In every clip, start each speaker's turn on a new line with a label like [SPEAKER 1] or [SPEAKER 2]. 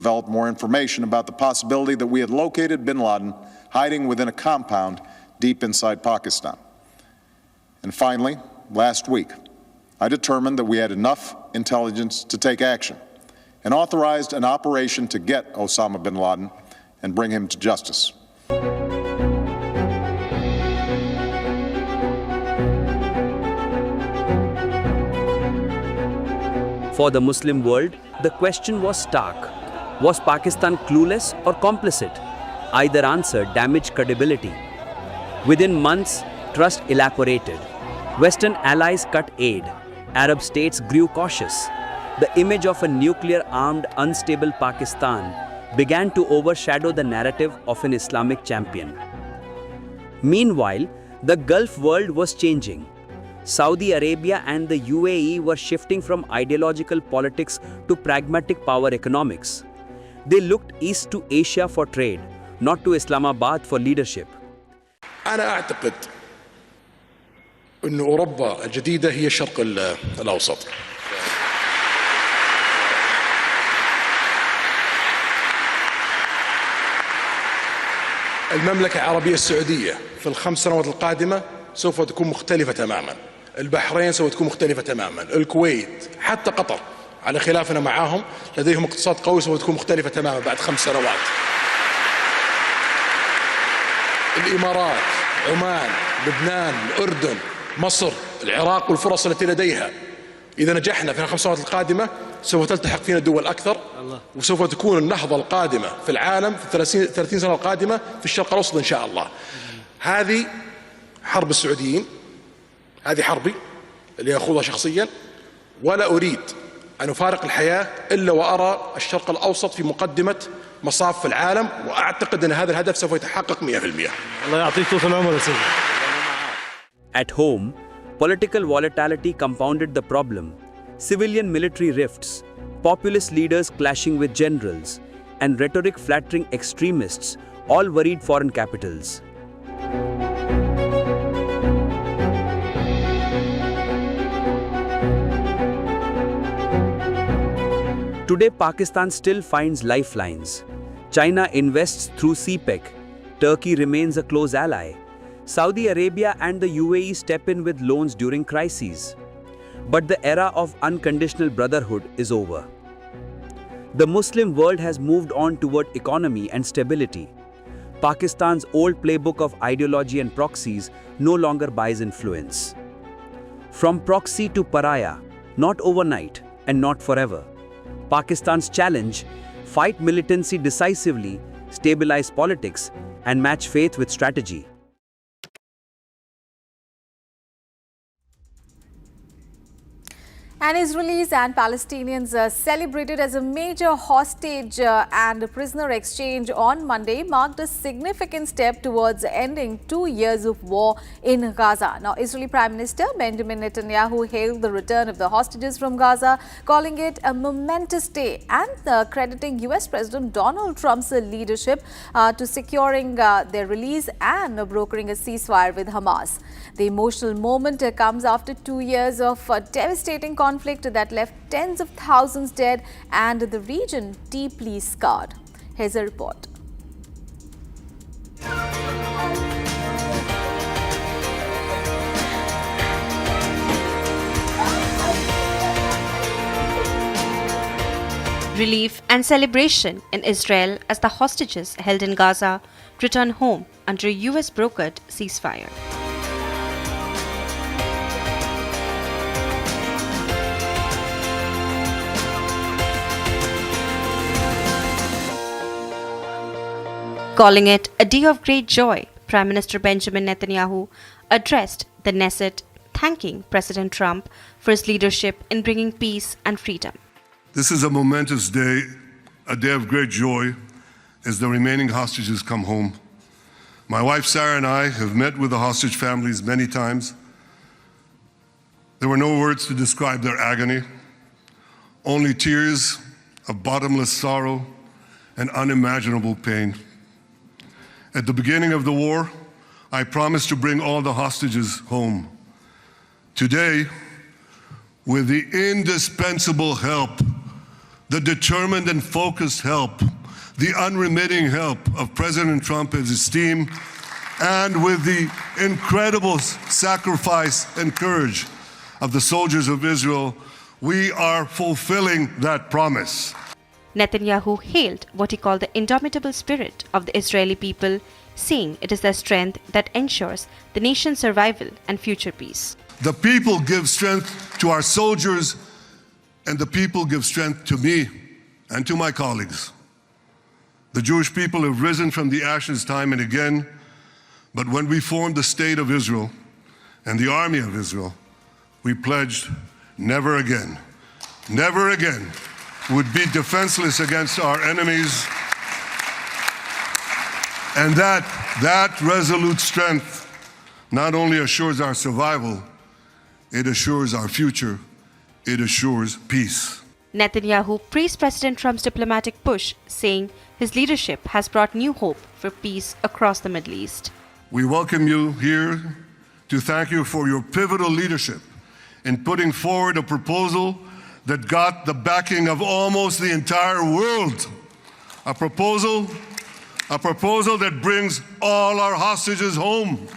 [SPEAKER 1] developed more information about the possibility that we had located bin Laden hiding within a compound deep inside Pakistan. And finally, last week, I determined that we had enough intelligence to take action and authorized an operation to get Osama bin Laden and bring him to justice.
[SPEAKER 2] For the Muslim world, the question was stark. Was Pakistan clueless or complicit? Either answer damaged credibility. Within months, trust evaporated. Western allies cut aid. Arab states grew cautious. The image of a nuclear-armed, unstable Pakistan began to overshadow the narrative of an Islamic champion. Meanwhile, the Gulf world was changing. Saudi Arabia and the UAE were shifting from ideological politics to pragmatic power economics. They looked east to Asia for trade, not to Islamabad for leadership.
[SPEAKER 3] أنا أعتقد أن أوروبا الجديدة هي الشرق الأوسط. المملكة العربية السعودية في ال5 سنوات القادمة سوف تكون مختلفة تماما. البحرين سوف تكون مختلفة تماما. الكويت حتى قطر على خلافنا معاهم لديهم اقتصاد قوي سوف تكون مختلفة تماما بعد 5 سنوات. الإمارات، عمان، لبنان، الأردن، مصر، العراق والفرص التي لديها. إذا نجحنا في ال5 سنوات القادمة سوف تلتحق فينا دول أكثر وسوف تكون النهضة القادمة في العالم في 30 سنة القادمة في الشرق الأوسط إن شاء الله. هذه حرب السعوديين، هذه حربي اللي أخوضها شخصيا، ولا أريد أن أفارق الحياة إلا وأرى الشرق الأوسط في مقدمة مصاف في العالم، وأعتقد أن هذا الهدف سوف يتحقق 100%. الله يعطيك طول العمر يا سيدي.
[SPEAKER 2] At home, political volatility compounded the problem. Civilian-military rifts, populist leaders clashing with generals, and rhetoric flattering extremists all worried foreign capitals. Today, Pakistan still finds lifelines. China invests through CPEC. Turkey remains a close ally. Saudi Arabia and the UAE step in with loans during crises. But the era of unconditional brotherhood is over. The Muslim world has moved on toward economy and stability. Pakistan's old playbook of ideology and proxies no longer buys influence. From proxy to pariah, not overnight and not forever. Pakistan's challenge: fight militancy decisively, stabilize politics, and match faith with strategy.
[SPEAKER 4] And Israelis and Palestinians celebrated as a major hostage and prisoner exchange on Monday marked a significant step towards ending 2 years of war in Gaza. Now, Israeli Prime Minister Benjamin Netanyahu hailed the return of the hostages from Gaza, calling it a momentous day and crediting US President Donald Trump's leadership to securing their release and brokering a ceasefire with Hamas. The emotional moment comes after 2 years of devastating conflict that left tens of thousands dead and the region deeply scarred. Here's a report.
[SPEAKER 5] Relief and celebration in Israel as the hostages held in Gaza return home under a US-brokered ceasefire. Calling it a day of great joy, Prime Minister Benjamin Netanyahu addressed the Knesset, thanking President Trump for his leadership in bringing peace and freedom.
[SPEAKER 6] This is a momentous day, a day of great joy, as the remaining hostages come home. My wife Sarah and I have met with the hostage families many times. There were no words to describe their agony, only tears of bottomless sorrow and unimaginable pain. At the beginning of the war, I promised to bring all the hostages home. Today, with the indispensable help, the determined and focused help, the unremitting help of President Trump and his team, and with the incredible sacrifice and courage of the soldiers of Israel, we are fulfilling that promise.
[SPEAKER 5] Netanyahu hailed what he called the indomitable spirit of the Israeli people, saying it is their strength that ensures the nation's survival and future peace.
[SPEAKER 6] The people give strength to our soldiers, and the people give strength to me and to my colleagues. The Jewish people have risen from the ashes time and again, but when we formed the State of Israel and the Army of Israel, we pledged never again would be defenseless against our enemies. And that resolute strength not only assures our survival, it assures our future, it assures peace.
[SPEAKER 5] Netanyahu praised President Trump's diplomatic push, saying his leadership has brought new hope for peace across the Middle East.
[SPEAKER 6] We welcome you here to thank you for your pivotal leadership in putting forward a proposal that got the backing of almost the entire world. A proposal that brings all our hostages home.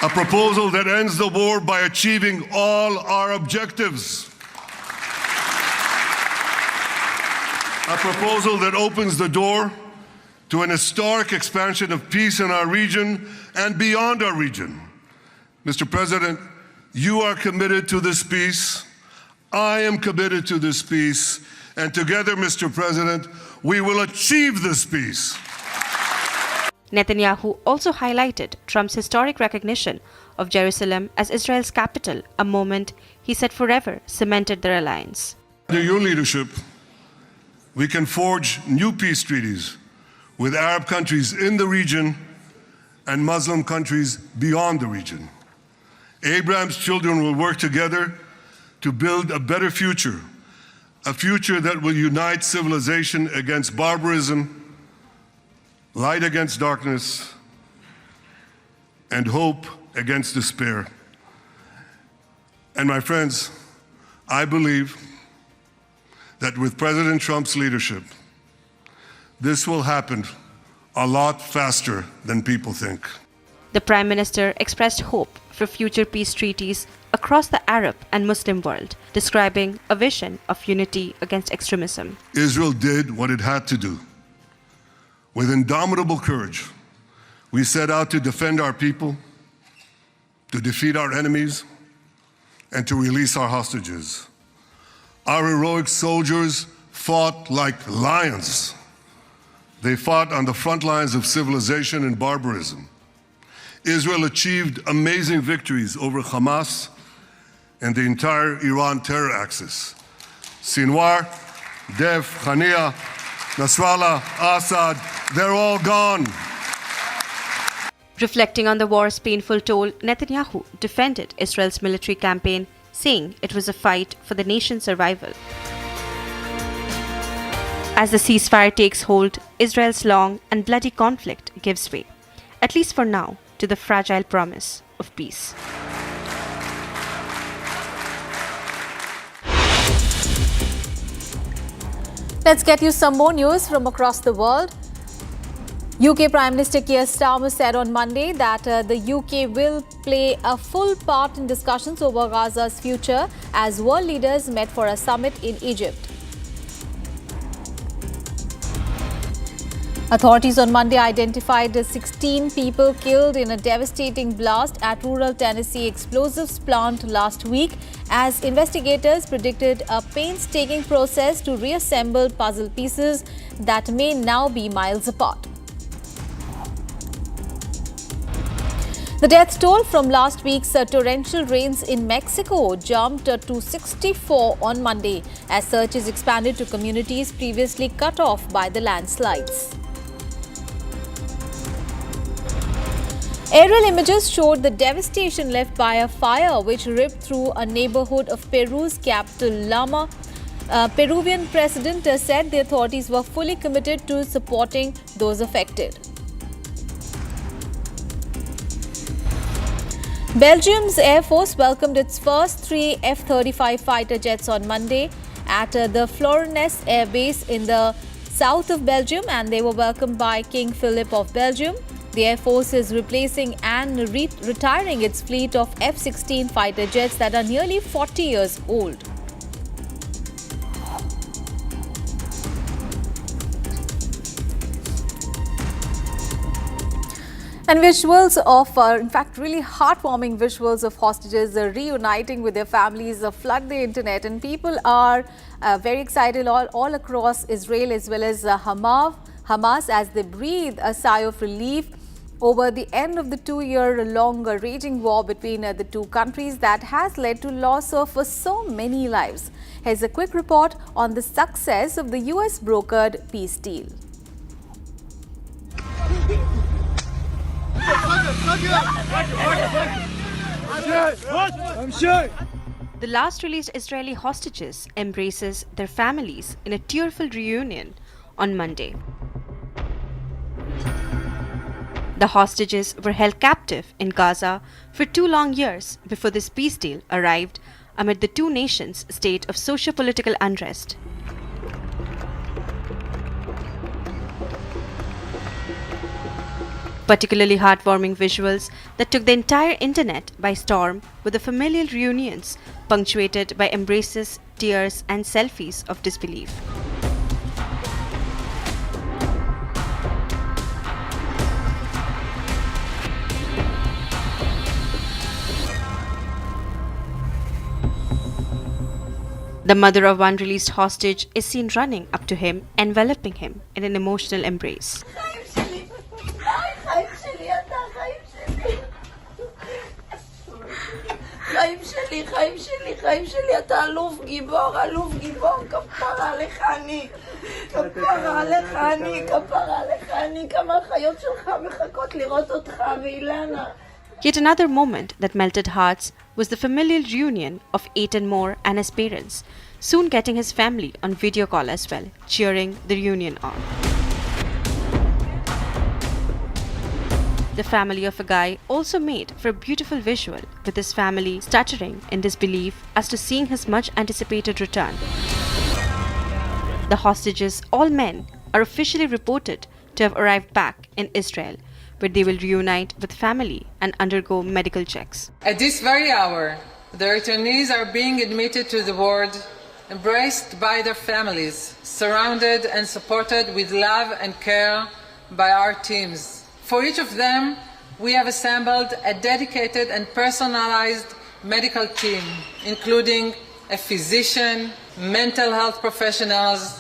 [SPEAKER 6] A proposal that ends the war by achieving all our objectives. A proposal that opens the door to an historic expansion of peace in our region and beyond our region. Mr. President, you are committed to this peace. I am committed to this peace. And together, Mr. President, we will achieve this peace.
[SPEAKER 5] Netanyahu also highlighted Trump's historic recognition of Jerusalem as Israel's capital, a moment he said forever cemented their alliance.
[SPEAKER 6] Under your leadership, we can forge new peace treaties with Arab countries in the region and Muslim countries beyond the region. Abraham's children will work together to build a better future, a future that will unite civilization against barbarism, light against darkness, and hope against despair. And my friends, I believe that with President Trump's leadership, this will happen a lot faster than people think.
[SPEAKER 5] The Prime Minister expressed hope for future peace treaties across the Arab and Muslim world, describing a vision of unity against extremism.
[SPEAKER 6] Israel did what it had to do. With indomitable courage, we set out to defend our people, to defeat our enemies, and to release our hostages. Our heroic soldiers fought like lions. They fought on the front lines of civilization and barbarism. Israel achieved amazing victories over Hamas and the entire Iran terror axis. Sinwar, Dev, Khania, Nasrallah, Assad, they're all gone.
[SPEAKER 5] Reflecting on the war's painful toll, Netanyahu defended Israel's military campaign, saying it was a fight for the nation's survival. As the ceasefire takes hold, Israel's long and bloody conflict gives way, at least for now, to the fragile promise of peace.
[SPEAKER 4] Let's get you some more news from across the world. UK Prime Minister Keir Starmer said on Monday that the UK will play a full part in discussions over Gaza's future as world leaders met for a summit in Egypt. Authorities on Monday identified 16 people killed in a devastating blast at rural Tennessee explosives plant last week, as investigators predicted a painstaking process to reassemble puzzle pieces that may now be miles apart. The death toll from last week's torrential rains in Mexico jumped to 64 on Monday, as searches expanded to communities previously cut off by the landslides. Aerial images showed the devastation left by a fire which ripped through a neighborhood of Peru's capital, Lima. Peruvian president said the authorities were fully committed to supporting those affected. Belgium's Air Force welcomed its first 3 F-35 fighter jets on Monday at the Flornes Air Base in the south of Belgium, and they were welcomed by King Philip of Belgium. The Air Force is replacing and retiring its fleet of F-16 fighter jets that are nearly 40 years old. And visuals of, in fact, really heartwarming visuals of hostages reuniting with their families flood the internet, and people are very excited all across Israel as well as Hamas as they breathe a sigh of relief over the end of the 2-year-long raging war between the two countries that has led to loss of so many lives. Here's a quick report on the success of the US brokered peace deal.
[SPEAKER 5] The last released Israeli hostages embraces their families in a tearful reunion on Monday. The hostages were held captive in Gaza for 2 long years before this peace deal arrived amid the two nations' state of socio-political unrest. Particularly heartwarming visuals that took the entire internet by storm were the familial reunions punctuated by embraces, tears, and selfies of disbelief. The mother of one released hostage is seen running up to him, enveloping him in an emotional embrace.
[SPEAKER 7] חיים שלי, אתה אלוף גיבור, כפרה עליך אני, כמה החיות שלך מחכות לראות אותך, ואילנה.
[SPEAKER 5] Yet another moment that melted hearts was the familial reunion of Eitan Moore and his parents, soon getting his family on video call as well, cheering the reunion on. The family of a guy also made for a beautiful visual, with his family stuttering in disbelief as to seeing his much-anticipated return. The hostages, all men, are officially reported to have arrived back in Israel, where they will reunite with family and undergo medical checks.
[SPEAKER 8] At this very hour, the returnees are being admitted to the ward, embraced by their families, surrounded and supported with love and care by our teams. For each of them, we have assembled a dedicated and personalized medical team, including a physician, mental health professionals,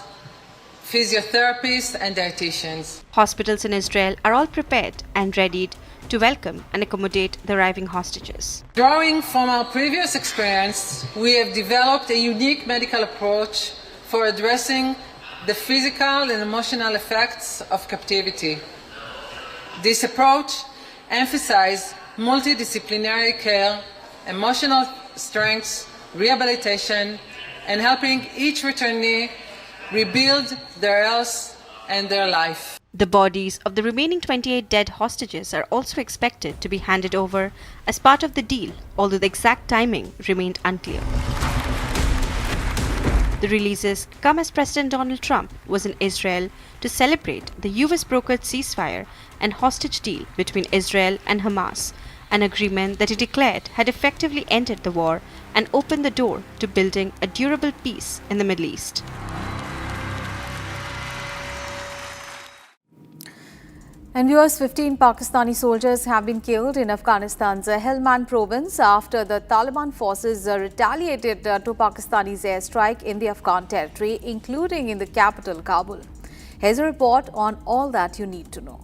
[SPEAKER 8] physiotherapists, and dietitians.
[SPEAKER 5] Hospitals in Israel are all prepared and readied to welcome and accommodate the arriving hostages.
[SPEAKER 8] Drawing from our previous experience, we have developed a unique medical approach for addressing the physical and emotional effects of captivity. This approach emphasizes multidisciplinary care, emotional strength, rehabilitation, and helping each returnee rebuild their health and their life.
[SPEAKER 5] The bodies of the remaining 28 dead hostages are also expected to be handed over as part of the deal, although the exact timing remained unclear. The releases come as President Donald Trump was in Israel to celebrate the US brokered ceasefire and hostage deal between Israel and Hamas, an agreement that he declared had effectively ended the war and opened the door to building a durable peace in the Middle East.
[SPEAKER 4] And viewers, 15 Pakistani soldiers have been killed in Afghanistan's Helmand province after the Taliban forces retaliated to Pakistani's airstrike in the Afghan territory, including in the capital, Kabul. Here's a report on all that you need to know.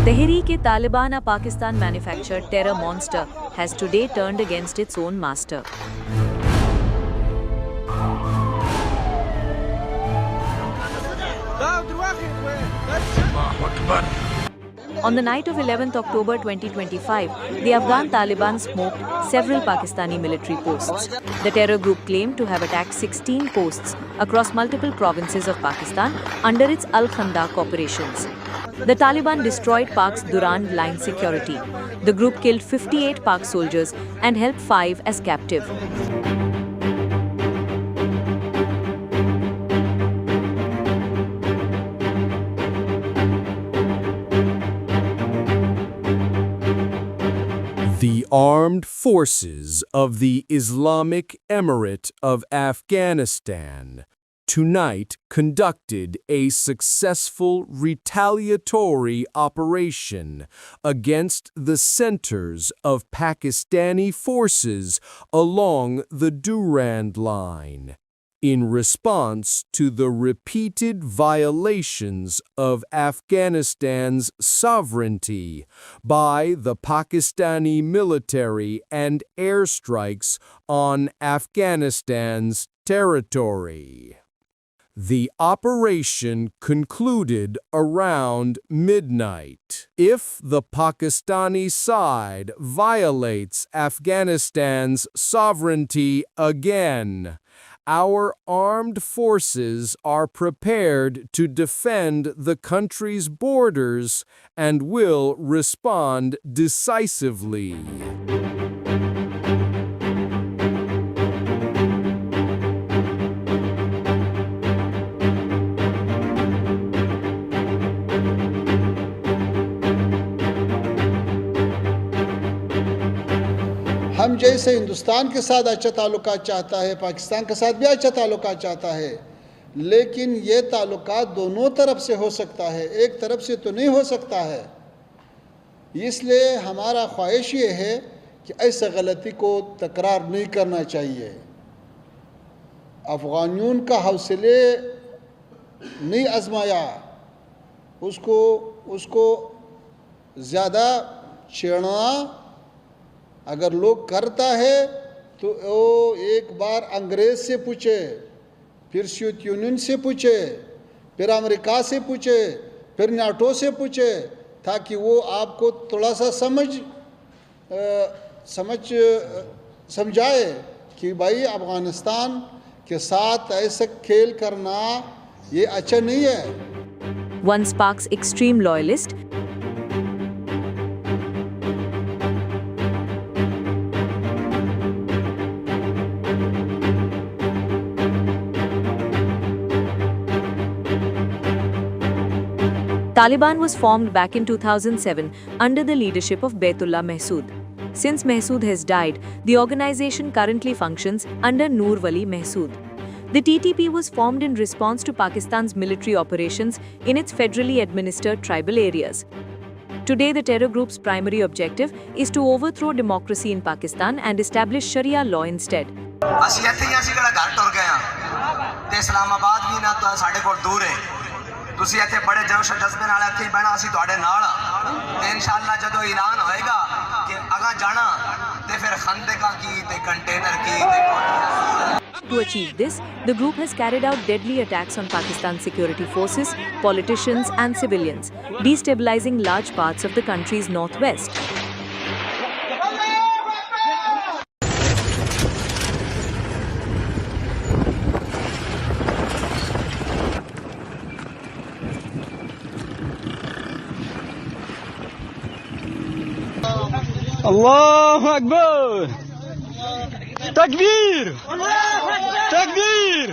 [SPEAKER 9] Tehreek-e-Taliban, a Pakistan-manufactured terror monster, has today turned against its own master. On the night of 11th October 2025, the Afghan Taliban smoked several Pakistani military posts. The terror group claimed to have attacked 16 posts across multiple provinces of Pakistan under its Al-Khandaq operations. The Taliban destroyed Pak's Durand Line security. The group killed 58 Pak soldiers and held 5 as captive.
[SPEAKER 10] The armed forces of the Islamic Emirate of Afghanistan tonight conducted a successful retaliatory operation against the centers of Pakistani forces along the Durand Line, in response to the repeated violations of Afghanistan's sovereignty by the Pakistani military and airstrikes on Afghanistan's territory. The operation concluded around midnight. If the Pakistani side violates Afghanistan's sovereignty again, our armed forces are prepared to defend the country's borders and will respond decisively.
[SPEAKER 11] हम जैसे हिंदुस्तान के साथ अच्छा ताल्लुकात चाहता है, पाकिस्तान के साथ भी अच्छा ताल्लुकात चाहता है, लेकिन ये ताल्लुकात दोनों तरफ से हो सकता है, एक तरफ से तो नहीं हो सकता है। इसलिए हमारा ख्वाहिश ये है कि ऐसा गलती को तकरार नहीं करना चाहिए। अफ़गानियों का हौसले नहीं आजमाया, उसको ज़्यादा छेड़ना अगर लोग करता है तो वो एक बार अंग्रेज़ से पूछे, फिर सोवियत यूनियन से पूछे, फिर अमेरिका से पूछे, फिर नाटो से पूछे, ताकि वो आपको थोड़ा सा समझाए कि भाई अफ़गानिस्तान के साथ ऐसा खेल करना ये अच्छा नहीं है।
[SPEAKER 9] Once Pak's extreme loyalist, Taliban was formed back in 2007 under the leadership of Baitullah Mahsood. Since Mahsood has died, the organization currently functions under Noor Wali Mahsood. The TTP was formed in response to Pakistan's military operations in its federally administered tribal areas. Today, the terror group's primary objective is to overthrow democracy in Pakistan and establish Sharia law instead.
[SPEAKER 12] ਤੁਸੀਂ ਇੱਥੇ ਬੜੇ ਜੋਸ਼ ਜਜ਼ਬੇ ਨਾਲ ਇੱਥੇ ਬਹਿਣਾ ਅਸੀਂ ਤੁਹਾਡੇ ਨਾਲ ਤੇ ਇਨਸ਼ਾਅੱਲਾ ਜਦੋਂ ਐਲਾਨ ਹੋਏਗਾ ਕਿ ਅਗਾ ਜਾਣਾ ਤੇ ਫਿਰ ਖੰਦਕਾਂ ਕੀ ਤੇ ਕੰਟੇਨਰ ਕੀ ਤੇ
[SPEAKER 9] To achieve this, the group has carried out deadly attacks on Pakistan's security forces, politicians and civilians, destabilizing large parts of the country's northwest.
[SPEAKER 13] Allahu Akbar! Takbir! Takbir!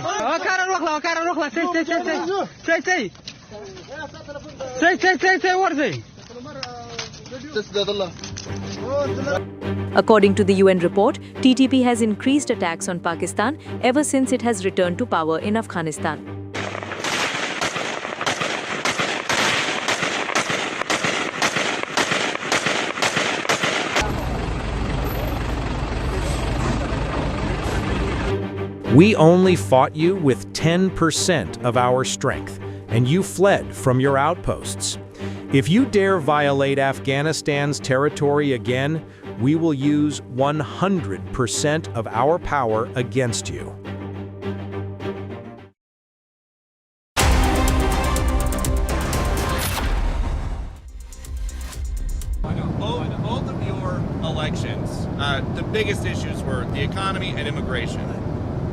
[SPEAKER 9] According to the UN report, TTP has increased attacks on Pakistan ever since it has returned to power in Afghanistan.
[SPEAKER 14] We only fought you with 10% of our strength, and you fled from your outposts. If you dare violate Afghanistan's territory again, we will use 100% of our power against you.
[SPEAKER 15] Both of your elections, the biggest issues were the economy and immigration.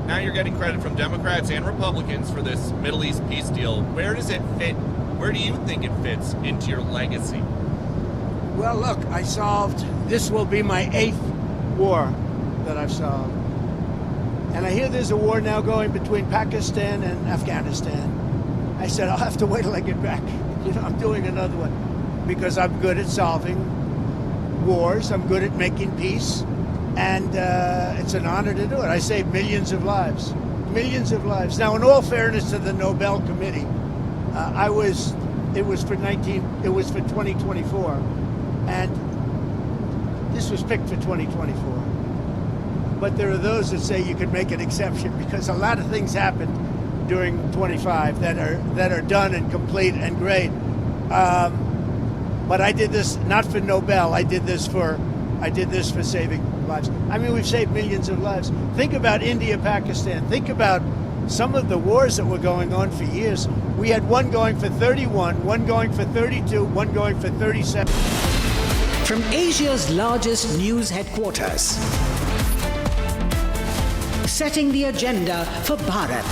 [SPEAKER 15] Now you're getting credit from Democrats and Republicans for this Middle East peace deal. Where does it fit Where do you think it fits into your legacy?
[SPEAKER 16] Well, look, I solved, this will be my 8th war that I've solved. And I hear there's a war now going between Pakistan and Afghanistan. I said, I'll have to wait till I get back. You know, I'm doing another one because I'm good at solving wars. I'm good at making peace. And it's an honor to do it. I saved millions of lives. Millions of lives. Now, in all fairness to the Nobel Committee, it was for 2024. And this was picked for 2024. But there are those that say you could make an exception because a lot of things happened during 25 that are done and complete and great. But I did this not for Nobel. I did this for saving lives. I mean, we've saved millions of lives. Think about India, Pakistan. Think about some of the wars that were going on for years. We had one going for 31, one going for 32, one going for 37.
[SPEAKER 17] From Asia's largest news headquarters, setting the agenda for Bharat.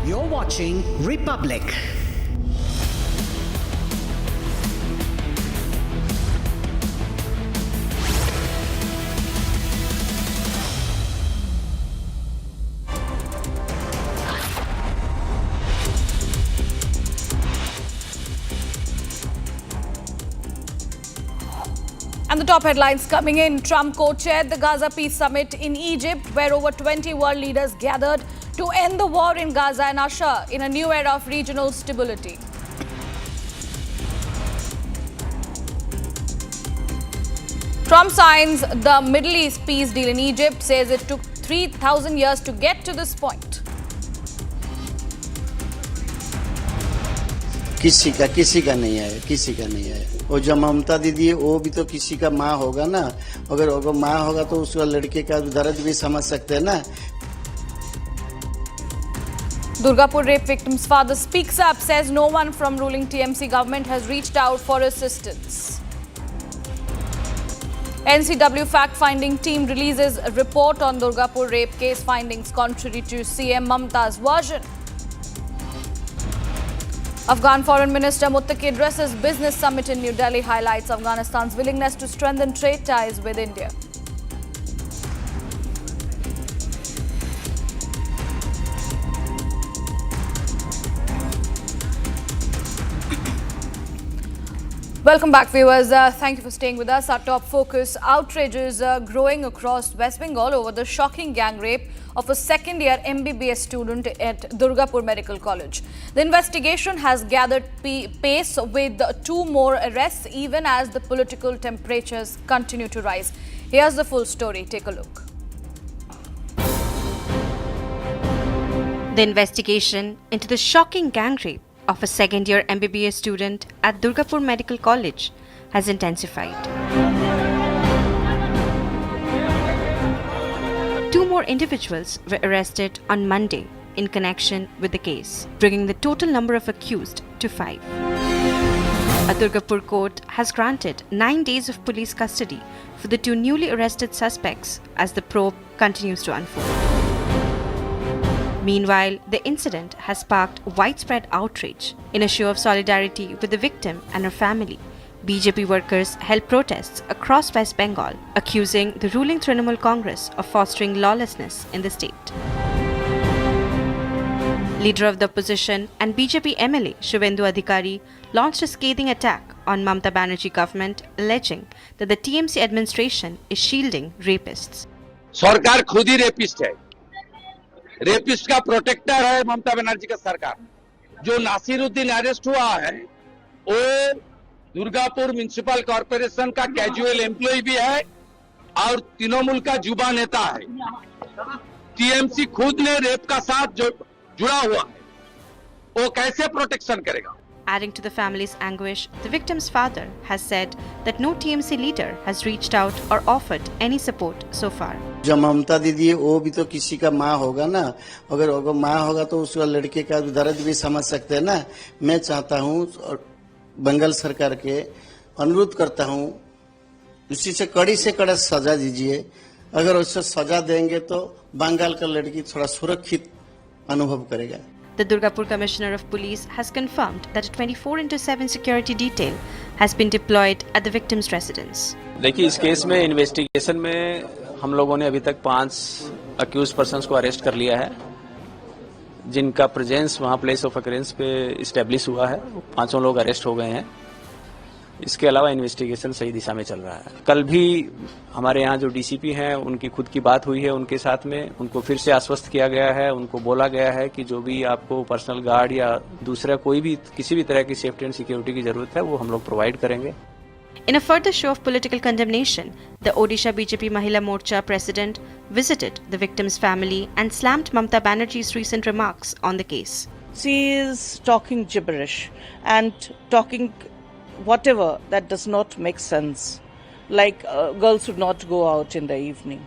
[SPEAKER 17] You're watching Republic.
[SPEAKER 4] And the top headlines coming in. Trump co-chaired the Gaza Peace Summit in Egypt, where over 20 world leaders gathered to end the war in Gaza and usher in a new era of regional stability. Trump signs the Middle East peace deal in Egypt, says it took 3,000 years to get to this point.
[SPEAKER 18] किसी का नहीं है और जब ममता दीदी है वो भी तो किसी का माँ होगा ना, अगर माँ होगा तो उसका लड़के का दर्द भी समझ सकते हैं ना.
[SPEAKER 4] Durgapur rape victim's father speaks up, says no one from ruling TMC government has reached out for assistance. NCW fact-finding team releases a report on Durgapur rape case findings contrary to CM Mamta's version. Afghan Foreign Minister Muttaqi addresses business summit in New Delhi, highlights Afghanistan's willingness to strengthen trade ties with India. Welcome back, viewers. Thank you for staying with us. Our top focus: outrages growing across West Bengal over the shocking gang rape of a second-year MBBS student at Durgapur Medical College. The investigation has gathered pace with 2 more arrests, even as the political temperatures continue to rise. Here's the full story. Take a look.
[SPEAKER 5] The investigation into the shocking gang rape of a second-year MBBS student at Durgapur Medical College has intensified. 2 more individuals were arrested on Monday in connection with the case, bringing the total number of accused to 5. A Durgapur court has granted 9 days of police custody for the 2 newly arrested suspects as the probe continues to unfold. Meanwhile, the incident has sparked widespread outrage. In a show of solidarity with the victim and her family, BJP workers held protests across West Bengal, accusing the ruling Trinamool Congress of fostering lawlessness in the state. Leader of the opposition and BJP MLA Shubhendu Adhikari launched a scathing attack on Mamata Banerjee government, alleging that the TMC administration is shielding rapists.
[SPEAKER 19] सरकार खुद ही rapist है, rapist का protector है ममता बनर्जी का सरकार. जो Nasiruddin arrest हुआ है वो दुर्गापुर म्युनिसिपल कॉर्पोरेशन का कैजुअल एम्प्लॉय भी है और तृणमूल का युवा नेता है. टीएमसी खुद ने रेप का साथ जुड़ा हुआ है, वो कैसे प्रोटेक्शन करेगा?
[SPEAKER 5] Adding to the family's anguish, the victim's father has said that no TMC leader has reached out or offered any support so far.
[SPEAKER 18] जब ममता दीदी है वो भी तो किसी का माँ होगा ना, अगर माँ होगा तो उसका लड़के का दर्द भी समझ सकते हैं ना. मैं चाहता हूँ और बंगाल सरकार के अनुरोध करता हूँ उसी से कड़ी सजा दीजिए अगर उससे सजा देंगे तो बंगाल का लड़की थोड़ा सुरक्षित अनुभव करेगा.
[SPEAKER 5] The Durgapur Commissioner of Police has confirmed that a 24/7 security detail has been deployed at the victim's residence.
[SPEAKER 20] देखिए, इस केस में इन्वेस्टिगेशन में हम लोगों ने अभी तक 5 अक्यूज पर्सन्स को अरेस्ट कर लिया है, जिनका प्रेजेंस वहाँ प्लेस ऑफ अकरेंस पे इस्टेब्लिश हुआ है. 5 लोग अरेस्ट हो गए हैं. इसके अलावा इन्वेस्टिगेशन सही दिशा में चल रहा है. कल भी हमारे यहाँ जो डीसीपी हैं उनकी खुद की बात हुई है उनके साथ में. उनको फिर से आश्वस्त किया गया है, उनको बोला गया है कि जो भी आपको पर्सनल गार्ड या दूसरा कोई भी किसी भी तरह की सेफ्टी एंड सिक्योरिटी की जरूरत है वो हम लोग प्रोवाइड करेंगे.
[SPEAKER 5] In a further show of political condemnation, the Odisha BJP Mahila Morcha president visited the victim's family and slammed Mamata Banerjee's recent remarks on the case.
[SPEAKER 21] She is talking gibberish and talking whatever that does not make sense, like girls should not go out in the evening.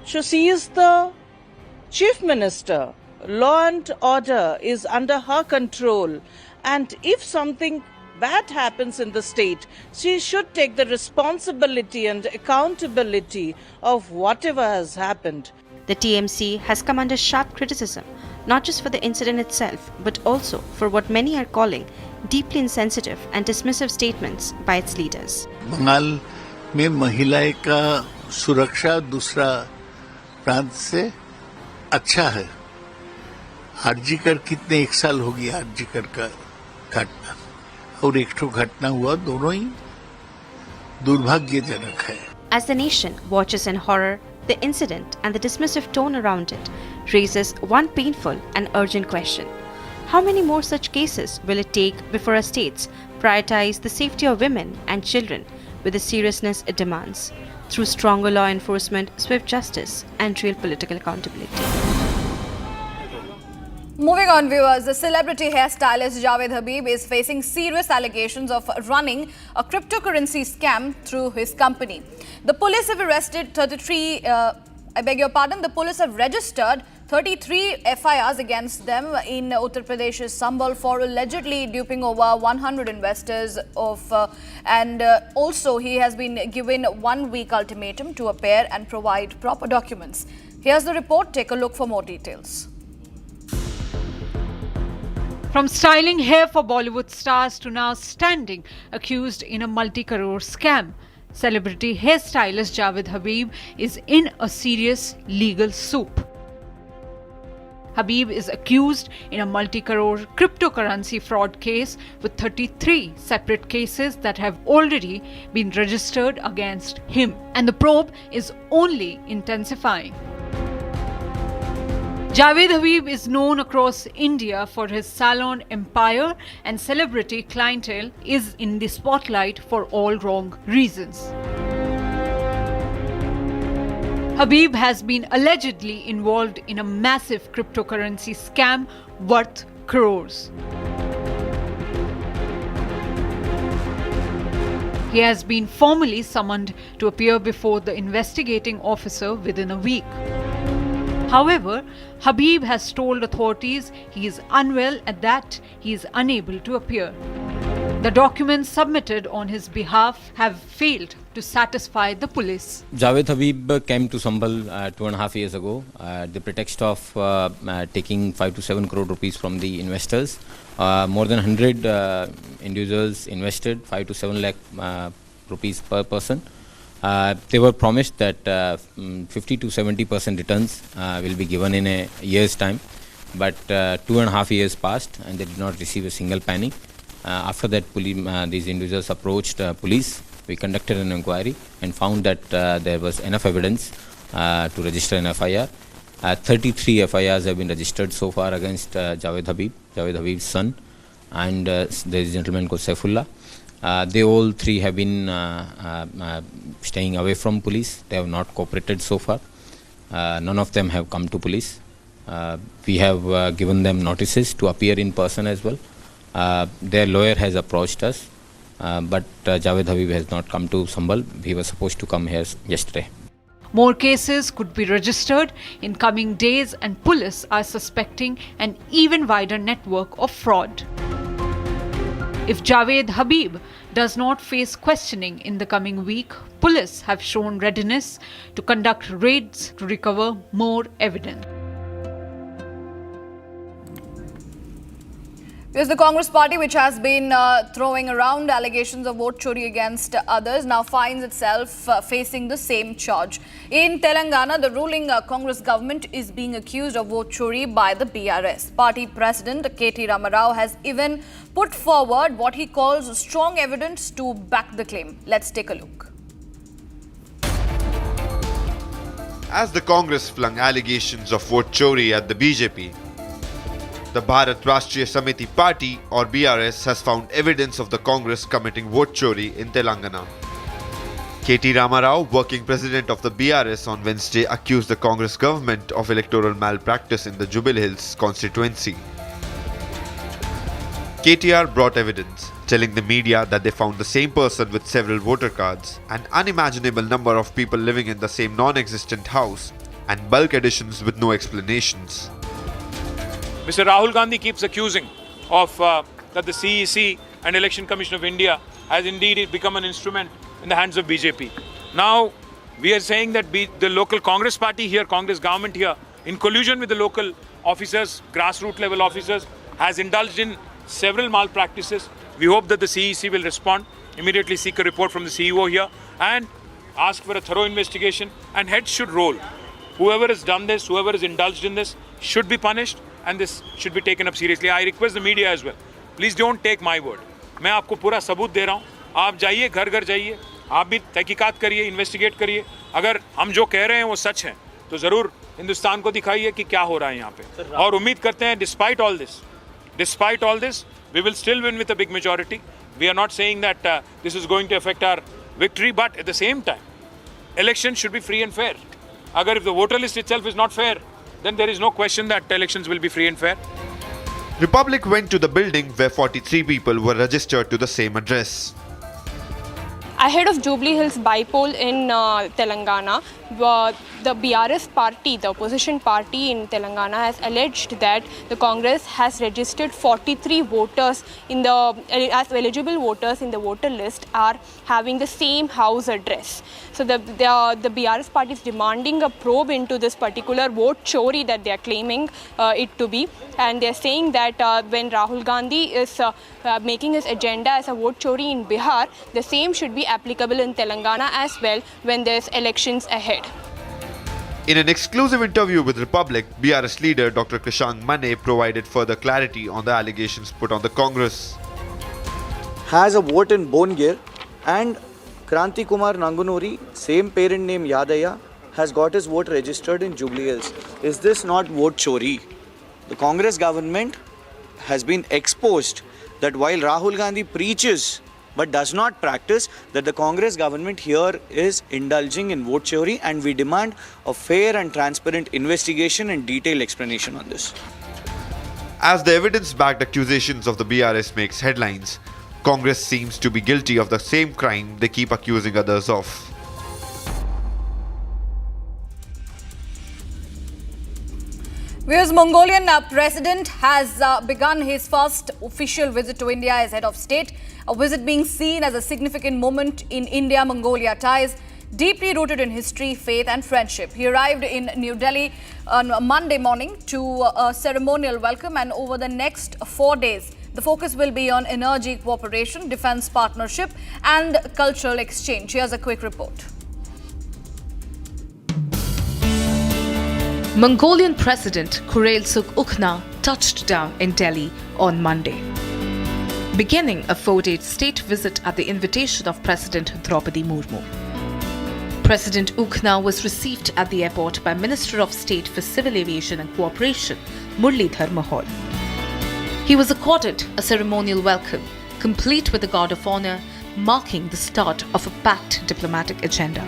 [SPEAKER 21] So she is the chief minister. Law and order is under her control, and if something bad happens in the state, she should take the responsibility and accountability of whatever has happened.
[SPEAKER 5] The TMC has come under sharp criticism, not just for the incident itself, but also for what many are calling deeply insensitive and dismissive statements by its leaders.
[SPEAKER 22] Bengal में महिलाएं का सुरक्षा दूसरा प्रांत से अच्छा है. आरजीकर कितने 1 साल हो गया आरजीकर का घटना, और एक ठो घटना हुआ, दोनों ही दुर्भाग्यजनक है.
[SPEAKER 5] As the nation watches in horror, the incident and the dismissive tone around it raises one painful and urgent question. How many more such cases will it take before our states prioritize the safety of women and children with the seriousness it demands, through stronger law enforcement, swift justice, and real political accountability?
[SPEAKER 4] Moving on, viewers, the celebrity hairstylist Javed Habib is facing serious allegations of running a cryptocurrency scam through his company. The police have arrested the police have registered 33 FIRs against them in Uttar Pradesh's Sambal for allegedly duping over 100 investors and also he has been given 1 week ultimatum to appear and provide proper documents. Here's the report. Take a look for more details.
[SPEAKER 23] From styling hair for Bollywood stars to now standing accused in a multi-crore scam, celebrity hairstylist Javed Habib is in a serious legal soup. Habib is accused in a multi-crore cryptocurrency fraud case with 33 separate cases that have already been registered against him, and the probe is only intensifying. Javed Habib is known across India for his salon empire, and celebrity clientele is in the spotlight for all wrong reasons. Habib has been allegedly involved in a massive cryptocurrency scam worth crores. He has been formally summoned to appear before the investigating officer within a week. However, Habib has told authorities he is unwell and that he is unable to appear. The documents submitted on his behalf have failed to satisfy the police.
[SPEAKER 24] Javed Habib came to Sambal 2.5 years ago at the pretext of taking 5 to 7 crore rupees from the investors. More than 100 individuals invested 5 to 7 lakh rupees per person. They were promised that 50 to 70% returns will be given in a year's time, but 2.5 years passed and they did not receive a single penny. After that, these individuals approached police. We conducted an inquiry and found that there was enough evidence to register an FIR. 33 FIRs have been registered so far against Javed Habib's son, and there is a gentleman called Saifullah. They all three have been staying away from police. They have not cooperated so far. None of them have come to police. We have given them notices to appear in person as well. Their lawyer has approached us, but Javed Habib has not come to Sambal. He was supposed to come here yesterday.
[SPEAKER 23] More cases could be registered in coming days, and police are suspecting an even wider network of fraud. If Javed Habib does not face questioning in the coming week, police have shown readiness to conduct raids to recover more evidence.
[SPEAKER 4] Because the Congress party, which has been throwing around allegations of vote chori against others, now finds itself facing the same charge. In Telangana, the ruling Congress government is being accused of vote chori by the BRS. Party President K.T. Ramarao has even put forward what he calls strong evidence to back the claim. Let's take a look.
[SPEAKER 1] As the Congress flung allegations of vote chori at the BJP, the Bharat Rashtriya Samiti Party or BRS has found evidence of the Congress committing vote chori in Telangana. K.T. Ramarao, working president of the BRS, on Wednesday accused the Congress government of electoral malpractice in the Jubilee Hills constituency. KTR brought evidence, telling the media that they found the same person with several voter cards, an unimaginable number of people living in the same non-existent house, and bulk additions with no explanations.
[SPEAKER 2] Mr. Rahul Gandhi keeps accusing of that the CEC and Election Commission of India has indeed become an instrument in the hands of BJP. Now, we are saying that the local Congress party here, Congress government here, in collusion with the local officers, grassroots level officers, has indulged in several malpractices. We hope that the CEC will respond, immediately seek a report from the CEO here and ask for a thorough investigation, and heads should roll. Whoever has done this, whoever has indulged in this should be punished, and this should be taken up seriously. I request the media as well. Please don't take my word. मैं आपको पूरा सबूत दे रहा हूँ. आप जाइए, घर-घर जाइए. आप भी तहकीकात करिए, इन्वेस्टिगेट करिए. अगर हम जो कह रहे हैं वो सच है, तो ज़रूर हिंदुस्तान को दिखाइए कि क्या हो रहा है यहाँ पे. और उम्मीद करते हैं, despite all this, we will still win with a big majority. We are not saying that this is going to affect our victory, but at the same time, elections should be free and fair. Agar if the voter list itself is not fair, then there is no question that elections will be free and fair.
[SPEAKER 1] Republic went to the building where 43 people were registered to the same address.
[SPEAKER 3] Ahead of Jubilee Hills bypoll in Telangana, the BRS party, the opposition party in Telangana, has alleged that the Congress has registered 43 voters as eligible voters in the voter list are having the same house address. So the BRS party is demanding a probe into this particular vote chori that they are claiming it to be, and they are saying that when Rahul Gandhi is making his agenda as a vote chori in Bihar, the same should be applicable in Telangana as well when there's elections ahead.
[SPEAKER 1] In an exclusive interview with Republic, BRS leader Dr. Kishan Mane provided further clarity on the allegations put on the Congress.
[SPEAKER 6] Has a vote in Bongir, and Kranti Kumar Nangunuri, same parent name Yadaya, has got his vote registered in Jubilee Hills. Is this not vote chori? The Congress government has been exposed that while Rahul Gandhi preaches but does not practice, that the Congress government here is indulging in vote chori, and we demand a fair and transparent investigation and detailed explanation on this.
[SPEAKER 1] As the evidence-backed accusations of the BRS makes headlines, Congress seems to be guilty of the same crime they keep accusing others of.
[SPEAKER 4] Viewers, Mongolian president has begun his first official visit to India as head of state, a visit being seen as a significant moment in India-Mongolia ties, deeply rooted in history, faith and friendship. He arrived in New Delhi on Monday morning to a ceremonial welcome, and over the next 4 days, the focus will be on energy cooperation, defense partnership and cultural exchange. Here's a quick report.
[SPEAKER 25] Mongolian President Khureilsuk Ukhna touched down in Delhi on Monday, beginning a 4-day state visit at the invitation of President Draupadi Murmu. President Ukhna was received at the airport by Minister of State for Civil Aviation and Cooperation, Muralidhar Mohol. He was accorded a ceremonial welcome, complete with a guard of honor, marking the start of a packed diplomatic agenda.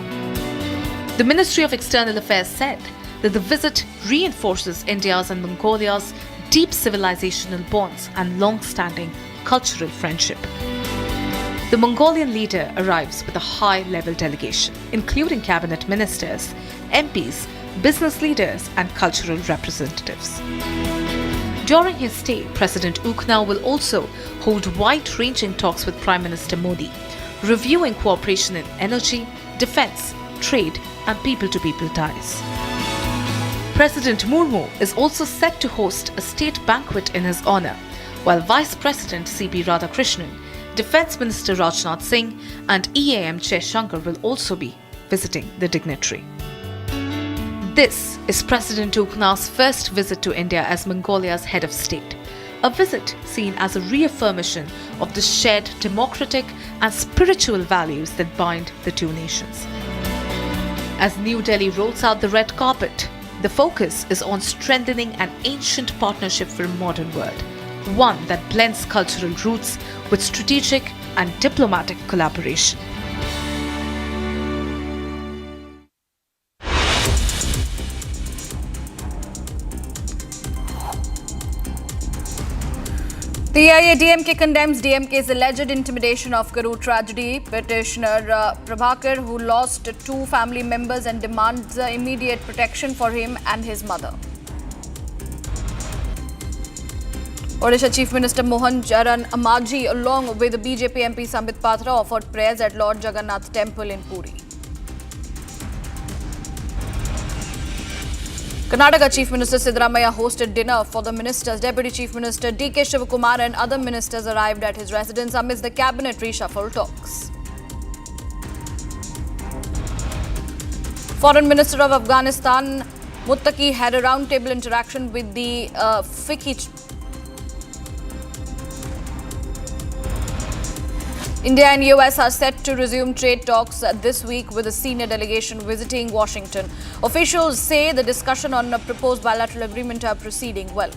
[SPEAKER 25] The Ministry of External Affairs said that the visit reinforces India's and Mongolia's deep civilizational bonds and long-standing cultural friendship. The Mongolian leader arrives with a high-level delegation, including cabinet ministers, MPs, business leaders and cultural representatives. During his stay, President Ukhna will also hold wide-ranging talks with Prime Minister Modi, reviewing cooperation in energy, defense, trade, and people-to-people ties. President Murmu is also set to host a state banquet in his honor, while Vice President C.P. Radhakrishnan, Defence Minister Rajnath Singh, and EAM Chair Shankar will also be visiting the dignitary. This is President Ukna's first visit to India as Mongolia's head of state, a visit seen as a reaffirmation of the shared democratic and spiritual values that bind the two nations. As New Delhi rolls out the red carpet, the focus is on strengthening an ancient partnership for a modern world, one that blends cultural roots with strategic and diplomatic collaboration.
[SPEAKER 4] The AIADMK condemns DMK's alleged intimidation of Karur tragedy. Petitioner Prabhakar, who lost 2 family members, and demands immediate protection for him and his mother. Odisha Chief Minister Mohan Charan Amaji, along with the BJP MP Sambit Patra, offered prayers at Lord Jagannath Temple in Puri. Karnataka Chief Minister Siddaramaiah hosted dinner for the ministers. Deputy Chief Minister D.K. Shivakumar and other ministers arrived at his residence amidst the cabinet reshuffle talks. Foreign Minister of Afghanistan Muttaqi had a roundtable interaction with the FICCI. India and US are set to resume trade talks this week, with a senior delegation visiting Washington. Officials say the discussion on a proposed bilateral agreement are proceeding well.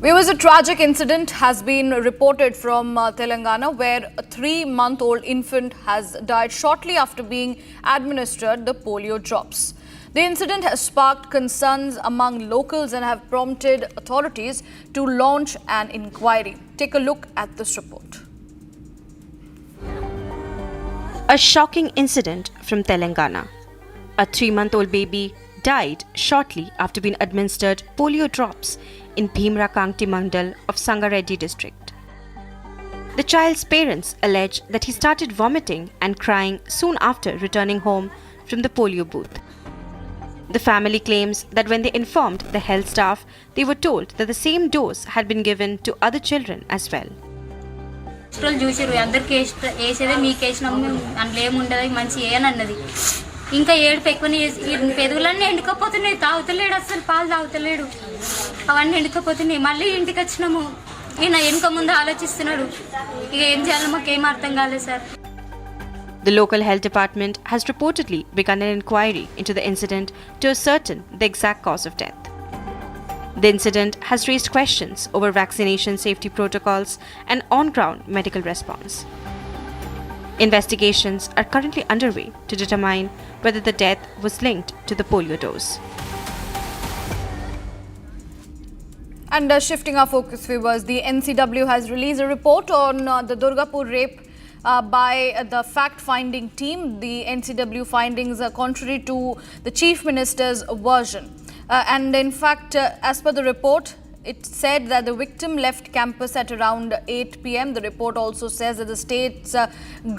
[SPEAKER 4] Viewers, a tragic incident has been reported from Telangana, where a 3-month-old infant has died shortly after being administered the polio drops. The incident has sparked concerns among locals and have prompted authorities to launch an inquiry. Take a look at this report.
[SPEAKER 5] A shocking incident from Telangana. A 3-month-old baby died shortly after being administered polio drops in Bhimrakangti Mandal of Sangareddy district. The child's parents allege that he started vomiting and crying soon after returning home from the polio booth. The family claims that when they informed the health staff, they were told that the same dose had been given to other children as well.
[SPEAKER 7] ఇంకా ఏడుపు ఎక్కువనే పెదవులన్నీ ఎండుకపోతున్నాయి, తాగుతలేడు, అసలు పాలు తాగుతలేడు, అవన్నీ ఎండుకపోతున్నాయి. మళ్ళీ ఇంటికి వచ్చినాము, ఈయన వెనుక ముందు ఆలోచిస్తున్నాడు. ఇక ఏం చేయాలో మాకేం అర్థం కాలేదు sir.
[SPEAKER 5] The local health department has reportedly begun an inquiry into the incident to ascertain the exact cause of death. The incident has raised questions over vaccination safety protocols and on-ground medical response. Investigations are currently underway to determine whether the death was linked to the polio dose.
[SPEAKER 4] And shifting our focus, viewers, the NCW has released a report on the Durgapur rape by the fact-finding team. The NCW findings are contrary to the Chief Minister's version. And in fact, as per the report, it said that the victim left campus at around 8 p.m. The report also says that the state's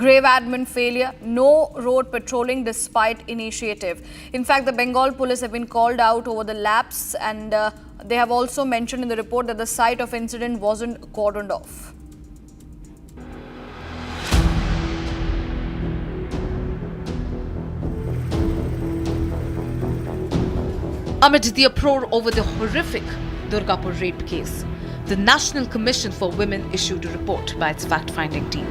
[SPEAKER 4] grave admin failure, no road patrolling despite initiative. In fact, the Bengal police have been called out over the lapse, and they have also mentioned in the report that the site of incident wasn't cordoned off.
[SPEAKER 25] Amid the uproar over the horrific Durgapur rape case, the National Commission for Women issued a report by its fact-finding team.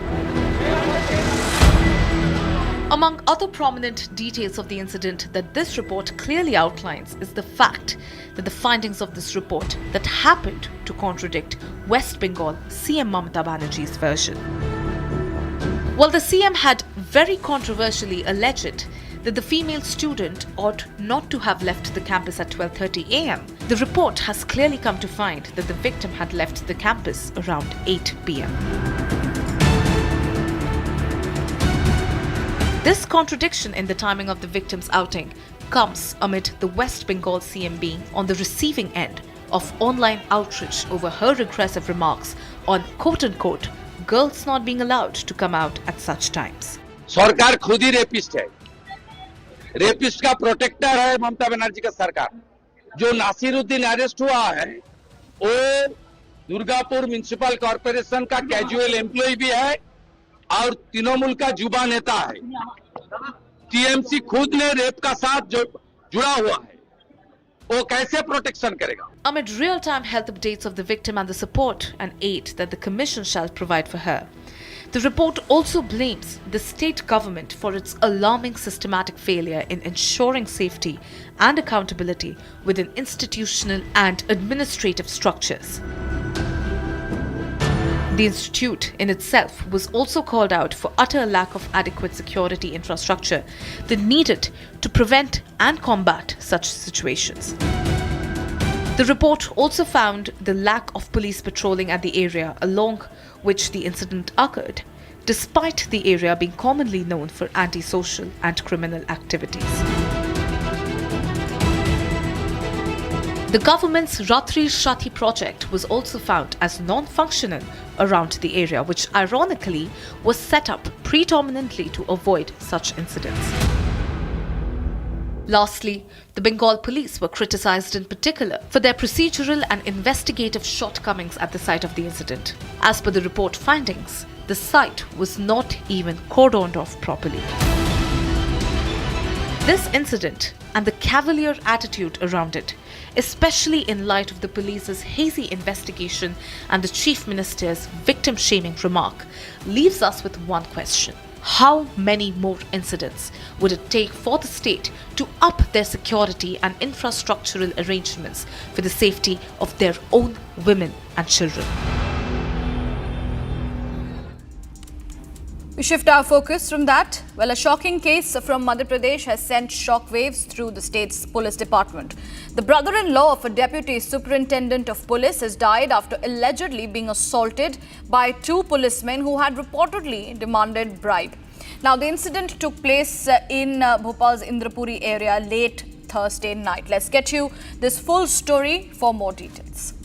[SPEAKER 25] Among other prominent details of the incident that this report clearly outlines is the fact that the findings of this report that happened to contradict West Bengal CM Mamata Banerjee's version. While the CM had very controversially alleged that the female student ought not to have left the campus at 12:30 a.m., the report has clearly come to find that the victim had left the campus around 8 p.m. This contradiction in the timing of the victim's outing comes amid the West Bengal CM being on the receiving end of online outrage over her regressive remarks on quote-unquote girls not being allowed to come out at such times.
[SPEAKER 19] सरकार खुद ही rapist है, rapist का protector है ममता बनर्जी का सरकार। जो Nasiruddin arrest हुआ है वो दुर्गापुर म्युनिसिपल कॉर्पोरेशन का कैजुअल एम्प्लॉय भी है और तृणमूल का युवा नेता है। टीएमसी खुद ने रेप का साथ जुड़ा हुआ है, वो कैसे प्रोटेक्शन करेगा?
[SPEAKER 25] Amid real-time health updates of the victim and the support and aid that the Commission shall provide for her, the report also blames the state government for its alarming systematic failure in ensuring safety and accountability within institutional and administrative structures. The institute in itself was also called out for utter lack of adequate security infrastructure that needed to prevent and combat such situations. The report also found the lack of police patrolling at the area along which the incident occurred, despite the area being commonly known for antisocial and criminal activities. The government's Ratri Shati project was also found as non-functional around the area, which ironically was set up predominantly to avoid such incidents. Lastly, the Bengal police were criticized in particular for their procedural and investigative shortcomings at the site of the incident. As per the report findings, the site was not even cordoned off properly. This incident and the cavalier attitude around it, especially in light of the police's hazy investigation and the Chief Minister's victim-shaming remark, leaves us with one question. How many more incidents would it take for the state to up their security and infrastructural arrangements for the safety of their own women and children?
[SPEAKER 4] We shift our focus from that. Well, a shocking case from Madhya Pradesh has sent shockwaves through the state's police department. The brother-in-law of a deputy superintendent of police has died after allegedly being assaulted by two policemen who had reportedly demanded bribe. Now, the incident took place in Bhopal's Indrapuri area late Thursday night. Let's get you this full story for more details.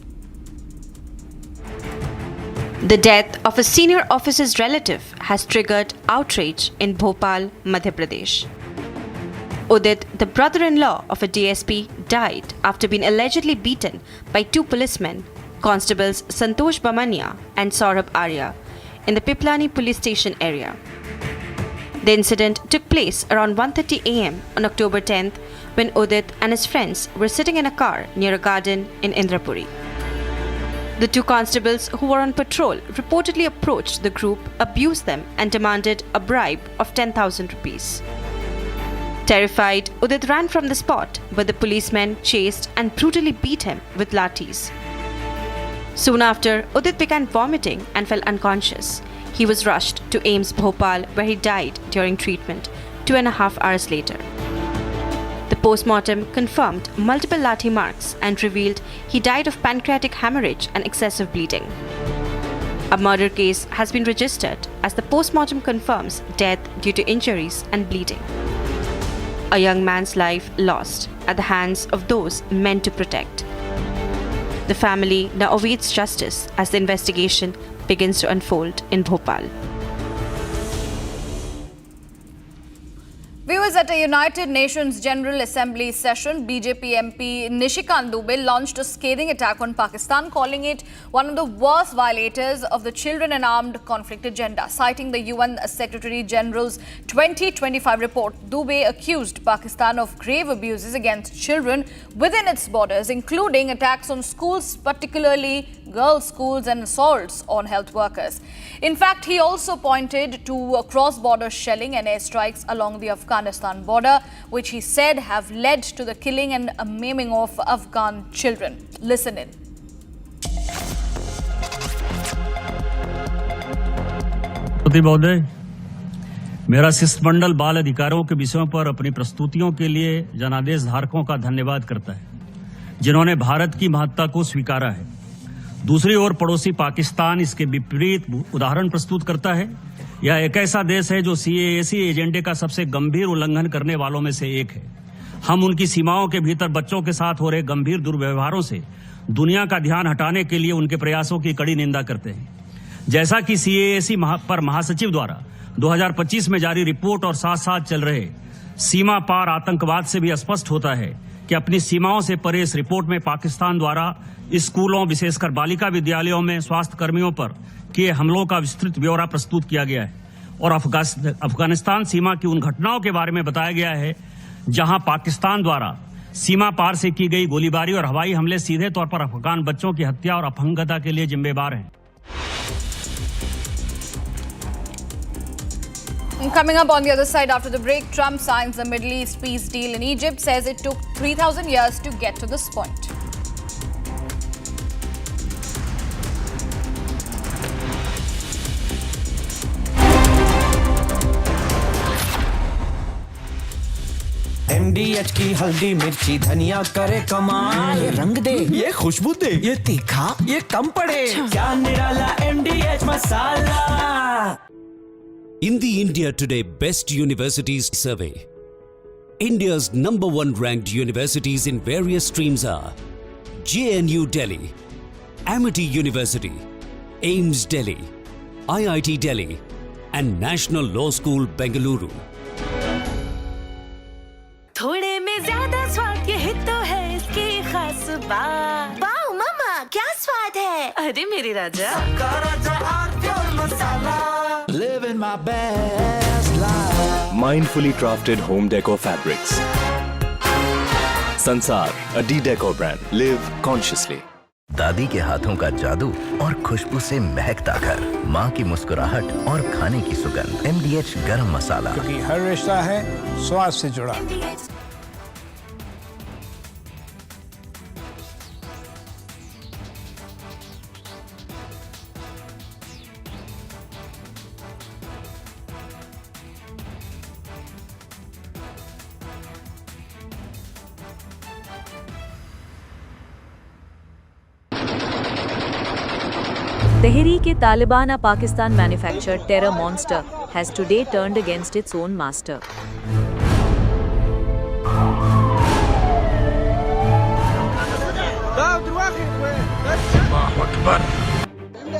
[SPEAKER 5] The death of a senior officer's relative has triggered outrage in Bhopal, Madhya Pradesh. Udit, the brother-in-law of a DSP, died after being allegedly beaten by two policemen, Constables Santosh Bamania and Saurabh Arya, in the Piplani police station area. The incident took place around 1:30 am on October 10th when Udit and his friends were sitting in a car near a garden in Indrapuri. The two constables who were on patrol reportedly approached the group, abused them and demanded a bribe of 10,000 rupees. Terrified, Udit ran from the spot, but the policemen chased and brutally beat him with lathis. Soon after, Udit began vomiting and fell unconscious. He was rushed to AIIMS Bhopal, where he died during treatment 2.5 hours later. The postmortem confirmed multiple lathi marks and revealed he died of pancreatic hemorrhage and excessive bleeding. A murder case has been registered as the postmortem confirms death due to injuries and bleeding. A young man's life lost at the hands of those meant to protect. The family now awaits justice as the investigation begins to unfold in Bhopal.
[SPEAKER 4] Viewers, at a United Nations General Assembly session, BJP MP Nishikant Dubey launched a scathing attack on Pakistan, calling it one of the worst violators of the Children and Armed Conflict agenda. Citing the UN Secretary General's 2025 report, Dubey accused Pakistan of grave abuses against children within its borders, including attacks on schools, particularly girls' schools, and assaults on health workers. In fact, he also pointed to cross-border shelling and airstrikes along the Afghanistan border, which he said have led to the killing and maiming of Afghan children. Listen in.
[SPEAKER 8] महोदय, मेरा शिष्टमंडल बाल अधिकारों के विषयों पर अपनी प्रस्तुतियों के लिए जनादेश धारकों का धन्यवाद करता है, जिन्होंने भारत की महत्ता को स्वीकारा है। दूसरी ओर पड़ोसी पाकिस्तान इसके विपरीत उदाहरण प्रस्तुत करता है। यह एक ऐसा देश है जो CAA एजेंडे का सबसे गंभीर उल्लंघन करने वालों में से एक है। हम उनकी सीमाओं के भीतर बच्चों के साथ हो रहे गंभीर दुर्व्यवहारों से दुनिया का ध्यान हटाने के लिए उनके प्रयासों की कड़ी निंदा करते हैं। जैसा कि CAAC पर महासचिव द्वारा 2025 में जारी रिपोर्ट और साथ साथ चल रहे सीमा पार आतंकवाद से भी स्पष्ट होता है कि अपनी सीमाओं से परे इस रिपोर्ट में पाकिस्तान द्वारा स्कूलों विशेषकर बालिका विद्यालयों में स्वास्थ्य कर्मियों पर किए हमलों का विस्तृत ब्यौरा प्रस्तुत किया गया है और अफगानिस्तान सीमा की उन घटनाओं के बारे में बताया गया है जहां पाकिस्तान द्वारा सीमा पार से की गई गोलीबारी और हवाई हमले सीधे तौर पर अफगान बच्चों की हत्या और अपहंगता के लिए जिम्मेदार हैं।
[SPEAKER 4] Coming up on the other side after the break, Trump signs the Middle East peace deal in Egypt, says it took 3,000 years to get to this point.
[SPEAKER 9] MDH की हल्दी मिर्ची धनिया करे कमाल, ये रंग दे, ये खुशबू दे, ये तीखा, ये कम पड़े, क्या निराला MDH masala.
[SPEAKER 10] In the India Today Best Universities Survey, India's #1 ranked universities in various streams are JNU Delhi, Amity University, AIMS Delhi, IIT Delhi, and National Law School Bengaluru.
[SPEAKER 11] थोड़े में ज्यादा स्वाद, यही तो है इसकी खास बात। वाओ मामा, क्या स्वाद है? अरे मेरे राजा,
[SPEAKER 9] Living my best life.
[SPEAKER 12] Mindfully crafted home decor fabrics. Sansar, a D-Decor brand. Live consciously.
[SPEAKER 13] दादी के हाथों का जादू और खुशबू से महकता घर, माँ की मुस्कुराहट और खाने की सुगंध। MDH गरम मसाला,
[SPEAKER 16] क्योंकि हर रिश्ता है स्वाद से जुड़ा।
[SPEAKER 26] Tehreek-e-Taliban, a Pakistan-manufactured terror monster, has today turned against its own master.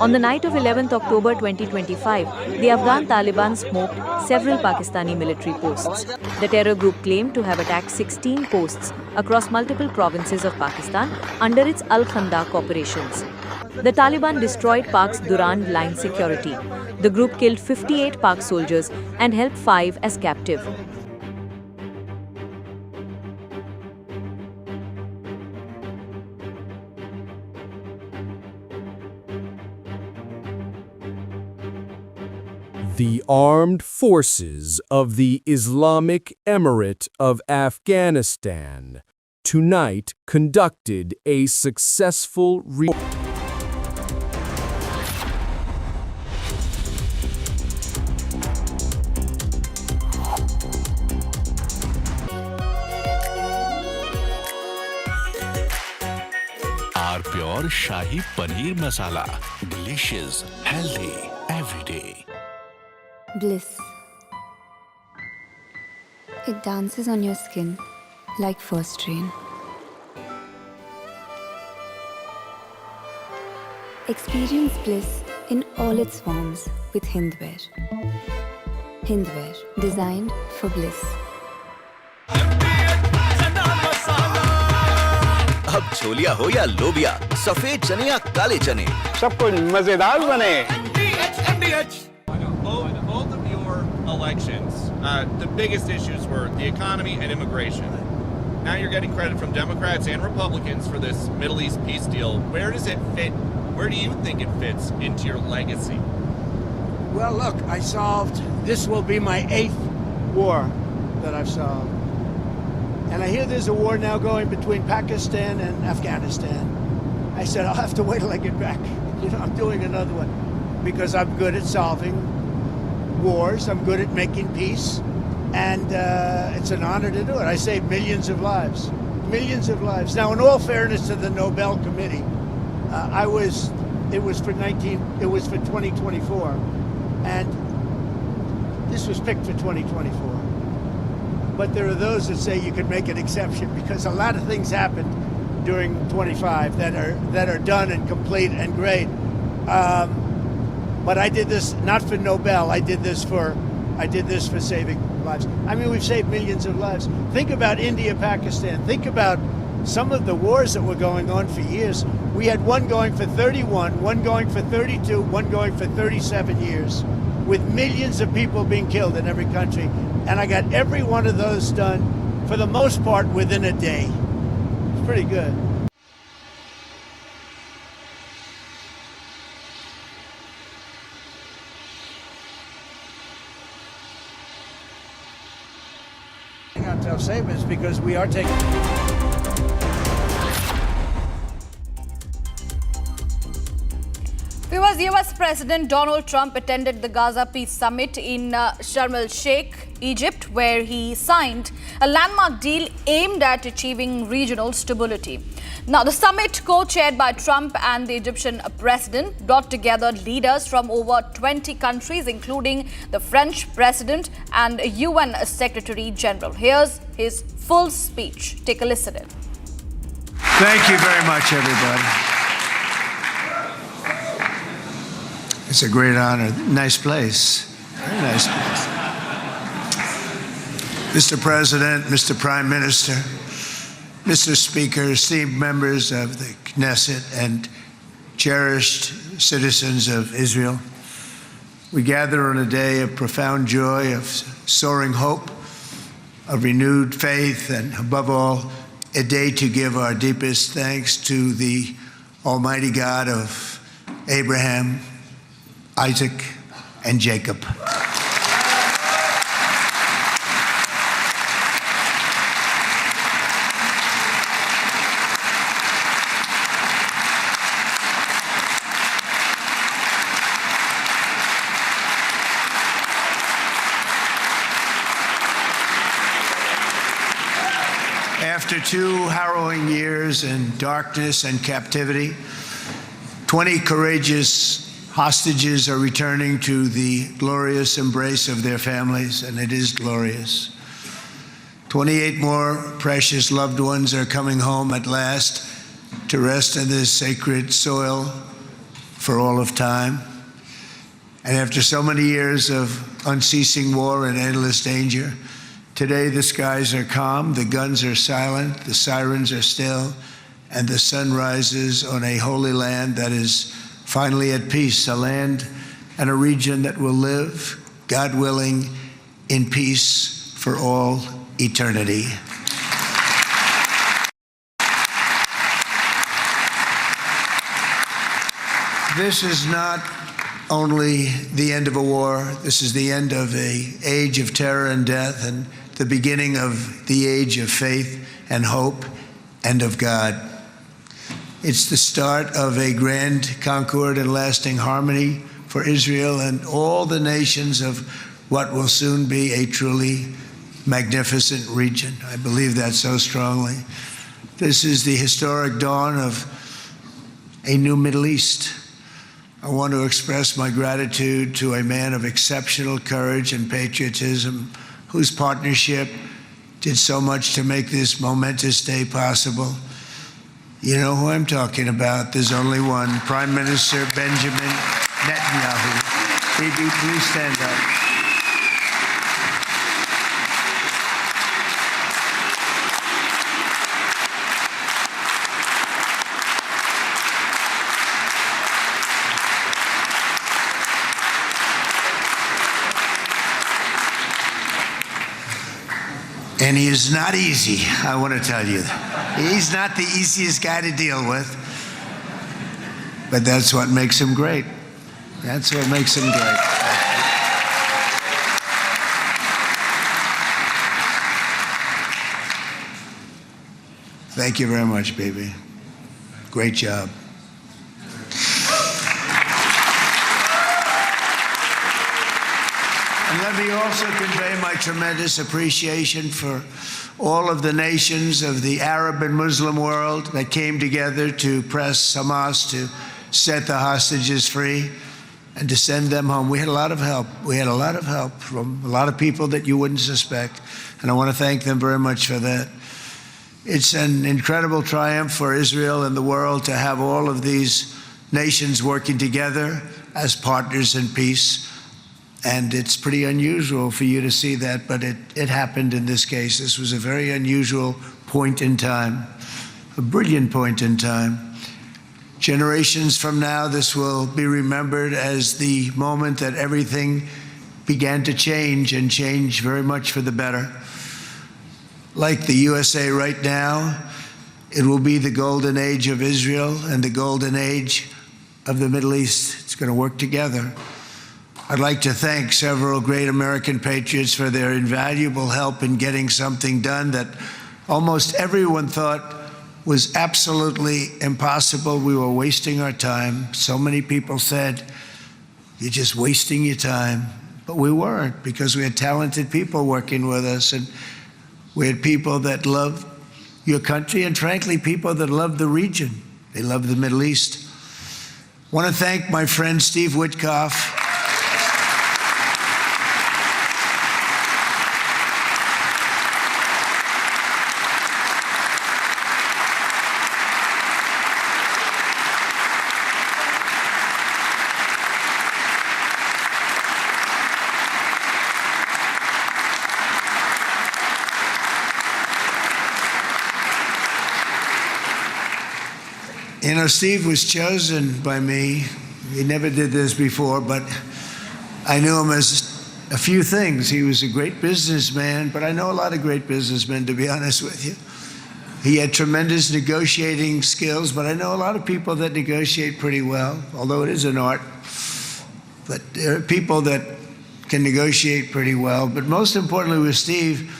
[SPEAKER 26] On the night of 11th October 2025, the Afghan Taliban smoked several Pakistani military posts. The terror group claimed to have attacked 16 posts across multiple provinces of Pakistan under its Al-Khandaq operations. The Taliban destroyed Pak's Durand line security. The group killed 58 Pak soldiers and held 5 as captive.
[SPEAKER 14] The armed forces of the Islamic Emirate of Afghanistan tonight conducted a successful
[SPEAKER 27] Our pure Shahi Paneer Masala. Delicious, healthy, every day.
[SPEAKER 28] Bliss. It dances on your skin like first rain. Experience bliss in all its forms with Hindwear. Hindwear, designed for bliss.
[SPEAKER 13] अब छोलिया हो या लोबिया, सफेद चने या काले चने,
[SPEAKER 16] सब कुछ मजेदार बने।
[SPEAKER 15] Both of your elections, the biggest issues were the economy and immigration. Now you're getting credit from Democrats and Republicans for this Middle East peace deal. Where does it fit? Where do you think it fits into your legacy?
[SPEAKER 16] Well, look, I solved, this will be my 8th war that I've solved. And I hear there's a war now going between Pakistan and Afghanistan. I said, I'll have to wait till I get back. You know, I'm doing another one because I'm good at solving wars. I'm good at making peace. And it's an honor to do it. I saved millions of lives. Millions of lives. Now, in all fairness to the Nobel Committee, it was for 2024. And this was picked for 2024. but there are those that say you can make an exception because a lot of things happened during 25 that are done and complete and great. But I did this not for Nobel. I did this for saving lives. I mean, we've saved millions of lives. Think about India, Pakistan. Think about some of the wars that were going on for years. We had one going for 31, one going for 32, one going for 37 years, with millions of people being killed in every country. And I got every one of those done, for the most part, within a day. It's pretty good. On tough statements because we are taking.
[SPEAKER 4] Viewers, US President Donald Trump attended the Gaza Peace Summit in Sharm El-Sheikh, Egypt, where he signed a landmark deal aimed at achieving regional stability. Now, the summit, co-chaired by Trump and the Egyptian president, brought together leaders from over 20 countries, including the French president and UN Secretary General. Here's his full speech. Take a listen in.
[SPEAKER 16] Thank you very much, everybody. It's a great honor. Nice place. Very nice place. Mr. President, Mr. Prime Minister, Mr. Speaker, esteemed members of the Knesset and cherished citizens of Israel, we gather on a day of profound joy, of soaring hope, of renewed faith, and above all, a day to give our deepest thanks to the Almighty God of Abraham, Isaac, and Jacob. After 2 harrowing years in darkness and captivity, 20 courageous hostages are returning to the glorious embrace of their families, and it is glorious. 28 more precious loved ones are coming home at last to rest in this sacred soil for all of time. And after so many years of unceasing war and endless danger, today the skies are calm, the guns are silent, the sirens are still, and the sun rises on a holy land that is finally at peace, a land and a region that will live, God willing, in peace for all eternity. This is not only the end of a war, this is the end of an age of terror and death and the beginning of the age of faith and hope and of God. It's the start of a grand concord and lasting harmony for Israel and all the nations of what will soon be a truly magnificent region. I believe that so strongly. This is the historic dawn of a new Middle East. I want to express my gratitude to a man of exceptional courage and patriotism, whose partnership did so much to make this momentous day possible. You know who I'm talking about. There's only one, Prime Minister Benjamin Netanyahu. Bibi, please stand up. And he is not easy, I want to tell you. He's not the easiest guy to deal with. But that's what makes him great. That's what makes him great. Thank you very much, baby. Great job. And let me also convey my tremendous appreciation for all of the nations of the Arab and Muslim world that came together to press Hamas to set the hostages free, and to send them home. We had a lot of help. We had a lot of help from a lot of people that you wouldn't suspect, and I want to thank them very much for that. It's an incredible triumph for Israel and the world to have all of these nations working together as partners in peace. And it's pretty unusual for you to see that, but it happened in this case. This was a very unusual point in time, a brilliant point in time. Generations from now, this will be remembered as the moment that everything began to change, and change very much for the better. Like the USA right now, it will be the golden age of Israel and the golden age of the Middle East. It's going to work together. I'd like to thank several great American patriots for their invaluable help in getting something done that almost everyone thought was absolutely impossible. We were wasting our time. So many people said, you're just wasting your time. But we weren't, because we had talented people working with us, and we had people that loved your country, and frankly, people that loved the region. They loved the Middle East. I want to thank my friend Steve Witkoff. You know, Steve was chosen by me. He never did this before, but I knew him as a few things. He was a great businessman, but I know a lot of great businessmen, to be honest with you. He had tremendous negotiating skills, but I know a lot of people that negotiate pretty well, although it is an art. But there are people that can negotiate pretty well. But most importantly with Steve,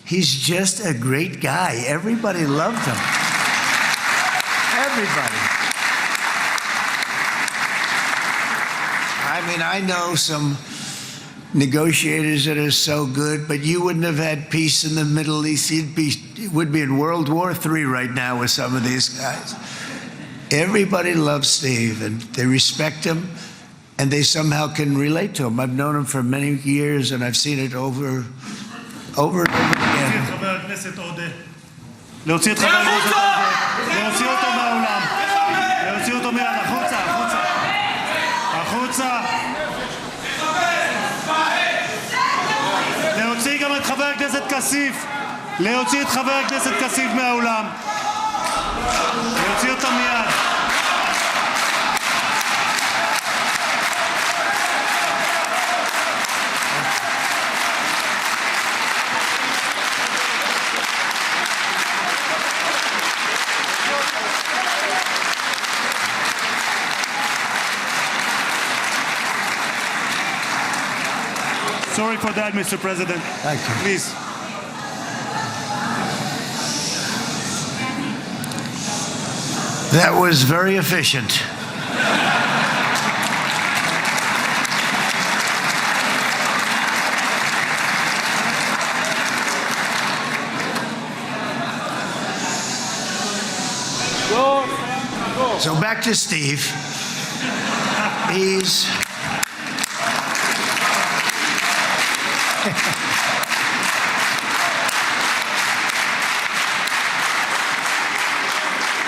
[SPEAKER 16] he's just a great guy. Everybody loved him. Everybody. I mean, I know some negotiators that are so good, but you wouldn't have had peace in the Middle East. It would be in World War III right now with some of these guys. Everybody loves Steve, and they respect him, and they somehow can relate to him. I've known him for many years, and I've seen it over and over again.
[SPEAKER 2] להוציא את חבר הכנסת הזה, להוציא אותו מהאולם, להוציא אותו מיד, החוצה, החוצה, החוצה. להוציא גם את חבר הכנסת כסיף, להוציא את חבר הכנסת כסיף מהאולם, להוציא אותו מיד. Sorry for that, Mr. President.
[SPEAKER 16] Thank you.
[SPEAKER 2] Please.
[SPEAKER 16] That was very efficient. So back to Steve. He's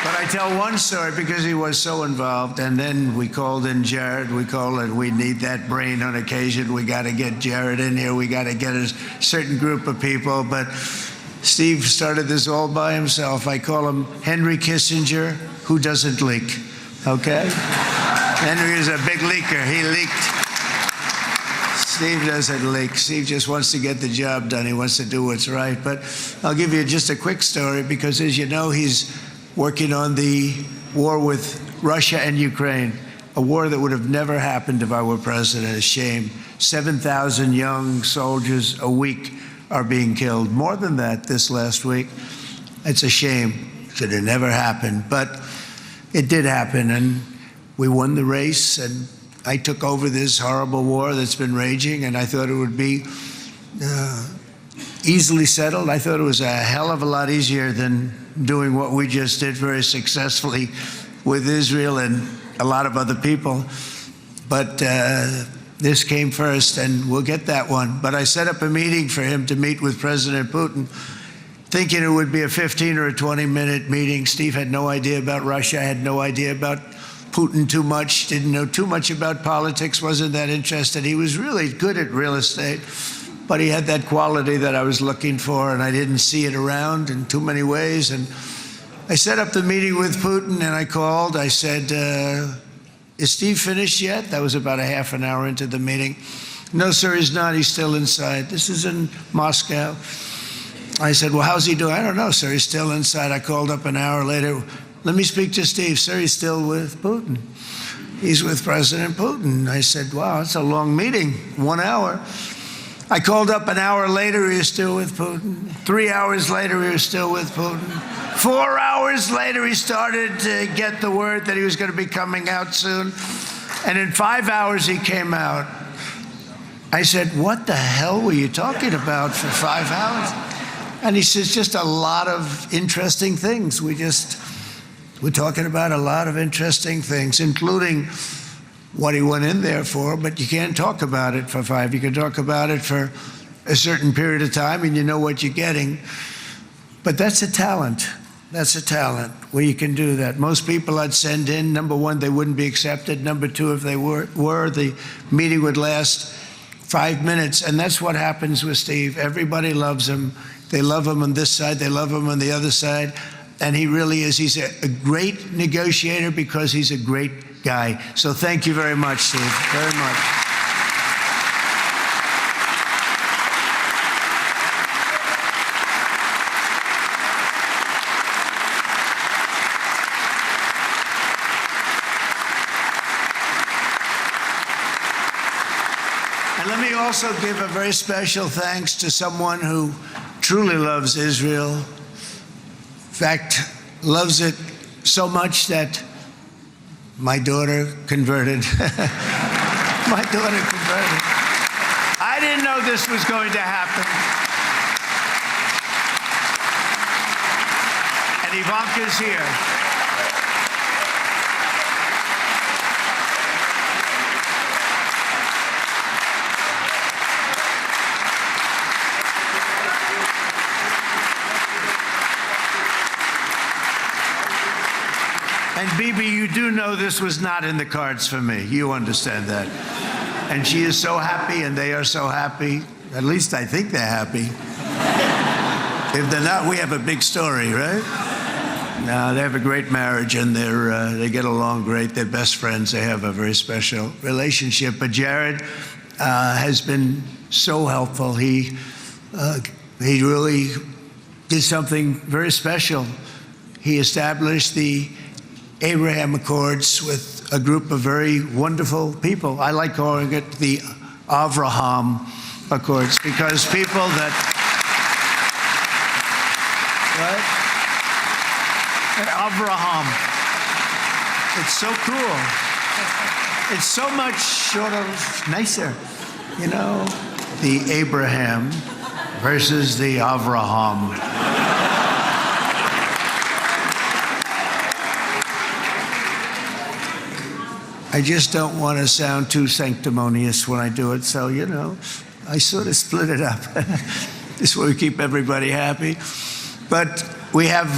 [SPEAKER 16] But I tell one story because he was so involved, and then we called in Jared. We need that brain on occasion. We got to get Jared in here. We got to get a certain group of people. But Steve started this all by himself. I call him Henry Kissinger, who doesn't leak. Okay? Henry is a big leaker. He leaked. Steve doesn't leak. Steve just wants to get the job done. He wants to do what's right. But I'll give you just a quick story because, as you know, he's working on the war with Russia and Ukraine, a war that would have never happened if I were president. A shame. 7,000 young soldiers a week are being killed. More than that this last week. It's a shame. It should have never happened. But it did happen, and we won the race, and I took over this horrible war that's been raging, and I thought it would be easily settled. I thought it was a hell of a lot easier than doing what we just did very successfully with Israel and a lot of other people. But this came first, and we'll get that one. But I set up a meeting for him to meet with President Putin, thinking it would be a 15 or a 20-minute meeting. Steve had no idea about Russia, had no idea about Putin too much, didn't know too much about politics, wasn't that interested. He was really good at real estate, but he had that quality that I was looking for, and I didn't see it around in too many ways. And I set up the meeting with Putin, and I called. I said, is Steve finished yet? That was about a half an hour into the meeting. No, sir, he's not. He's still inside. This is in Moscow. I said, well, how's he doing? I don't know, sir. He's still inside. I called up an hour later. Let me speak to Steve. Sir, he's still with Putin. He's with President Putin. I said, wow, it's a long meeting, 1 hour. I called up an hour later, he was still with Putin. 3 hours later, he was still with Putin. 4 hours later, he started to get the word that he was going to be coming out soon. And in 5 hours, he came out. I said, what the hell were you talking about for 5 hours? And he says, just a lot of interesting things. We're talking about a lot of interesting things, including what he went in there for, but you can't talk about it for 5. You can talk about it for a certain period of time, and you know what you're getting. But that's a talent. That's a talent where you can do that. Most people I'd send in, number one, they wouldn't be accepted. Number two, if they were, the meeting would last 5 minutes. And that's what happens with Steve. Everybody loves him. They love him on this side. They love him on the other side. And he really is. He's a great negotiator because he's a great guy. So thank you very much, Steve. Very much. And let me also give a very special thanks to someone who truly loves Israel. In fact, loves it so much that my daughter converted. My daughter converted. I didn't know this was going to happen. And Ivanka's here. And Bibi, you do know this was not in the cards for me. You understand that. And she is so happy, and they are so happy. At least I think they're happy. If they're not, we have a big story, right? No, they have a great marriage, and they get along great. They're best friends. They have a very special relationship. But Jared has been so helpful. He really did something very special. He established the Abraham Accords with a group of very wonderful people. I like calling it the Avraham Accords because people that, right? Avraham. It's so cool. It's so much sort of nicer, you know? The Abraham versus the Avraham. I just don't want to sound too sanctimonious when I do it, so, you know, I sort of split it up. This way we keep everybody happy. But we have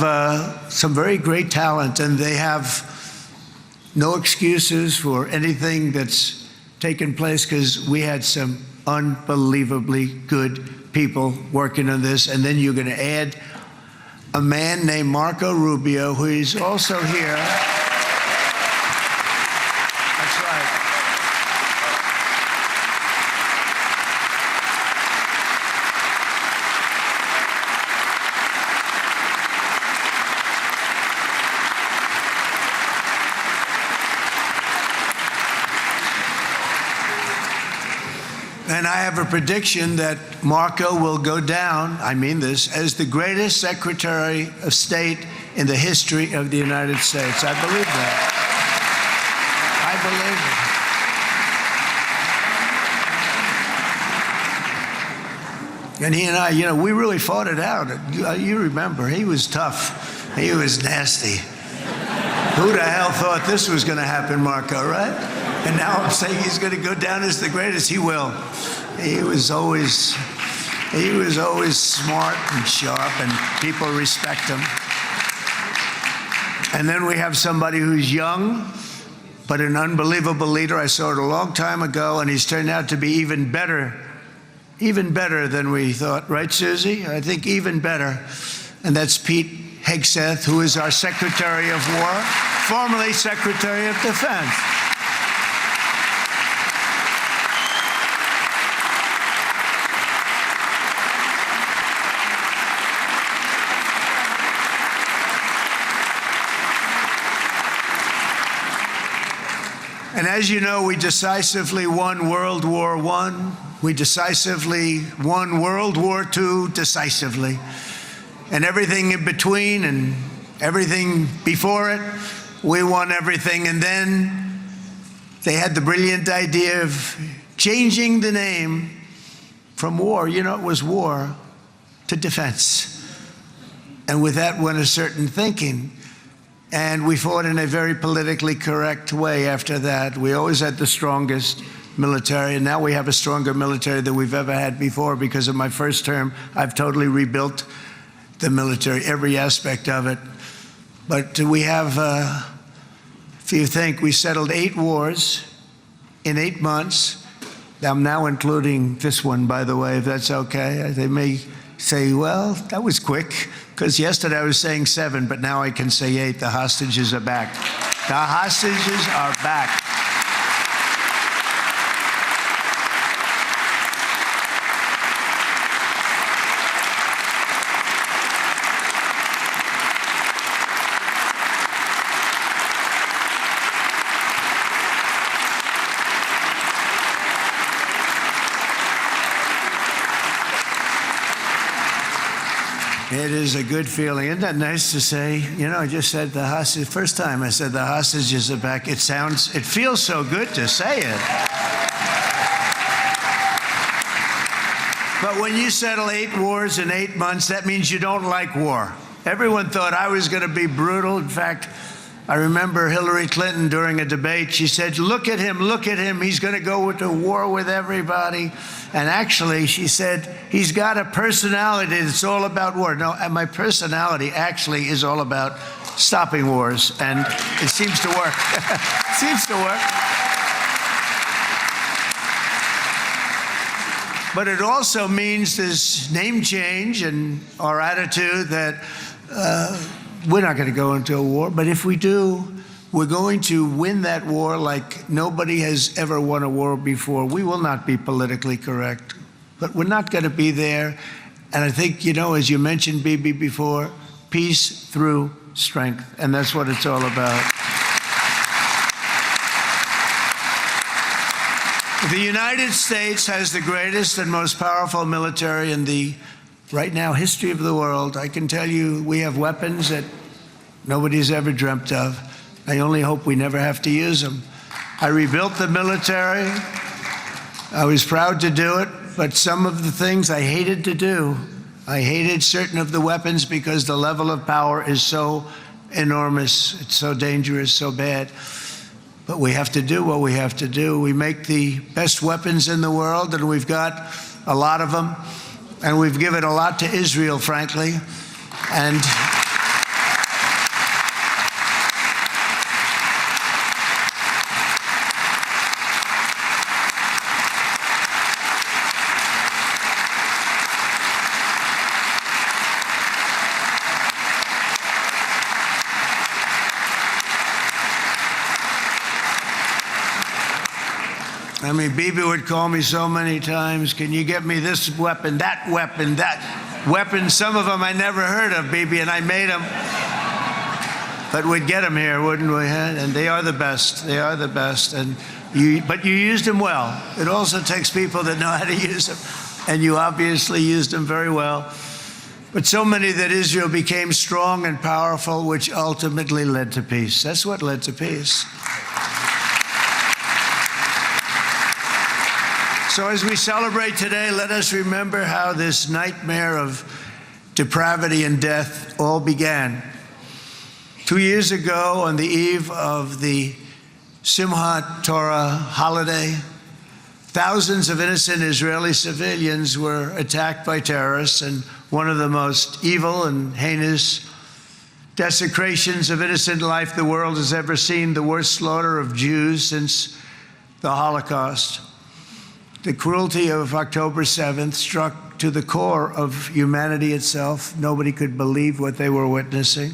[SPEAKER 16] some very great talent, and they have no excuses for anything that's taken place because we had some unbelievably good people working on this. And then you're going to add a man named Marco Rubio, who is also here. And I have a prediction that Marco will go down, I mean this, as the greatest Secretary of State in the history of the United States. I believe that. I believe it. And he and I, you know, we really fought it out. You remember, he was tough. He was nasty.
[SPEAKER 3] Who the hell thought this was going to happen, Marco, right? And now I'm saying he's going to go down as the greatest. He will. He was always smart and sharp, and people respect him. And then we have somebody who's young, but an unbelievable leader. I saw it a long time ago, and he's turned out to be even better than we thought. Right, Susie? I think even better. And that's Pete Hegseth, who is our Secretary of War, formerly Secretary of Defense. And as you know, we decisively won World War I. We decisively won World War II decisively. And everything in between and everything before it, we won everything. And then they had the brilliant idea of changing the name from war, you know, it was war, to defense. And with that went a certain thinking. And we fought in a very politically correct way after that. We always had the strongest military, and now we have a stronger military than we've ever had before. Because of my first term, I've totally rebuilt the military, every aspect of it. But we have, if you think, we settled 8 wars in 8 months. I'm now including this one, by the way, if that's okay. They may say, well, that was quick, because yesterday I was saying 7, but now I can say 8. The hostages are back. The hostages are back. It is a good feeling. Isn't that nice to say? You know, I just said the hostage. First time I said the hostages are back. It feels so good to say it. But when you settle 8 wars in 8 months, that means you don't like war. Everyone thought I was going to be brutal. In fact, I remember Hillary Clinton during a debate, she said, look at him, he's going to go to war with everybody. And actually, she said, he's got a personality that's all about war. No, and my personality actually is all about stopping wars, and it seems to work. It seems to work. But it also means this name change and our attitude that we're not going to go into a war, but if we do, we're going to win that war like nobody has ever won a war before. We will not be politically correct, but we're not going to be there. And I think, you know, as you mentioned, Bibi, before, peace through strength, and that's what it's all about. The United States has the greatest and most powerful military in the, right now, history of the world. I can tell you we have weapons that nobody's ever dreamt of. I only hope we never have to use them. I rebuilt the military. I was proud to do it, but some of the things I hated to do. I hated certain of the weapons because the level of power is so enormous. It's so dangerous, so bad. But we have to do what we have to do. We make the best weapons in the world, and we've got a lot of them. And we've given a lot to Israel, frankly. And I mean, Bibi would call me so many times, can you get me this weapon, that weapon, that weapon? Some of them I never heard of, Bibi, and I made them. But we'd get them here, wouldn't we? And they are the best. They are the best. But you used them well. It also takes people that know how to use them. And you obviously used them very well. But so many that Israel became strong and powerful, which ultimately led to peace. That's what led to peace. So as we celebrate today, let us remember how this nightmare of depravity and death all began. 2 years ago, on the eve of the Simchat Torah holiday, thousands of innocent Israeli civilians were attacked by terrorists, and one of the most evil and heinous desecrations of innocent life the world has ever seen, the worst slaughter of Jews since the Holocaust. The cruelty of October 7th struck to the core of humanity itself. Nobody could believe what they were witnessing.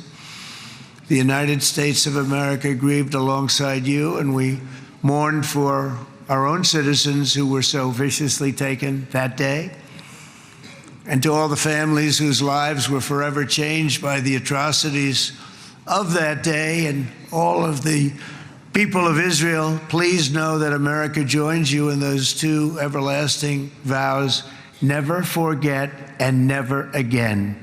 [SPEAKER 3] The United States of America grieved alongside you, and we mourned for our own citizens who were so viciously taken that day. And to all the families whose lives were forever changed by the atrocities of that day, and all of the people of Israel, please know that America joins you in those two everlasting vows: never forget and never again.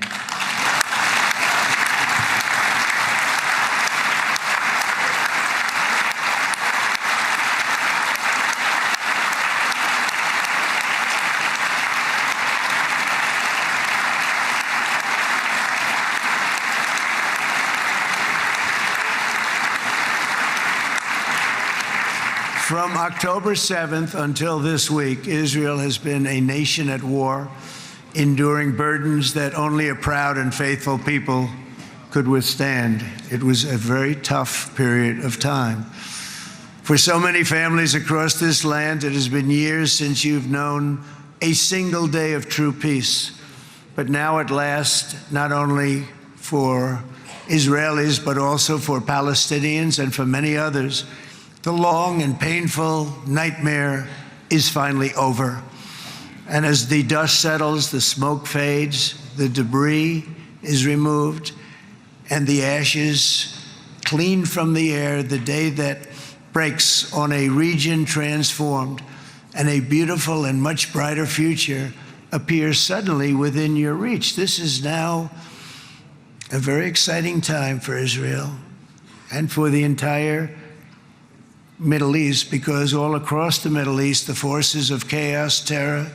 [SPEAKER 3] From October 7th until this week, Israel has been a nation at war, enduring burdens that only a proud and faithful people could withstand. It was a very tough period of time. For so many families across this land, it has been years since you've known a single day of true peace. But now at last, not only for Israelis, but also for Palestinians and for many others, the long and painful nightmare is finally over. And as the dust settles, the smoke fades, the debris is removed, and the ashes cleaned from the air, the day that breaks on a region transformed, and a beautiful and much brighter future appears suddenly within your reach. This is now a very exciting time for Israel and for the entire Middle East, because all across the Middle East, the forces of chaos, terror,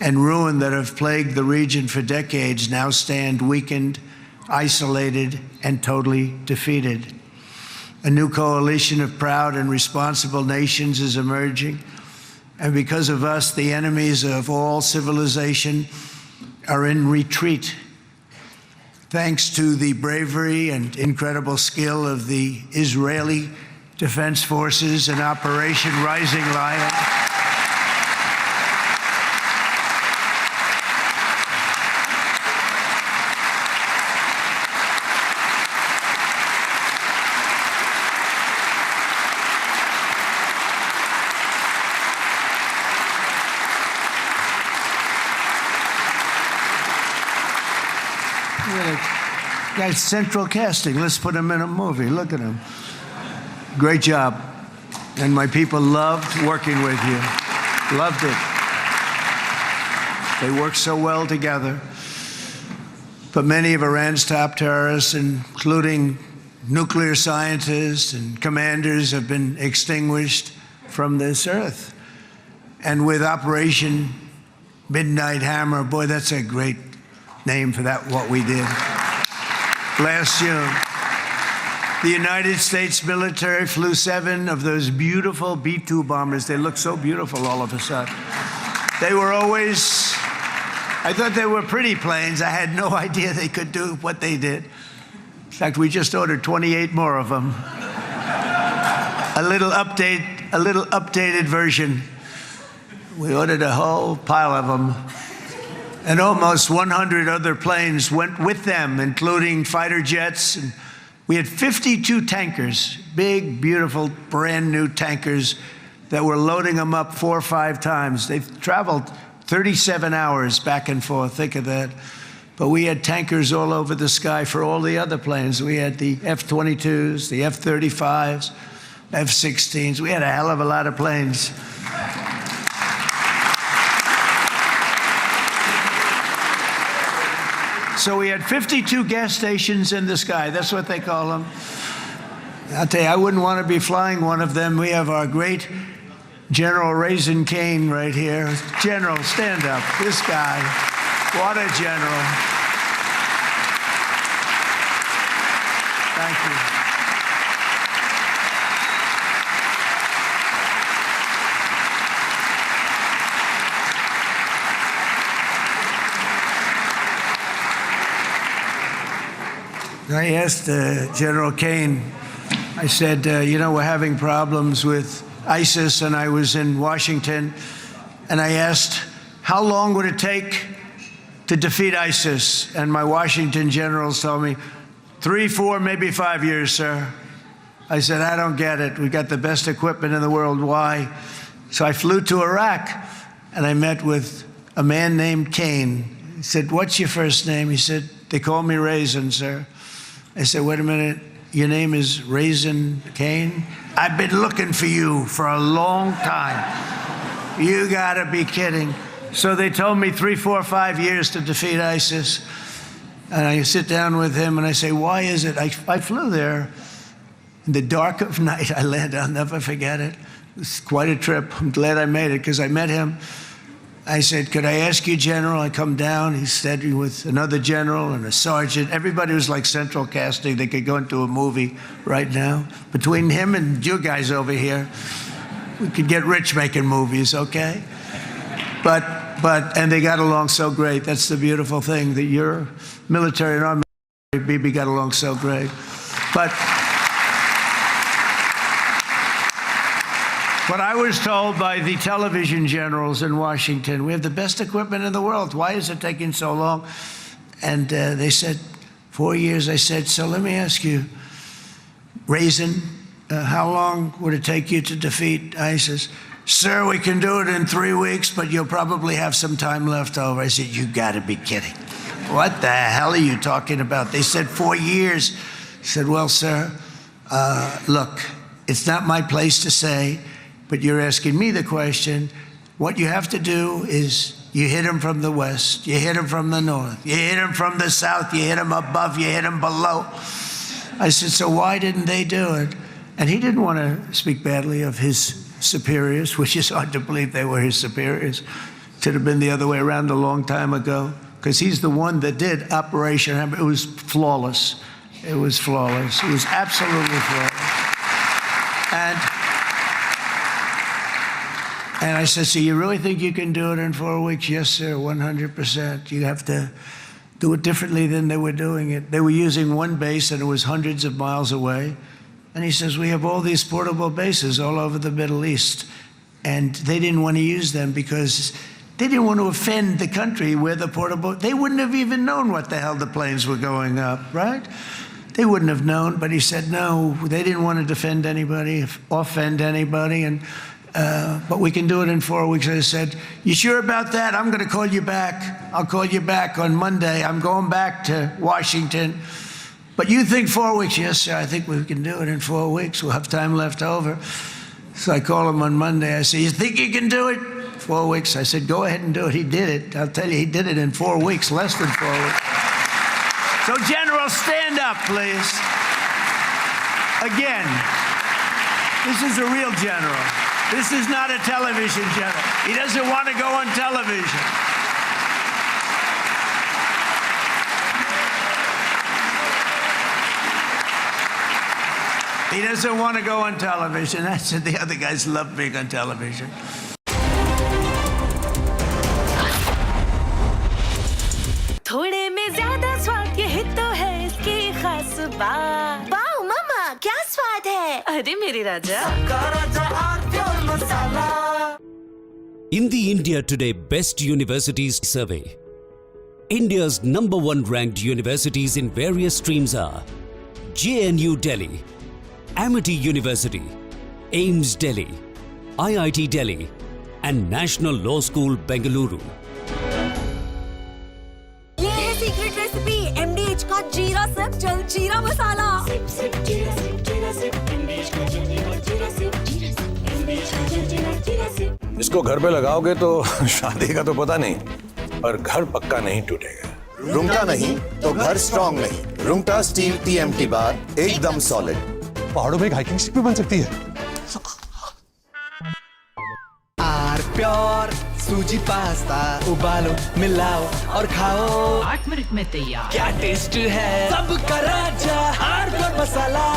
[SPEAKER 3] and ruin that have plagued the region for decades now stand weakened, isolated, and totally defeated. A new coalition of proud and responsible nations is emerging, and because of us, the enemies of all civilization are in retreat. Thanks to the bravery and incredible skill of the Israeli Defense Forces and Operation Rising Lion, Guy's central casting. Let's put him in a movie. Look at him. Great job. And my people loved working with you. Loved it. They worked so well together. But many of Iran's top terrorists, including nuclear scientists and commanders, have been extinguished from this earth. And with Operation Midnight Hammer, boy, that's a great name for that, what we did last June. The United States military flew 7 of those beautiful B-2 bombers. They look so beautiful all of a sudden. They were always, I thought they were pretty planes. I had no idea they could do what they did. In fact, we just ordered 28 more of them. A little updated version. We ordered a whole pile of them. And almost 100 other planes went with them, including fighter jets. And we had 52 tankers, big, beautiful, brand new tankers that were loading them up 4 or 5 times. They've traveled 37 hours back and forth, think of that. But we had tankers all over the sky for all the other planes. We had the F-22s, the F-35s, F-16s. We had a hell of a lot of planes. So we had 52 gas stations in the sky. That's what they call them. I'll tell you, I wouldn't want to be flying one of them. We have our great General Raisin Cane right here. General, stand up. This guy, what a general. Thank you. I asked General Kane, I said, we're having problems with ISIS, and I was in Washington, and I asked, how long would it take to defeat ISIS? And my Washington generals told me, 3, 4, maybe 5 years, sir. I said, I don't get it. We got the best equipment in the world. Why? So I flew to Iraq, and I met with a man named Kane. He said, what's your first name? He said, they call me Raisin, sir. I said, wait a minute, your name is Raisin Kane? I've been looking for you for a long time. You gotta be kidding. So they told me 3, 4, 5 years to defeat ISIS. And I sit down with him and I say, why is it? I flew there in the dark of night. I landed, I'll never forget it. It's quite a trip. I'm glad I made it because I met him. I said, could I ask you, General? I come down. He said, with another general and a sergeant. Everybody was like central casting. They could go into a movie right now. Between him and you guys over here, we could get rich making movies, okay? And they got along so great. That's the beautiful thing, that your military and our military, BB, got along so great. But I was told by the television generals in Washington, we have the best equipment in the world. Why is it taking so long? And they said, 4 years. I said, so let me ask you, Raisin, how long would it take you to defeat ISIS? Sir, we can do it in 3 weeks, but you'll probably have some time left over. I said, you gotta be kidding. What the hell are you talking about? They said 4 years. I said, well, sir, look, it's not my place to say, but you're asking me the question. What you have to do is you hit him from the west, you hit him from the north, you hit him from the south, you hit him above, you hit him below. I said, so why didn't they do it? And he didn't want to speak badly of his superiors, which is hard to believe they were his superiors. It should have been the other way around a long time ago, because he's the one that did Operation Hammer. It was flawless. It was flawless. It was absolutely flawless. And I said, so you really think you can do it in 4 weeks? Yes, sir, 100%. You have to do it differently than they were doing it. They were using one base, and it was hundreds of miles away. And he says, we have all these portable bases all over the Middle East. And they didn't want to use them because they didn't want to offend the country where the portable, they wouldn't have even known what the hell the planes were going up, right? They wouldn't have known, but he said, no, they didn't want to defend anybody, offend anybody, but we can do it in 4 weeks. I said, you sure about that? I'm going to call you back. I'll call you back on Monday. I'm going back to Washington. But you think 4 weeks? Yes, sir, I think we can do it in 4 weeks. We'll have time left over. So I call him on Monday. I said, you think you can do it? 4 weeks. I said, go ahead and do it. He did it. I'll tell you, he did it in 4 weeks, less than 4 weeks. So, General, stand up, please. Again, this is a real general. This is not a television general. He doesn't want to go on television. He doesn't want to go on television. I said the other guys love being on television.
[SPEAKER 11] थोड़े में ज्यादा स्वाद ये तो है इसकी खास बात। वाओ मामा, क्या स्वाद है? अरे मेरे राजा।
[SPEAKER 10] In the India Today Best Universities Survey, India's #1 ranked universities in various streams are JNU Delhi, Amity University, AIMS Delhi, IIT Delhi, and National Law School Bengaluru.
[SPEAKER 11] ये है सीक्रेट रेसिपी MDH का जीरा SIP जल जीरा मसाला। SIP SIP जीरा SIP MDH का जल जीरा सिप जीरा सिप।
[SPEAKER 6] इसको घर पे लगाओगे तो शादी का तो पता नहीं, पर घर पक्का नहीं टूटेगा।
[SPEAKER 17] रुंगटा नहीं तो घर स्ट्रॉन्ग नहीं। रुंगटा स्टील TMT बार एकदम सॉलिड।
[SPEAKER 18] पहाड़ों में एक हाइकिंग स्टिक भी बन सकती है।
[SPEAKER 9] आर प्योर सूजी पास्ता उबालो मिलाओ और खाओ 8 मिनट में तैयार क्या टेस्ट है सबका राजा hardcore masala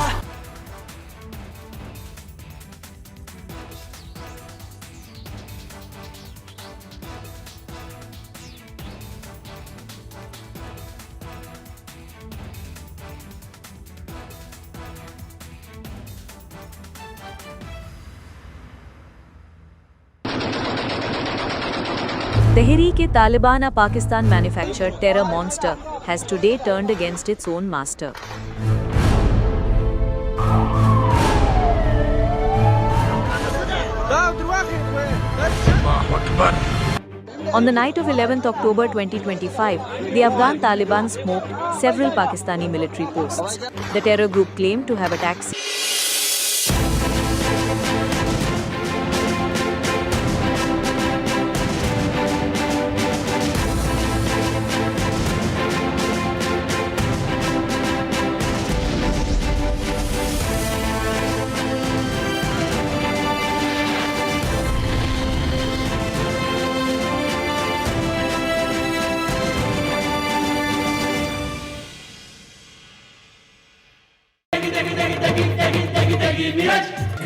[SPEAKER 26] Tehreek-e-Taliban, a Pakistan-manufactured terror monster, has today turned against its own master. On the night of 11th October 2025, the Afghan Taliban smoked several Pakistani military posts. The terror group claimed to have attacked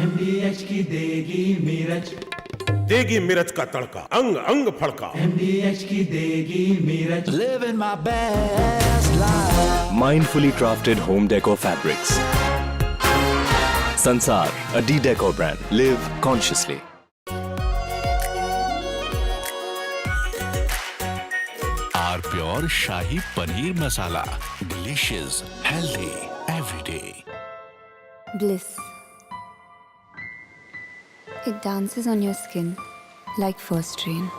[SPEAKER 9] MDH की देगी मिर्च
[SPEAKER 1] देगी मिर्च का तड़का अंग अंग फड़का
[SPEAKER 9] MDH की देगी मिर्च Living my best life
[SPEAKER 12] Mindfully crafted home decor fabrics. Sansar, a decor brand. Live consciously.
[SPEAKER 27] Our pure Shahi Paneer Masala. Delicious, healthy, every day.
[SPEAKER 28] Bliss. It dances on your skin like first rain.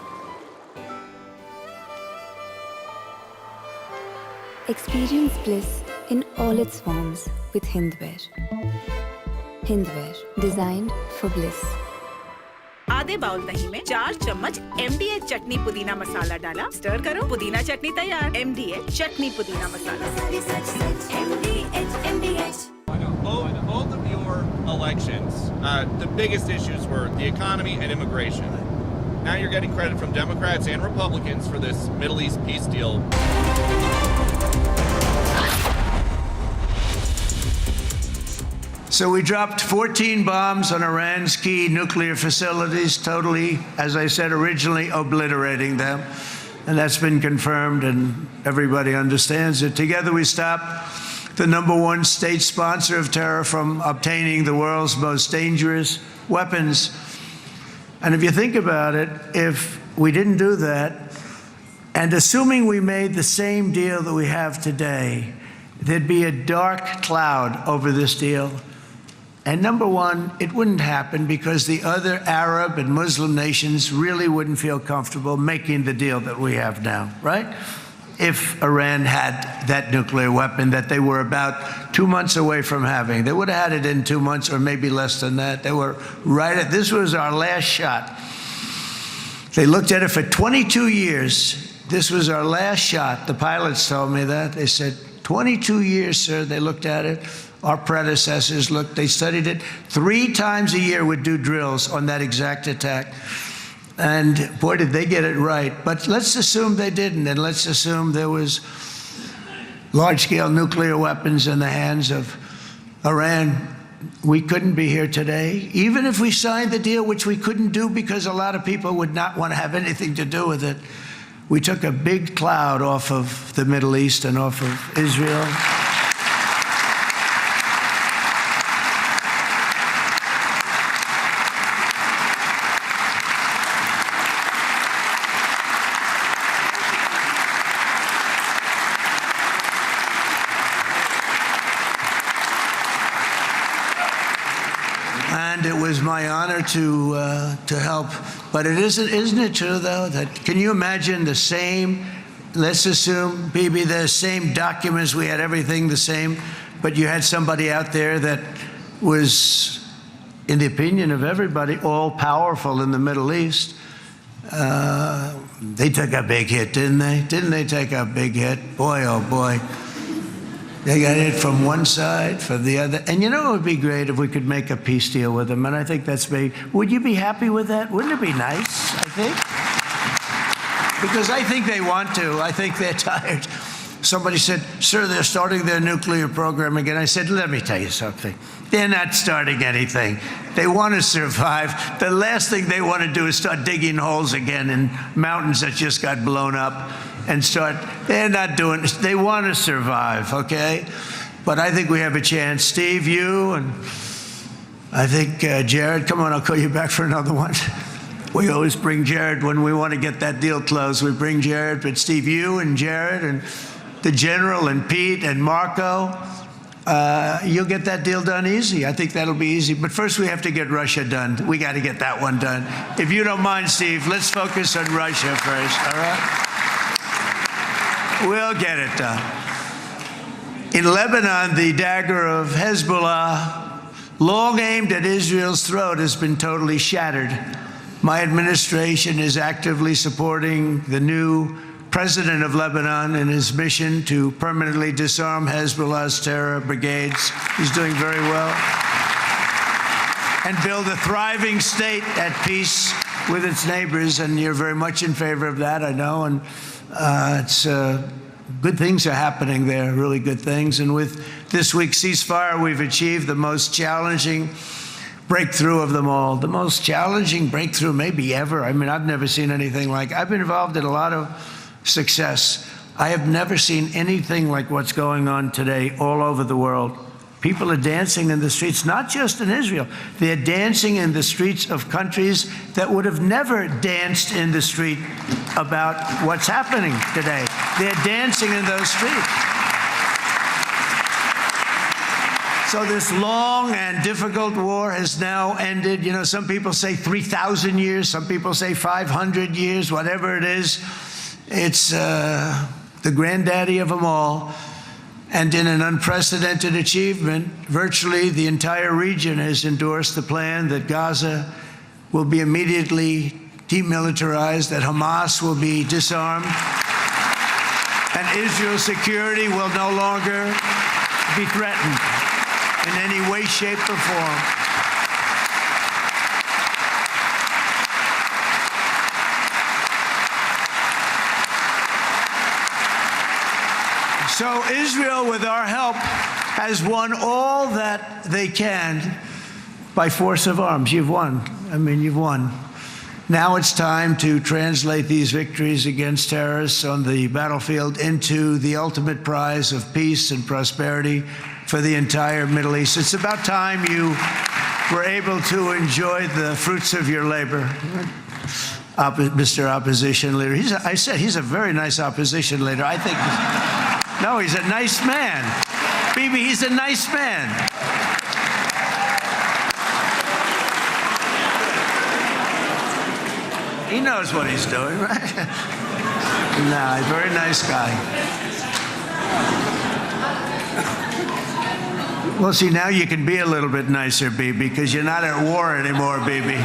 [SPEAKER 28] Experience bliss in all its forms with Hindwear. Hindwear, designed for bliss.
[SPEAKER 11] आधे bowl दही में 4 चम्मच MDH चटनी पुदीना मसाला डाला stir करो पुदीना चटनी तैयार MDH चटनी पुदीना मसाला MDH
[SPEAKER 15] Both of your elections, the biggest issues were the economy and immigration. Now you're getting credit from Democrats and Republicans for this Middle East peace deal.
[SPEAKER 3] So we dropped 14 bombs on Iran's key nuclear facilities, totally, as I said originally, obliterating them. And that's been confirmed, and everybody understands it. Together we stopped the #1 state sponsor of terror from obtaining the world's most dangerous weapons. And if you think about it, if we didn't do that, and assuming we made the same deal that we have today, there'd be a dark cloud over this deal. And #1, it wouldn't happen because the other Arab and Muslim nations really wouldn't feel comfortable making the deal that we have now, right? If Iran had that nuclear weapon that they were about 2 months away from having. They would have had it in 2 months or maybe less than that. They were right at, this was our last shot. They looked at it for 22 years. This was our last shot. The pilots told me that. They said, 22 years, sir. They looked at it. Our predecessors looked, they studied it. 3 times a year would do drills on that exact attack. And boy, did they get it right. But let's assume they didn't, and let's assume there was large-scale nuclear weapons in the hands of Iran. We couldn't be here today. Even if we signed the deal, which we couldn't do because a lot of people would not want to have anything to do with it, we took a big cloud off of the Middle East and off of Israel. And it was my honor to help. But isn't it true though that can you imagine the same? Let's assume, Bibi, the same documents. We had everything the same, but you had somebody out there that was, in the opinion of everybody, all powerful in the Middle East. They took a big hit, didn't they? Didn't they take a big hit? Boy, oh boy. They got hit from one side, from the other. And you know, it would be great if we could make a peace deal with them. And I think that's maybe, would you be happy with that? Wouldn't it be nice, I think? Because I think they want to. I think they're tired. Somebody said, sir, they're starting their nuclear program again. I said, let me tell you something. They're not starting anything. They want to survive. The last thing they want to do is start digging holes again in mountains that just got blown up and start. They're not doing this. They want to survive, okay? But I think we have a chance. Steve, you, and I think Jared, come on, I'll call you back for another one. We always bring Jared when we want to get that deal closed. We bring Jared, but Steve, you and Jared and the General and Pete and Marco, you'll get that deal done easy. I think that'll be easy. But first we have to get Russia done. We got to get that one done. If you don't mind, Steve, let's focus on Russia first, all right? We'll get it done. In Lebanon, the dagger of Hezbollah, long aimed at Israel's throat, has been totally shattered. My administration is actively supporting the new president of Lebanon in his mission to permanently disarm Hezbollah's terror brigades. He's doing very well. And build a thriving state at peace with its neighbors. And you're very much in favor of that, I know. And it's good things are happening there, really good things. And with this week's ceasefire, we've achieved the most challenging breakthrough of them all. The most challenging breakthrough maybe ever. I mean, I've never seen anything like it. I've been involved in a lot of success. I have never seen anything like what's going on today all over the world. People are dancing in the streets, not just in Israel. They're dancing in the streets of countries that would have never danced in the street about what's happening today. They're dancing in those streets. So this long and difficult war has now ended. You know, some people say 3,000 years, some people say 500 years, whatever it is. It's the granddaddy of them all. And in an unprecedented achievement, virtually the entire region has endorsed the plan that Gaza will be immediately demilitarized, that Hamas will be disarmed, and Israel's security will no longer be threatened in any way, shape, or form. So Israel, with our help, has won all that they can by force of arms. You've won. I mean, you've won. Now it's time to translate these victories against terrorists on the battlefield into the ultimate prize of peace and prosperity for the entire Middle East. It's about time you were able to enjoy the fruits of your labor. Mr. Opposition Leader. I said he's a very nice opposition leader. I think, no, he's a nice man. Bibi, he's a nice man. He knows what he's doing, right? No, he's a very nice guy. Well, see, now you can be a little bit nicer, Bibi, because you're not at war anymore, Bibi.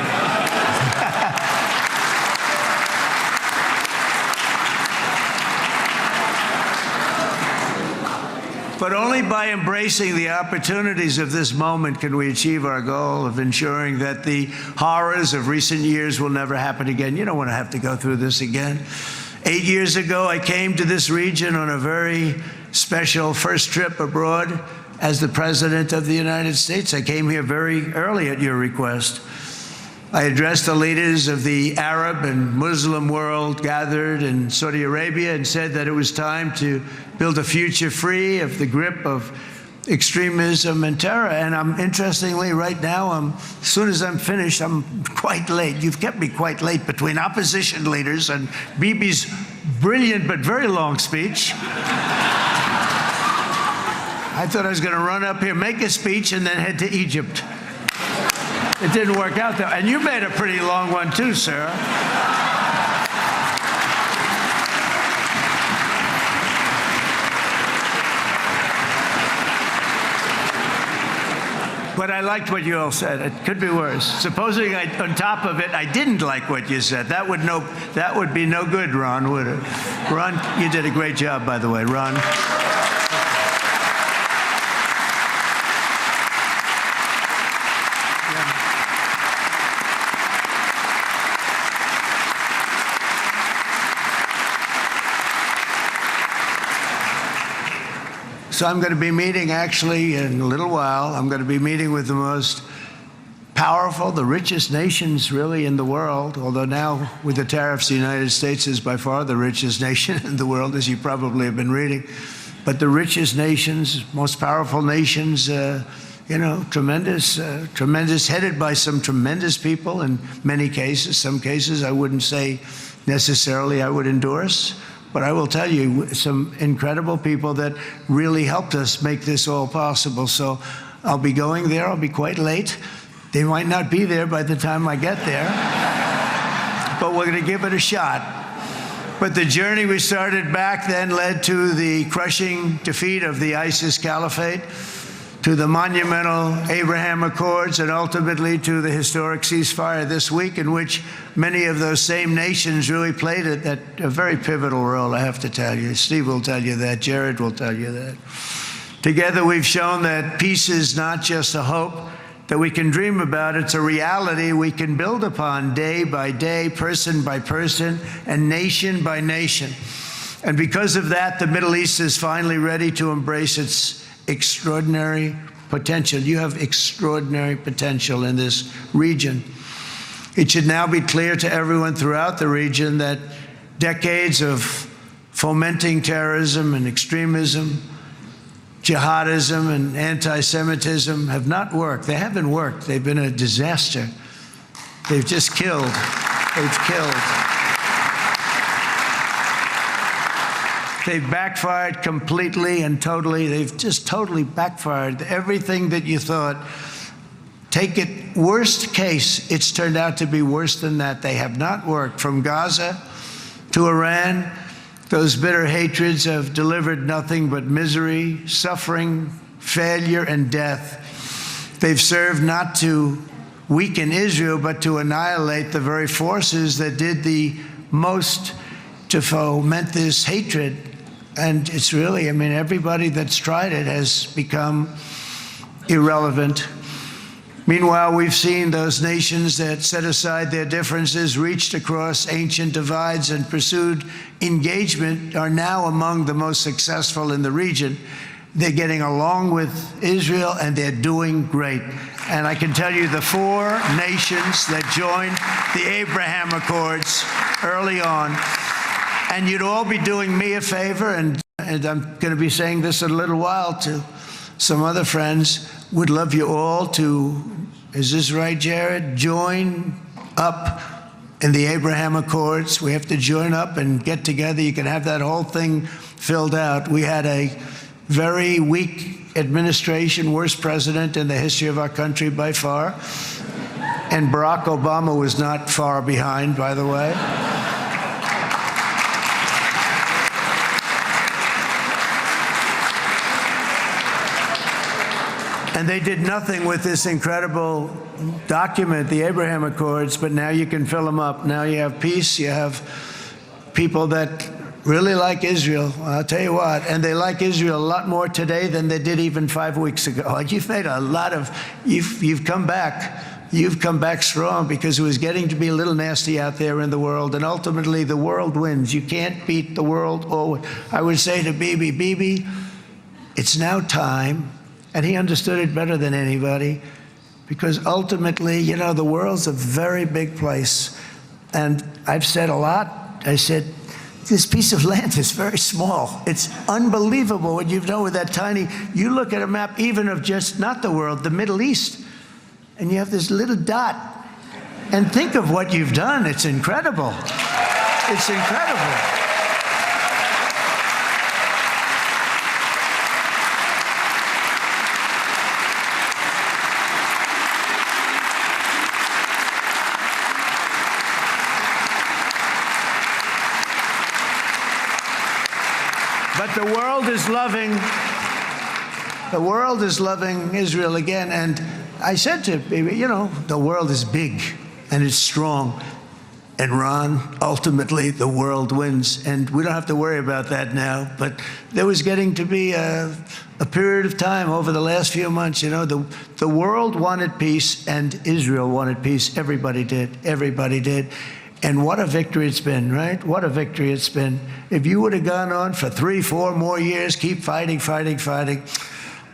[SPEAKER 3] But only by embracing the opportunities of this moment can we achieve our goal of ensuring that the horrors of recent years will never happen again. You don't want to have to go through this again. 8 years ago, I came to this region on a very special first trip abroad as the President of the United States. I came here very early at your request. I addressed the leaders of the Arab and Muslim world gathered in Saudi Arabia and said that it was time to build a future free of the grip of extremism and terror. And interestingly, right now, as soon as I'm finished, I'm quite late. You've kept me quite late between opposition leaders and Bibi's brilliant but very long speech. I thought I was going to run up here, make a speech, and then head to Egypt. It didn't work out though. And you made a pretty long one too, sir. But I liked what you all said. It could be worse. Supposing on top of it, I didn't like what you said. That would be no good, Ron, would it? Ron, you did a great job, by the way, Ron. So I'm going to be meeting, actually, in a little while, I'm going to be meeting with the most powerful, the richest nations really in the world, although now with the tariffs, the United States is by far the richest nation in the world, as you probably have been reading. But the richest nations, most powerful nations, tremendous, headed by some tremendous people in many cases. Some cases I wouldn't say necessarily I would endorse, but I will tell you some incredible people that really helped us make this all possible. So I'll be going there. I'll be quite late. They might not be there by the time I get there, but we're going to give it a shot. But the journey we started back then led to the crushing defeat of the ISIS caliphate, to the monumental Abraham Accords, and ultimately to the historic ceasefire this week, in which many of those same nations really played a very pivotal role, I have to tell you. Steve will tell you that. Jared will tell you that. Together we've shown that peace is not just a hope that we can dream about. It's a reality we can build upon day by day, person by person, and nation by nation. And because of that, the Middle East is finally ready to embrace its extraordinary potential. You have extraordinary potential in this region. It should now be clear to everyone throughout the region that decades of fomenting terrorism and extremism, jihadism and anti-Semitism have not worked. They haven't worked. They've been a disaster. They've just killed. They've killed. They've backfired completely and totally. They've just totally backfired. Everything that you thought, take it worst case, it's turned out to be worse than that. They have not worked. From Gaza to Iran, those bitter hatreds have delivered nothing but misery, suffering, failure, and death. They've served not to weaken Israel, but to annihilate the very forces that did the most to foment this hatred. And it's really, I mean, everybody that's tried it has become irrelevant. Meanwhile, we've seen those nations that set aside their differences, reached across ancient divides, and pursued engagement are now among the most successful in the region. They're getting along with Israel, and they're doing great. And I can tell you the 4 nations that joined the Abraham Accords early on, and you'd all be doing me a favor, and I'm going to be saying this in a little while to some other friends, would love you all to, is this right, Jared? Join up in the Abraham Accords. We have to join up and get together. You can have that whole thing filled out. We had a very weak administration, worst president in the history of our country by far. And Barack Obama was not far behind, by the way. And they did nothing with this incredible document, the Abraham Accords, but now you can fill them up. Now you have peace, you have people that really like Israel. I'll tell you what, and they like Israel a lot more today than they did even 5 weeks ago. Like, you've made a lot of, you've come back. You've come back strong, because it was getting to be a little nasty out there in the world, and ultimately the world wins. You can't beat the world. Oh, I would say to Bibi, it's now time. And he understood it better than anybody, because ultimately, you know, the world's a very big place. And I've said a lot. I said, this piece of land is very small. It's unbelievable what you've done with that tiny, you look at a map even of just, not the world, the Middle East, and you have this little dot. And think of what you've done. It's incredible. It's incredible. But the world is loving Israel again. And I said to Bibi, you know, the world is big and it's strong. And Ron, ultimately, the world wins. And we don't have to worry about that now. But there was getting to be a period of time over the last few months, you know, the world wanted peace and Israel wanted peace. Everybody did. Everybody did. And what a victory it's been, right? What a victory it's been. If you would have gone on for 3, 4 more years, keep fighting,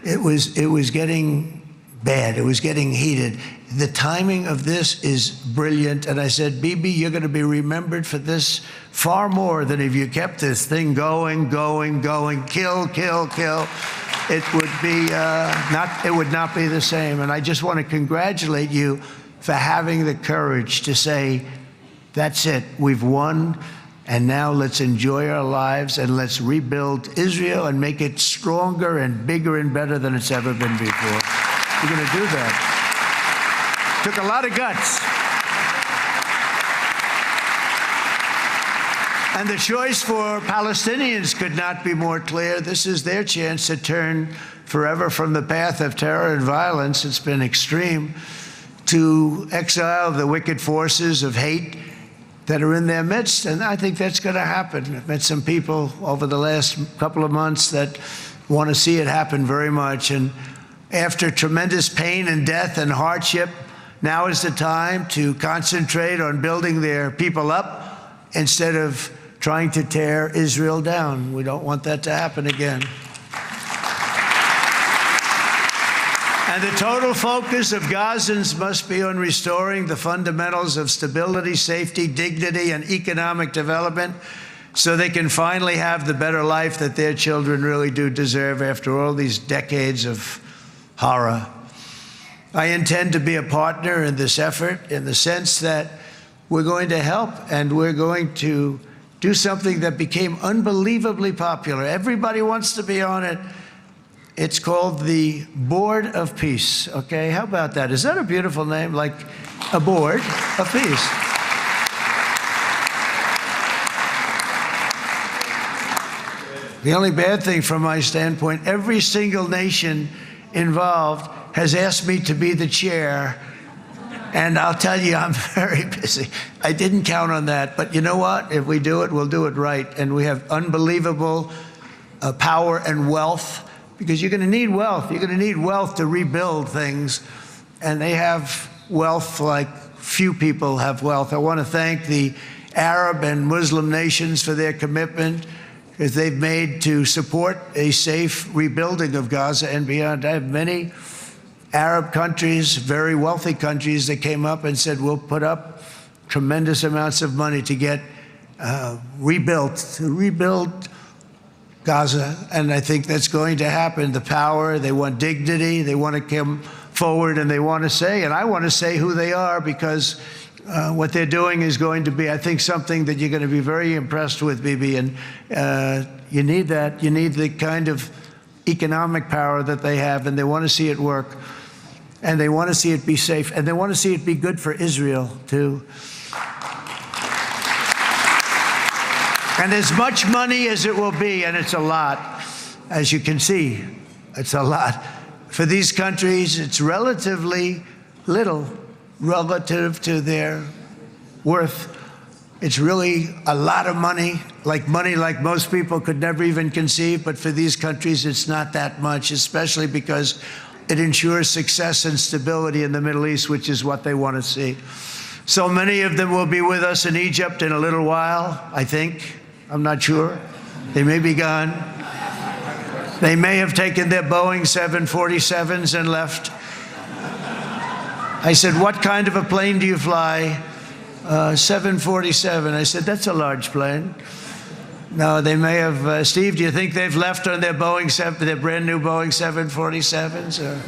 [SPEAKER 3] it was getting bad. It was getting heated. The timing of this is brilliant. And I said, Bibi, you're going to be remembered for this far more than if you kept this thing going, kill. It would be it would not be the same. And I just want to congratulate you for having the courage to say, that's it, we've won, and now let's enjoy our lives and let's rebuild Israel and make it stronger and bigger and better than it's ever been before. We're going to do that. Took a lot of guts. And the choice for Palestinians could not be more clear. This is their chance to turn forever from the path of terror and violence. It's been extreme, to exile the wicked forces of hate that are in their midst, and I think that's going to happen. I've met some people over the last couple of months that want to see it happen very much, and after tremendous pain and death and hardship, now is the time to concentrate on building their people up instead of trying to tear Israel down. We don't want that to happen again. And the total focus of Gazans must be on restoring the fundamentals of stability, safety, dignity, and economic development so they can finally have the better life that their children really do deserve after all these decades of horror. I intend to be a partner in this effort in the sense that we're going to help and we're going to do something that became unbelievably popular. Everybody wants to be on it. It's called the Board of Peace, okay? How about that? Is that a beautiful name? Like a Board of Peace. The only bad thing from my standpoint, every single nation involved has asked me to be the chair, and I'll tell you, I'm very busy. I didn't count on that, but you know what? If we do it, we'll do it right, and we have unbelievable power and wealth, because you're going to need wealth. You're going to need wealth to rebuild things, and they have wealth like few people have wealth. I want to thank the Arab and Muslim nations for their commitment that they've made to support a safe rebuilding of Gaza and beyond. I have many Arab countries, very wealthy countries, that came up and said, we'll put up tremendous amounts of money to get rebuild Gaza, and I think that's going to happen. The power, they want dignity, they want to come forward, and they want to say, and I want to say who they are, because what they're doing is going to be, I think, something that you're going to be very impressed with, Bibi, and you need that. You need the kind of economic power that they have, and they want to see it work, and they want to see it be safe, and they want to see it be good for Israel, too. And as much money as it will be, and it's a lot, as you can see, it's a lot. For these countries, it's relatively little relative to their worth. It's really a lot of money like most people could never even conceive, but for these countries, it's not that much, especially because it ensures success and stability in the Middle East, which is what they want to see. So many of them will be with us in Egypt in a little while, I think. I'm not sure. They may be gone. They may have taken their Boeing 747s and left. I said, what kind of a plane do you fly? 747. I said, that's a large plane. No, they may have. Steve, do you think they've left on their their brand new Boeing 747s? Or,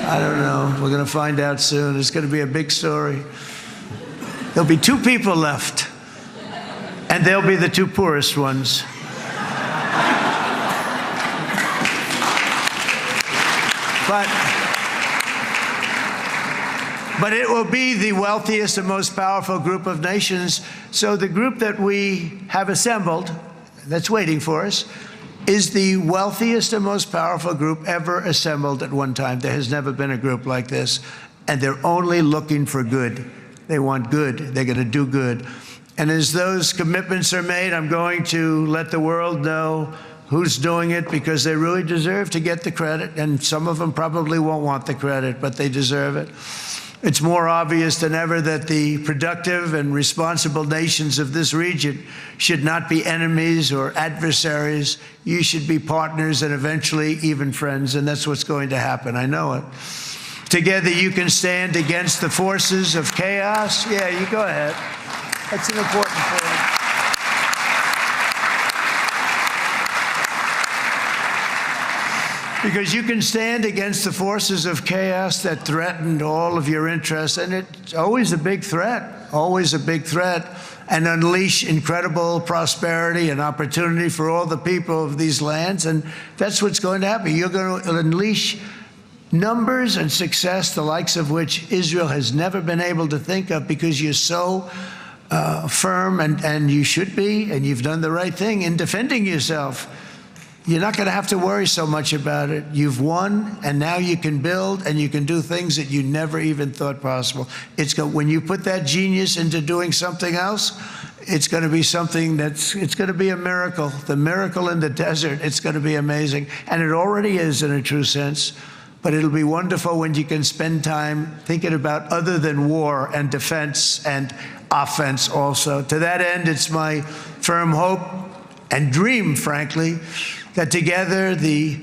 [SPEAKER 3] I don't know. We're going to find out soon. It's going to be a big story. There'll be 2 people left. And they'll be the 2 poorest ones. But it will be the wealthiest and most powerful group of nations. So the group that we have assembled, that's waiting for us, is the wealthiest and most powerful group ever assembled at one time. There has never been a group like this. And they're only looking for good. They want good. They're going to do good. And as those commitments are made, I'm going to let the world know who's doing it, because they really deserve to get the credit. And some of them probably won't want the credit, but they deserve it. It's more obvious than ever that the productive and responsible nations of this region should not be enemies or adversaries. You should be partners and eventually even friends, and that's what's going to happen. I know it. Together you can stand against the forces of chaos. Yeah, you go ahead. That's an important point. Because you can stand against the forces of chaos that threatened all of your interests, and it's always a big threat, and unleash incredible prosperity and opportunity for all the people of these lands, and that's what's going to happen. You're going to unleash numbers and success, the likes of which Israel has never been able to think of, because you're so firm, and you should be, and you've done the right thing in defending yourself. You're not going to have to worry so much about it. You've won, and now you can build, and you can do things that you never even thought possible. When you put that genius into doing something else, it's going to be something it's going to be a miracle. The miracle in the desert, it's going to be amazing. And it already is in a true sense. But it'll be wonderful when you can spend time thinking about other than war and defense and offense also. To that end, it's my firm hope and dream, frankly, that together the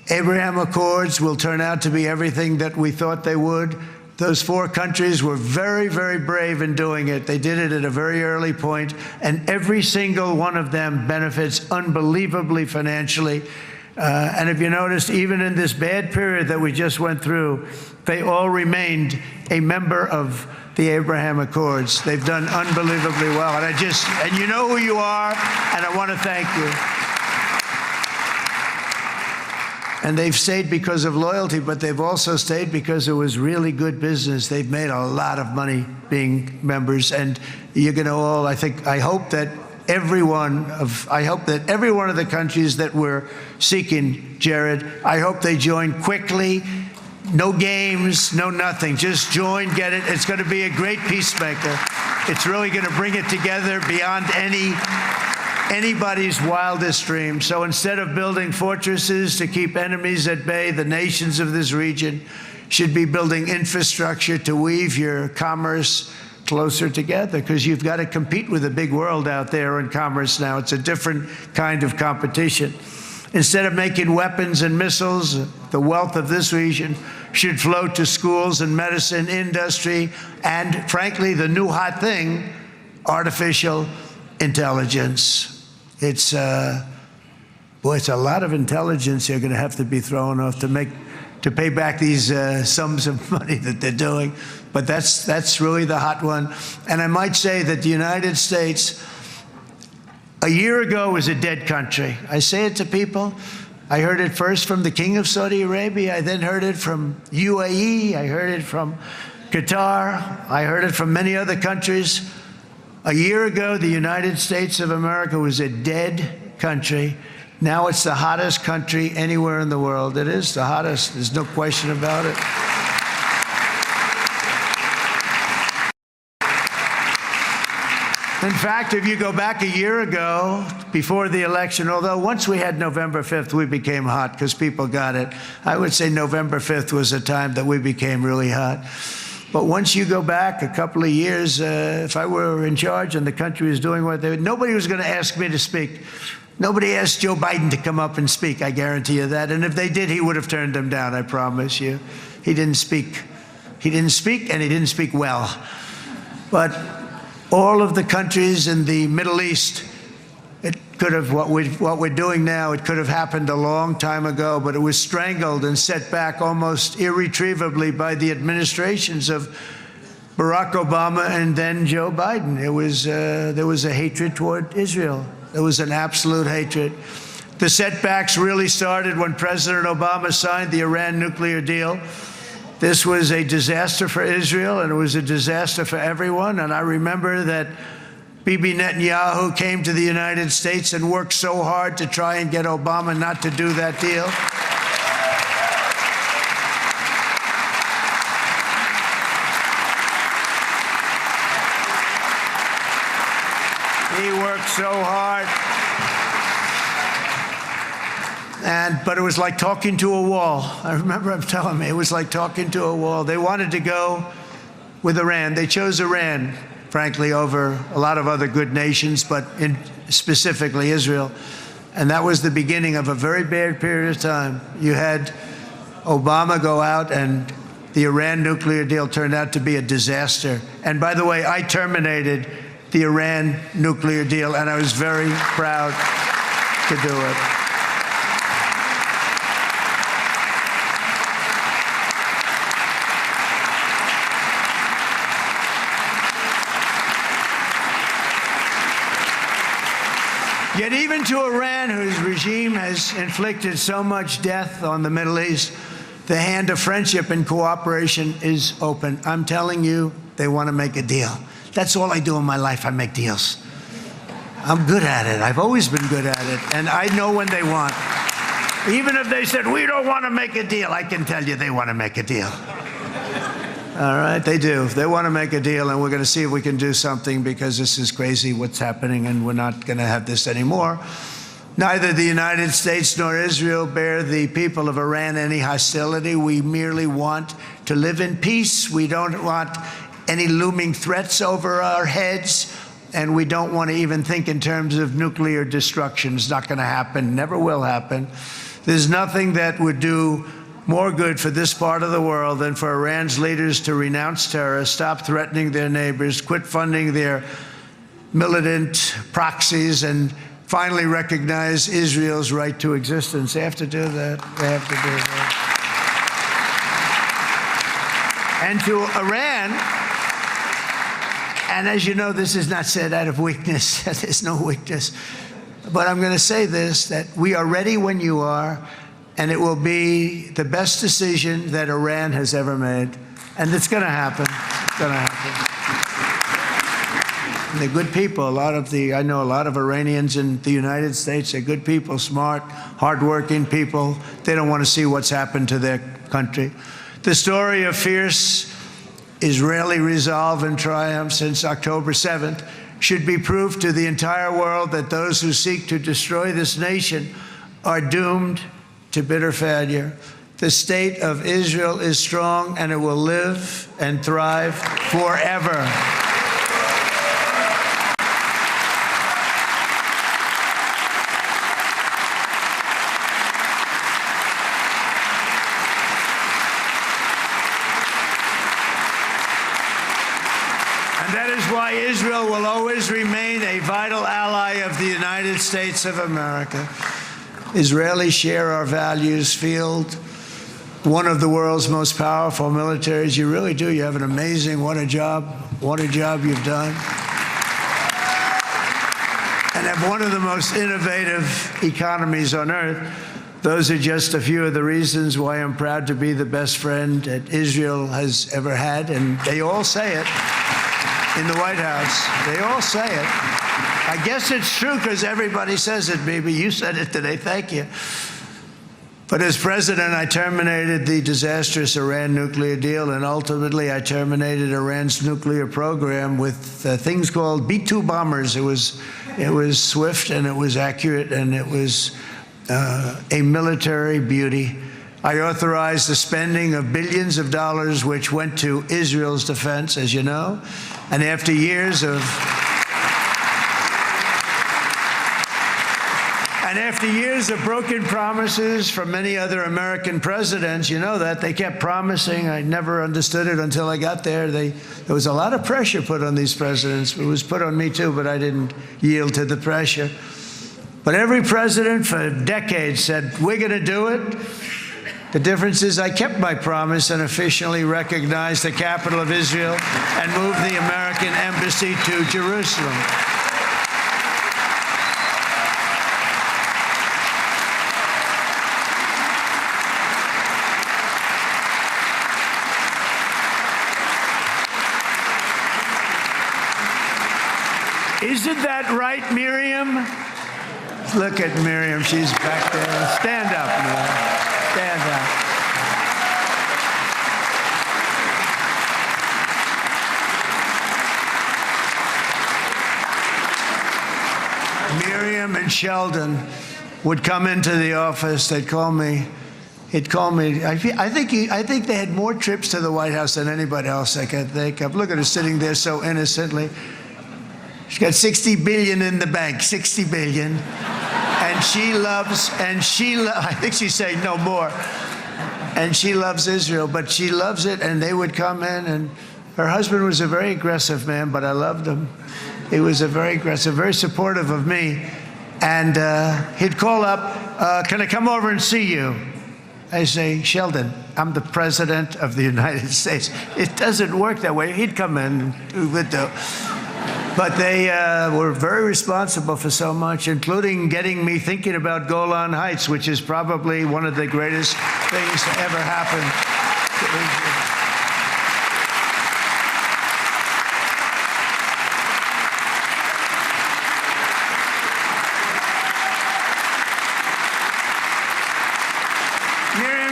[SPEAKER 3] Abraham Accords will turn out to be everything that we thought they would. Those 4 countries were very, very brave in doing it. They did it at a very early point, and every single one of them benefits unbelievably financially. And if you noticed, even in this bad period that we just went through, they all remained a member of the Abraham Accords. They've done unbelievably well. And you know who you are, and I want to thank you. And they've stayed because of loyalty, but they've also stayed because it was really good business. They've made a lot of money being members, and you're going to all, I hope that every one of the countries that we're seeking, Jared, I hope they join quickly. No games, no nothing. Just join, get it. It's going to be a great peacemaker. It's really going to bring it together beyond anybody's wildest dream. So instead of building fortresses to keep enemies at bay, the nations of this region should be building infrastructure to weave your commerce closer together, because you've got to compete with the big world out there in commerce now. It's a different kind of competition. Instead of making weapons and missiles, the wealth of this region should flow to schools and medicine, industry, and frankly, the new hot thing, artificial intelligence. It's a lot of intelligence you're going to have to be throwing off to pay back these sums of money that they're doing. But that's really the hot one. And I might say that the United States, a year ago, was a dead country. I say it to people. I heard it first from the King of Saudi Arabia. I then heard it from UAE. I heard it from Qatar. I heard it from many other countries. A year ago, the United States of America was a dead country. Now it's the hottest country anywhere in the world. It is the hottest. There's no question about it. In fact, if you go back a year ago, before the election, although once we had November 5th, we became hot because people got it. I would say November 5th was a time that we became really hot. But once you go back a couple of years, if I were in charge and the country was doing what they would, nobody was going to ask me to speak. Nobody asked Joe Biden to come up and speak, I guarantee you that. And if they did, he would have turned them down, I promise you. He didn't speak. He didn't speak, and he didn't speak well. But all of the countries in the Middle East, it could have, what we're doing now, it could have happened a long time ago, but it was strangled and set back almost irretrievably by the administrations of Barack Obama and then Joe Biden. There was a hatred toward Israel. There was an absolute hatred. The setbacks really started when President Obama signed the Iran nuclear deal. This was a disaster for Israel, and it was a disaster for everyone. And I remember that Bibi Netanyahu came to the United States and worked so hard to try and get Obama not to do that deal. He worked so hard. But it was like talking to a wall. I remember him telling me it was like talking to a wall. They wanted to go with Iran. They chose Iran, frankly, over a lot of other good nations, but specifically Israel. And that was the beginning of a very bad period of time. You had Obama go out, and the Iran nuclear deal turned out to be a disaster. And by the way, I terminated the Iran nuclear deal, and I was very proud to do it. Yet even to Iran, whose regime has inflicted so much death on the Middle East, the hand of friendship and cooperation is open. I'm telling you, they want to make a deal. That's all I do in my life. I make deals. I'm good at it. I've always been good at it. And I know when they want. Even if they said, we don't want to make a deal, I can tell you they want to make a deal. All right, they do. They want to make a deal, and we're going to see if we can do something, because this is crazy what's happening, and we're not going to have this anymore. Neither the United States nor Israel bear the people of Iran any hostility. We merely want to live in peace. We don't want any looming threats over our heads, and we don't want to even think in terms of nuclear destruction. It's not going to happen, never will happen. There's nothing that would do more good for this part of the world than for Iran's leaders to renounce terror, stop threatening their neighbors, quit funding their militant proxies, and finally recognize Israel's right to existence. They have to do that. They have to do that. And to Iran, and as you know, this is not said out of weakness. There's no weakness. But I'm going to say this, that we are ready when you are, and it will be the best decision that Iran has ever made. And it's going to happen. It's going to happen. And they're good people. I know a lot of Iranians in the United States. They're good people, smart, hardworking people. They don't want to see what's happened to their country. The story of fierce Israeli resolve and triumph since October 7th should be proof to the entire world that those who seek to destroy this nation are doomed to bitter failure. The state of Israel is strong, and it will live and thrive forever. And that is why Israel will always remain a vital ally of the United States of America. Israelis share our values, field one of the world's most powerful militaries. You really do. You have an amazing, what a job you've done. And have one of the most innovative economies on earth. Those are just a few of the reasons why I'm proud to be the best friend that Israel has ever had. And they all say it in the White House. They all say it. I guess it's true because everybody says it, baby. You said it today. Thank you. But as president, I terminated the disastrous Iran nuclear deal, and ultimately I terminated Iran's nuclear program with things called B-2 bombers. It was swift, and it was accurate, and it was a military beauty. I authorized the spending of billions of dollars, which went to Israel's defense, as you know. And after years of broken promises from many other American presidents, you know that, they kept promising. I never understood it until I got there. There was a lot of pressure put on these presidents. It was put on me too, but I didn't yield to the pressure. But every president for decades said, we're going to do it. The difference is I kept my promise and officially recognized the capital of Israel and moved the American embassy to Jerusalem. Isn't that right, Miriam? Look at Miriam. She's back there. Stand up, Miriam. Stand up. Miriam and Sheldon, would come into the office. They'd call me. He'd call me. I think they had more trips to the White House than anybody else I could think of. Look at her sitting there so innocently. She's got $60 billion in the bank, $60 billion. And I think she's saying no more. And she loves Israel, but she loves it, and they would come in, and her husband was a very aggressive man, but I loved him. He was a very aggressive, very supportive of me. And he'd call up, can I come over and see you? I say, Sheldon, I'm the President of the United States. It doesn't work that way. He'd come in, but they were very responsible for so much, including getting me thinking about Golan Heights, which is probably one of the greatest things to ever happen to Israel.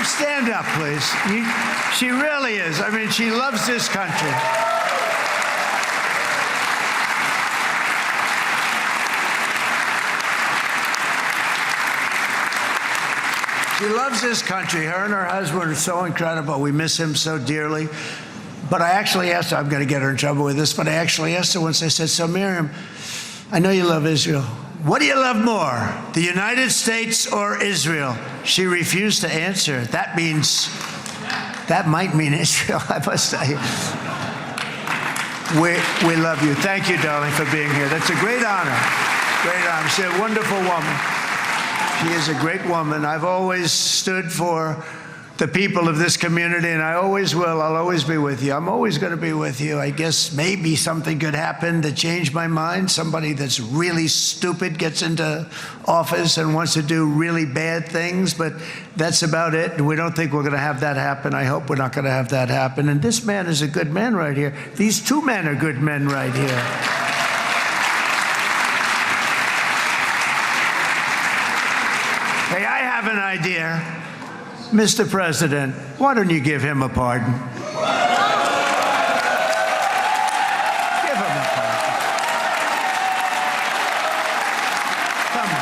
[SPEAKER 3] Stand up, please. She really is. I mean, she loves this country. She loves this country. Her and her husband are so incredible. We miss him so dearly. But I actually asked her, I'm going to get her in trouble with this, but I actually asked her once, I said, so Miriam, I know you love Israel. What do you love more, the United States or Israel? She refused to answer. That might mean Israel, I must say. We love you. Thank you, darling, for being here. That's a great honor. Great honor. She's a wonderful woman. She is a great woman. I've always stood for the people of this community, and I always will. I'll always be with you. I'm always going to be with you. I guess maybe something could happen to change my mind. Somebody that's really stupid gets into office and wants to do really bad things, but that's about it. We don't think we're going to have that happen. I hope we're not going to have that happen. And this man is a good man right here. These two men are good men right here. Hey, I have an idea. Mr. President, why don't you give him a pardon? Give him a pardon. Come on.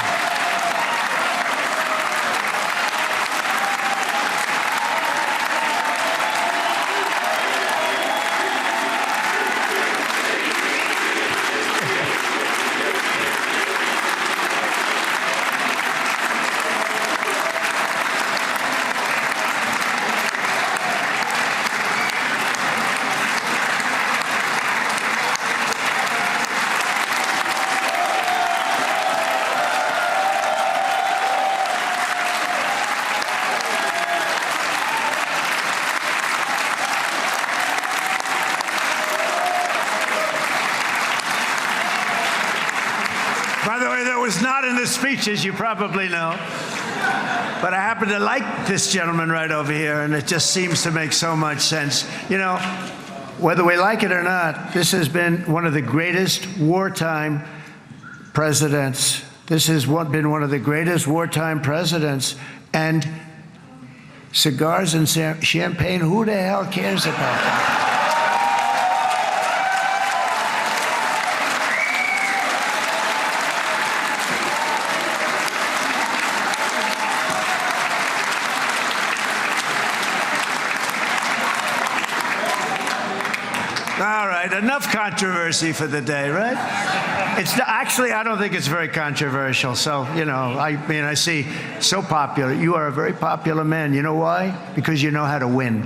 [SPEAKER 3] By the way, that was not in the speech, as you probably know. But I happen to like this gentleman right over here, and it just seems to make so much sense. You know, whether we like it or not, this has been one of the greatest wartime presidents. This has been one of the greatest wartime presidents. And cigars and champagne, who the hell cares about that? All right, enough controversy for the day, right? It's actually, I don't think it's very controversial. So, you know, I mean, I see so popular. You are a very popular man. You know why? Because you know how to win.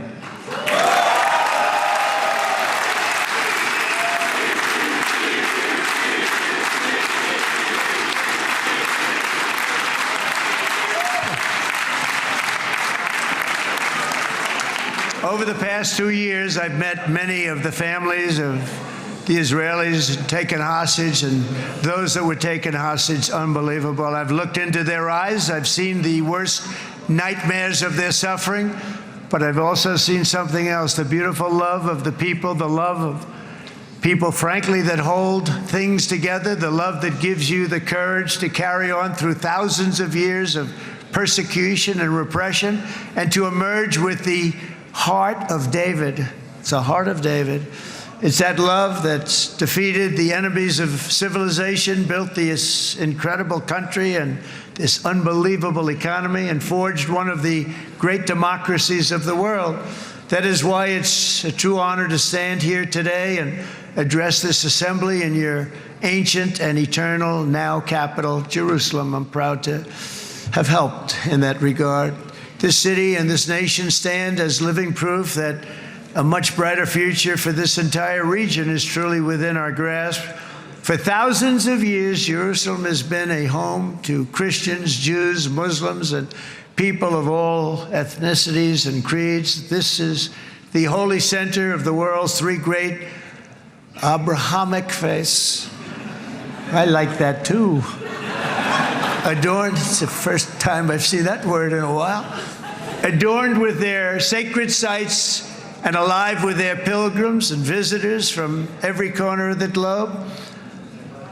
[SPEAKER 3] Over the past 2 years, I've met many of the families of the Israelis taken hostage and those that were taken hostage. Unbelievable. I've looked into their eyes. I've seen the worst nightmares of their suffering, but I've also seen something else, the beautiful love of the people, the love of people, frankly, that hold things together, the love that gives you the courage to carry on through thousands of years of persecution and repression and to emerge with the heart of David. It's the heart of David. It's that love that's defeated the enemies of civilization, built this incredible country, and this unbelievable economy and forged one of the great democracies of the world. That is why it's a true honor to stand here today and address this assembly in your ancient and eternal now capital, Jerusalem. I'm proud to have helped in that regard. This city and this nation stand as living proof that a much brighter future for this entire region is truly within our grasp. For thousands of years, Jerusalem has been a home to Christians, Jews, Muslims, and people of all ethnicities and creeds. This is the holy center of the world's three great Abrahamic faiths. I like that too. Adorned, it's the first time I've seen that word in a while. Adorned with their sacred sites and alive with their pilgrims and visitors from every corner of the globe.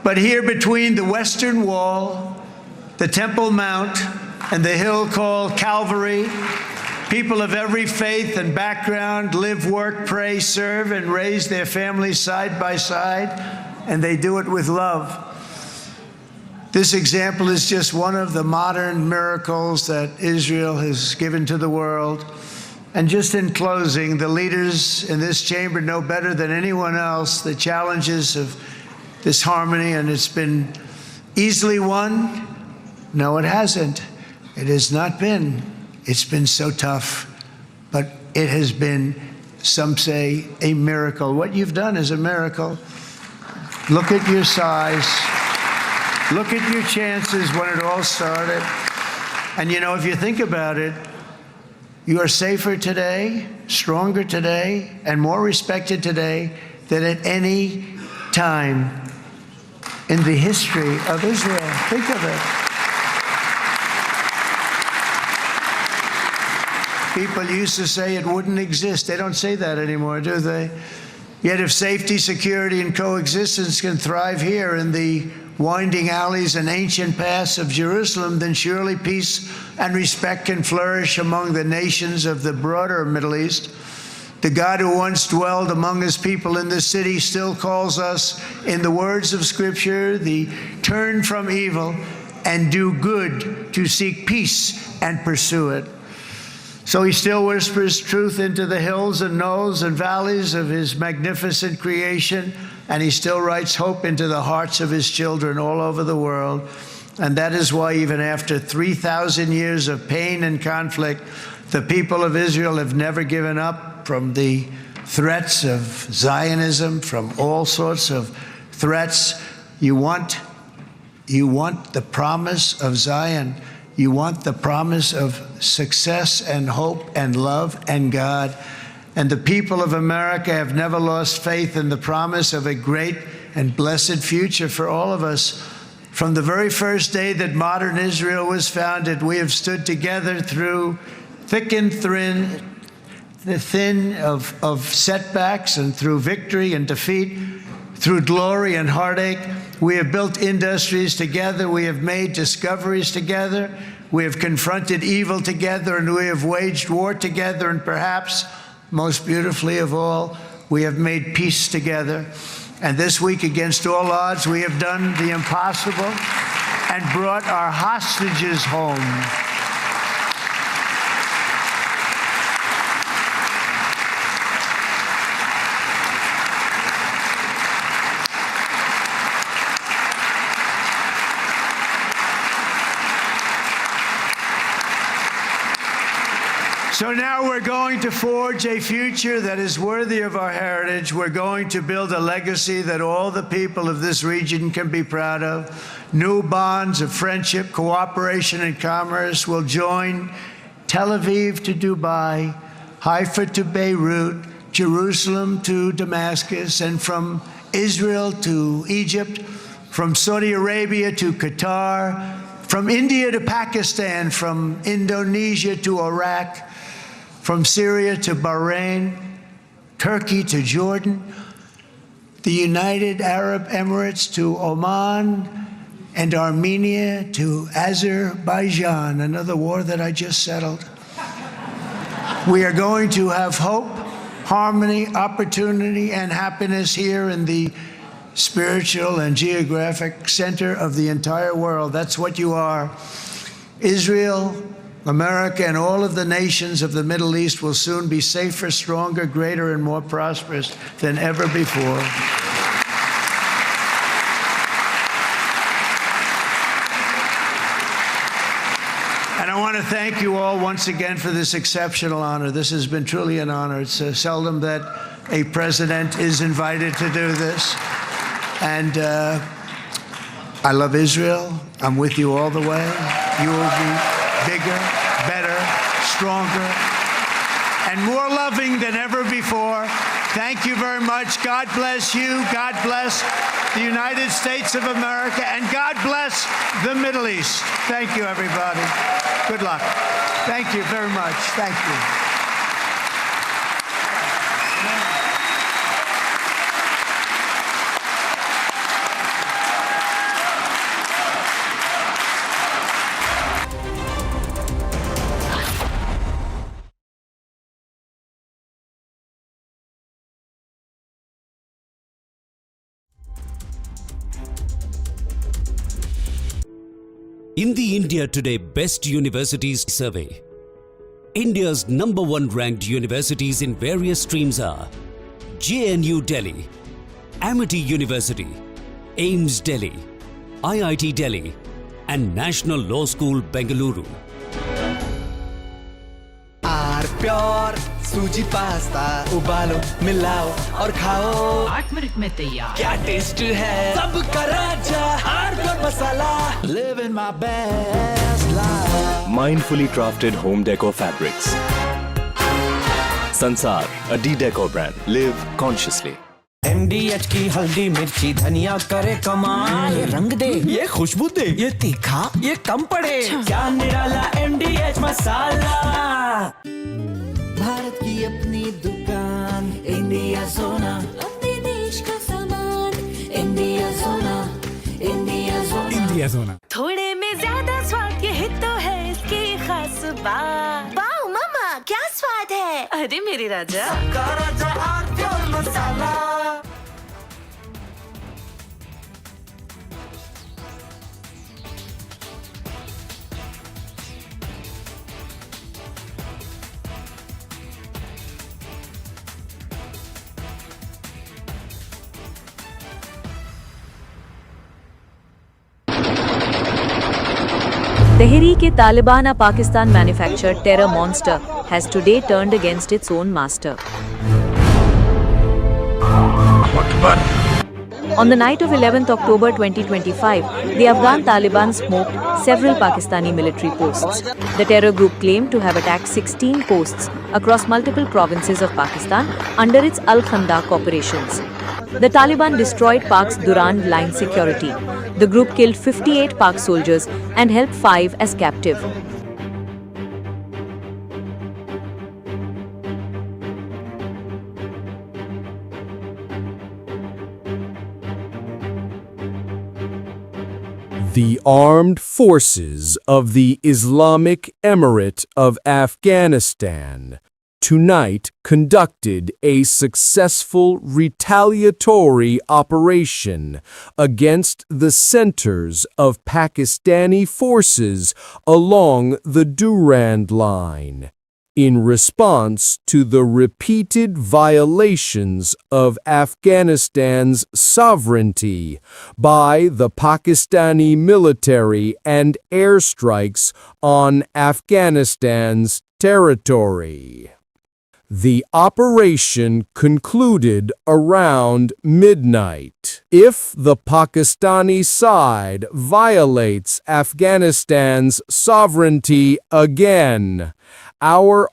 [SPEAKER 3] But here between the Western Wall, the Temple Mount, and the hill called Calvary, people of every faith and background live, work, pray, serve, and raise their families side by side, and they do it with love. This example is just one of the modern miracles that Israel has given to the world. And just in closing, the leaders in this chamber know better than anyone else the challenges of this harmony, and it's been easily won. No, it hasn't. It has not been. It's been so tough, but it has been, some say, a miracle. What you've done is a miracle. Look at your size. Look at your chances when it all started. And you know, if you think about it, you are safer today, stronger today, and more respected today than at any time in the history of Israel. Think of it. People used to say it wouldn't exist. They don't say that anymore, do they? Yet if safety, security, and coexistence can thrive here in the winding alleys and ancient paths of Jerusalem, then surely peace and respect can flourish among the nations of the broader Middle East. The God who once dwelled among his people in this city still calls us, in the words of Scripture, the turn from evil and do good, to seek peace and pursue it. So he still whispers truth into the hills and knolls and valleys of his magnificent creation, and he still writes hope into the hearts of his children all over the world. And that is why even after 3,000 years of pain and conflict, the people of Israel have never given up from the threats of Zionism, from all sorts of threats. You want the promise of Zion. You want the promise of success and hope and love and God. And the people of America have never lost faith in the promise of a great and blessed future for all of us. From the very first day that modern Israel was founded, we have stood together through thick and thin of setbacks, and through victory and defeat, through glory and heartache. We have built industries together. We have made discoveries together. We have confronted evil together, and we have waged war together. And perhaps most beautifully of all, we have made peace together. And this week, against all odds, we have done the impossible and brought our hostages home. So now we're going to forge a future that is worthy of our heritage. We're going to build a legacy that all the people of this region can be proud of. New bonds of friendship, cooperation, and commerce will join Tel Aviv to Dubai, Haifa to Beirut, Jerusalem to Damascus, and from Israel to Egypt, from Saudi Arabia to Qatar, from India to Pakistan, from Indonesia to Iraq, from Syria to Bahrain, Turkey to Jordan, the United Arab Emirates to Oman, and Armenia to Azerbaijan, another war that I just settled. We are going to have hope, harmony, opportunity, and happiness here in the spiritual and geographic center of the entire world. That's what you are. Israel, America, and all of the nations of the Middle East will soon be safer, stronger, greater, and more prosperous than ever before. And I want to thank you all once again for this exceptional honor. This has been truly an honor. It's seldom that a president is invited to do this. And I love Israel. I'm with you all the way. You will be bigger, better, stronger, and more loving than ever before. Thank you very much. God bless you. God bless the United States of America. And God bless the Middle East. Thank you, everybody. Good luck. Thank you very much. Thank you.
[SPEAKER 10] In the India Today Best Universities Survey, India's #1 ranked universities in various streams are JNU Delhi, Amity University, AIMS Delhi, IIT Delhi, and National Law School Bengaluru.
[SPEAKER 9] Pure suji pasta उबालो मिलाओ और खाओ 8 minute में तैयार क्या taste है सबका राजा pure masala living my best life
[SPEAKER 12] Mindfully crafted home decor fabrics. Sansar, a decor brand. Live consciously.
[SPEAKER 9] MDH की हल्दी मिर्ची धनिया करे कमाल ये रंग दे ये खुशबू दे ये तीखा ये कम पड़े क्या निराला MDH मसाला भारत की अपनी दुकान इंडिया सोना अपने देश का सामान इंडिया सोना इंडिया सोना इंडिया सोना
[SPEAKER 11] थोड़े में ज्यादा स्वाद ये तो है इसकी खास बात वाओ मामा क्या स्वाद है अरे मेरे राजा सबका राजा pure masala
[SPEAKER 26] Tehreek-e-Taliban, a Pakistan-manufactured terror monster, has today turned against its own master. On the night of 11th October 2025, the Afghan Taliban smoked several Pakistani military posts. The terror group claimed to have attacked 16 posts across multiple provinces of Pakistan under its Al-Khandaq operations. The Taliban destroyed Pak's Durand line security. The group killed 58 Pak soldiers and held 5 as captive.
[SPEAKER 14] The armed forces of the Islamic Emirate of Afghanistan tonight conducted a successful retaliatory operation against the centers of Pakistani forces along the Durand Line, in response to the repeated violations of Afghanistan's sovereignty by the Pakistani military and airstrikes on Afghanistan's territory. The operation concluded around midnight. If the Pakistani side violates Afghanistan's sovereignty again, our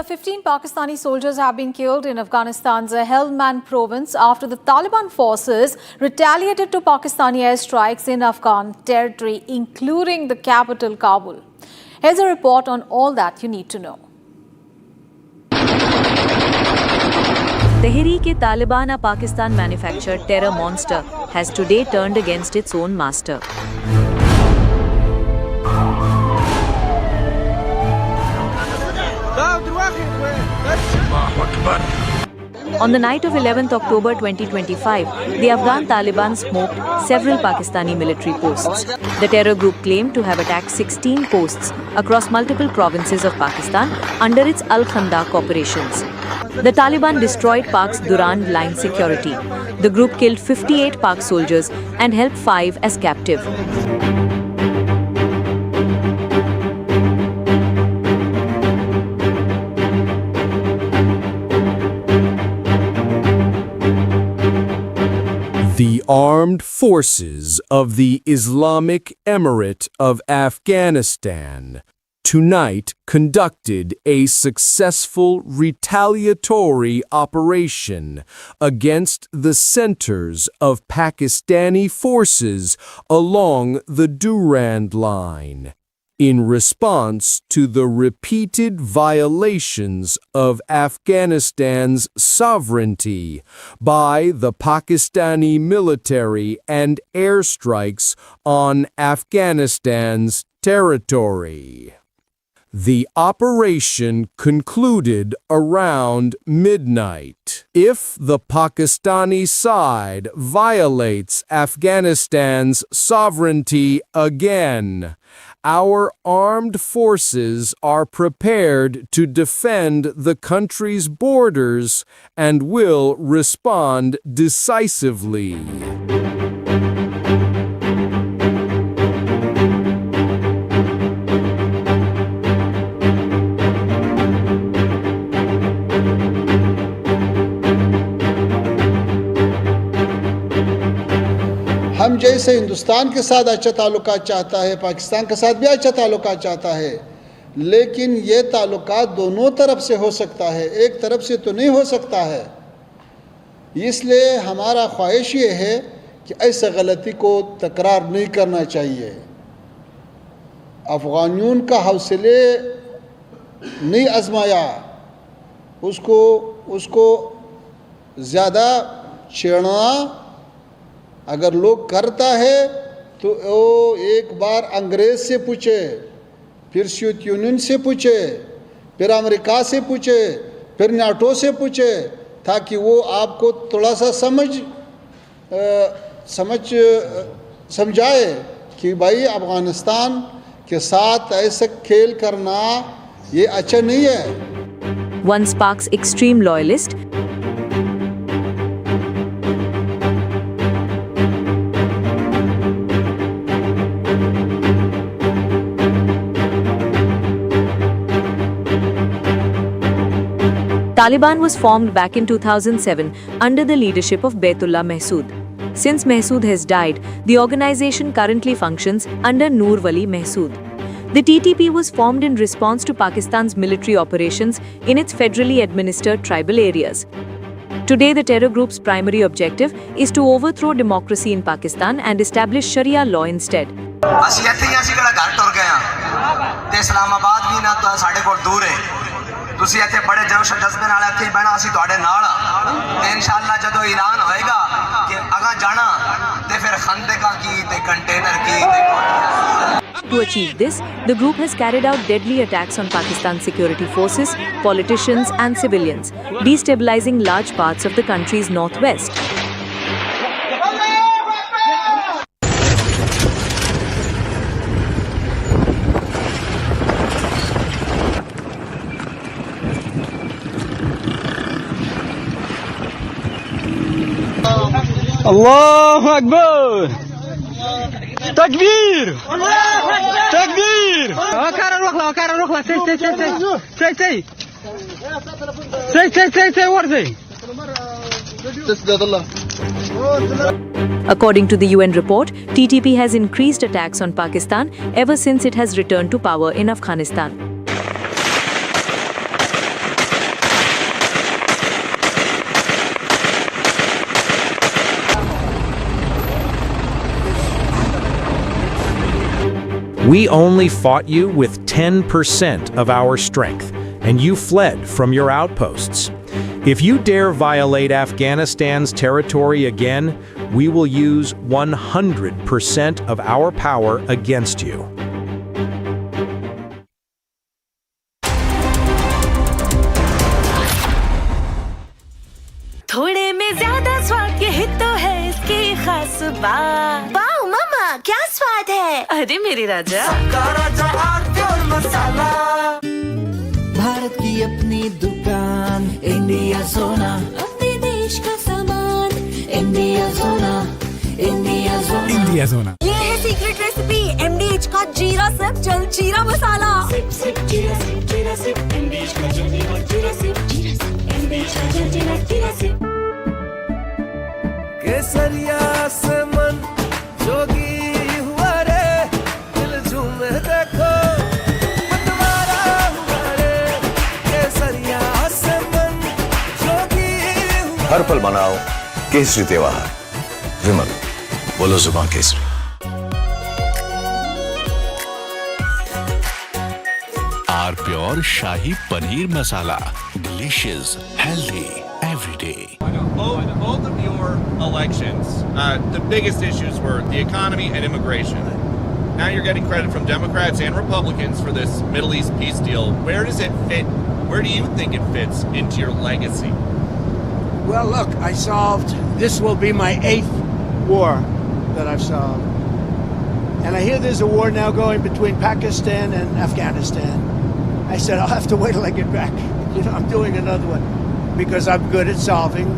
[SPEAKER 4] 15 Pakistani soldiers have been killed in Afghanistan's Helmand province after the Taliban forces retaliated to Pakistani airstrikes in Afghan territory, including the capital Kabul. Here's a report on all that you need to know.
[SPEAKER 26] Tehreek-e-Taliban, a Pakistan-manufactured terror monster, has today turned against its own master. On the night of 11th October 2025, the Afghan Taliban smoked several Pakistani military posts. The terror group claimed to have attacked 16 posts across multiple provinces of Pakistan under its Al-Khandaq operations. The Taliban destroyed Pak's Durand Line security. The group killed 58 Pak soldiers and held 5 as captive.
[SPEAKER 14] The armed forces of the Islamic Emirate of Afghanistan tonight conducted a successful retaliatory operation against the centers of Pakistani forces along the Durand Line, in response to the repeated violations of Afghanistan's sovereignty by the Pakistani military and airstrikes on Afghanistan's territory. The operation concluded around midnight. If the Pakistani side violates Afghanistan's sovereignty again, our armed forces are prepared to defend the country's borders and will respond decisively.
[SPEAKER 7] हम जैसे हिंदुस्तान के साथ अच्छा ताल्लुकात चाहता है, पाकिस्तान के साथ भी अच्छा ताल्लुकात चाहता है, लेकिन ये ताल्लुकात दोनों तरफ से हो सकता है, एक तरफ से तो नहीं हो सकता है। इसलिए हमारा ख्वाहिश ये है कि ऐसे गलती को तकरार नहीं करना चाहिए। अफ़गानियों का हौसले नहीं आजमाया, उसको ज़्यादा छेड़ना अगर लोग करता है तो वो एक बार अंग्रेज़ से पूछे, फिर सोवियत यूनियन से पूछे, फिर अमेरिका से पूछे, फिर नाटो से पूछे, ताकि वो आपको थोड़ा सा समझाए कि भाई अफ़गानिस्तान के साथ ऐसा खेल करना ये अच्छा नहीं है।
[SPEAKER 26] Once Pak's extreme loyalist, Taliban was formed back in 2007 under the leadership of Baitullah Mahsood. Since Mahsood has died, the organization currently functions under Noor Wali Mahsood. The TTP was formed in response to Pakistan's military operations in its federally administered tribal areas. Today, the terror group's primary objective is to overthrow democracy in Pakistan and establish Sharia law instead.
[SPEAKER 18] ਤੁਸੀਂ ਇੱਥੇ ਬੜੇ ਜੋਸ਼ ਜਜ਼ਬੇ ਨਾਲ ਇੱਥੇ ਬਹਿਣਾ, ਅਸੀਂ ਤੁਹਾਡੇ ਨਾਲ ਤੇ ਇਨਸ਼ਾਅੱਲਾ ਜਦੋਂ ਐਲਾਨ ਹੋਏਗਾ ਕਿ ਅਗਾ ਜਾਣਾ ਤੇ ਫਿਰ ਖੰਦਕਾਂ ਕੀ ਤੇ ਕੰਟੇਨਰ ਕੀ ਤੇ
[SPEAKER 26] To achieve this, the group has carried out deadly attacks on Pakistan's security forces, politicians and civilians, destabilizing large parts of the country's northwest.
[SPEAKER 19] Allahu Akbar! Takbir! Takbir!
[SPEAKER 26] According to the UN report, TTP has increased attacks on Pakistan ever since it has returned to power in Afghanistan.
[SPEAKER 14] We only fought you with 10% of our strength, and you fled from your outposts. If you dare violate Afghanistan's territory again, we will use 100% of our power against you.
[SPEAKER 11] खास बात। Wow मामा क्या स्वाद है। अरे मेरे राजा, सबका राजा और मसाला।
[SPEAKER 9] भारत की अपनी दुकान, इंडिया सोना,
[SPEAKER 28] अपने देश का सामान,
[SPEAKER 9] इंडिया सोना, इंडिया सोना,
[SPEAKER 19] इंडिया सोना।
[SPEAKER 11] ये है सीक्रेट रेसिपी MDH का जीरा सिप जल जीरा मसाला।
[SPEAKER 28] सिप सिप जीरा सिप जीरा सिप MDH का जल जीरा जीरा सिप MDH का जल जीरा जीरा सिप।
[SPEAKER 9] केसरिया से मन जोगी हुआ रे, दिल झूमे देखो मतवारा हुआ रे। केसरिया से मन जोगी हुआ।
[SPEAKER 6] हर पल मनाओ केसरी त्योहार। विमल, बोलो जुबान केसरी।
[SPEAKER 27] R pure shahi paneer masala, delicious, healthy every day.
[SPEAKER 15] Both of your elections, the biggest issues were the economy and immigration. Now you're getting credit from Democrats and Republicans for this Middle East peace deal. Where does it fit? Where do you think it fits into your legacy?
[SPEAKER 16] Well, look, I solved, this will be my 8th war that I've solved. And I hear there's a war now going between Pakistan and Afghanistan. I said, I'll have to wait till I get back. I'm doing another one because I'm good at solving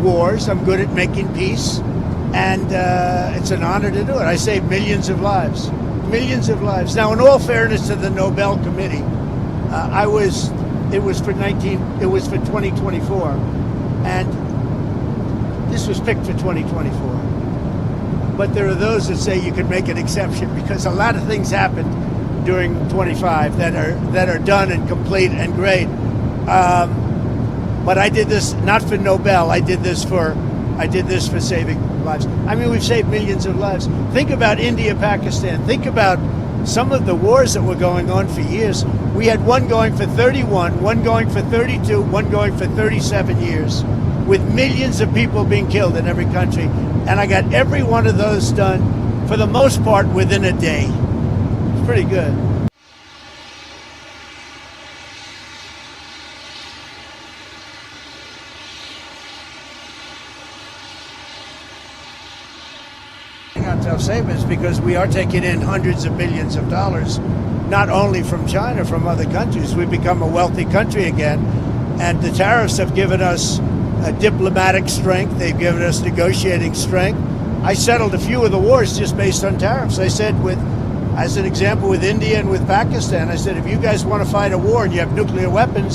[SPEAKER 16] wars. I'm good at making peace. And it's an honor to do it. I saved millions of lives. Millions of lives. Now, in all fairness to the Nobel Committee, it was for 2024. And this was picked for 2024. But there are those that say you could make an exception because a lot of things happened during 25 that are done and complete and great. But I did this not for Nobel. I did this for saving lives. I mean, we've saved millions of lives. Think about India, Pakistan. Think about some of the wars that were going on for years. We had one going for 31, one going for 32, one going for 37 years, with millions of people being killed in every country. And I got every one of those done, for the most part, within a day. It's pretty good. Tough savings because we are taking in hundreds of billions of dollars, not only from China, from other countries. We've become a wealthy country again, and the tariffs have given us diplomatic strength. They've given us negotiating strength. I settled a few of the wars just based on tariffs. I said, as an example, with India and with Pakistan, I said, if you guys want to fight a war and you have nuclear weapons,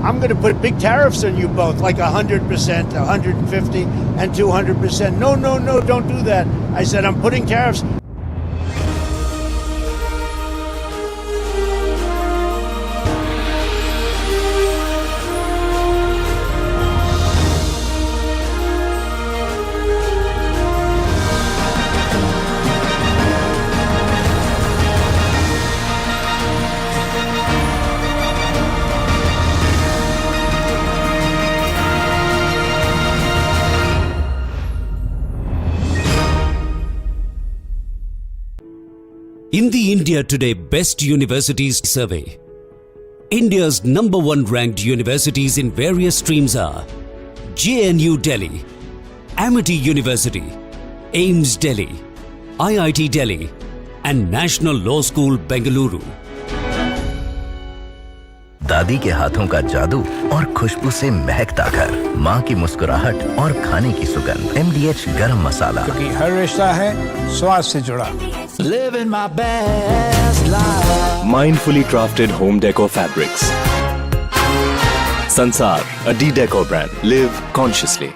[SPEAKER 16] I'm going to put big tariffs on you both, like 100%, 150, and 200%. No, no, no, don't do that. I said, I'm putting tariffs.
[SPEAKER 10] In the India Today Best Universities Survey, India's #1 ranked universities in various streams are JNU Delhi, Amity University, AIMS Delhi, IIT Delhi, and National Law School Bengaluru.
[SPEAKER 13] दादी के हाथों का जादू और खुशबू से महकता घर, माँ की मुस्कुराहट और खाने की सुगंध। MDH गरम मसाला,
[SPEAKER 19] क्योंकि हर रिश्ता है स्वाद से जुड़ा।
[SPEAKER 9] Living my best life.
[SPEAKER 12] Mindfully crafted home decor fabrics. Sansar, a D-Decor brand. Live consciously.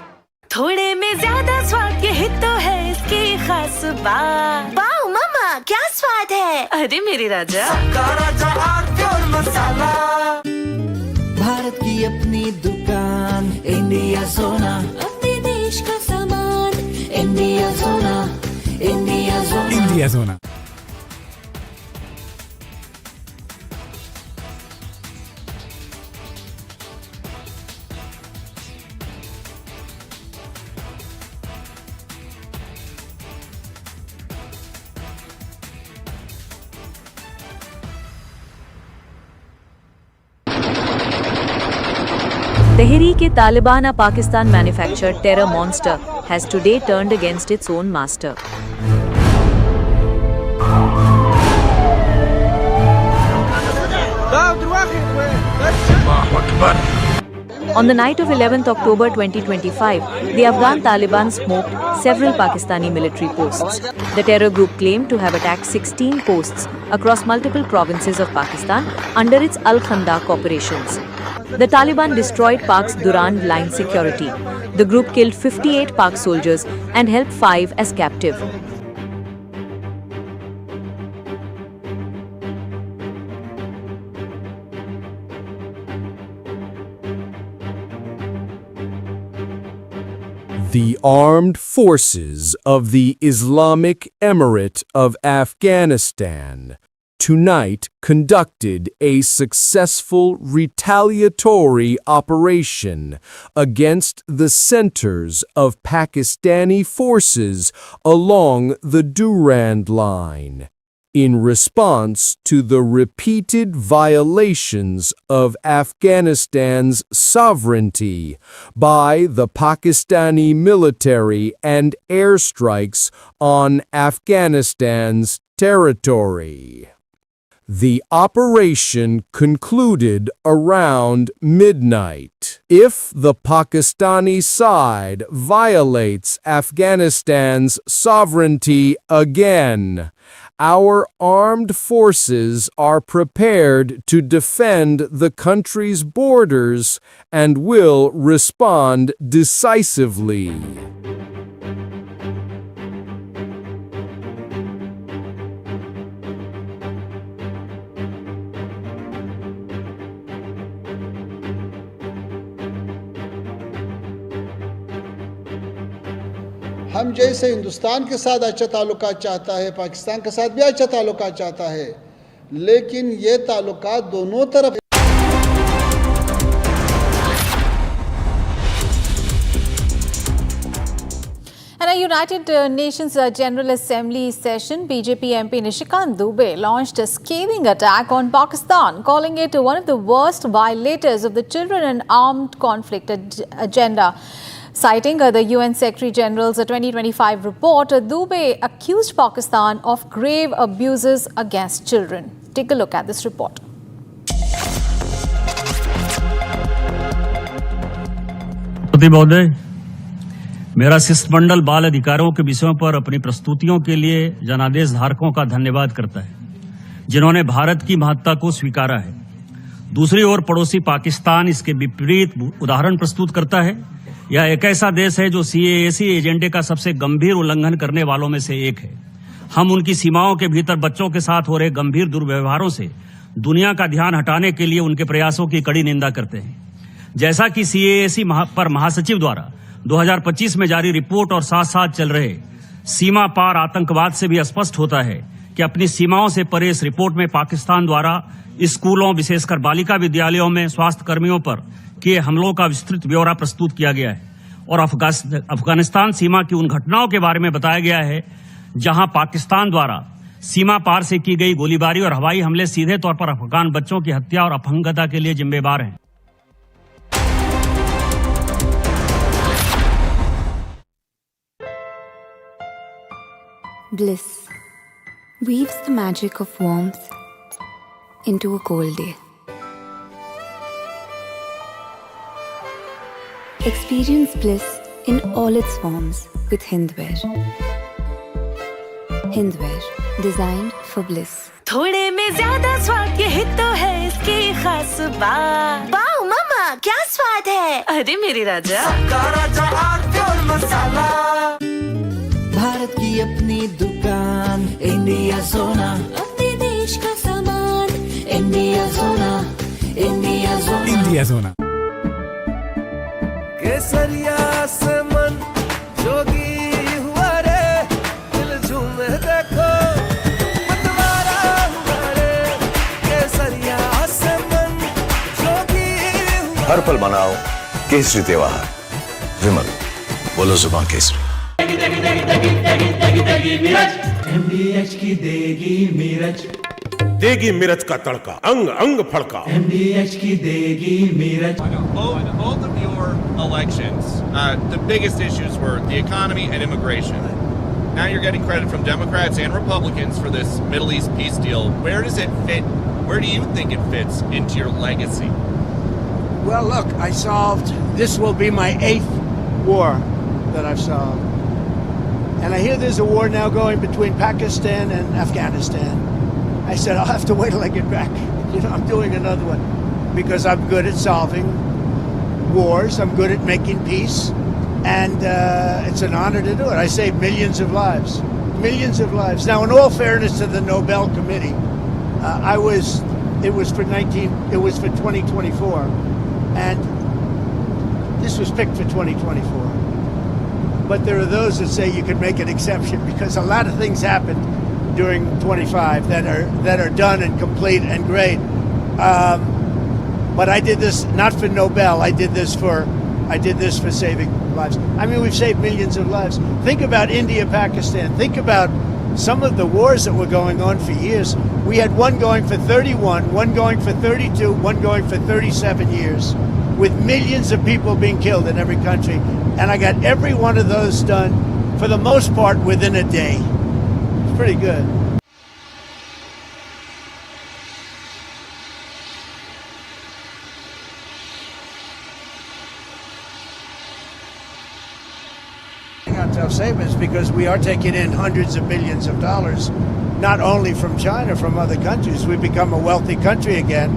[SPEAKER 11] थोड़े में ज्यादा स्वाद, यही तो है इसकी खास बात। वाओ मामा क्या स्वाद है। अरे मेरे राजा, सबका राजा और मसाला।
[SPEAKER 9] भारत की अपनी दुकान, इंडिया सोना,
[SPEAKER 28] अपने देश का सामान,
[SPEAKER 9] इंडिया सोना, इंडिया सोना,
[SPEAKER 19] इंडिया सोना।
[SPEAKER 26] Tehreek-e-Taliban, a Pakistan-manufactured terror monster, has today turned against its own master. On the night of 11th October 2025, the Afghan Taliban smoked several Pakistani military posts. The terror group claimed to have attacked 16 posts across multiple provinces of Pakistan under its Al-Khandaq operations. The Taliban destroyed Pak's Durand Line security. The group killed 58 Pak soldiers and held 5 as captive.
[SPEAKER 14] The armed forces of the Islamic Emirate of Afghanistan tonight conducted a successful retaliatory operation against the centers of Pakistani forces along the Durand Line, in response to the repeated violations of Afghanistan's sovereignty by the Pakistani military and airstrikes on Afghanistan's territory. The operation concluded around midnight. If the Pakistani side violates Afghanistan's sovereignty again, our armed forces are prepared to defend the country's borders and will respond decisively.
[SPEAKER 7] हम जैसे हिंदुस्तान के साथ अच्छा ताल्लुकात चाहता है, पाकिस्तान के साथ भी अच्छा ताल्लुकात चाहता है, लेकिन ये ताल्लुकात दोनों तरफ।
[SPEAKER 4] In a United Nations General Assembly session, BJP MP Nishikant Dubey launched a scathing attack on Pakistan, calling it one of the worst violators of the Children and Armed Conflict agenda. Citing the UN Secretary General's 2025 report, Dubey accused Pakistan of grave abuses against children. Take a look at this report.
[SPEAKER 5] मेरा शिष्टमंडल बाल अधिकारों के विषयों पर अपनी प्रस्तुतियों के लिए जनादेश धारकों का धन्यवाद करता है, जिन्होंने भारत की महत्ता को स्वीकारा है। दूसरी ओर पड़ोसी पाकिस्तान इसके विपरीत उदाहरण प्रस्तुत करता है। यह एक ऐसा देश है जो CAC एजेंडे का सबसे गंभीर उल्लंघन करने वालों में से एक है। हम उनकी सीमाओं के भीतर बच्चों के साथ हो रहे गंभीर दुर्व्यवहारों से दुनिया का ध्यान हटाने के लिए उनके प्रयासों की कड़ी निंदा करते हैं। जैसा कि CAC पर महासचिव द्वारा 2025 में जारी रिपोर्ट और साथ साथ चल रहे सीमा पार आतंकवाद से भी स्पष्ट होता है कि अपनी सीमाओं से परे इस रिपोर्ट में पाकिस्तान द्वारा स्कूलों, विशेषकर बालिका विद्यालयों में स्वास्थ्य कर्मियों पर किए हमलों का विस्तृत ब्यौरा प्रस्तुत किया गया है और अफगानिस्तान सीमा की उन घटनाओं के बारे में बताया गया है जहां पाकिस्तान द्वारा सीमा पार से की गई गोलीबारी और हवाई हमले सीधे तौर पर अफगान बच्चों की हत्या और अपहंगता के लिए जिम्मेदार हैं।
[SPEAKER 28] Bliss weaves the magic of warmth into a cold day. Experience bliss in all its forms with Hindwear. Hindwear, designed for bliss.
[SPEAKER 11] थोड़े में ज्यादा स्वाद यही तो है इसकी खास बात। वाओ मामा क्या स्वाद है। अरे मेरे राजा राजा और मसाला।
[SPEAKER 9] भारत की अपनी दुकान इंडिया सोना,
[SPEAKER 11] अपने देश का सामान इंडिया सोना, इंडिया सोना,
[SPEAKER 19] इंडिया सोना।
[SPEAKER 9] केसरिया से मन जोगी हुआ रे, दिल झूमे देखो मतवारा हुआ रे। केसरिया से मन जोगी हुआ।
[SPEAKER 6] हर पल मनाओ केसरी त्योहार। विमल बोलो जुबान केसरी।
[SPEAKER 9] MDH की देगी मीरज।
[SPEAKER 1] देगी मिर्च का तड़का, अंग अंग फड़का।
[SPEAKER 9] MDH की देगी मिर्च.
[SPEAKER 15] Both of your elections, the biggest issues were the economy and immigration. Now you're getting credit from Democrats and Republicans for this Middle East peace deal. Where does it fit? Where do you think it fits into your legacy?
[SPEAKER 16] Well, look, I solved, this will be my 8th war that I've solved. And I hear there's a war now going between Pakistan and Afghanistan. I said, I'll have to wait till I get back. I'm doing another one because I'm good at solving wars. I'm good at making peace. And it's an honor to do it. I saved millions of lives. Millions of lives. Now, in all fairness to the Nobel Committee, it was for 2024. And this was picked for 2024. But there are those that say you can make an exception because a lot of things happened during 25 that are done and complete and great. But I did this not for Nobel. I did this for saving lives. I mean, we've saved millions of lives. Think about India, Pakistan. Think about some of the wars that were going on for years. We had one going for 31, one going for 32, one going for 37 years, with millions of people being killed in every country. And I got every one of those done, for the most part, within a day. It's pretty good. Tough savings because we are taking in hundreds of billions of dollars, not only from China, from other countries. We've become a wealthy country again,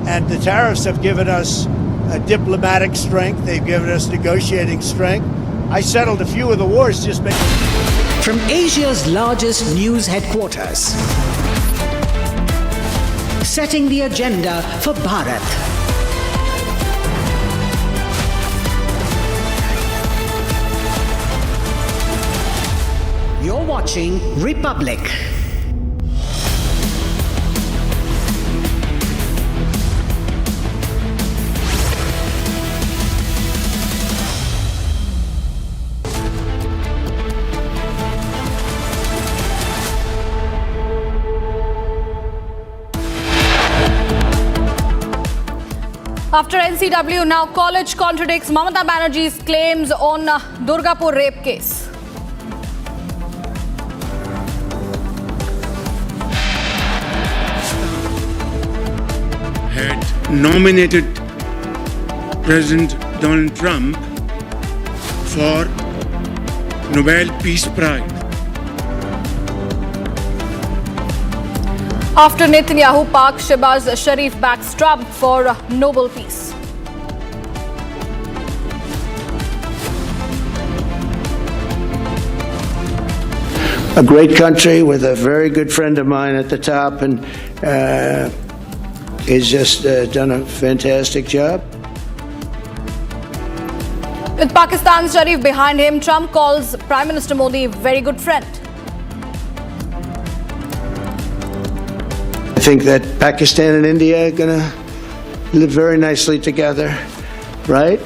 [SPEAKER 16] and the tariffs have given us a diplomatic strength. They've given us negotiating strength. I settled a few of the wars just
[SPEAKER 2] from Asia's largest news headquarters, setting the agenda for Bharat. You're watching Republic.
[SPEAKER 4] After NCW, now college contradicts Mamata Banerjee's claims on Durgapur rape case.
[SPEAKER 8] Had nominated President Donald Trump for Nobel Peace Prize.
[SPEAKER 4] After Netanyahu, Pak Shehbaz Sharif backs Trump for Nobel Peace.
[SPEAKER 3] A great country with a very good friend of mine at the top, and he's just done a fantastic job.
[SPEAKER 4] With Pakistan's Sharif behind him, Trump calls Prime Minister Modi a very good friend.
[SPEAKER 3] I think that Pakistan and India are going to live very nicely together, right?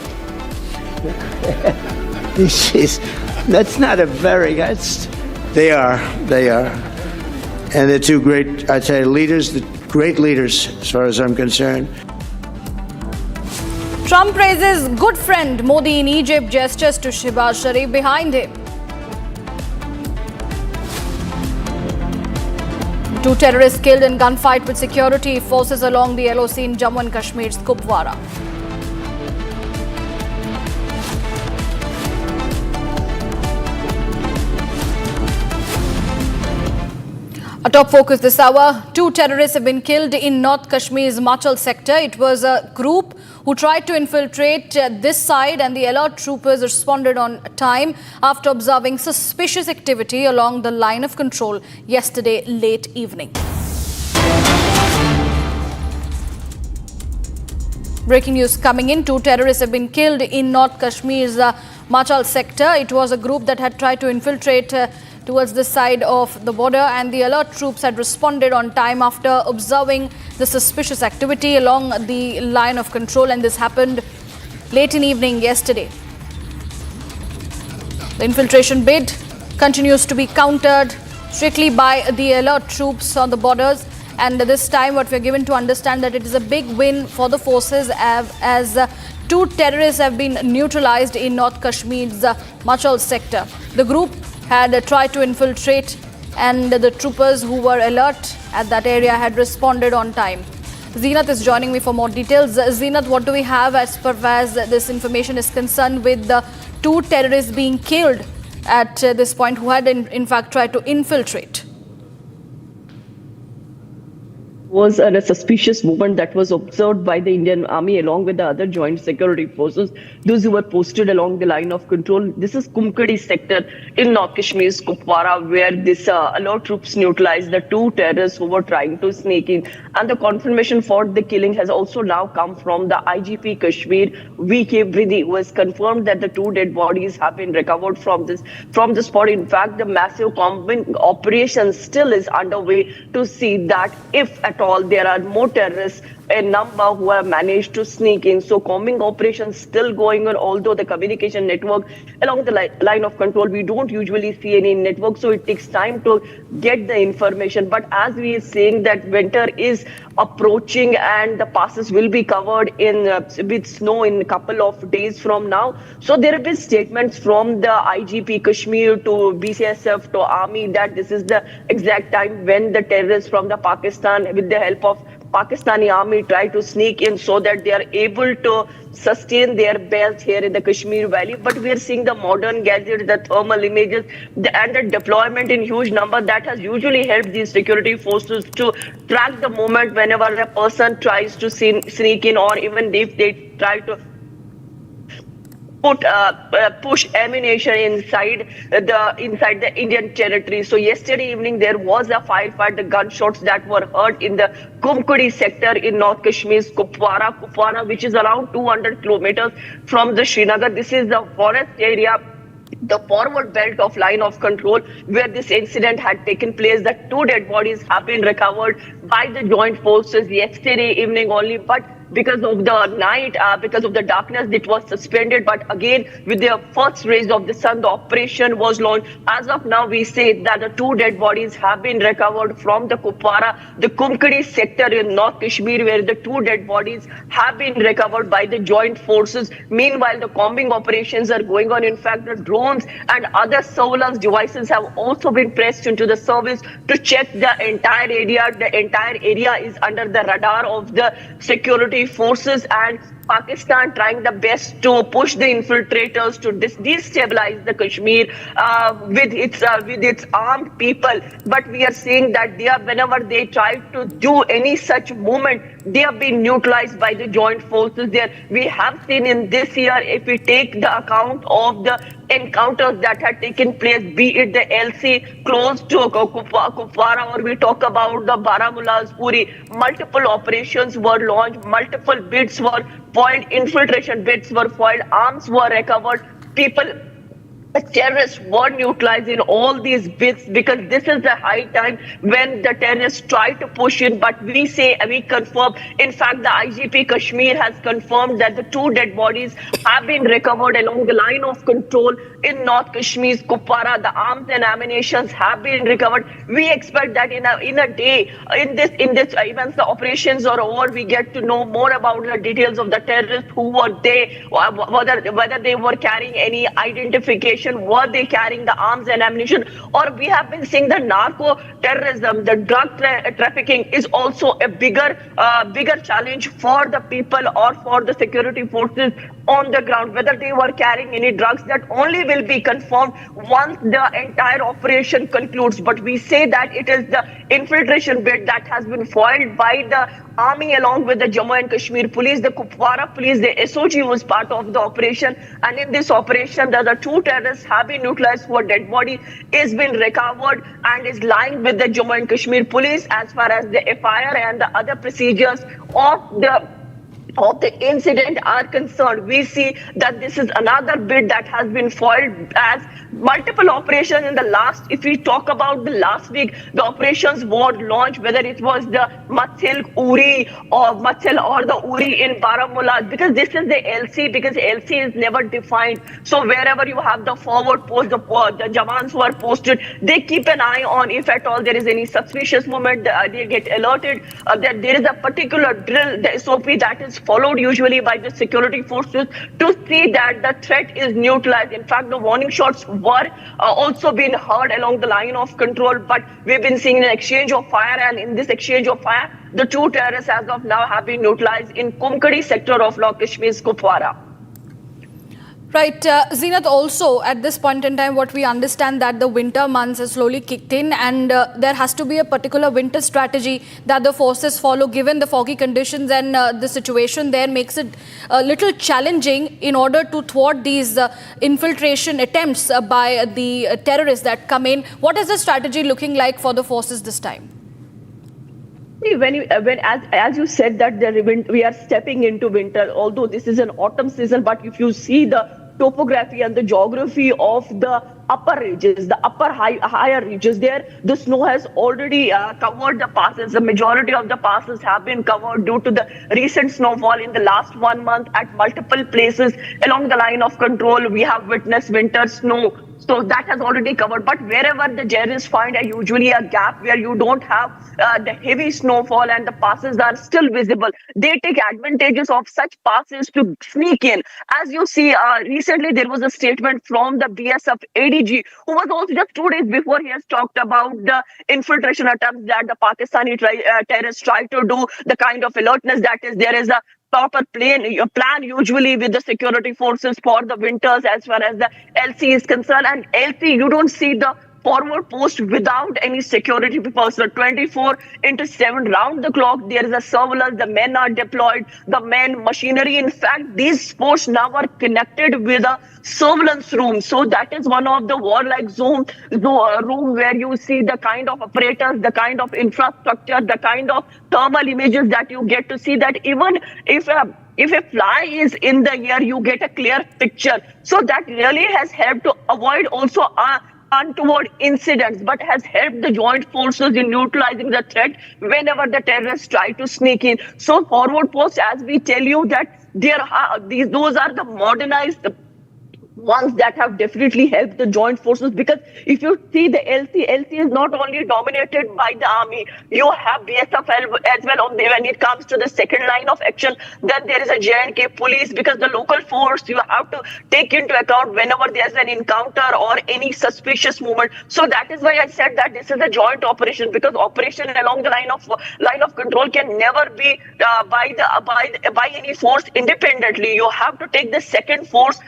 [SPEAKER 3] That's not a very, they are. And they're two great, I tell you, leaders, great leaders as far as I'm concerned.
[SPEAKER 4] Trump praises good friend Modi in Egypt, gestures to Shehbaz Sharif behind him. Two terrorists killed in gunfight with security forces along the LOC in Jammu and Kashmir's Kupwara. A top focus this hour, two terrorists have been killed in North Kashmir's Himachal sector. It was a group who tried to infiltrate this side, and the alert troopers responded on time after observing suspicious activity along the line of control yesterday late evening. Breaking news coming in, two terrorists have been killed in North Kashmir's Himachal sector. It was a group that had tried to infiltrate towards this side of the border, and the alert troops had responded on time after observing the suspicious activity along the line of control, and this happened late in evening yesterday. The infiltration bid continues to be countered strictly by the alert troops on the borders, And this time what we're given to understand that it is a big win for the forces as 2 terrorists have been neutralized in North Kashmir's Machal sector. The group had tried to infiltrate, and the troopers who were alert at that area had responded on time. Zeenat is joining me for more details. Zeenat, what do we have as far as this information is concerned with the 2 terrorists being killed at this point who had in fact tried to infiltrate?
[SPEAKER 17] Was a suspicious movement that was observed by the Indian Army along with the other joint security forces, those who were posted along the line of control. This is Kumkadi sector in North Kashmir's Kupwara, where this alert troops neutralized the 2 terrorists who were trying to sneak in. And the confirmation for the killing has also now come from the IGP Kashmir, V.K. Bridi, who has confirmed that the 2 dead bodies have been recovered from the spot. In fact, the massive combing operation still is underway to see that if at all there are more terrorists, a number who have managed to sneak in. So combing operations still going on, although the communication network along the line of control, we don't usually see any network, so it takes time to get the information. But as we are saying that winter is approaching and the passes will be covered in with snow in a couple of days from now. So there have been statements from the IGP Kashmir to BCSF to army that this is the exact time when the terrorists from the Pakistan, with the help of Pakistani army, try to sneak in so that they are able to sustain their base here in the Kashmir Valley. But we are seeing the modern gadgets, the thermal images, and the deployment in huge number that has usually helped these security forces to track the moment whenever a person tries to sneak in, or even if they try to push ammunition inside the Indian territory. So yesterday evening there was a firefight, the gunshots that were heard in the Kumkadi sector in North Kashmir's Kupwara, which is around 200 kilometers from the Srinagar. This is the forest area, the forward belt of line of control where this incident had taken place. The 2 dead bodies have been recovered by the joint forces yesterday evening only, but because of the night, because of the darkness, it was suspended. But again, with the first rays of the sun, the operation was launched. As of now, we say that the 2 dead bodies have been recovered from the Kupwara, the Kumkadi sector in North Kashmir, where the 2 dead bodies have been recovered by the joint forces. Meanwhile, the combing operations are going on. In fact, the drones and other surveillance devices have also been pressed into the service to check the entire area. The entire area is under the radar of the security forces, and Pakistan trying the best to push the infiltrators to destabilize the Kashmir with its armed people. But we are seeing that whenever they try to do any such movement, they have been neutralized by the joint forces there. We have seen in this year, if we take the account of the encounters that had taken place, be it the LC close to Kupwara, or we talk about the Baramulla's Puri, multiple operations were launched, multiple bids were foiled, infiltration bids were foiled, arms were recovered, the terrorists were neutralized in all these bids, because this is the high time when the terrorists try to push in. But we confirm, in fact, the IGP Kashmir has confirmed that the 2 dead bodies have been recovered along the line of control in North Kashmir's Kupwara. The arms and ammunition have been recovered. We expect that in a day, in this once the operations are over, we get to know more about the details of the terrorists, who were they, whether they were carrying any identification, were they carrying the arms and ammunition, or we have been seeing the narco terrorism, the drug trafficking is also a bigger challenge for the people or for the security forces on the ground, whether they were carrying any drugs. That only will be confirmed once the entire operation concludes. But we say that it is the infiltration bid that has been foiled by the army along with the Jammu and Kashmir police, the Kupwara police, the SOG was part of the operation. And in this operation, the 2 terrorists have been neutralized, whose dead body is been recovered and is lying with the Jammu and Kashmir police as far as the FIR and the other procedures of the of the incident are concerned, we see that this is another bid that has been foiled as multiple operations in the last, if we talk about the last week, the operations were launched, whether it was the Mathil Uri or Mathil or the Uri in Baramulla, because this is the LC, because LC is never defined. So wherever you have the forward post, the Jawans who are posted, they keep an eye on if at all there is any suspicious movement, they get alerted that there is a particular drill, the SOP that is followed usually by the security forces to see that the threat is neutralized. In fact, the warning shots were also being heard along the line of control, but we've been seeing an exchange of fire, and in this exchange of fire, the two terrorists as of now have been neutralized in Kumkadi sector of North Kashmir's Kupwara.
[SPEAKER 4] Right, Zeenat, also at this point in time, what we understand that the winter months have slowly kicked in, and there has to be a particular winter strategy that the forces follow given the foggy conditions, and the situation there makes it a little challenging in order to thwart these infiltration attempts by the terrorists that come in. What is the strategy looking like for the forces this time?
[SPEAKER 17] As you said that we are stepping into winter, although this is an autumn season, but if you see the topography and the geography of the upper regions, the higher regions, there the snow has already covered the passes. The majority of the passes have been covered due to the recent snowfall in the last 1 month at multiple places along the line of control. We have witnessed winter snow. So that has already covered. But wherever the terrorists find usually a gap where you don't have the heavy snowfall and the passes are still visible, they take advantages of such passes to sneak in. As you see, recently there was a statement from the BSF ADG, who was also just 2 days before he has talked about the infiltration attempts that the Pakistani terrorists try to do, the kind of alertness that is there is a proper plan usually with the security forces for the winters as far as the LC is concerned. And LC, you don't see the forward post without any security personnel. 24/7 round the clock, there is a surveillance, the men are deployed, the men, machinery. In fact, these posts now are connected with a surveillance room. So that is one of the warlike room where you see the kind of apparatus, the kind of infrastructure, the kind of thermal images that you get to see, that even if a fly is in the air, you get a clear picture. So that really has helped to avoid also untoward incidents, but has helped the joint forces in neutralizing the threat whenever the terrorists try to sneak in. So forward posts, as we tell you, that those are the modernized ones that have definitely helped the joint forces, because if you see the LC is not only dominated by the army, you have BSF as well when it comes to the second line of action. Then there is a J&K police, because the local force you have to take into account whenever there's an encounter or any suspicious movement. So that is why I said that this is a joint operation, because operation along the line of control can never be by any force independently. You have to take the second force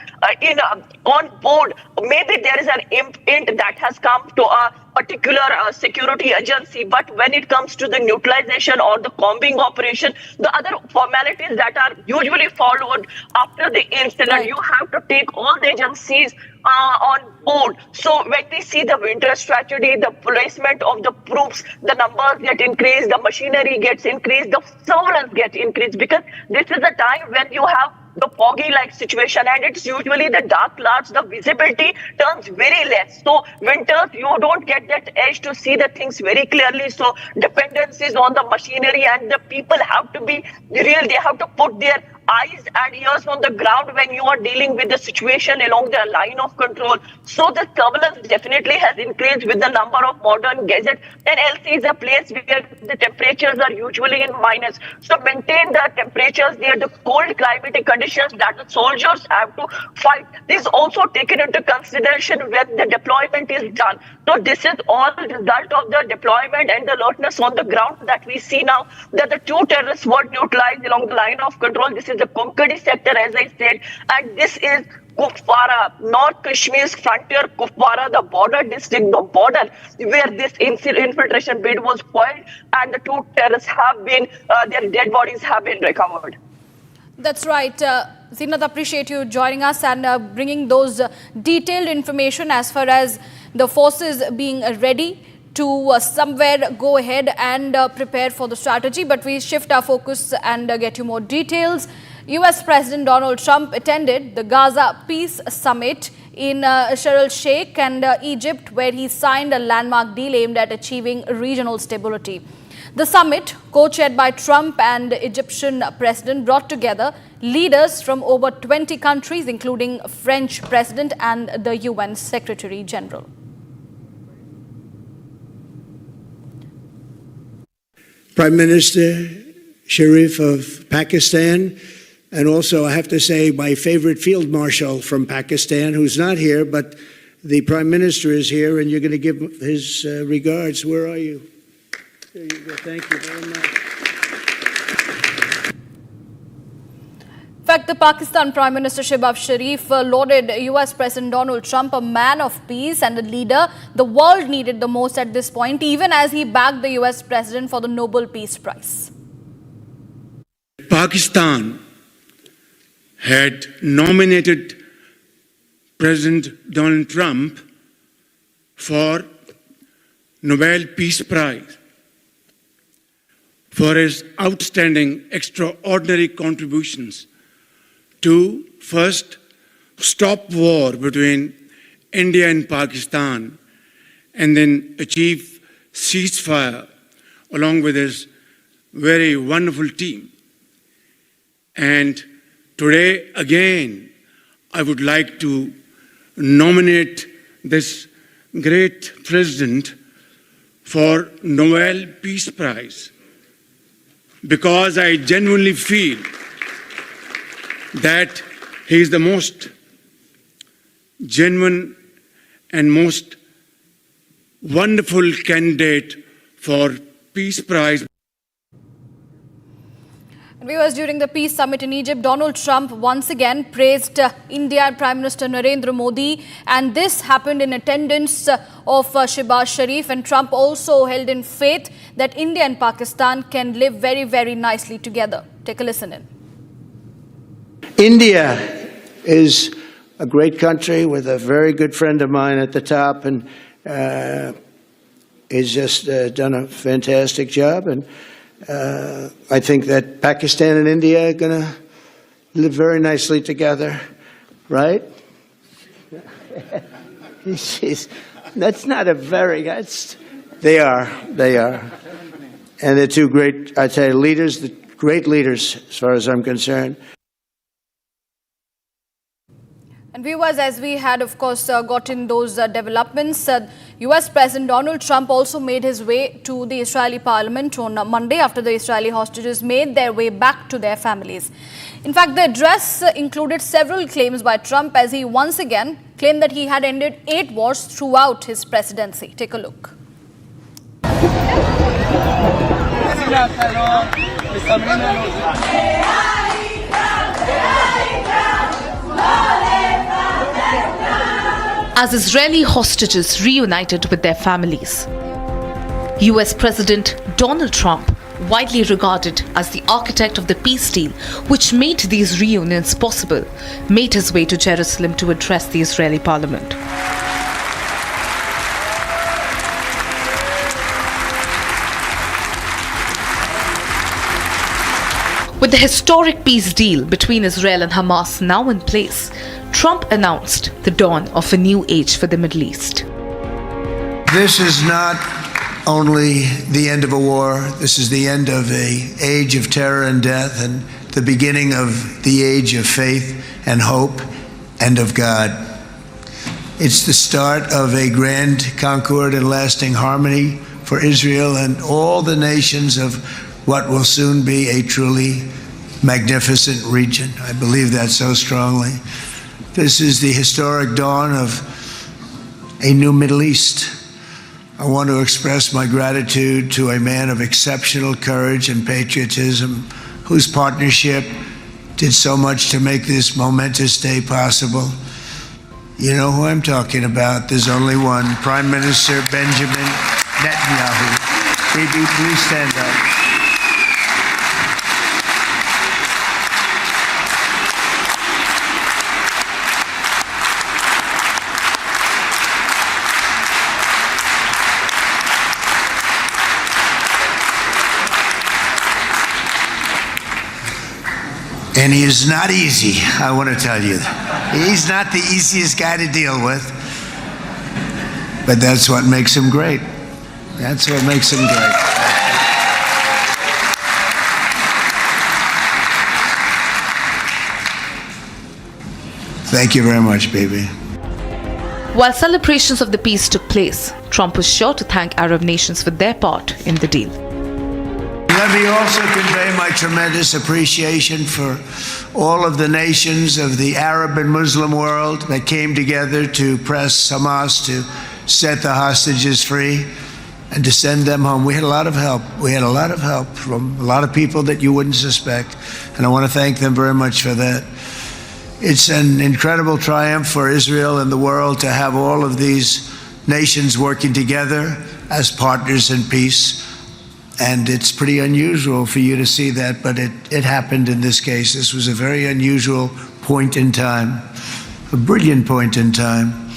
[SPEAKER 17] on board. Maybe there is an intent that has come to a particular security agency, but when it comes to the neutralization or the combing operation, the other formalities that are usually followed after the incident, you have to take all the agencies on board. So when we see the winter strategy, the placement of the troops, the numbers get increased, the machinery gets increased, the surveillance gets increased, because this is the time when you have the foggy-like situation, and it's usually the dark clouds, the visibility turns very less. So winters, you don't get that edge to see the things very clearly. So dependencies on the machinery, and the people have to be real. They have to put their eyes and ears on the ground when you are dealing with the situation along the line of control. So the turbulence definitely has increased with the number of modern gadgets. And LC is a place where the temperatures are usually in minus. So maintain the temperatures there, the cold climatic conditions that the soldiers have to fight. This is also taken into consideration when the deployment is done. So this is all the result of the deployment and the alertness on the ground that we see now, that the two terrorists were neutralized along the line of control. This is the Kumkadi sector, as I said, and this is Kupwara, North Kashmir's frontier, Kupwara, the border district, the border where this infiltration bid was foiled, and the two terrorists have been, their dead bodies have been recovered.
[SPEAKER 4] That's right. Zeenat, appreciate you joining us and bringing those detailed information as far as the forces being ready
[SPEAKER 18] to somewhere go ahead and prepare for the strategy. But we shift our focus and get you more details. US President Donald Trump attended the Gaza Peace Summit in Sharm El-Sheikh and Egypt, where he signed a landmark deal aimed at achieving regional stability. The summit, co-chaired by Trump and Egyptian President, brought together leaders from over 20 countries, including French President and the UN Secretary General.
[SPEAKER 3] Prime Minister Sharif of Pakistan, and also I have to say my favorite field marshal from Pakistan, who's not here, but the Prime Minister is here, and you're going to give his regards. Where are you? There you go. Thank you very much.
[SPEAKER 18] In fact, the Pakistan Prime Minister Shehbaz Sharif lauded US President Donald Trump, a man of peace and a leader the world needed the most at this point, even as he backed the US President for the Nobel Peace Prize.
[SPEAKER 8] Pakistan had nominated President Donald Trump for Nobel Peace Prize for his outstanding, extraordinary contributions to first stop war between India and Pakistan and then achieve ceasefire along with his very wonderful team. And today, again, I would like to nominate this great president for Nobel Peace Prize, because I genuinely feel that he is the most genuine and most wonderful candidate for Peace Prize.
[SPEAKER 18] Viewers, during the Peace Summit in Egypt, Donald Trump once again praised India Prime Minister Narendra Modi, and this happened in attendance of Shehbaz Sharif. And Trump also held in faith that India and Pakistan can live very, very nicely together. Take a listen in.
[SPEAKER 3] India is a great country with a very good friend of mine at the top, and he's just done a fantastic job. And I think that Pakistan and India are going to live very nicely together, right? That's not a very, they are. And they're two great, I tell you, leaders, great leaders as far as I'm concerned.
[SPEAKER 18] And viewers, as we had, of course, gotten those developments, US President Donald Trump also made his way to the Israeli parliament on Monday after the Israeli hostages made their way back to their families. In fact, the address included several claims by Trump, as he once again claimed that he had ended 8 wars throughout his presidency. Take a look.
[SPEAKER 20] As Israeli hostages reunited with their families, US President Donald Trump, widely regarded as the architect of the peace deal which made these reunions possible, made his way to Jerusalem to address the Israeli parliament. With the historic peace deal between Israel and Hamas now in place, Trump announced the dawn of a new age for the Middle East.
[SPEAKER 3] This is not only the end of a war, this is the end of an age of terror and death, and the beginning of the age of faith and hope and of God. It's the start of a grand concord and lasting harmony for Israel and all the nations of what will soon be a truly magnificent region. I believe that so strongly. This is the historic dawn of a new Middle East. I want to express my gratitude to a man of exceptional courage and patriotism, whose partnership did so much to make this momentous day possible. You know who I'm talking about. There's only one, Prime Minister Benjamin Netanyahu. Bibi, please stand up. he is not easy, I want to tell you. He's not the easiest guy to deal with. But that's what makes him great. That's what makes him great. Thank you very much, baby.
[SPEAKER 20] While celebrations of the peace took place, Trump was sure to thank Arab nations for their part in the deal.
[SPEAKER 3] Let me also convey my tremendous appreciation for all of the nations of the Arab and Muslim world that came together to press Hamas to set the hostages free and to send them home. We had a lot of help. We had a lot of help from a lot of people that you wouldn't suspect, and I want to thank them very much for that. It's an incredible triumph for Israel and the world to have all of these nations working together as partners in peace. And it's pretty unusual for you to see that, but it happened in this case. This was a very unusual point in time, a brilliant point in time.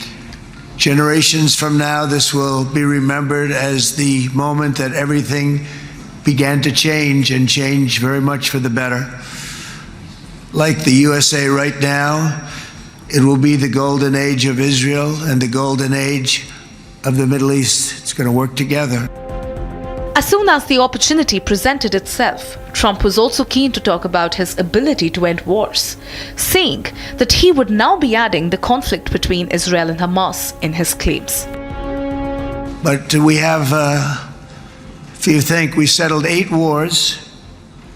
[SPEAKER 3] Generations from now, this will be remembered as the moment that everything began to change, and change very much for the better. Like the USA right now, it will be the golden age of Israel and the golden age of the Middle East. It's going to work together.
[SPEAKER 20] As soon as the opportunity presented itself, Trump was also keen to talk about his ability to end wars, saying that he would now be adding the conflict between Israel and Hamas in his claims.
[SPEAKER 3] But we have, if you think, we settled 8 wars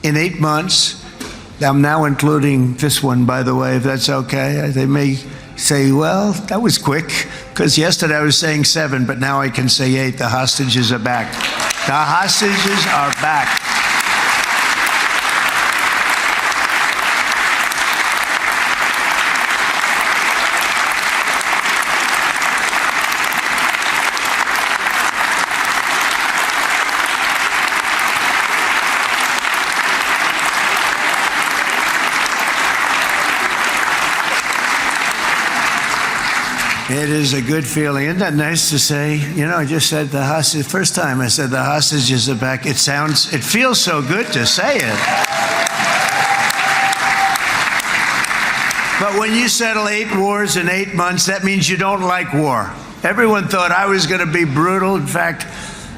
[SPEAKER 3] in 8 months. I'm now including this one, by the way, if that's okay. They may say, well, that was quick, because yesterday I was saying 7, but now I can say 8. The hostages are back. The hostages are back. It is a good feeling. Isn't that nice to say? You know, I just said the hostage, first time I said the hostages are back. It feels so good to say it. But when you settle 8 wars in 8 months, that means you don't like war. Everyone thought I was going to be brutal. In fact,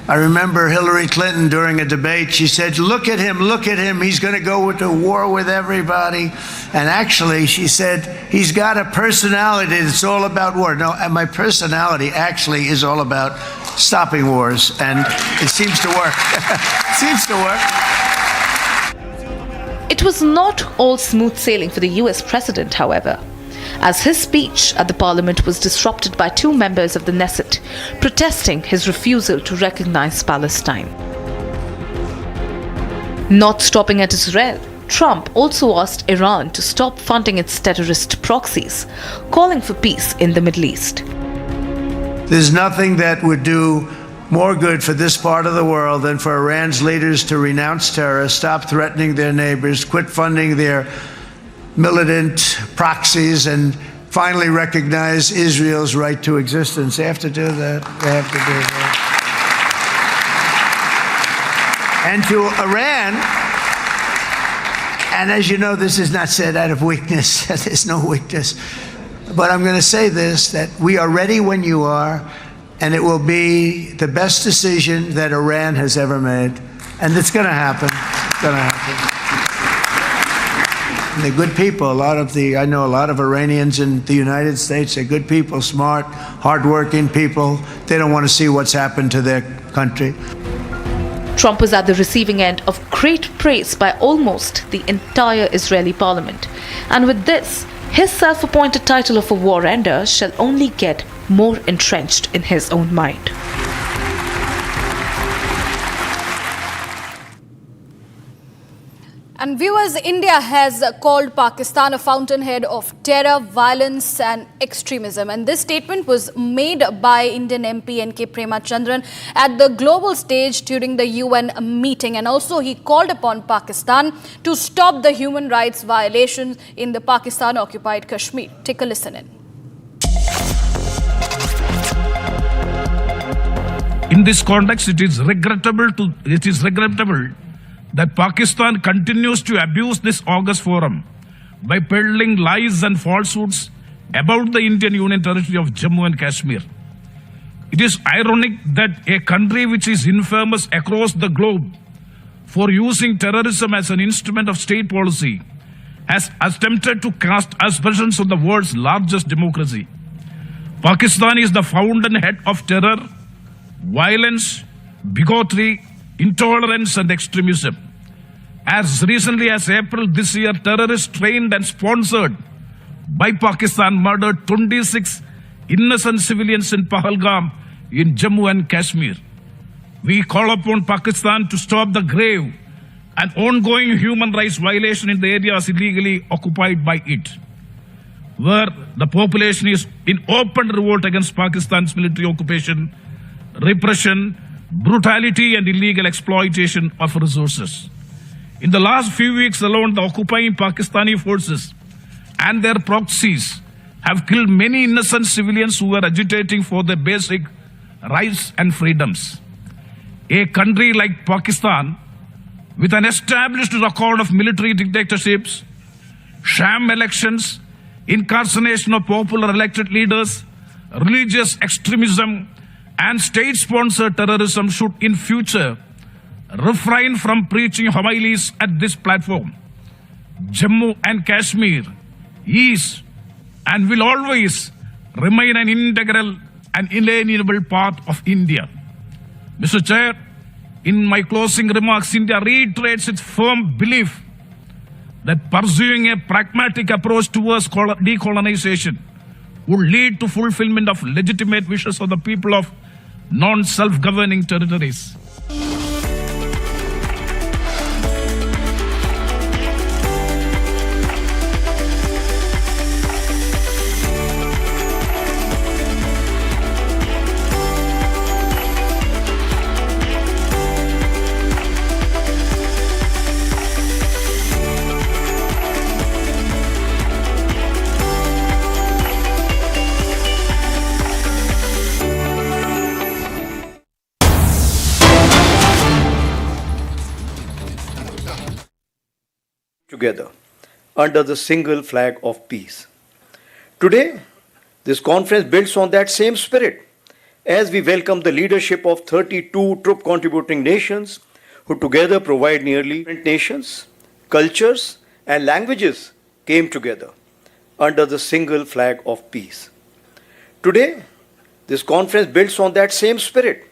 [SPEAKER 3] I remember Hillary Clinton during a debate, she said, look at him, he's going to go to war with everybody. And actually, she said, he's got a personality that's all about war. No, and my personality actually is all about stopping wars, and it seems to work. It seems to work.
[SPEAKER 20] It was not all smooth sailing for the US president, however, as his speech at the parliament was disrupted by 2 members of the Knesset, protesting his refusal to recognize Palestine. Not stopping at Israel, Trump also asked Iran to stop funding its terrorist proxies, calling for peace in the Middle East.
[SPEAKER 3] There's nothing that would do more good for this part of the world than for Iran's leaders to renounce terror, stop threatening their neighbors, quit funding their militant proxies, and finally recognize Israel's right to existence. They have to do that. They have to do that. And to Iran, and as you know, this is not said out of weakness. There's no weakness. But I'm going to say this, that we are ready when you are, and it will be the best decision that Iran has ever made. And it's going to happen. It's going to happen. And they're good people. I know a lot of Iranians in the United States. They're good people, smart, hardworking people. They don't want to see what's happened to their country.
[SPEAKER 20] Trump was at the receiving end of great praise by almost the entire Israeli parliament. And with this, his self-appointed title of a war ender shall only get more entrenched in his own mind.
[SPEAKER 18] And viewers, India has called Pakistan a fountainhead of terror, violence and extremism. And this statement was made by Indian MP N.K. Premachandran at the global stage during the UN meeting. And also he called upon Pakistan to stop the human rights violations in the Pakistan-occupied Kashmir. Take a listen in.
[SPEAKER 10] In this context, it is regrettable that Pakistan continues to abuse this August forum by peddling lies and falsehoods about the Indian Union territory of Jammu and Kashmir. It is ironic that a country which is infamous across the globe for using terrorism as an instrument of state policy has attempted to cast aspersions on the world's largest democracy. Pakistan is the fountainhead of terror, violence, bigotry, intolerance and extremism. As recently as April this year, terrorists trained and sponsored by Pakistan murdered 26 innocent civilians in Pahalgam in Jammu and Kashmir. We call upon Pakistan to stop the grave and ongoing human rights violation in the areas illegally occupied by it, where the population is in open revolt against Pakistan's military occupation, repression, brutality and illegal exploitation of resources. In the last few weeks alone, the occupying Pakistani forces and their proxies have killed many innocent civilians who were agitating for their basic rights and freedoms. A country like Pakistan, with an established record of military dictatorships, sham elections, incarceration of popular elected leaders, religious extremism, and state-sponsored terrorism, should in future refrain from preaching homilies at this platform. Jammu and Kashmir is and will always remain an integral and inalienable part of India. Mr. Chair, in my closing remarks, India reiterates its firm belief that pursuing a pragmatic approach towards decolonization would lead to fulfillment of legitimate wishes of the people of non-self-governing territories.
[SPEAKER 12] Together under the single flag of peace. Today, this conference builds on that same spirit as we welcome the leadership of 32 troop contributing nations who together provide nearly different nations, cultures and languages came together under the single flag of peace. Today, this conference builds on that same spirit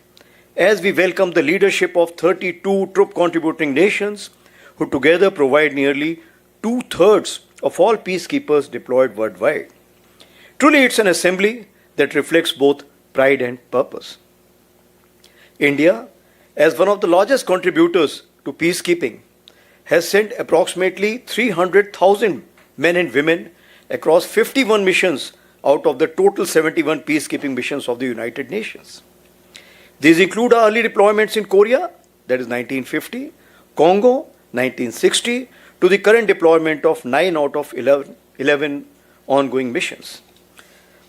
[SPEAKER 12] as we welcome the leadership of 32 troop contributing nations who together provide nearly 2/3 of all peacekeepers deployed worldwide. Truly, it's an assembly that reflects both pride and purpose. India, as one of the largest contributors to peacekeeping, has sent approximately 300,000 men and women across 51 missions out of the total 71 peacekeeping missions of the United Nations. These include our early deployments in Korea, that is 1950, Congo, 1960, to the current deployment of 9 out of 11 ongoing missions.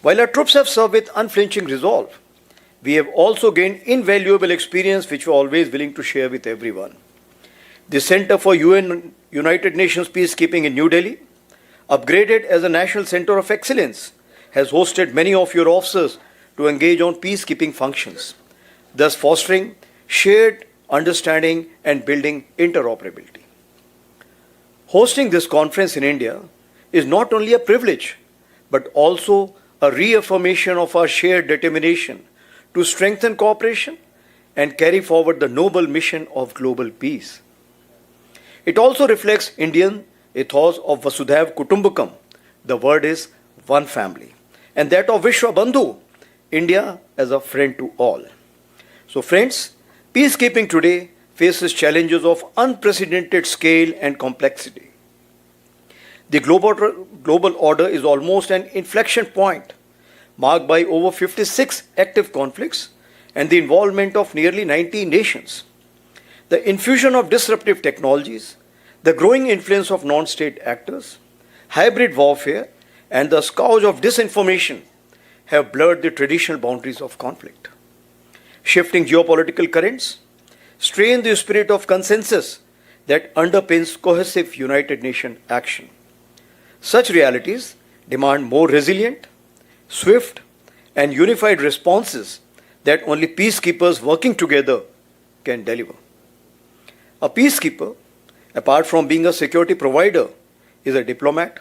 [SPEAKER 12] While our troops have served with unflinching resolve, we have also gained invaluable experience which we are always willing to share with everyone. The Center for United Nations Peacekeeping in New Delhi, upgraded as a National Center of Excellence, has hosted many of your officers to engage on peacekeeping functions, thus fostering shared understanding and building interoperability. Hosting this conference in India is not only a privilege, but also a reaffirmation of our shared determination to strengthen cooperation and carry forward the noble mission of global peace. It also reflects Indian ethos of Vasudhaiv Kutumbakam, the word is one family, and that of Vishwa Bandhu, India as a friend to all. So friends, peacekeeping today faces challenges of unprecedented scale and complexity. The global order is almost an inflection point, marked by over 56 active conflicts and the involvement of nearly 90 nations. The infusion of disruptive technologies, the growing influence of non-state actors, hybrid warfare, and the scourge of disinformation have blurred the traditional boundaries of conflict. Shifting geopolitical currents strain the spirit of consensus that underpins cohesive United Nations action. Such realities demand more resilient, swift, and unified responses that only peacekeepers working together can deliver. A peacekeeper, apart from being a security provider, is a diplomat,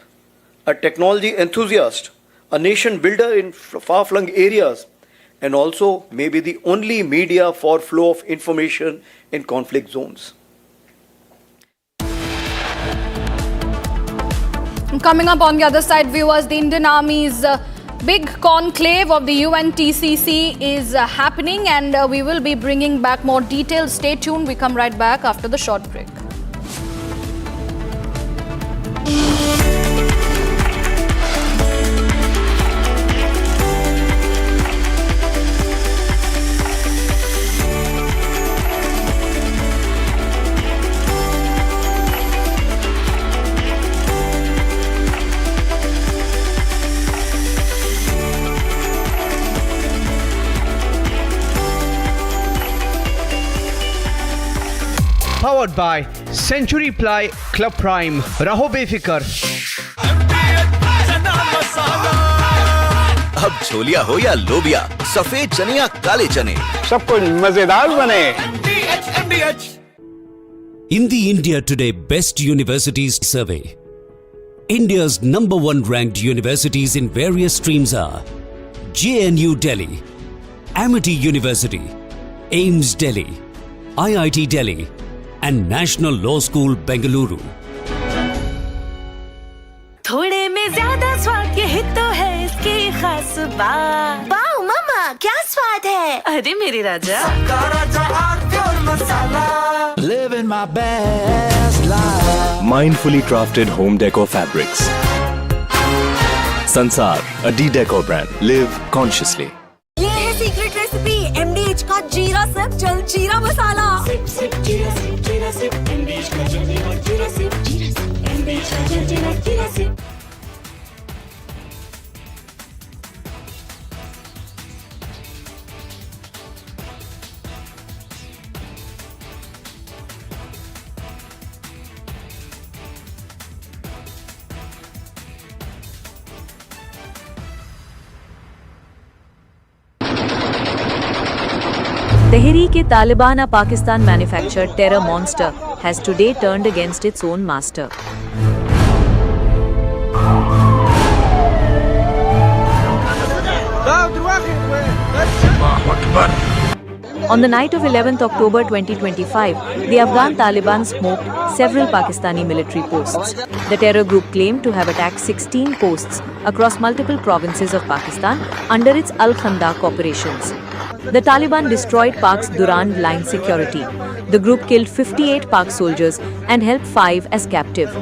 [SPEAKER 12] a technology enthusiast, a nation builder in far-flung areas, and also maybe the only media for flow of information in conflict zones.
[SPEAKER 18] Coming up on the other side, viewers, the Indian Army's big conclave of the UNTCC is happening, and we will be bringing back more details. Stay tuned. We come right back after the short break.
[SPEAKER 13] Powered by Century Ply Club Prime. Raho befikar.
[SPEAKER 21] अब छोलिया हो या लोबिया, सफेद चने या काले चने,
[SPEAKER 19] सब कुछ मजेदार बने।
[SPEAKER 22] In the India Today Best Universities Survey, India's #1 ranked universities in various streams are JNU Delhi, Amity University, AIMS Delhi, IIT Delhi, and National Law School Bengaluru.
[SPEAKER 11] थोड़े में ज्यादा स्वाद यही तो है इसकी खास बात। वाओ मामा क्या स्वाद है? अरे मेरे राजा।
[SPEAKER 9] Living my best life.
[SPEAKER 23] Mindfully crafted home decor fabrics. Sansar, a D-Decor brand. Live consciously.
[SPEAKER 11] ये है सीक्रेट रेसिपी MDH का जीरा सिप जल जीरा मसाला। सिप सिप जीरा सिप MDH का जल जीरा सिप MDH का जल जीरा SIP.
[SPEAKER 24] Tehreek-e-Taliban, a Pakistan-manufactured terror monster, has today turned against its own master. On the night of 11th October 2025, the Afghan Taliban smoked several Pakistani military posts. The terror group claimed to have attacked 16 posts across multiple provinces of Pakistan under its Al-Khandaq operations. The Taliban destroyed Pak's Durand line security. The group killed 58 Pak soldiers and held 5 as captive.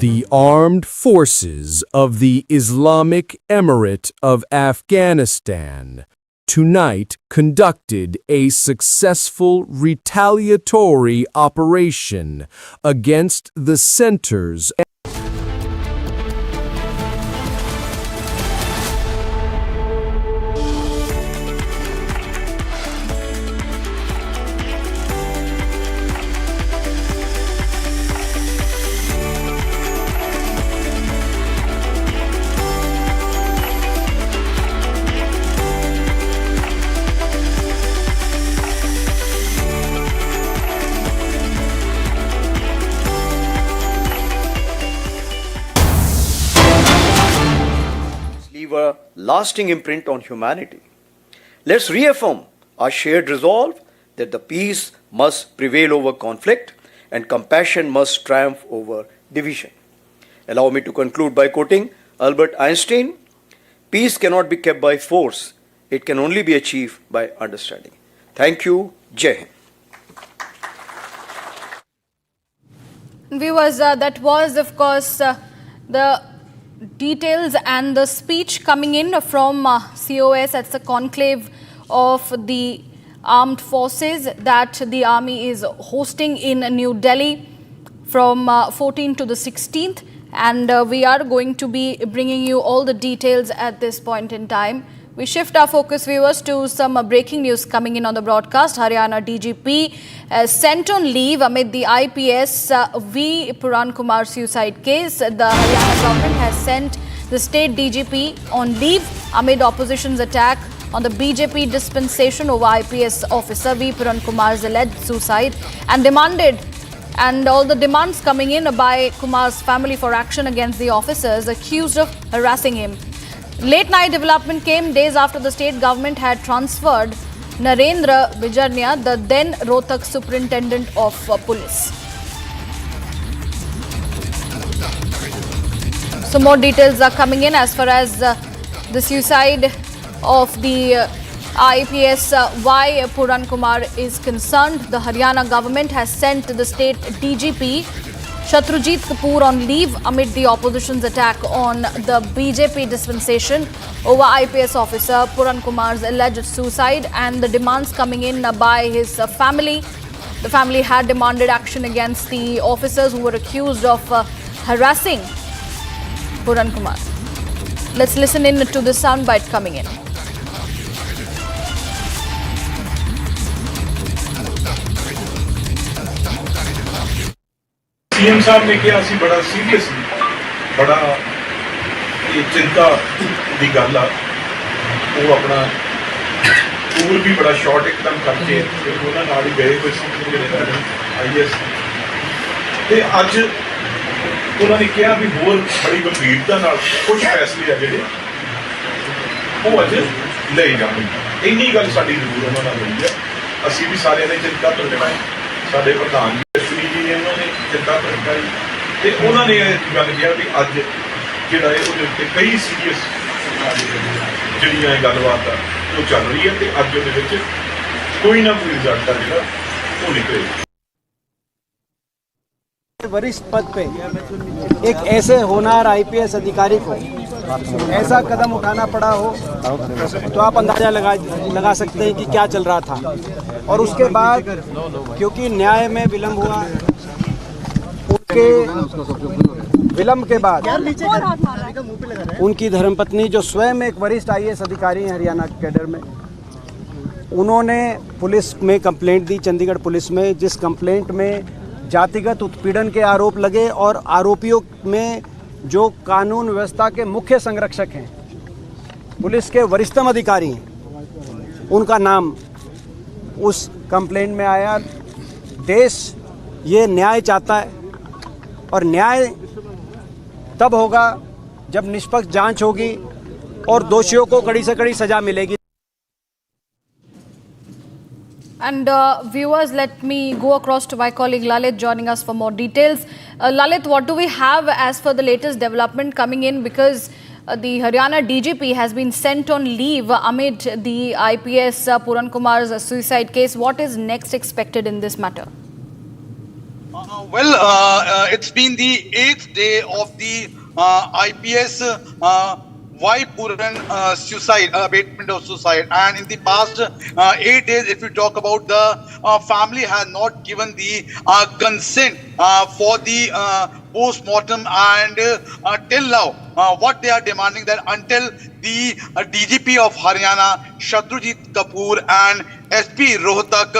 [SPEAKER 14] The armed forces of the Islamic Emirate of Afghanistan tonight conducted a successful retaliatory operation against the centers
[SPEAKER 12] a lasting imprint on humanity. Let's reaffirm our shared resolve that the peace must prevail over conflict and compassion must triumph over division. Allow me to conclude by quoting Albert Einstein, "Peace cannot be kept by force, it can only be achieved by understanding." Thank you. Jai Hind.
[SPEAKER 18] Viewers, that was, of course, the details and the speech coming in from COS. That's the conclave of the armed forces that the army is hosting in New Delhi from 14th to the 16th. and we are going to be bringing you all the details at this point in time. We shift our focus, viewers, to some breaking news coming in on the broadcast. Haryana DGP sent on leave amid the IPS V. Puran Kumar suicide case. The Haryana government has sent the state DGP on leave amid opposition's attack on the BJP dispensation over IPS officer V. Puran Kumar's alleged suicide, and all the demands coming in by Kumar's family for action against the officers accused of harassing him. Late night development came days after the state government had transferred Narendra Vijarnya, the then Rohtak superintendent of police. So more details are coming in as far as the suicide of the IPS Y. Puran Kumar is concerned. The Haryana government has sent the state DGP Shatrujit Kapoor on leave amid the opposition's attack on the BJP dispensation over IPS officer Puran Kumar's alleged suicide and the demands coming in by his family. The family had demanded action against the officers who were accused of harassing Puran Kumar. Let's listen in to the soundbite coming in.
[SPEAKER 1] CM साहब ने कहा सी बड़ा serious बड़ा ये चिंता की गल आ वो अपना टूर भी बड़ा शॉर्ट एकदम करके उन्होंने नाल ही गए कोई IAS ते अज उन्होंने कहा भी होर बड़ी गंभीरता नाल कुछ फैसले आ जिहड़े वो अज ले जाणगे इन्नी गल साडी जरूर उन्होंने नाल होई है असीं भी सारिਆਂ ने चिंता प्रगटाई साडे प्रधान उन्होंने चिंता प्रगटाई ते उन्होंने गल किया भी अज जिहड़ा है उहदे उत्ते कई सीरियस जिहड़ियां गलबात वो चल रही है ते अज उहदे विच कोई ना कोई रिजल्ट आ जिहड़ा वो निकलेगा।
[SPEAKER 5] वरिष्ठ पद पे एक ऐसे होनहार IPS अधिकारी को ऐसा कदम उठाना पड़ा हो तो आप अंदाजा लगा सकते हैं कि क्या चल रहा था। और उसके बाद क्योंकि न्याय में विलंब हुआ, उसके विलंब के बाद उनकी धर्मपत्नी जो स्वयं एक वरिष्ठ IAS अधिकारी हैं हरियाणा कैडर में, उन्होंने पुलिस में कंप्लेंट दी, चंडीगढ़ पुलिस में, जिस कंप्लेंट में जातिगत उत्पीड़न के आरोप लगे और आरोपियों में जो कानून व्यवस्था के मुख्य संरक्षक हैं, पुलिस के वरिष्ठतम अधिकारी हैं, उनका नाम उस कंप्लेंट में आया। देश ये न्याय चाहता है और न्याय तब होगा जब निष्पक्ष जांच होगी और दोषियों को कड़ी से कड़ी सजा मिलेगी।
[SPEAKER 18] And viewers, let me go across to my colleague Lalit joining us for more details. Lalit, what do we have as for the latest development coming in? Because the Haryana DGP has been sent on leave amid the IPS Puran Kumar's suicide case. What is next expected in this matter?
[SPEAKER 6] It's been the 8th day of the IPS Y. Puran suicide, abatement of suicide, and in the past 8 days, if you talk about, the family has not given the consent for the post-mortem, and till now what they are demanding that until the DGP of Haryana Shatrujit Kapoor and SP Rohtak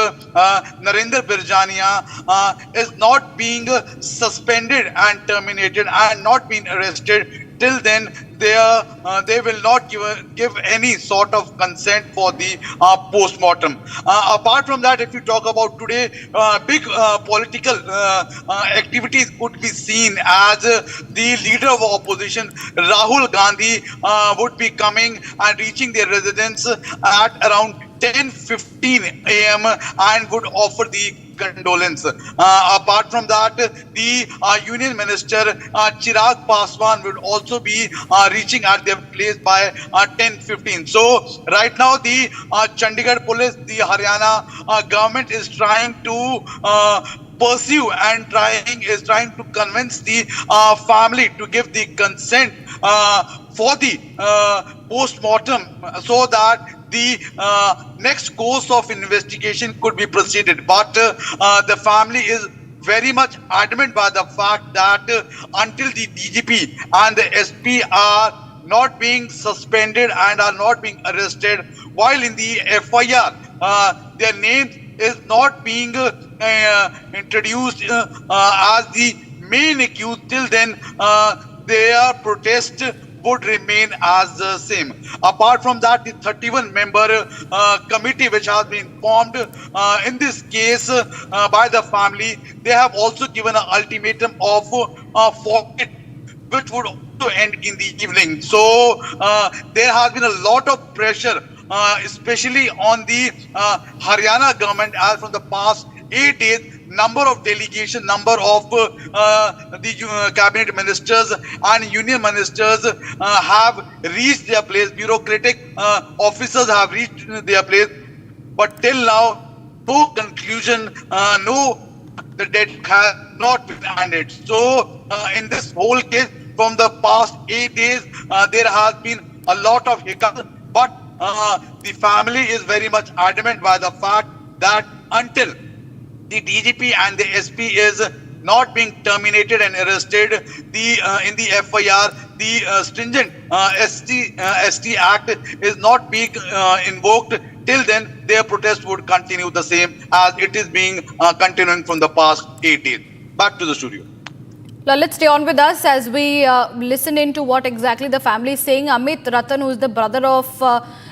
[SPEAKER 6] Narendra Vijarnya is not being suspended and terminated and not being arrested, till then they will not give any sort of consent for the post-mortem. Apart from that, if you talk about today, big political activities could be seen as the leader of opposition Rahul Gandhi would be coming and reaching their residence at around 10:15 a.m. and would offer the condolence. Apart from that, the Union Minister Chirag Paswan will also be reaching at their place by 10:15. So right now the Chandigarh police, the Haryana government is trying to pursue and trying to convince the family to give the consent for the post-mortem so that the next course of investigation could be proceeded. But the family is very much adamant by the fact that until the DGP and the SP are not being suspended and are not being arrested, while in the FIR their names is not being introduced as the main accused, till then their protest would remain as the same. Apart from that, the 31-member committee which has been formed in this case by the family, they have also given an ultimatum of forfeit, which would also end in the evening. So there has been a lot of pressure, especially on the Haryana government, as from the past 8 days, number of delegation, number of the cabinet ministers and union ministers have reached their place. Bureaucratic officers have reached their place, but till now, no conclusion, the debt has not been handed. So, in this whole case, from the past 8 days, there has been a lot of hiccups, but the family is very much adamant by the fact that until the DGP and the SP is not being terminated and arrested, in the FIR, the stringent ST Act is not being invoked. Till then, their protest would continue the same as it is being continuing from the past 8 days. Back to the studio.
[SPEAKER 18] Lalit, stay on with us as we listen into what exactly the family is saying. Amit Ratan, who is the brother of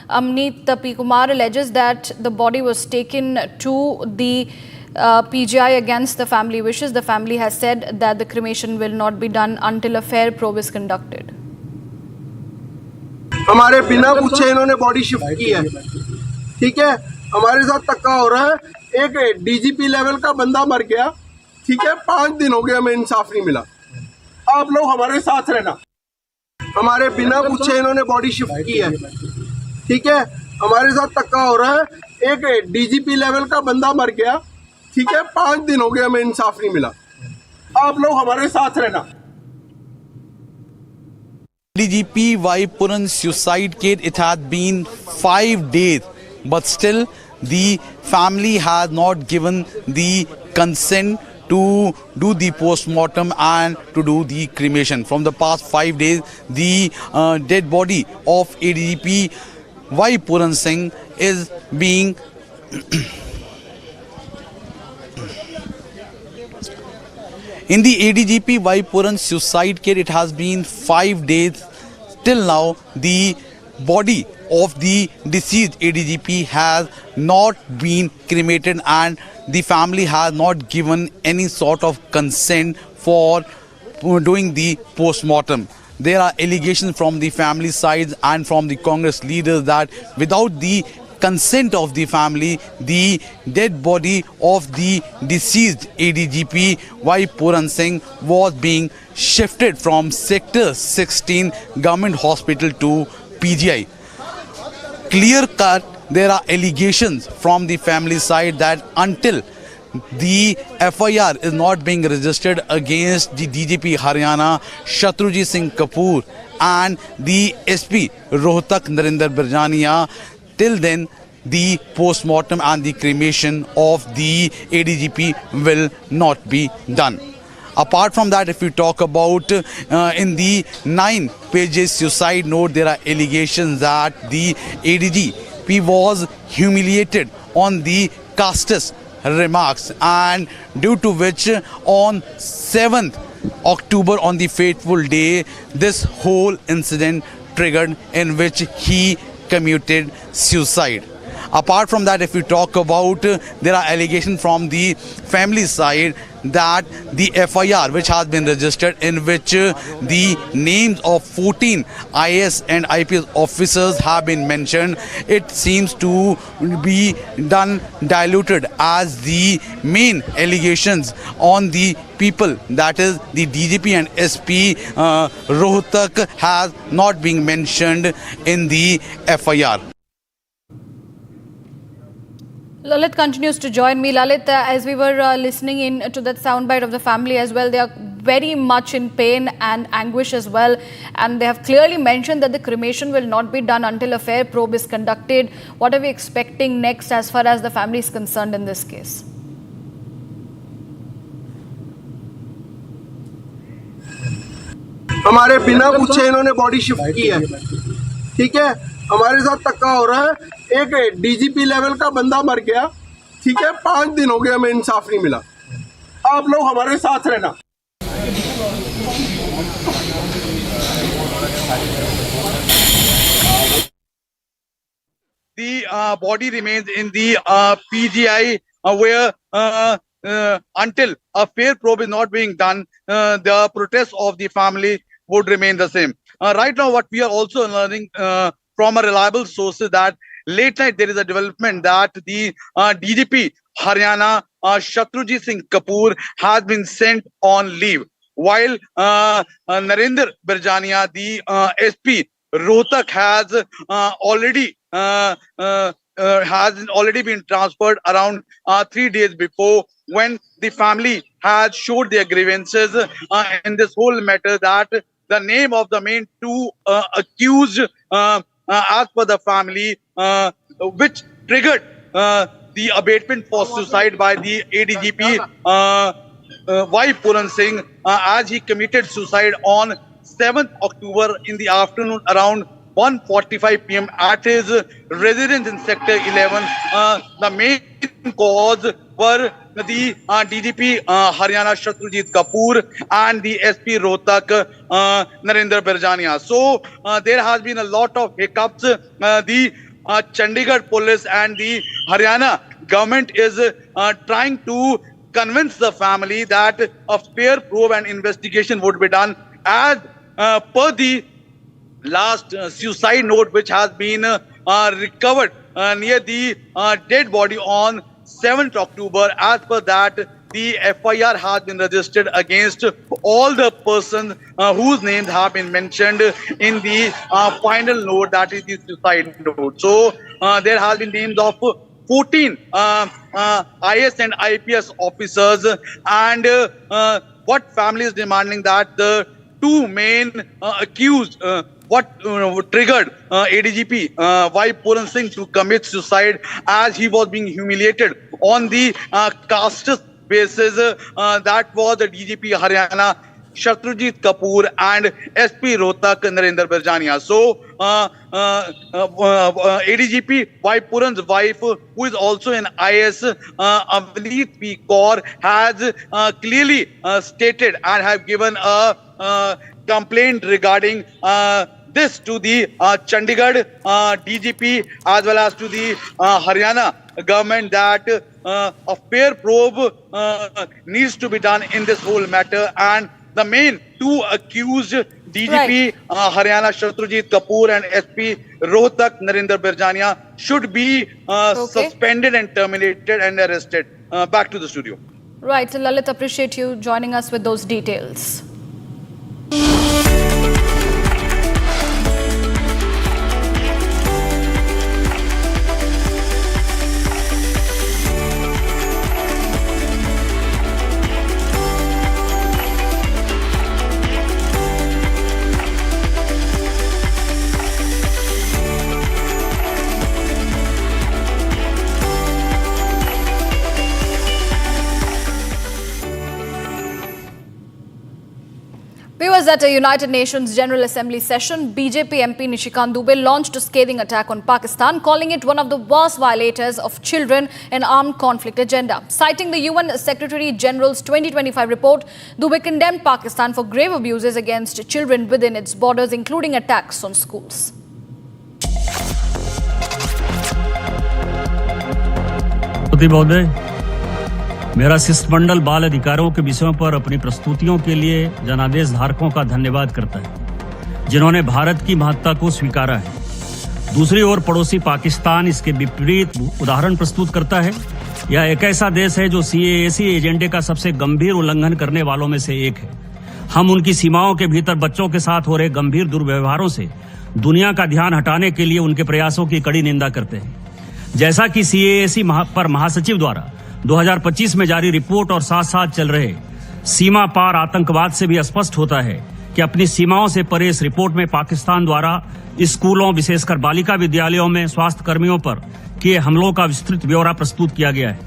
[SPEAKER 18] Amneet P. Kumar, alleges that the body was taken to the PGI against the family wishes. The family has said that the cremation will not be done until a fair probe is conducted.
[SPEAKER 2] हमारे बिना पूछे इन्होंने body shift की है, ठीक है। हमारे साथ धक्का हो रहा है, एक डीजीपी लेवल का बंदा मर गया, ठीक है। 5 दिन हो गए हमें इंसाफ नहीं मिला। आप लोग हमारे साथ रहना। हमारे बिना पूछे इन्होंने बॉडी शिफ्ट की है, ठीक है। हमारे साथ धक्का हो रहा है, एक डीजीपी लेवल का बंदा मर गया, ठीक है। 5 दिन हो गए हमें इंसाफ नहीं मिला। आप लोग हमारे साथ रहना।
[SPEAKER 7] DGP Vaipuran suicide case, it has been 5 days, but still the family has not given the consent to do the post-mortem and to do the cremation. From the past 5 days, the dead body of ADGP Vaipuran Singh is being in the ADGP Vaipuran suicide case, it has been 5 days. Till now, the body of the deceased ADGP has not been cremated and the family has not given any sort of consent for doing the post-mortem. There are allegations from the family side and from the Congress leaders that without the consent of the family, the dead body of the deceased ADGP Vaipuran Singh was being shifted from Sector 16 Government Hospital to PGI. Clear cut, there are allegations from the family side that until the FIR is not being registered against the DGP Haryana Shatrujit Singh Kapoor and the SP Rohtak Narinder Birjania, till then the post-mortem and the cremation of the ADGP will not be done. Apart from that, if we talk about in the 9 pages suicide note, there are allegations that the ADGP was humiliated on the casteist remarks, and due to which on 7th October, on the fateful day, this whole incident triggered in which he committed suicide. Apart from that, if we talk about, there are allegations from the family side that the FIR which has been registered, in which the names of 14 IAS and IPS officers have been mentioned, it seems to be done diluted as the main allegations on the people, that is the DGP and SP Rohtak, has not been mentioned in the FIR.
[SPEAKER 18] Lalit continues to join me. Lalit, as we were listening in to that soundbite of the family as well, they are very much in pain and anguish as well. And they have clearly mentioned that the cremation will not be done until a fair probe is conducted. What are we expecting next as far as the family is concerned in this case?
[SPEAKER 2] हमारे बिना पूछे इन्होंने body shift की है, ठीक है। हमारे साथ धक्का हो रहा है, एक डीजीपी लेवल का बंदा मर गया, ठीक है। 5 दिन हो गए हमें इंसाफ नहीं मिला। आप लोग हमारे साथ रहना।
[SPEAKER 6] The body remains in the PGI where until a fair probe is not being done, the protest of the family would remain the same. Right now, what we are also learning from a reliable source is that late night there is a development that the DGP Haryana Shatrujit Singh Kapoor has been sent on leave, while Narendra Birjania, the SP Rohtak, has already been transferred around 3 days before, when the family had showed their grievances in this whole matter, that the name of the main two accused, as per the family, which triggered the abatement for suicide by the ADGP Y Puran Singh, as he committed suicide on 7th October in the afternoon around 1:45 p.m. at his residence in Sector 11. The main cause were the DGP Haryana Shatrujit Kapoor and the SP Rohtak Narendra Birjania. So there has been a lot of hiccups. The Chandigarh police and the Haryana government is trying to convince the family that a fair probe and investigation would be done, as per the last suicide note which has been recovered near the dead body on 7th October. As per that, the FIR has been registered against all the persons whose names have been mentioned in the final note, that is the suicide note. So there has been names of 14 IS and IPS officers, and what family is demanding that the two main accused, what triggered ADGP Y Puran Singh to commit suicide, as he was being humiliated on the caste basis, that was the DGP Haryana Shatrujit Kapoor and SP Rohtak Narendra Birjania. So ADGP Y Puran's wife, who is also an IS, Avneet P. Kaur, has clearly stated and have given a complaint regarding this to the Chandigarh DGP as well as to the Haryana government, that a fair probe needs to be done in this whole matter, and the main two accused, DGP Haryana Shatrujit Kapoor and SP Rohtak Narendra Birjania, should be suspended and terminated and arrested. Back to the studio.
[SPEAKER 18] Right, so Lalit, appreciate you joining us with those details. At a United Nations General Assembly session, BJP MP Nishikant Dubey launched a scathing attack on Pakistan, calling it one of the worst violators of children and armed conflict agenda. Citing the UN Secretary General's 2025 report, Dubey condemned Pakistan for grave abuses against children within its borders, including attacks on schools.
[SPEAKER 4] मेरा शिष्टमंडल बाल अधिकारों के विषयों पर अपनी प्रस्तुतियों के लिए जनादेश धारकों का धन्यवाद करता है, जिन्होंने भारत की महत्ता को स्वीकारा है। दूसरी ओर पड़ोसी पाकिस्तान इसके विपरीत उदाहरण प्रस्तुत करता है। यह एक ऐसा देश है जो CAC एजेंडे का सबसे गंभीर उल्लंघन करने वालों में से एक है। हम उनकी सीमाओं के भीतर बच्चों के साथ हो रहे गंभीर दुर्व्यवहारों से दुनिया का ध्यान हटाने के लिए उनके प्रयासों की कड़ी निंदा करते हैं। जैसा कि CAC पर महासचिव द्वारा 2025 में जारी रिपोर्ट और साथ साथ चल रहे सीमा पार आतंकवाद से भी स्पष्ट होता है कि अपनी सीमाओं से परे इस रिपोर्ट में पाकिस्तान द्वारा स्कूलों, विशेषकर बालिका विद्यालयों में स्वास्थ्य कर्मियों पर किए हमलों का विस्तृत ब्यौरा प्रस्तुत किया गया है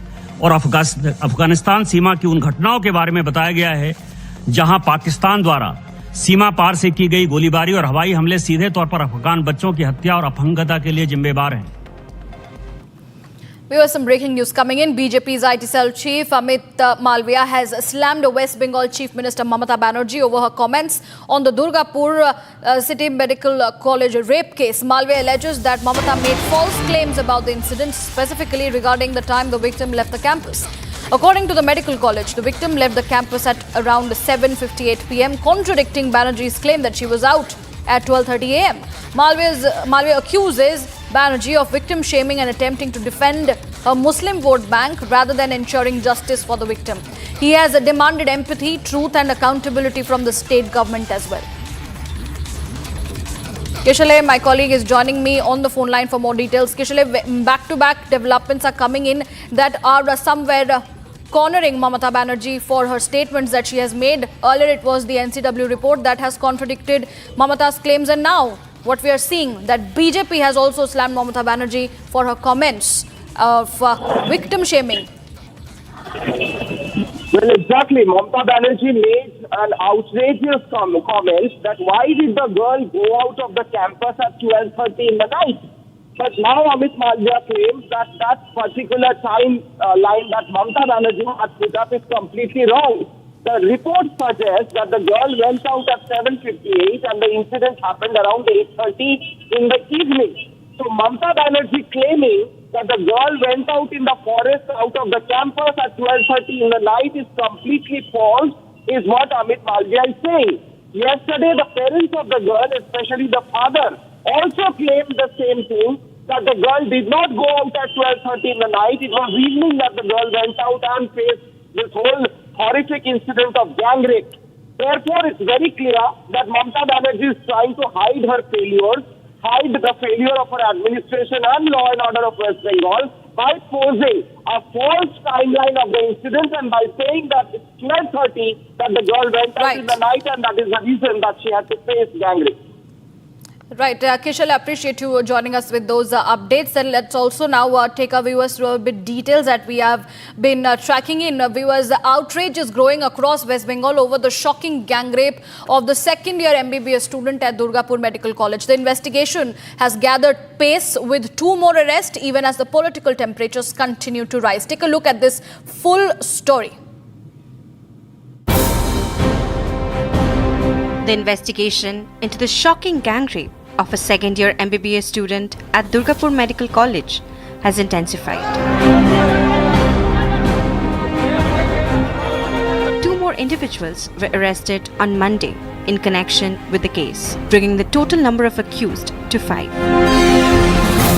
[SPEAKER 4] और अफगानिस्तान सीमा की उन घटनाओं के बारे में बताया गया है जहां पाकिस्तान द्वारा सीमा पार से की गई गोलीबारी और हवाई हमले सीधे तौर पर अफगान बच्चों की हत्या और अपहंगता के लिए जिम्मेदार हैं।
[SPEAKER 18] We have some breaking news coming in. BJP's IT cell chief Amit Malviya has slammed West Bengal Chief Minister Mamata Banerjee over her comments on the Durgapur City Medical College rape case. Malviya alleges that Mamata made false claims about the incident, specifically regarding the time the victim left the campus. According to the medical college, the victim left the campus at around 7:58 p.m., contradicting Banerjee's claim that she was out at 12:30 a.m. Malviya accuses Banerjee of victim shaming and attempting to defend her Muslim vote bank rather than ensuring justice for the victim. He has demanded empathy, truth and accountability from the state government as well. Kishale, my colleague, is joining me on the phone line for more details. Kishale, back-to-back developments are coming in that are somewhere cornering Mamata Banerjee for her statements that she has made. Earlier it was the NCW report that has contradicted Mamata's claims, and now what we are seeing that BJP has also slammed Mamata Banerjee for her comments of victim shaming.
[SPEAKER 2] Well, exactly. Mamata Banerjee made an outrageous comment that why did the girl go out of the campus at 12:30 in the night? But now Amit Malviya claims that that particular time line that Mamata Banerjee had put up is completely wrong. The report suggests that the girl went out at 7:58 and the incident happened around 8:30 in the evening. So Mamata Banerjee claiming that the girl went out in the forest out of the campus at 12:30 in the night is completely false, is what Amit Malviya is saying. Yesterday, the parents of the girl, especially the father, also claimed the same thing, that the girl did not go out at 12:30 in the night. It was evening that the girl went out and faced this whole horrific incident of gang rape. Therefore, it's very clear that Mamata Banerjee is trying to hide her failures, hide the failure of her administration and law and order of West Bengal by posing a false timeline of the incident and by saying that it's 12:30 that the girl went out in the night and that is the reason that she had to face gang rape.
[SPEAKER 18] Right, Kishal, I appreciate you joining us with those updates. And let's also now take our viewers through a bit details that we have been tracking in. Viewers, the outrage is growing across West Bengal over the shocking gang rape of the second-year MBBS student at Durgapur Medical College. The investigation has gathered pace with 2 more arrests, even as the political temperatures continue to rise. Take a look at this full story.
[SPEAKER 8] The investigation into the shocking gang rape of a second-year MBBS student at Durgapur Medical College has intensified. 2 more individuals were arrested on Monday in connection with the case, bringing the total number of accused to 5.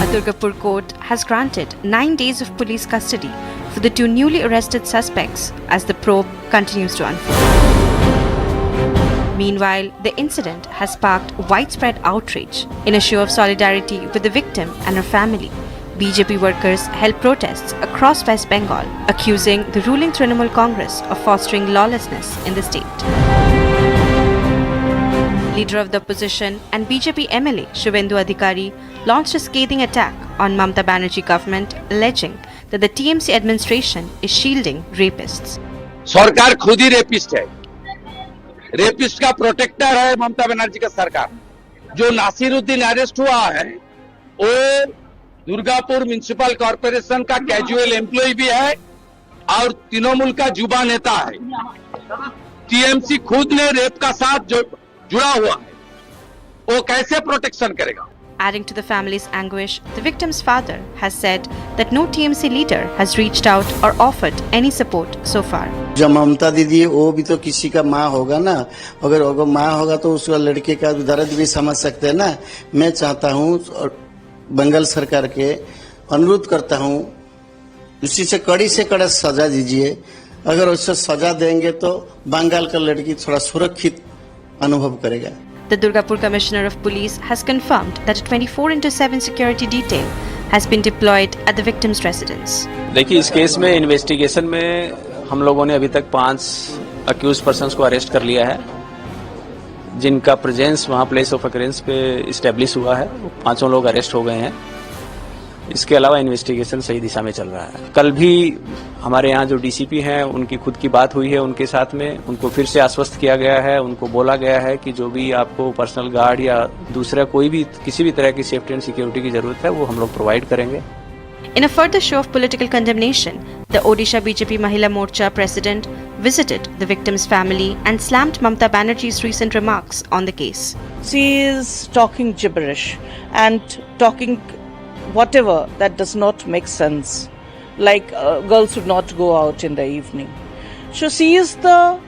[SPEAKER 8] A Durgapur court has granted 9 days of police custody for the 2 newly arrested suspects as the probe continues to unfold. Meanwhile, the incident has sparked widespread outrage. In a show of solidarity with the victim and her family, BJP workers held protests across West Bengal, accusing the ruling Trinamool Congress of fostering lawlessness in the state. Leader of the opposition and BJP MLA Shubhendu Adhikari launched a scathing attack on Mamata Banerjee government, alleging that the TMC administration is shielding rapists.
[SPEAKER 15] सरकार खुद ही rapist है, rapist का protector है ममता बनर्जी का सरकार। जो Nasiruddin arrest हुआ है वो दुर्गापुर म्युनिसिपल कॉर्पोरेशन का कैजुअल एम्प्लॉय भी है और तृणमूल का युवा नेता है। टीएमसी खुद ने रेप का साथ जुड़ा हुआ है, वो कैसे प्रोटेक्शन करेगा?
[SPEAKER 8] Adding to the family's anguish, the victim's father has said that no TMC leader has reached out or offered any support so far.
[SPEAKER 16] जब ममता दीदी वो भी तो किसी का माँ होगा ना, अगर माँ होगा तो उसका लड़के का दर्द भी समझ सकते हैं ना। मैं चाहता हूँ और बंगाल सरकार के अनुरोध करता हूँ उसी से कड़ी सजा दीजिए। अगर उससे सजा देंगे तो बंगाल का लड़की थोड़ा सुरक्षित अनुभव करेगा।
[SPEAKER 8] The Durgapur Commissioner of Police has confirmed that a 24/7 security detail has been deployed at the victim's residence.
[SPEAKER 17] देखिए, इस केस में इन्वेस्टिगेशन में हम लोगों ने अभी तक 5 अक्यूज पर्सन्स को अरेस्ट कर लिया है, जिनका प्रेजेंस वहाँ प्लेस ऑफ अकरेंस पे इस्टेब्लिश हुआ है। 5 लोग अरेस्ट हो गए हैं इसके अलावा इन्वेस्टिगेशन सही दिशा में चल रहा है। कल भी हमारे यहाँ जो डीसीपी हैं उनकी खुद की बात हुई है उनके साथ में, उनको फिर से आश्वस्त किया गया है, उनको बोला गया है कि जो भी आपको पर्सनल गार्ड या दूसरा कोई भी किसी भी तरह की सेफ्टी एंड सिक्योरिटी की जरूरत है वो हम लोग प्रोवाइड करेंगे।
[SPEAKER 8] In a further show of political condemnation, the Odisha BJP Mahila Morcha president visited the victim's family and slammed Mamata Banerjee's recent remarks on the case.
[SPEAKER 3] She is talking gibberish and talking whatever that does not make sense, like girls should not go out in the evening. So she is the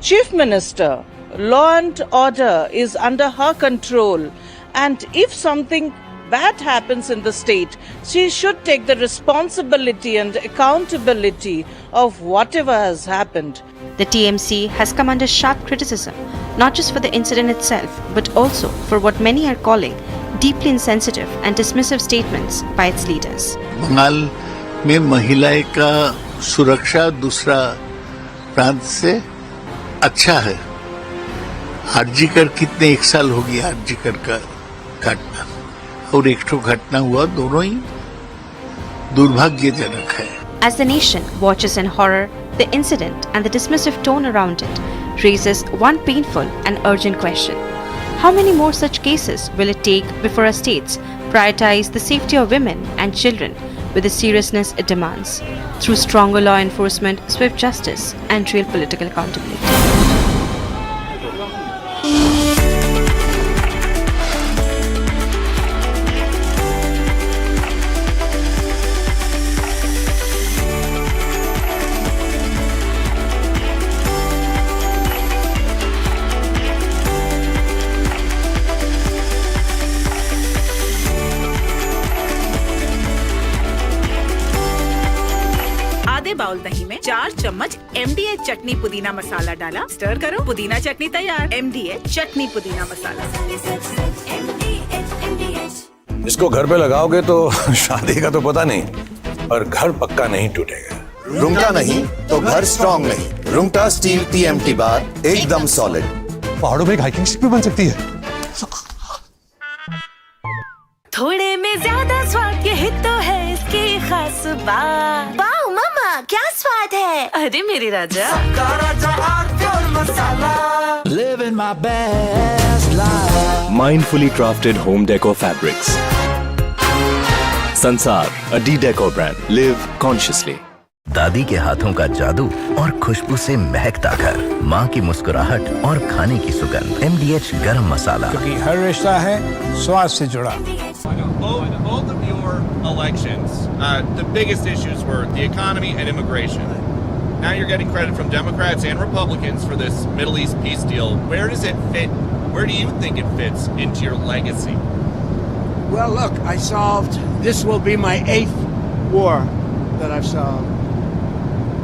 [SPEAKER 3] chief minister. Law and order is under her control, and if something bad happens in the state, she should take the responsibility and accountability of whatever has happened.
[SPEAKER 8] The TMC has come under sharp criticism, not just for the incident itself, but also for what many are calling deeply insensitive and dismissive statements by its leaders.
[SPEAKER 10] Bengal में महिलाएं का सुरक्षा दूसरा प्रांत से अच्छा है। आरजीकर कितने 1 साल हो गया आरजीकर का घटना, और एक ठो घटना हुआ, दोनों ही दुर्भाग्यजनक है।
[SPEAKER 8] As the nation watches in horror, the incident and the dismissive tone around it raises one painful and urgent question. How many more such cases will it take before our states prioritize the safety of women and children with the seriousness it demands, through stronger law enforcement, swift justice, and real political accountability?
[SPEAKER 13] Bowl दही में 4 चम्मच MDH चटनी पुदीना मसाला डाला, stir करो, पुदीना चटनी तैयार। MDH चटनी पुदीना मसाला।
[SPEAKER 20] इसको घर पे लगाओगे तो शादी का तो पता नहीं, पर घर पक्का नहीं टूटेगा।
[SPEAKER 25] रुंगटा नहीं तो घर स्ट्रॉन्ग नहीं। रुंगटा स्टील TMT बार एकदम सॉलिड।
[SPEAKER 20] पहाड़ों में एक हाइकिंग स्टिक भी बन सकती है।
[SPEAKER 11] थोड़े में ज्यादा स्वाद, यही तो है इसकी खास बात। वाओ मामा क्या स्वाद है, अरे मेरे राजा।
[SPEAKER 9] Living my best life.
[SPEAKER 23] Mindfully crafted home decor fabrics. Sansar, a decor brand. Live consciously.
[SPEAKER 21] दादी के हाथों का जादू और खुशबू से महकता घर, माँ की मुस्कुराहट और खाने की सुगंध। MDH गरम मसाला,
[SPEAKER 26] क्योंकि हर रिश्ता है स्वाद से जुड़ा।
[SPEAKER 27] Both of your elections, the biggest issues were the economy and immigration. Now you're getting credit from Democrats and Republicans for this Middle East peace deal. Where does it fit? Where do you think it fits into your legacy?
[SPEAKER 26] Well, look, I solved, this will be my 8th war that I've solved.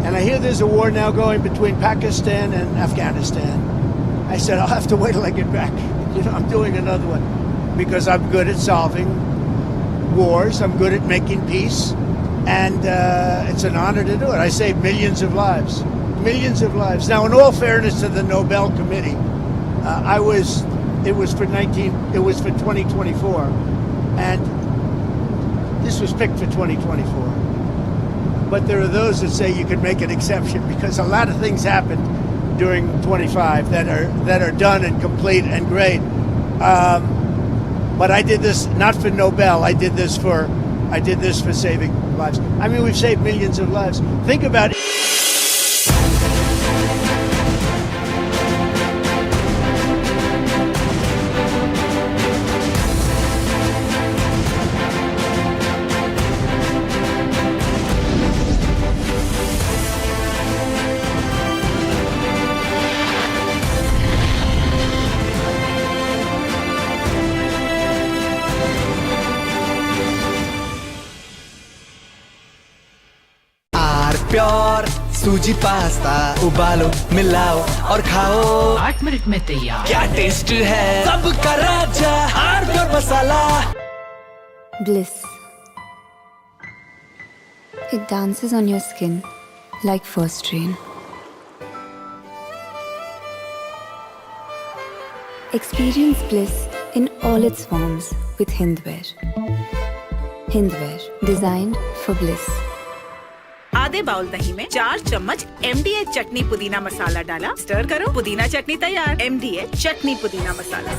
[SPEAKER 26] And I hear there's a war now going between Pakistan and Afghanistan. I said, I'll have to wait till I get back. You know, I'm doing another one because I'm good at solving wars. I'm good at making peace. And it's an honor to do it. I saved millions of lives. Millions of lives. Now, in all fairness to the Nobel Committee, it was for 2024. And this was picked for 2024. But there are those that say you could make an exception because a lot of things happened during 25 that are done and complete and great. But I did this not for Nobel. I did this for saving lives. I mean, we've saved millions of lives. Think about it.
[SPEAKER 9] Pure suji pasta उबालो, मिलाओ और खाओ, 8 minute में तैयार। क्या taste है, सबका राजा hardware masala.
[SPEAKER 28] Bliss. It dances on your skin like first rain. Experience bliss in all its forms with Hindware. Hindware, designed for bliss.
[SPEAKER 13] आधे बाउल दही में 4 चम्मच MDH चटनी पुदीना मसाला डाला, स्टर करो, पुदीना चटनी तैयार। MDH चटनी पुदीना मसाला।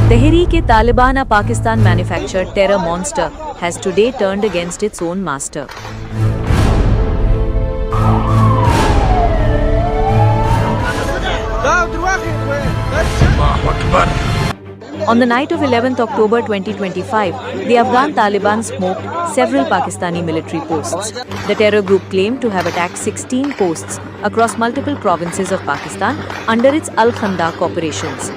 [SPEAKER 1] Tehreek-e-Taliban, a Pakistan-manufactured terror monster, has today turned against its own master. On the night of 11th October 2025, the Afghan Taliban smoked several Pakistani military posts. The terror group claimed to have attacked 16 posts across multiple provinces of Pakistan under its Al-Khandaq operations.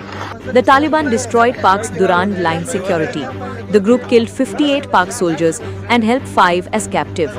[SPEAKER 1] The Taliban destroyed Pak's Durand line security. The group killed 58 Pak soldiers and held 5 as captive.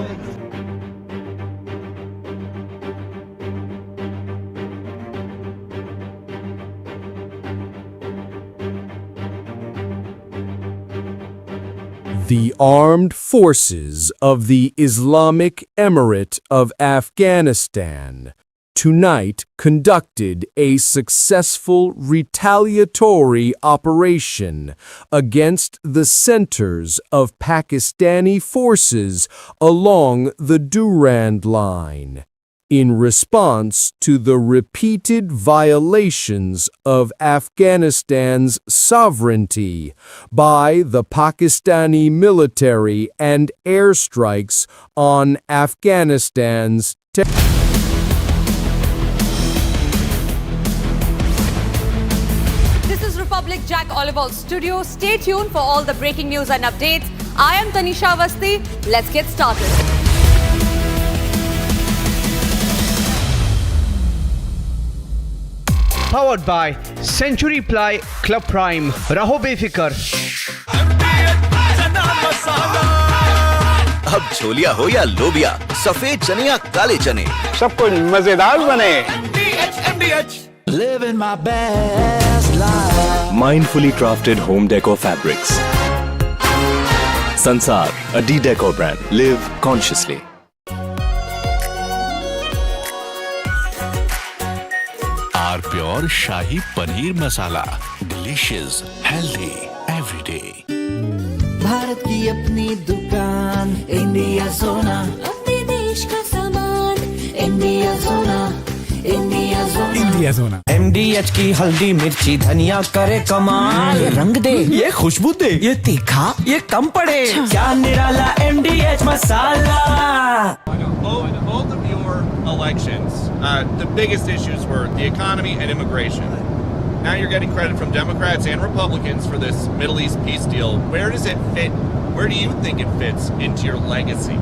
[SPEAKER 5] The armed forces of the Islamic Emirate of Afghanistan tonight conducted a successful retaliatory operation against the centers of Pakistani forces along the Durand Line, in response to the repeated violations of Afghanistan's sovereignty by the Pakistani military and airstrikes on Afghanistan's
[SPEAKER 18] This is Republic Jack Oliver's studio. Stay tuned for all the breaking news and updates. I am Tanisha Vasti. Let's get started.
[SPEAKER 7] Powered by Century Ply Club Prime. Raho befikar.
[SPEAKER 21] अब छोलिया हो या लोबिया, सफेद चने या काले चने,
[SPEAKER 7] सब कुछ मजेदार बने।
[SPEAKER 9] Living my best life.
[SPEAKER 23] Mindfully crafted home decor fabrics. Sansar, a decor brand. Live consciously.
[SPEAKER 12] Pure Shahi Paneer Masala. Delicious, healthy, every day.
[SPEAKER 9] Bharat की अपनी दुकान इंडिया सोना,
[SPEAKER 11] अपने देश का सामान इंडिया सोना, इंडिया सोना,
[SPEAKER 9] इंडिया सोना। MDH की हल्दी मिर्ची धनिया करे कमाल, ये रंग दे, ये खुशबू दे, ये तीखा, ये कम पड़े, क्या निराला MDH masala.
[SPEAKER 27] Both of your elections, the biggest issues were the economy and immigration. Now you're getting credit from Democrats and Republicans for this Middle East peace deal. Where does it fit? Where do you think it fits into your legacy?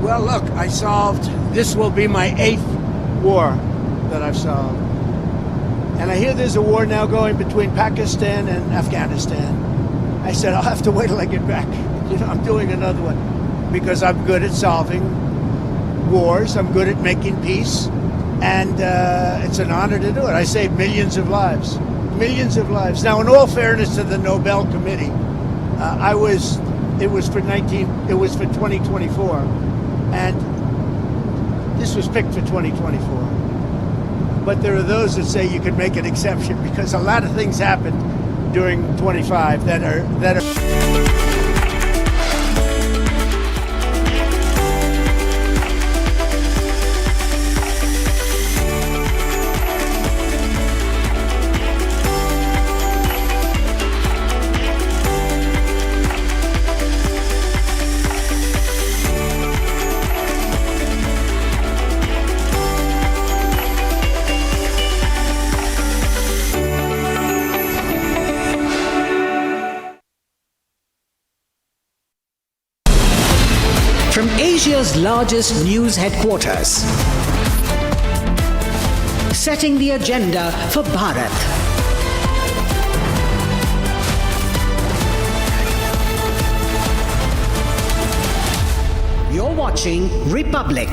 [SPEAKER 26] Well, look, I solved, this will be my 8th war that I've solved. And I hear there's a war now going between Pakistan and Afghanistan. I said, I'll have to wait till I get back. You know, I'm doing another one because I'm good at solving wars. I'm good at making peace. And it's an honor to do it. I saved millions of lives. Millions of lives. Now, in all fairness to the Nobel Committee, it was for 2024. And this was picked for 2024. But there are those that say you could make an exception because a lot of things happened during 25 that are
[SPEAKER 14] From Asia's largest news headquarters, setting the agenda for Bharat. You're watching Republic.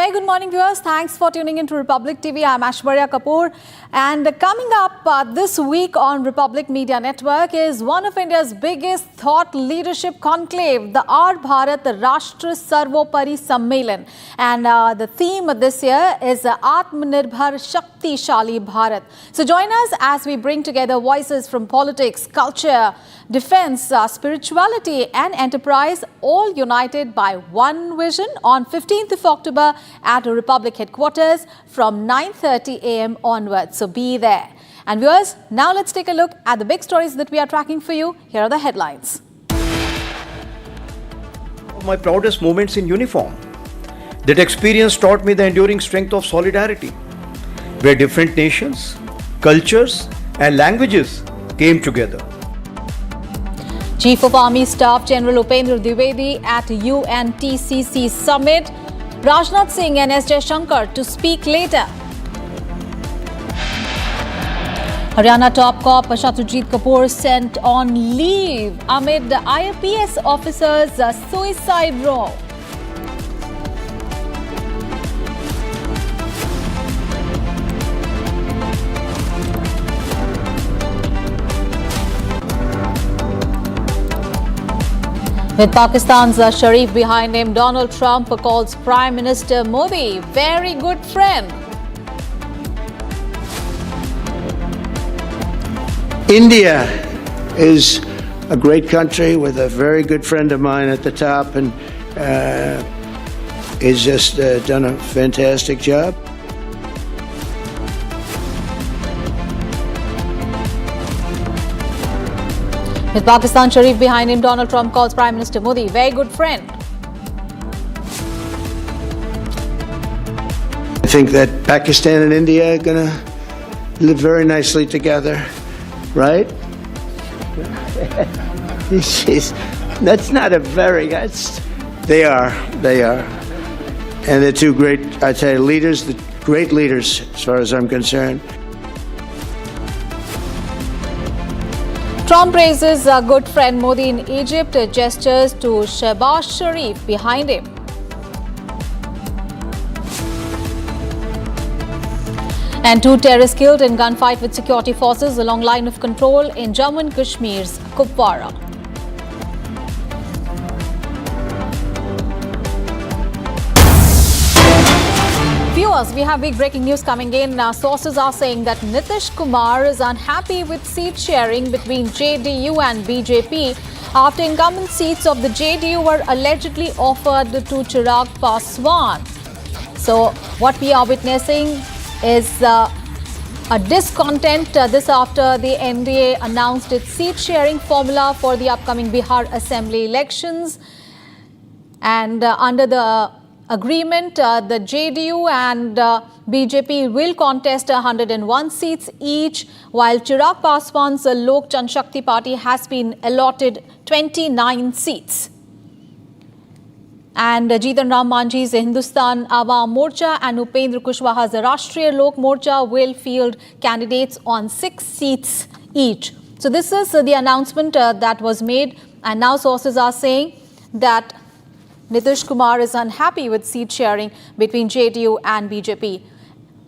[SPEAKER 18] very good morning, viewers. Thanks for tuning into Republic TV. I'm Ashwarya Kapoor. And coming up this week on Republic Media Network is one of India's biggest thought leadership conclave, the Our Bharat Rashtra Sarvopari Sammelan. And the theme this year is Atmanirbhar Shaktishali Bharat. So join us as we bring together voices from politics, culture, defense, spirituality and enterprise, all united by one vision on 15th of October at Republic headquarters from 9:30 a.m. onwards. So be there. And viewers, now let's take a look at the big stories that we are tracking for you. Here are the headlines.
[SPEAKER 2] My proudest moments in uniform. That experience taught me the enduring strength of solidarity, where different nations, cultures and languages came together.
[SPEAKER 18] Chief of Army Staff General Upendra Dwivedi at UNTCC Summit. Rajnath Singh and S. Jaishankar to speak later. Haryana top cop Shatrujit Kapoor sent on leave amid IPS officer's suicide row. With Pakistan's Sharif behind him, Donald Trump calls Prime Minister Modi very good friend.
[SPEAKER 26] India is a great country with a very good friend of mine at the top, and he's just done a fantastic job.
[SPEAKER 18] With Pakistan Sharif behind him, Donald Trump calls Prime Minister Modi very good friend.
[SPEAKER 26] I think that Pakistan and India are going to live very nicely together, right? That's not a very, they are. And they're two great, I tell you, leaders, great leaders as far as I'm concerned.
[SPEAKER 18] Trump praises good friend Modi in Egypt, gestures to Shehbaz Sharif behind him. And 2 terrorists killed in gunfight with security forces along line of control in Jammu and Kashmir's Kupwara. Viewers, we have big breaking news coming in. Sources are saying that Nitish Kumar is unhappy with seat sharing between JDU and BJP after incumbent seats of the JDU were allegedly offered to Chirag Paswan. So what we are witnessing is a discontent this after the NDA announced its seat sharing formula for the upcoming Bihar Assembly elections. And under the agreement, the JDU and BJP will contest 101 seats each, while Chirag Paswan's Lok Janshakti Party has been allotted 29 seats. And Jitan Ram Manjhi's Hindustan Awam Morcha and Upendra Kushwaha's Rashtriya Lok Morcha will field candidates on 6 seats each. So this is the announcement that was made, and now sources are saying that Nitish Kumar is unhappy with seat sharing between JDU and BJP.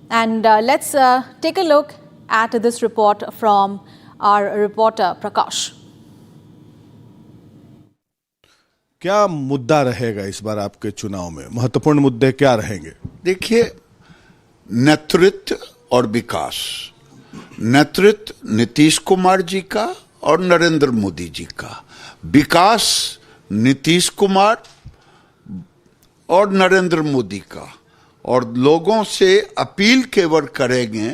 [SPEAKER 18] And let's take a look at this report from our reporter Prakash.
[SPEAKER 4] क्या मुद्दा रहेगा इस बार आपके चुनाव में? महत्वपूर्ण मुद्दे क्या रहेंगे?
[SPEAKER 10] देखिए, नेतृत्व और विकास। नेतृत्व नीतीश कुमार जी का और नरेंद्र मोदी जी का, विकास नीतीश कुमार और नरेंद्र मोदी का। और लोगों से अपील केवल करेंगे,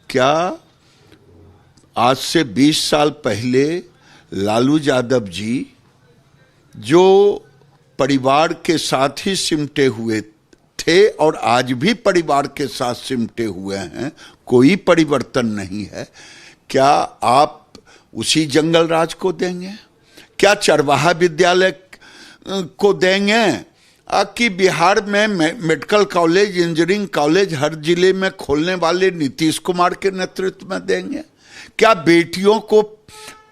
[SPEAKER 10] क्या आज से 20 साल पहले लालू यादव जी जो परिवार के साथ ही सिमटे हुए थे और आज भी परिवार के साथ सिमटे हुए हैं, कोई परिवर्तन नहीं है, क्या आप उसी जंगल राज को देंगे? क्या चरवाहा विद्यालय को देंगे? कि बिहार में मेडिकल कॉलेज, इंजीनियरिंग कॉलेज हर जिले में खोलने वाले नीतीश कुमार के नेतृत्व में देंगे? क्या बेटियों को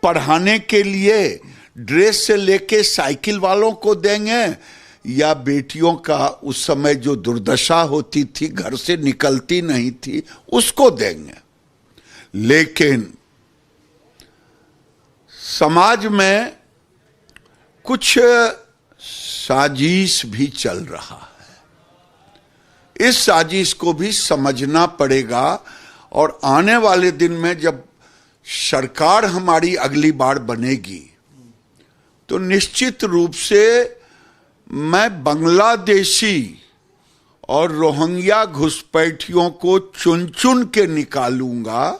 [SPEAKER 10] पढ़ाने के लिए ड्रेस से लेके साइकिल वालों को देंगे, या बेटियों का उस समय जो दुर्दशा होती थी, घर से निकलती नहीं थी, उसको देंगे। लेकिन समाज में कुछ साजिश भी चल रहा है। इस साजिश को भी समझना पड़ेगा और आने वाले दिन में जब सरकार हमारी अगली बार बनेगी तो निश्चित रूप से मैं बांग्लादेशी और रोहिंग्या घुसपैठियों को चुन चुन के निकालूंगा,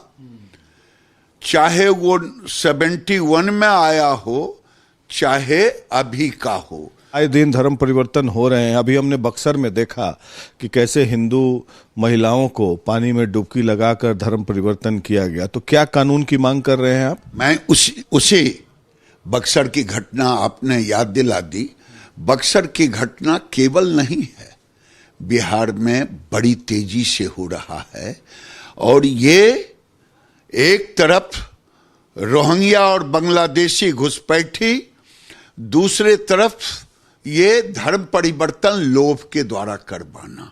[SPEAKER 10] चाहे वो 71 में आया हो चाहे अभी का हो।
[SPEAKER 4] आए दिन धर्म परिवर्तन हो रहे हैं। अभी हमने बक्सर में देखा कि कैसे हिंदू महिलाओं को पानी में डुबकी लगाकर धर्म परिवर्तन किया गया। तो क्या कानून की मांग कर रहे हैं आप?
[SPEAKER 10] मैं उसी बक्सर की घटना आपने याद दिला दी। बक्सर की घटना केवल नहीं है, बिहार में बड़ी तेजी से हो रहा है। और ये एक तरफ रोहिंग्या और बांग्लादेशी घुसपैठी, दूसरे तरफ ये धर्म परिवर्तन लोभ के द्वारा करवाना,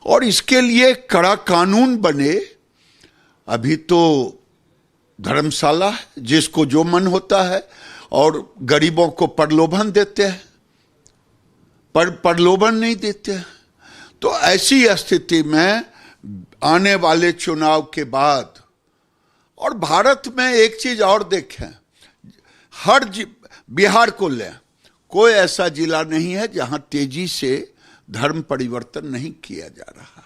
[SPEAKER 10] और इसके लिए कड़ा कानून बने। अभी तो धर्मशाला है, जिसको जो मन होता है, और गरीबों को प्रलोभन देते हैं, पर प्रलोभन नहीं देते हैं। तो ऐसी स्थिति में आने वाले चुनाव के बाद, और भारत में एक चीज और देखें, हर बिहार को लें, कोई ऐसा जिला नहीं है जहां तेजी से धर्म परिवर्तन नहीं किया जा रहा।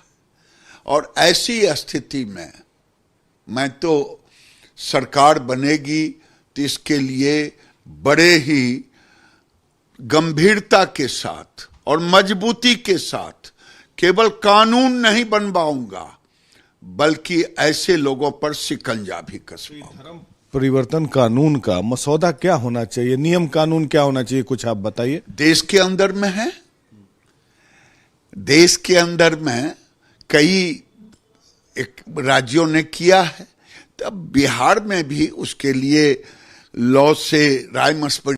[SPEAKER 10] और ऐसी स्थिति में मैं तो सरकार बनेगी तो इसके लिए बड़े ही गंभीरता के साथ और मजबूती के साथ केवल कानून नहीं बनवाऊंगा, बल्कि ऐसे लोगों पर शिकंजा भी कसवाऊंगा।
[SPEAKER 4] धर्म परिवर्तन कानून का मसौदा क्या होना चाहिए, नियम कानून क्या होना चाहिए, कुछ आप बताइए।
[SPEAKER 10] देश के अंदर में है, देश के अंदर में कई एक राज्यों ने किया है, तब बिहार में भी उसके लिए लॉ से राय मशवरा।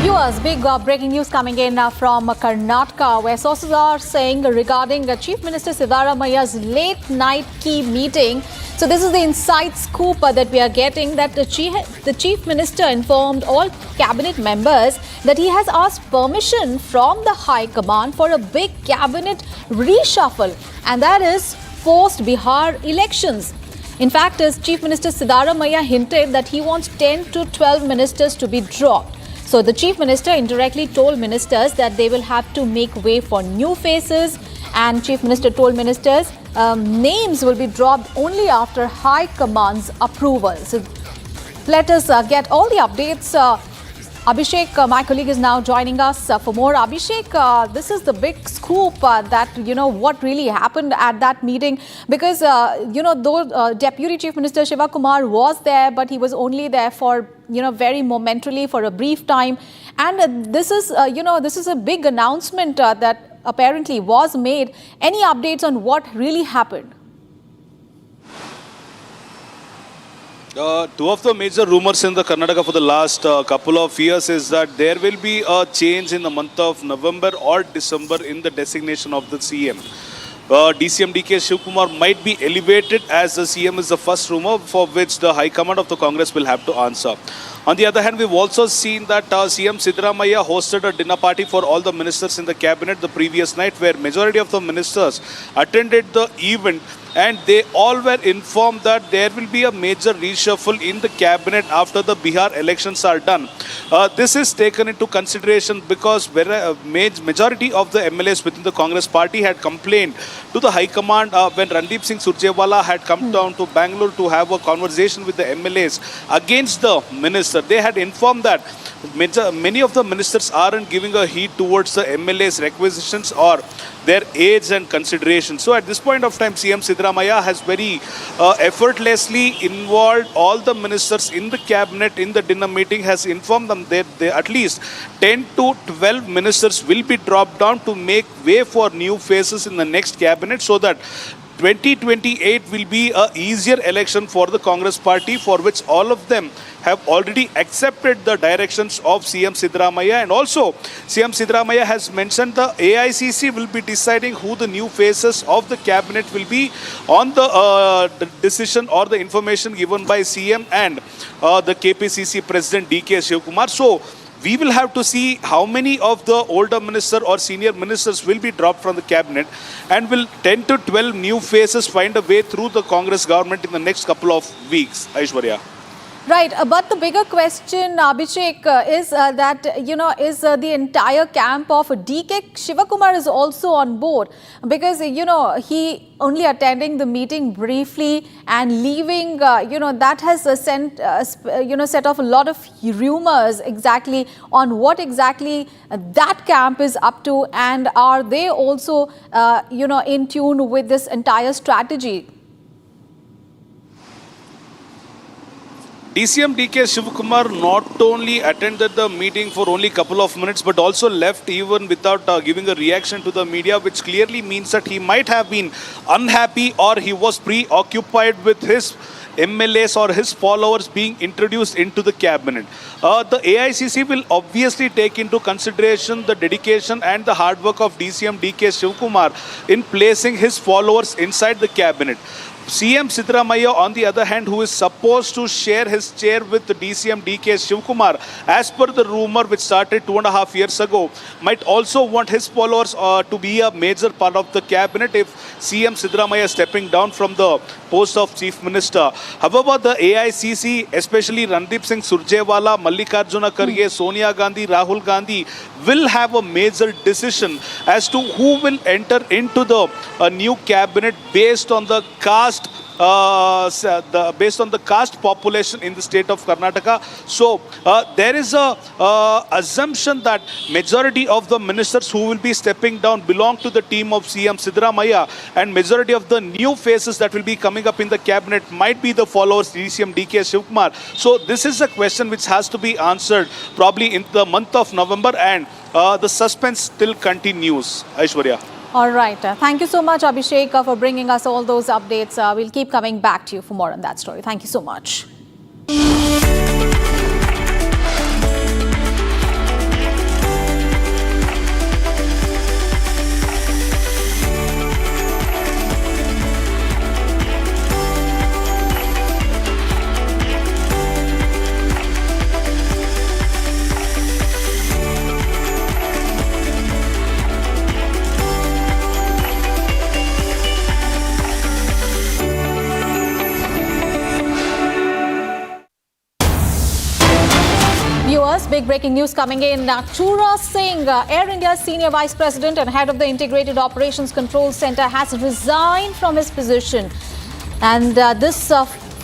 [SPEAKER 18] Viewers, big breaking news coming in from Karnataka, where sources are saying regarding Chief Minister Siddaramaia's late night key meeting. So this is the inside scoop that we are getting, that the Chief Minister informed all cabinet members that he has asked permission from the High Command for a big cabinet reshuffle, and that is post Bihar elections. In fact, as Chief Minister Siddaramaiya hinted that he wants 10 to 12 ministers to be dropped. So the Chief Minister indirectly told ministers that they will have to make way for new faces, and Chief Minister told ministers names will be dropped only after High Command's approval. So let us get all the updates. Abhishek, my colleague, is now joining us for more. Abhishek, this is the big scoop that, what really happened at that meeting. Because, though Deputy Chief Minister Shiva Kumar was there, but he was only there for, very momentarily for a brief time. And this is a big announcement that apparently was made. Any updates on what really happened?
[SPEAKER 3] Two of the major rumors in the Karnataka for the last couple of years is that there will be a change in the month of November or December in the designation of the CM. DCM DK Shivkumar might be elevated as the CM is the first rumor for which the High Command of the Congress will have to answer. On the other hand, we've also seen that CM Siddaramaiah hosted a dinner party for all the ministers in the cabinet the previous night, where majority of the ministers attended the event, and they all were informed that there will be a major reshuffle in the cabinet after the Bihar elections are done. This is taken into consideration because majority of the MLAs within the Congress party had complained to the High Command when Randeep Singh Surjewala had come down to Bangalore to have a conversation with the MLAs against the minister. They had informed that many of the ministers aren't giving a heed towards the MLAs' requisitions or their aids and considerations. So at this point of time, CM Siddaramaiah has very effortlessly involved all the ministers in the cabinet in the dinner meeting, has informed them that at least 10 to 12 ministers will be dropped down to make way for new faces in the next cabinet, so that 2028 will be a easier election for the Congress party, for which all of them have already accepted the directions of CM Siddaramaiah. And also, CM Siddaramaiah has mentioned the AICC will be deciding who the new faces of the cabinet will be on the decision or the information given by CM and the KPCC President DK Shivkumar. So, we will have to see how many of the older minister or senior ministers will be dropped from the cabinet, and will 10 to 12 new faces find a way through the Congress government in the next couple of weeks. Aishwarya.
[SPEAKER 18] Right, but the bigger question, Abhishek, is that, is the entire camp of DK Shivakumar is also on board, because, he only attending the meeting briefly and leaving, that has set off a lot of rumors exactly on what exactly that camp is up to, and are they also, in tune with this entire strategy?
[SPEAKER 3] DCM DK Shivkumar not only attended the meeting for only a couple of minutes, but also left even without giving a reaction to the media, which clearly means that he might have been unhappy, or he was preoccupied with his MLAs or his followers being introduced into the cabinet. The AICC will obviously take into consideration the dedication and the hard work of DCM DK Shivkumar in placing his followers inside the cabinet. CM Siddaramaiah, on the other hand, who is supposed to share his chair with the DCM DK Shivkumar, as per the rumor which started 2.5 years ago, might also want his followers to be a major part of the cabinet if CM Siddaramaiah is stepping down from the post of Chief Minister. However, the AICC, especially Randeep Singh Surjewala, Mallikarjuna Kharge, Sonia Gandhi, Rahul Gandhi, will have a major decision as to who will enter into the new cabinet based on the caste population in the state of Karnataka. So there is a assumption that majority of the ministers who will be stepping down belong to the team of CM Siddaramaiah, and majority of the new faces that will be coming up in the cabinet might be the followers DCM DK Shivkumar. So this is a question which has to be answered probably in the month of November, and the suspense still continues. Aishwarya.
[SPEAKER 18] All right. Thank you so much, Abhishek, for bringing us all those updates. We'll keep coming back to you for more on that story. Thank you so much. Big breaking news coming in. Chura Singh, Air India's senior vice president and head of the Integrated Operations Control Center, has resigned from his position. And this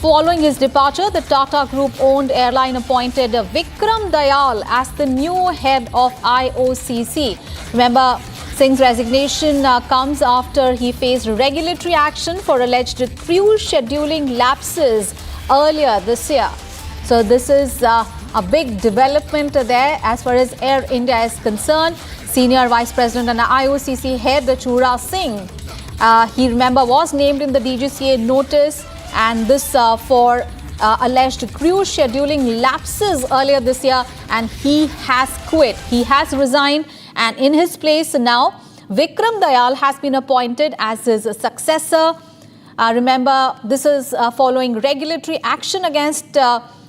[SPEAKER 18] following his departure, the Tata Group-owned airline appointed Vikram Dayal as the new head of IOCC. Remember, Singh's resignation comes after he faced regulatory action for alleged crew scheduling lapses earlier this year. So this is a big development there as far as Air India is concerned. Senior Vice President and IOCC head Chura Singh, he was named in the DGCA notice, and this for alleged crew scheduling lapses earlier this year, and he has quit. He has resigned, and in his place now, Vikram Dayal has been appointed as his successor. Remember, this is following regulatory action against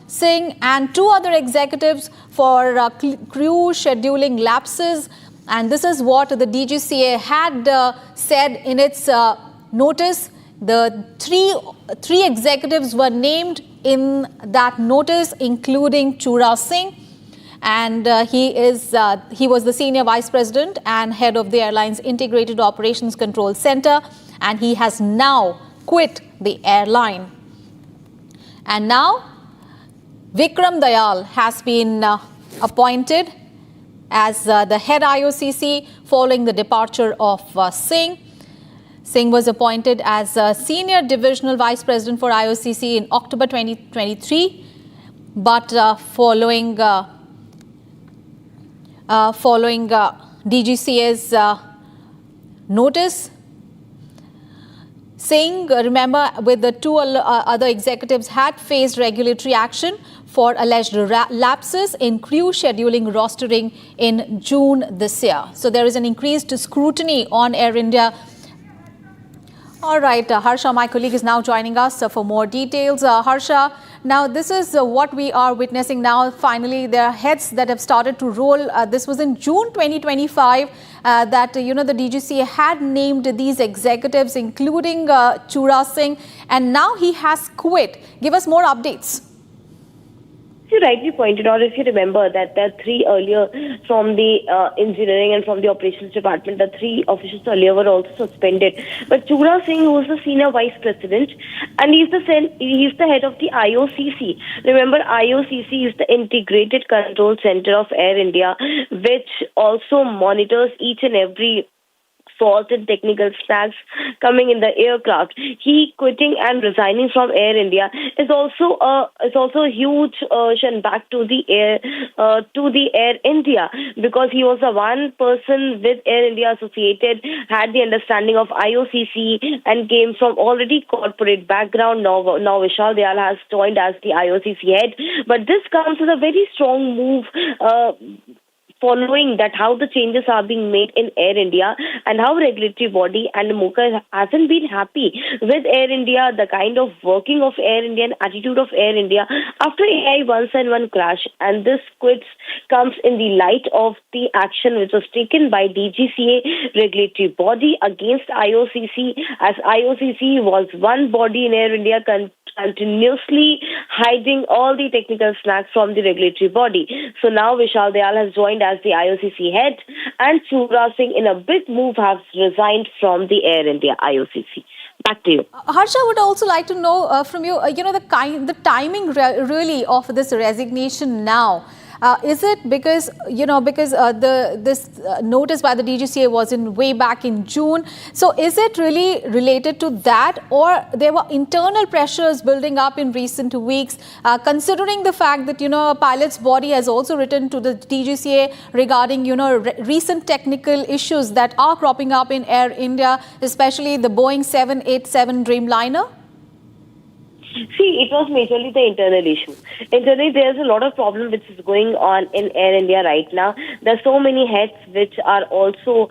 [SPEAKER 18] Singh and two other executives for crew scheduling lapses. And this is what the DGCA had said in its notice. The three executives were named in that notice, including Chura Singh. And he was the senior vice president and head of the airline's Integrated Operations Control Center. And he has now quit the airline. And now Vikram Dayal has been appointed as the head IOCC following the departure of Singh. Singh was appointed as senior divisional vice president for IOCC in October 2023, but following DGCA's notice, saying, remember, with the two other executives had faced regulatory action for alleged lapses in crew scheduling rostering in June this year. So there is an increased scrutiny on Air India. All right, Harsha, my colleague, is now joining us for more details. Harsha, now this is what we are witnessing now. Finally, there are heads that have started to roll. This was in June 2025 that, the DGCA had named these executives, including Chura Singh, and now he has quit. Give us more updates.
[SPEAKER 6] You rightly pointed out, if you remember, that there are three earlier from the engineering and from the operations department. The three officials earlier were also suspended. But Chura Singh, who is the senior vice president, and he's the head of the IOCC. Remember, IOCC is the Integrated Control Center of Air India, which also monitors each and every fault and technical snags coming in the aircraft. He quitting and resigning from Air India is also a huge shin back to the Air India, because he was the one person with Air India associated, had the understanding of IOCC and came from already corporate background. Now Vishal Dayal has joined as the IOCC head, but this comes with a very strong move. Following that, how the changes are being made in Air India and how regulatory body and MOCA hasn't been happy with Air India, the kind of working of Air India and attitude of Air India after AI-171 crash. And this quits comes in the light of the action which was taken by DGCA regulatory body against IOCC, as IOCC was one body in Air India continuously hiding all the technical snacks from the regulatory body. So now Vishal Dayal has joined as the IOCC head, and Chura Singh, in a big move, has resigned from the Air India IOCC. Back to you.
[SPEAKER 18] Harsha, would also like to know from you, the timing really of this resignation now. Is it because, this notice by the DGCA was way back in June? So is it really related to that, or there were internal pressures building up in recent weeks, considering the fact that, a pilot's body has also written to the DGCA regarding, recent technical issues that are cropping up in Air India, especially the Boeing 787 Dreamliner?
[SPEAKER 6] See, it was majorly the internal issue. Internally, there's a lot of problem which is going on in Air India right now. There's so many heads which are also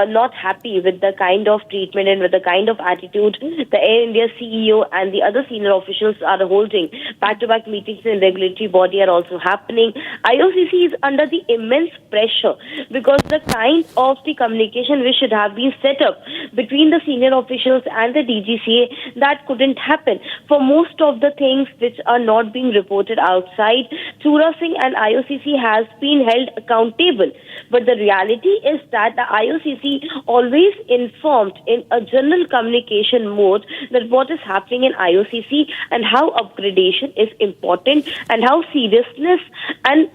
[SPEAKER 6] not happy with the kind of treatment and with the kind of attitude the Air India CEO and the other senior officials are holding. Back-to-back meetings in regulatory body are also happening. IOCC is under the immense pressure because the kind of the communication which should have been set up between the senior officials and the DGCA, that couldn't happen. For most of the things which are not being reported outside, Chura Singh and IOCC has been held accountable. But the reality is that the IOCC always informed in a general communication mode that what is happening in IOCC and how upgradation is important and how seriousness and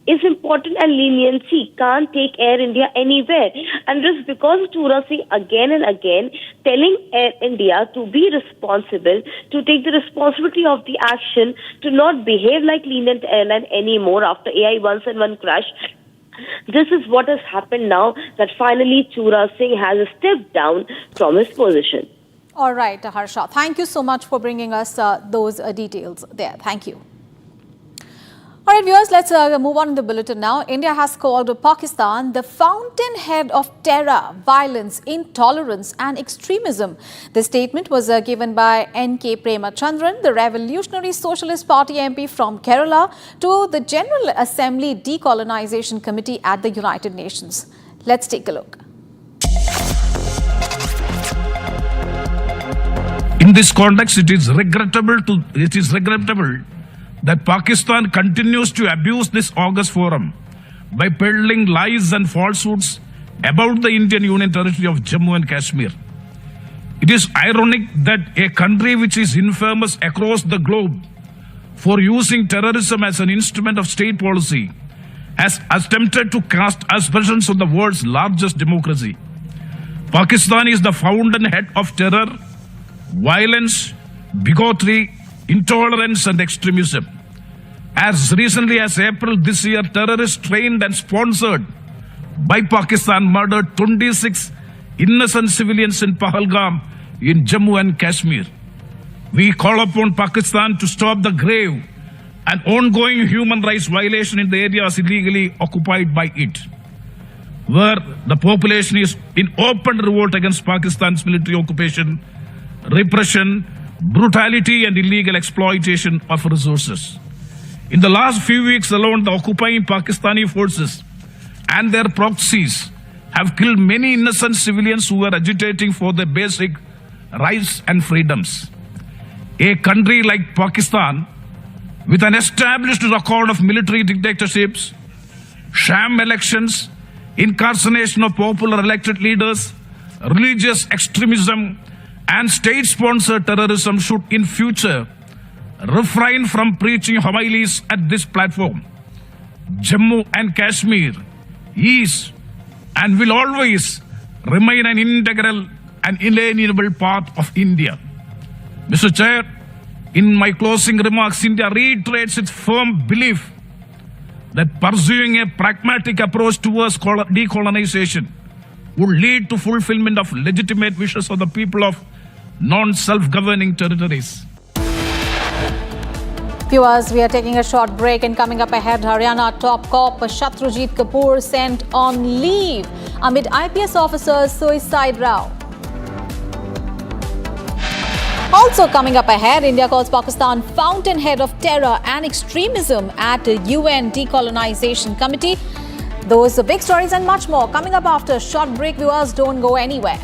[SPEAKER 6] is important and leniency can't take Air India anywhere. And just because Chura Singh again and again telling Air India to be responsible, to take the responsibility of the action, to not behave like lenient airline anymore after AI-171 crash, this is what has happened now, that finally Chura Singh has stepped down from his position.
[SPEAKER 18] All right, Harsha. Thank you so much for bringing us those details there. Thank you. All right, viewers, let's move on in the bulletin now. India has called Pakistan the fountainhead of terror, violence, intolerance and extremism. The statement was given by N.K. Premachandran, the Revolutionary Socialist Party MP from Kerala, to the General Assembly Decolonization Committee at the United Nations. Let's take a look.
[SPEAKER 8] In this context, it is regrettable that Pakistan continues to abuse this august forum by peddling lies and falsehoods about the Indian Union territory of Jammu and Kashmir. It is ironic that a country which is infamous across the globe for using terrorism as an instrument of state policy has attempted to cast aspersions on the world's largest democracy. Pakistan is the fountainhead of terror, violence, bigotry, intolerance and extremism. As recently as April this year, terrorists trained and sponsored by Pakistan murdered 26 innocent civilians in Pahalgam in Jammu and Kashmir. We call upon Pakistan to stop the grave and ongoing human rights violation in the areas illegally occupied by it, where the population is in open revolt against Pakistan's military occupation, repression, brutality and illegal exploitation of resources. In the last few weeks alone, the occupying Pakistani forces and their proxies have killed many innocent civilians who were agitating for their basic rights and freedoms. A country like Pakistan, with an established record of military dictatorships, sham elections, incarceration of popular elected leaders, religious extremism, and state-sponsored terrorism, should in future refrain from preaching homilies at this platform. Jammu and Kashmir is and will always remain an integral and inalienable part of India. Mr. Chair, in my closing remarks, India reiterates its firm belief that pursuing a pragmatic approach towards decolonization would lead to fulfillment of legitimate wishes of the people of non-self-governing territories.
[SPEAKER 18] Viewers, we are taking a short break, and coming up ahead, Haryana top cop Shatrujit Kapoor sent on leave amid IPS officer's suicide row. Also coming up ahead, India calls Pakistan fountainhead of terror and extremism at the UN Decolonization Committee. Those are big stories and much more coming up after a short break. Viewers, don't go anywhere.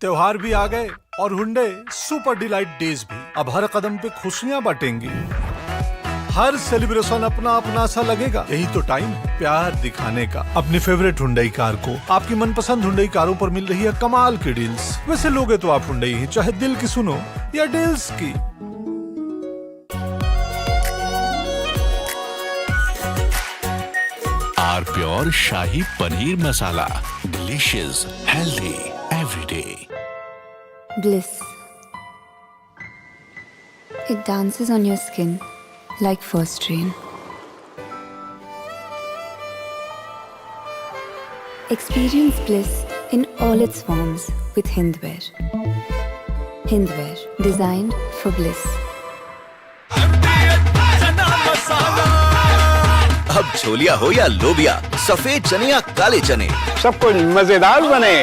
[SPEAKER 15] त्योहार भी आ गए और Hunde super delight days भी। अब हर कदम पे खुशियां बांटेंगे, हर celebration अपना अपना सा लगेगा। यही तो टाइम है प्यार दिखाने का। अपनी फेवरेट हुंडई कार को आपकी मनपसंद हुंडई कारों पर मिल रही है कमाल की डील्स। वैसे लोगे तो आप हुंडई ही, चाहे दिल की सुनो या डील्स की।
[SPEAKER 12] R pure shahi paneer masala, delicious, healthy every day.
[SPEAKER 28] Bliss. It dances on your skin like first rain. Experience bliss in all its forms with Hindware. Hindware, designed for bliss.
[SPEAKER 21] अब छोलिया हो या लोबिया, सफेद चने या काले चने,
[SPEAKER 16] सब कुछ मजेदार बने।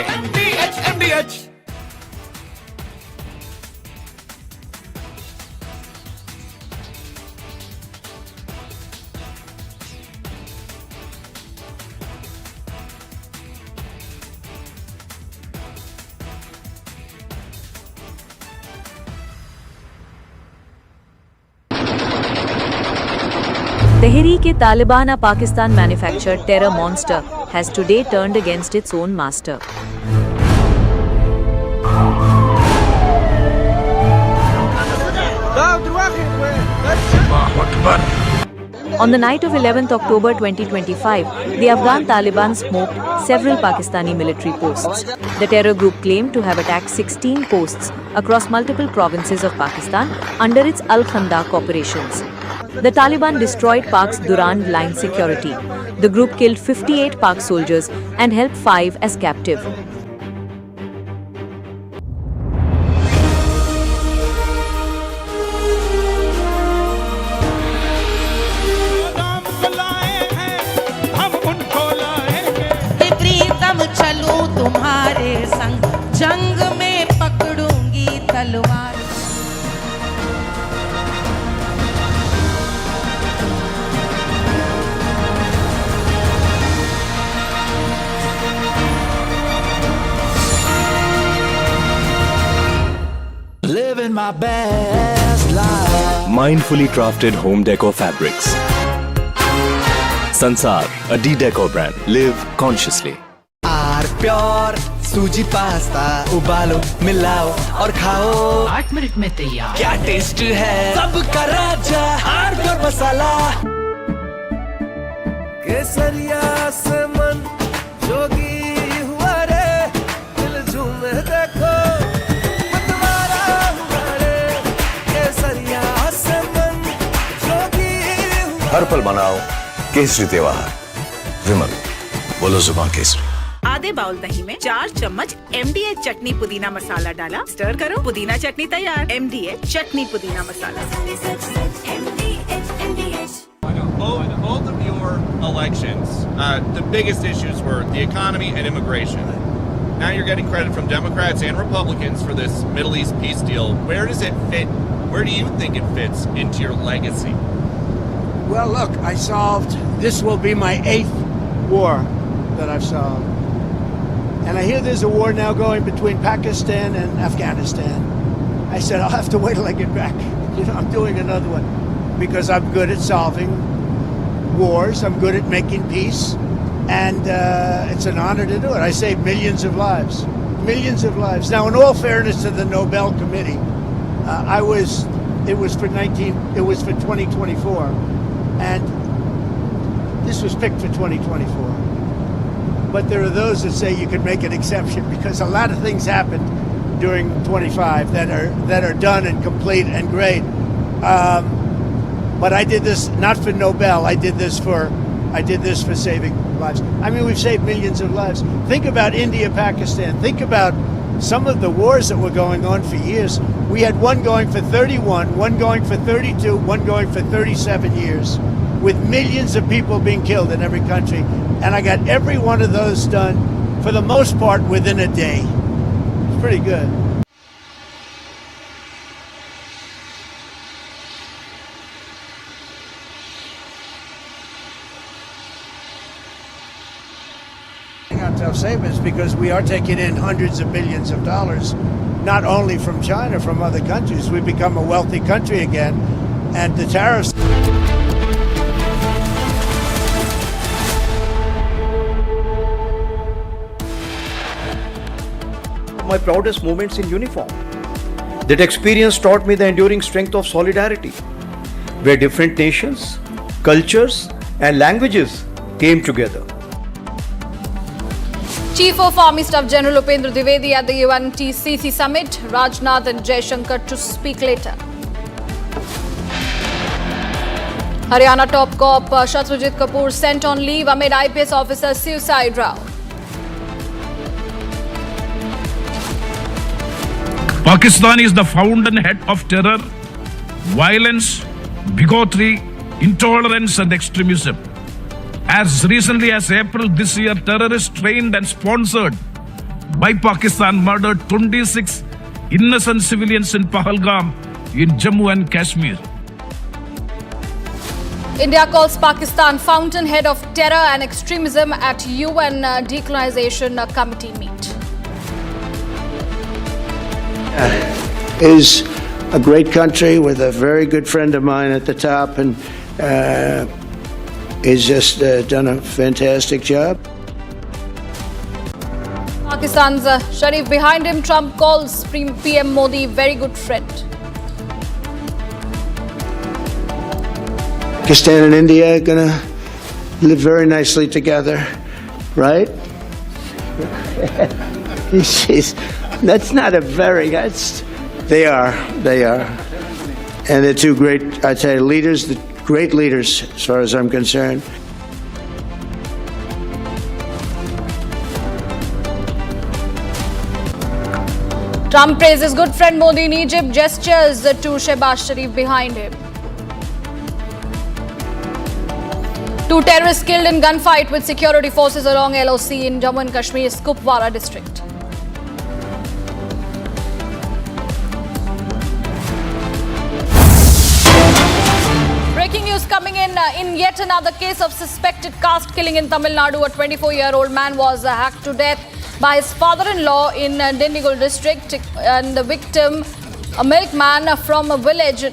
[SPEAKER 1] Tehreek-e-Taliban, a Pakistan-manufactured terror monster, has today turned against its own master. On the night of 11th October 2025, the Afghan Taliban smoked several Pakistani military posts. The terror group claimed to have attacked 16 posts across multiple provinces of Pakistan under its Al-Khandaq operations. The Taliban destroyed Pak's Durand line security. The group killed 58 Pak soldiers and held 5 as captive.
[SPEAKER 11] तुम्हारे संग जंग में पकड़ूंगी तलवार।
[SPEAKER 9] Living my best life.
[SPEAKER 23] Mindfully crafted home decor fabrics. Sansar, a D-Decor brand. Live consciously.
[SPEAKER 9] R pure suji pasta उबालो मिलाओ और खाओ
[SPEAKER 14] 8 minute में तैयार।
[SPEAKER 9] क्या टेस्ट है सबका राजा आर प्योर मसाला।
[SPEAKER 5] केसरिया से मन जोगी हुआ रे, दिल झूमे देखो मतवारा हुआ रे। केसरिया से मन जोगी हुआ।
[SPEAKER 13] हर पल मनाओ केसरी त्योहार। विमल, बोलो जुबान केसरी।
[SPEAKER 17] आधे बाउल दही में 4 चम्मच MDH चटनी पुदीना मसाला डाला, स्टर करो, पुदीना चटनी तैयार। MDH चटनी पुदीना मसाला।
[SPEAKER 27] Both of your elections, the biggest issues were the economy and immigration. Now you're getting credit from Democrats and Republicans for this Middle East peace deal. Where does it fit? Where do you think it fits into your legacy?
[SPEAKER 26] Well, look, I solved, this will be my 8th war that I've solved. And I hear there's a war now going between Pakistan and Afghanistan. I said, I'll have to wait till I get back. You know, I'm doing another one because I'm good at solving wars. I'm good at making peace. And it's an honor to do it. I saved millions of lives. Millions of lives. Now, in all fairness to the Nobel Committee, it was for 2024. And this was picked for 2024. But there are those that say you could make an exception because a lot of things happened during 25 that are done and complete and great. But I did this not for Nobel. I did this for saving lives. I mean, we've saved millions of lives. Think about India, Pakistan. Think about some of the wars that were going on for years. We had one going for 31, one going for 32, one going for 37 years, with millions of people being killed in every country. And I got every one of those done, for the most part, within a day. It's pretty good. Tough savings because we are taking in hundreds of billions of dollars, not only from China, from other countries. We've become a wealthy country again, and the tariffs.
[SPEAKER 2] My proudest moments in uniform. That experience taught me the enduring strength of solidarity, where different nations, cultures, and languages came together.
[SPEAKER 18] Chief of Army Staff General Upendra Dwivedi at the UNTCC Summit. Rajnath and Jaishankar to speak later. Haryana top cop Shatrujit Kapoor sent on leave amid IPS officer suicide row.
[SPEAKER 8] Pakistan is the fountainhead of terror, violence, bigotry, intolerance and extremism. As recently as April this year, terrorists trained and sponsored by Pakistan murdered 26 innocent civilians in Pahalgam in Jammu and Kashmir.
[SPEAKER 18] India calls Pakistan fountainhead of terror and extremism at UN Decolonization Committee meet.
[SPEAKER 26] Is a great country with a very good friend of mine at the top, and he's just done a fantastic job.
[SPEAKER 18] Pakistan's Sharif behind him. Trump calls PM Modi very good friend.
[SPEAKER 26] Pakistan and India are going to live very nicely together, right? That's not a very, they are. And they're two great, I tell you, leaders, great leaders as far as I'm concerned.
[SPEAKER 18] Trump praises good friend Modi in Egypt, gestures to Shehbaz Sharif behind him. 2 terrorists killed in gunfight with security forces along LOC in Jammu and Kashmir's Kupwara district. Breaking news coming in yet another case of suspected caste killing in Tamil Nadu. A 24-year-old man was hacked to death by his father-in-law in Dindigul district, and the victim, a milkman from a village,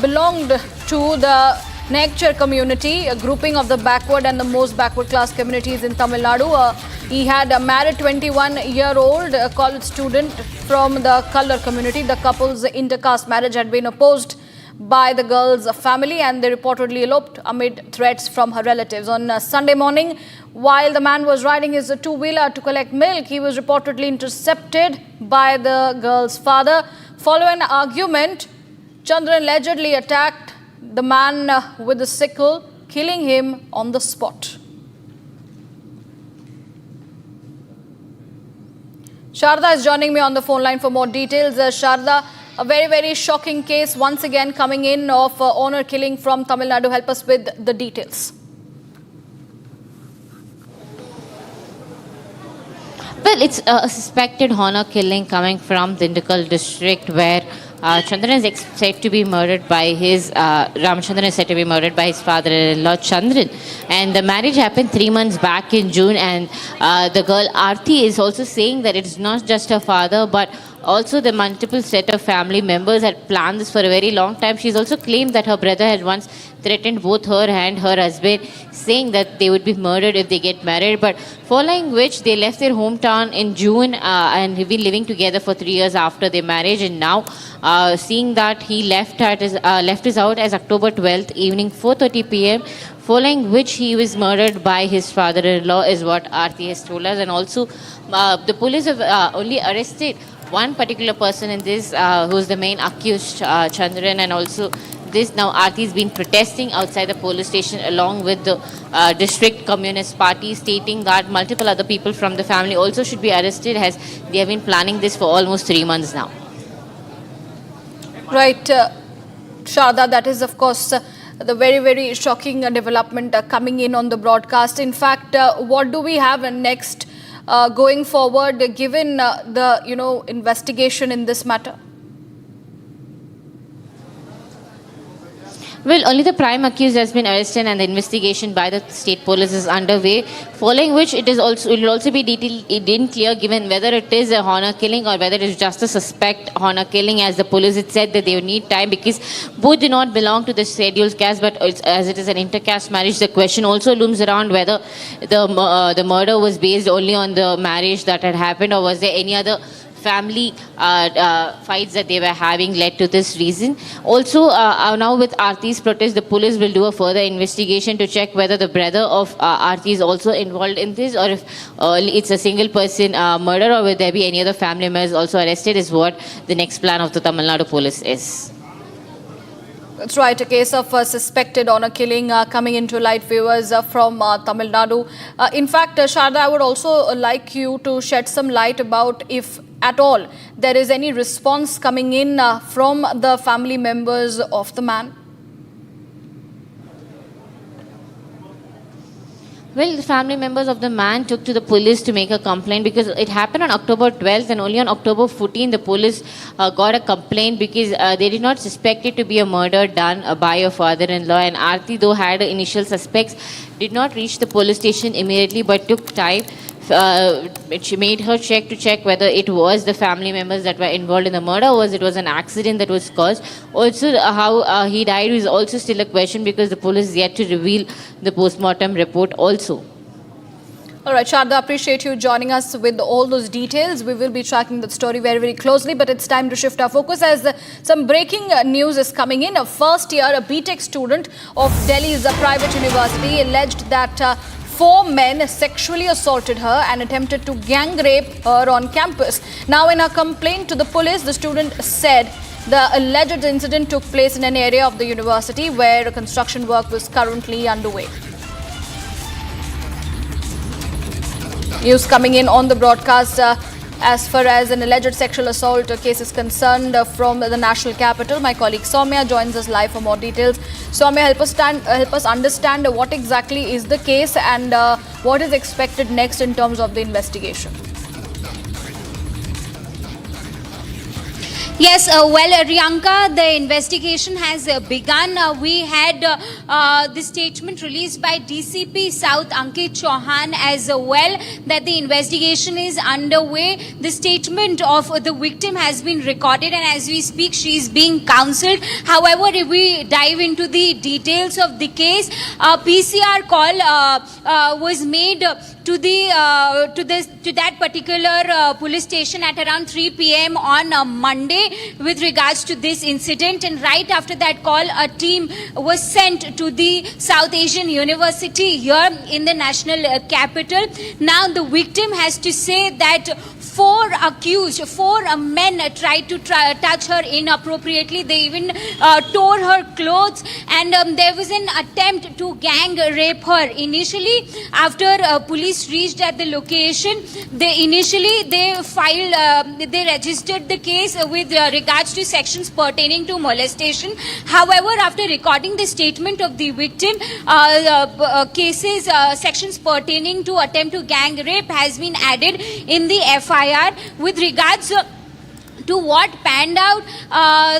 [SPEAKER 18] belonged to the Nature community, a grouping of the backward and the most backward class communities in Tamil Nadu. He had married 21-year-old college student from the Color community. The couple's intercaste marriage had been opposed by the girl's family and they reportedly eloped amid threats from her relatives. On Sunday morning, while the man was riding his two-wheeler to collect milk, he was reportedly intercepted by the girl's father. Following an argument, Chandran allegedly attacked the man with a sickle, killing him on the spot. Sharda is joining me on the phone line for more details. Sharda, a very, very shocking case once again coming in of honor killing from Tamil Nadu. Help us with the details.
[SPEAKER 4] Well, it's a suspected honor killing coming from Dindigul district where Chandran is said to be murdered by his, Ramachandran is said to be murdered by his father-in-law Chandran. And the marriage happened 3 months back in June, and the girl Aarti is also saying that it's not just her father but also the multiple set of family members had planned this for a very long time. She's also claimed that her brother had once threatened both her and her husband, saying that they would be murdered if they get married. But following which, they left their hometown in June and have been living together for 3 years after their marriage. And now, seeing that he left his out as October 12th evening, 4:30 p.m., following which he was murdered by his father-in-law is what Aarti has told us. And also, the police have only arrested one particular person in this, who is the main accused, Chandran, and also this now Aarti has been protesting outside the police station along with the district communist party, stating that multiple other people from the family also should be arrested as they have been planning this for almost 3 months now.
[SPEAKER 18] Right, Sharda, that is of course the very, very shocking development coming in on the broadcast. In fact, what do we have next going forward, given the investigation in this matter?
[SPEAKER 4] Well, only the prime accused has been arrested and the investigation by the state police is underway, following which it will also be didn't clear given whether it is a honor killing or whether it is just a suspect honor killing, as the police had said that they would need time because both do not belong to the scheduled caste, but as it is an intercaste marriage, the question also looms around whether the murder was based only on the marriage that had happened or was there any other family fights that they were having led to this reason. Also, now with Aarti's protest, the police will do a further investigation to check whether the brother of Aarti is also involved in this, or if it's a single person murder, or will there be any other family members also arrested, is what the next plan of the Tamil Nadu police is.
[SPEAKER 18] That's right, a case of suspected honor killing coming into light, viewers, from Tamil Nadu. In fact, Sharda, I would also like you to shed some light about if at all there is any response coming in from the family members of the man.
[SPEAKER 4] Well, the family members of the man took to the police to make a complaint because it happened on October 12th and only on October 14th the police got a complaint because they did not suspect it to be a murder done by a father-in-law, and Aarti, though had initial suspects, did not reach the police station immediately but took time. She made her check whether it was the family members that were involved in the murder or it was an accident that was caused. Also, how he died is also still a question because the police is yet to reveal the post-mortem report also.
[SPEAKER 18] All right, Sharda, appreciate you joining us with all those details. We will be tracking the story very, very closely, but it's time to shift our focus as some breaking news is coming in. A first-year BTech student of Delhi's private university alleged that 4 men sexually assaulted her and attempted to gang rape her on campus. Now, in a complaint to the police, the student said the alleged incident took place in an area of the university where construction work was currently underway. News coming in on the broadcast as far as an alleged sexual assault case is concerned from the national capital. My colleague Soumya joins us live for more details. Soumya, help us understand what exactly is the case and what is expected next in terms of the investigation.
[SPEAKER 3] Yes, Riyanka, the investigation has begun. We had the statement released by DCP South Ankit Chauhan as well that the investigation is underway. The statement of the victim has been recorded, and as we speak, she is being counseled. However, if we dive into the details of the case, a PCR call was made to that particular police station at around 3 p.m. on Monday with regards to this incident, and right after that call a team was sent to the South Asian University here in the national capital. Now the victim has to say that four men tried to touch her inappropriately. They even tore her clothes, and there was an attempt to gang rape her. Initially, after police reached at the location, they registered the case with regards to sections pertaining to molestation. However, after recording the statement of the victim, sections pertaining to attempt to gang rape has been added in the FIR. With regards to what panned out,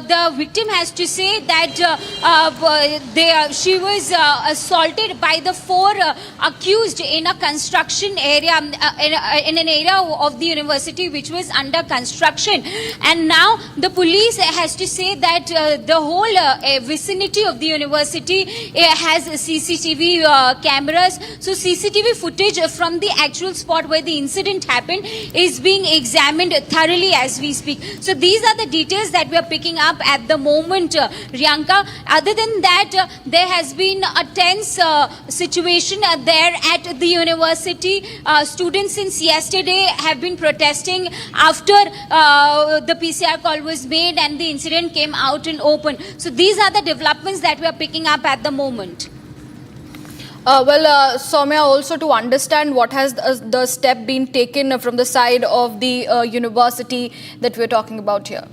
[SPEAKER 3] the victim has to say that she was assaulted by the four accused in a construction area, in an area of the university which was under construction. And now the police has to say that the whole vicinity of the university has CCTV cameras. So CCTV footage from the actual spot where the incident happened is being examined thoroughly as we speak. So these are the details that we are picking up at the moment, Riyanka. Other than that, there has been a tense situation there at the university. Students since yesterday have been protesting after the PCR call was made and the incident came out in open. So these are the developments that we are picking up at the moment.
[SPEAKER 18] Soumya, also to understand what has the step been taken from the side of the university that we're talking about here.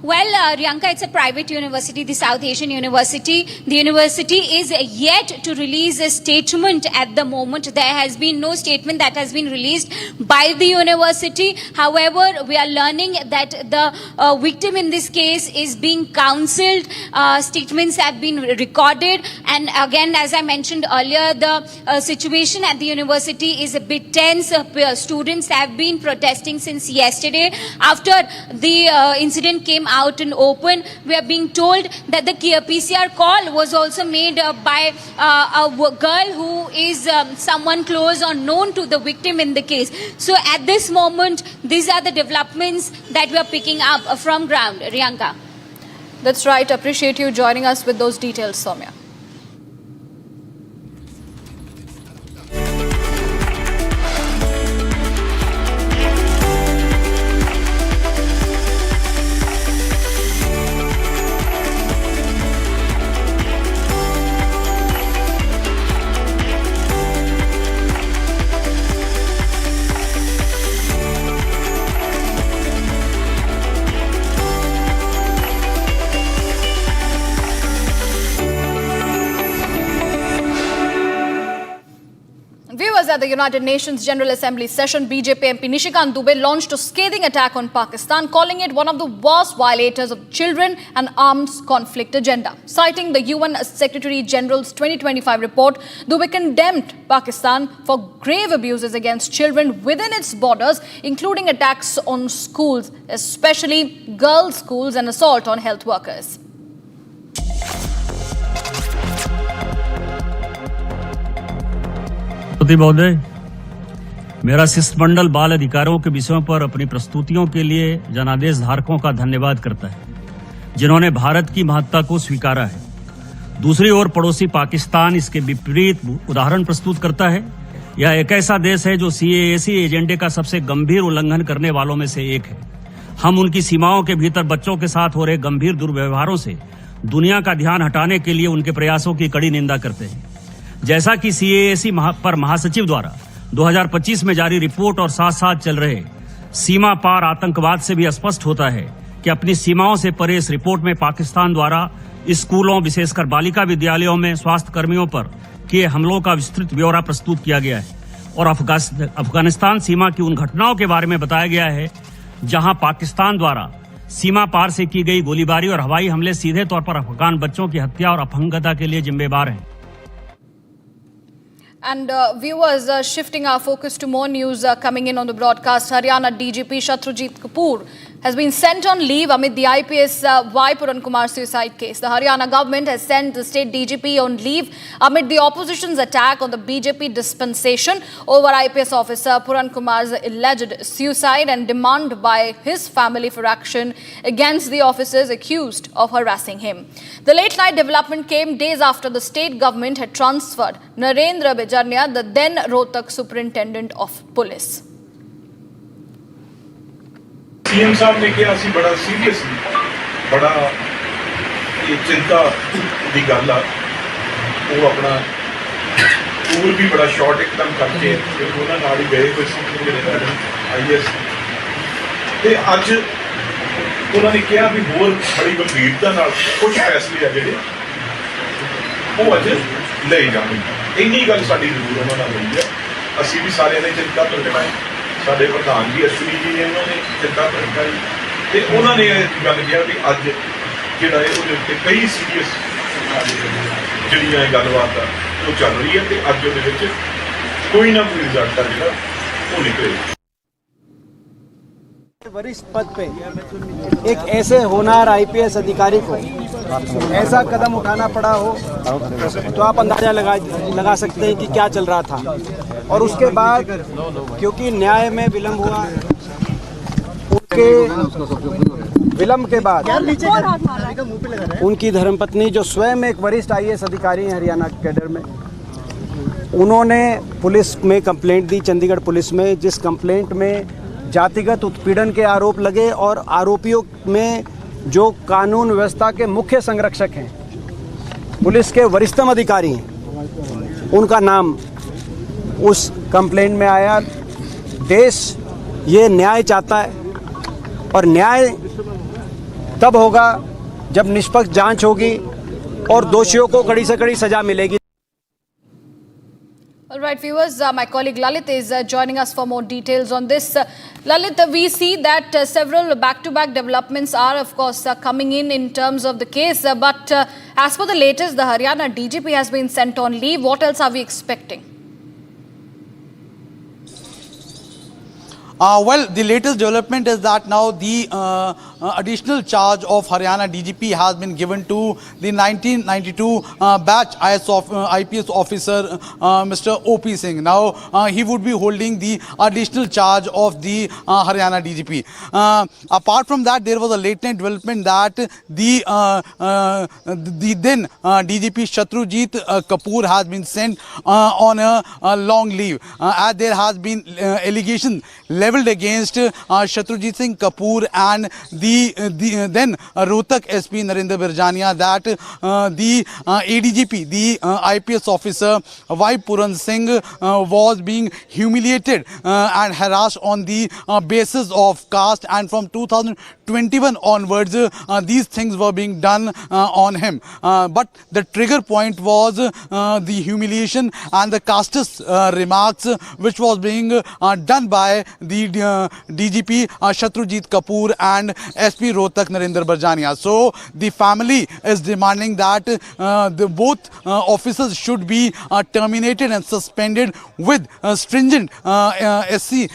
[SPEAKER 3] Well, Riyanka, it's a private university, the South Asian University. The university is yet to release a statement at the moment. There has been no statement that has been released by the university. However, we are learning that the victim in this case is being counseled. Statements have been recorded. And again, as I mentioned earlier, the situation at the university is a bit tense. Students have been protesting since yesterday. After the incident came out in open, we are being told that the PCR call was also made by a girl who is someone close or known to the victim in the case. So at this moment, these are the developments that we are picking up from ground. Riyanka.
[SPEAKER 18] That's right. Appreciate you joining us with those details, Soumya. At the United Nations General Assembly session, BJP MP Nishikant Dubey launched a scathing attack on Pakistan, calling it one of the worst violators of children and arms conflict agenda. Citing the UN Secretary General's 2025 report, Dubey condemned Pakistan for grave abuses against children within its borders, including attacks on schools, especially girls' schools, and assault on health workers.
[SPEAKER 7] महोदय, मेरा शिष्टमंडल बाल अधिकारों के विषयों पर अपनी प्रस्तुतियों के लिए जनादेश धारकों का धन्यवाद करता है, जिन्होंने भारत की महत्ता को स्वीकारा है। दूसरी ओर पड़ोसी पाकिस्तान इसके विपरीत उदाहरण प्रस्तुत करता है। यह एक ऐसा देश है जो CAC एजेंडे का सबसे गंभीर उल्लंघन करने वालों में से एक है। हम उनकी सीमाओं के भीतर बच्चों के साथ हो रहे गंभीर दुर्व्यवहारों से दुनिया का ध्यान हटाने के लिए उनके प्रयासों की कड़ी निंदा करते हैं। जैसा कि CAC पर महासचिव द्वारा 2025 में जारी रिपोर्ट और साथ साथ चल रहे सीमा पार आतंकवाद से भी स्पष्ट होता है कि अपनी सीमाओं से परे इस रिपोर्ट में पाकिस्तान द्वारा स्कूलों, विशेषकर बालिका विद्यालयों में स्वास्थ्य कर्मियों पर किए हमलों का विस्तृत ब्यौरा प्रस्तुत किया गया है। और अफगानिस्तान सीमा की उन घटनाओं के बारे में बताया गया है जहां पाकिस्तान द्वारा सीमा पार से की गई गोलीबारी और हवाई हमले सीधे तौर पर अफगान बच्चों की हत्या और अपहंगता के लिए जिम्मेदार हैं।
[SPEAKER 18] And viewers, shifting our focus to more news coming in on the broadcast, Haryana DGP Shatrujit Kapoor has been sent on leave amid the IPS Y. Puran Kumar suicide case. The Haryana government has sent the state DGP on leave amid the opposition's attack on the BJP dispensation over IPS officer Puran Kumar's alleged suicide and demand by his family for action against the officers accused of harassing him. The late night development came days after the state government had transferred Narendra Bijanya, the then Rohtak superintendent of police.
[SPEAKER 6] CM साहब ने कहा सी बड़ा seriously बड़ा ये चिंता की गल आ वो अपना टूर भी बड़ा शॉर्ट एकदम करके उन्होंने नाल ही गए कुछ आईएएस ते अज उन्होंने कहा भी होर बड़ी गंभीरता नाल कुछ फैसले आ जिहड़े वो अज ले जाणगे इन्नी गल साडी जरूर उन्होंने होई है असीं भी सारे ने चिंता प्रगटाई साडे प्रधान जी अश्विनी जी ने उन्होंने चिंता प्रगटाई ते उन्होंने गल किया भी अज जिहड़ा है उहदे उत्ते कई सीरीयस जिहड़ियां गलबात वो चल रही है ते अज उहदे विच कोई ना कोई रिजल्ट आ जिहड़ा वो निकलेगा।
[SPEAKER 26] वरिष्ठ पद पे एक ऐसे होनहार आईपीएस अधिकारी को ऐसा कदम उठाना पड़ा हो तो आप अंदाजा लगा सकते हैं कि क्या चल रहा था। और उसके बाद क्योंकि न्याय में विलंब हुआ, उनके विलंब के बाद उनकी धर्मपत्नी जो स्वयं एक वरिष्ठ आईएएस अधिकारी हैं हरियाणा कैडर में, उन्होंने पुलिस में कंप्लेंट दी, चंडीगढ़ पुलिस में, जिस कंप्लेंट में जातिगत उत्पीड़न के आरोप लगे और आरोपियों में जो कानून व्यवस्था के मुख्य संरक्षक हैं, पुलिस के वरिष्ठतम अधिकारी हैं, उनका नाम उस कंप्लेंट में आया। देश ये न्याय चाहता है और न्याय तब होगा जब निष्पक्ष जांच होगी और दोषियों को कड़ी से कड़ी सजा मिलेगी।
[SPEAKER 18] All right, viewers, my colleague Lalit is joining us for more details on this. Lalit, we see that several back-to-back developments are, of course, coming in terms of the case. But as per the latest, the Haryana DGP has been sent on leave. What else are we expecting?
[SPEAKER 10] Well, the latest development is that now the additional charge of Haryana DGP has been given to the 1992 batch IPS officer, Mr. O.P. Singh. Now, he would be holding the additional charge of the Haryana DGP. Apart from that, there was a late night development that the then DGP Shatrujit Kapoor has been sent on a long leave, as there has been allegations leveled against Shatrujit Singh Kapoor and the then Rohtak SP Narendra Bijanya that the ADGP, the IPS officer Y. Puran Singh was being humiliated and harassed on the basis of caste, and from 2021 onwards these things were being done on him. But the trigger point was the humiliation and the casteist remarks which was being done by the DGP Shatrujit Kapoor and SP Rohtak Narendra Bijanya. So the family is demanding that both officers should be terminated and suspended with stringent SC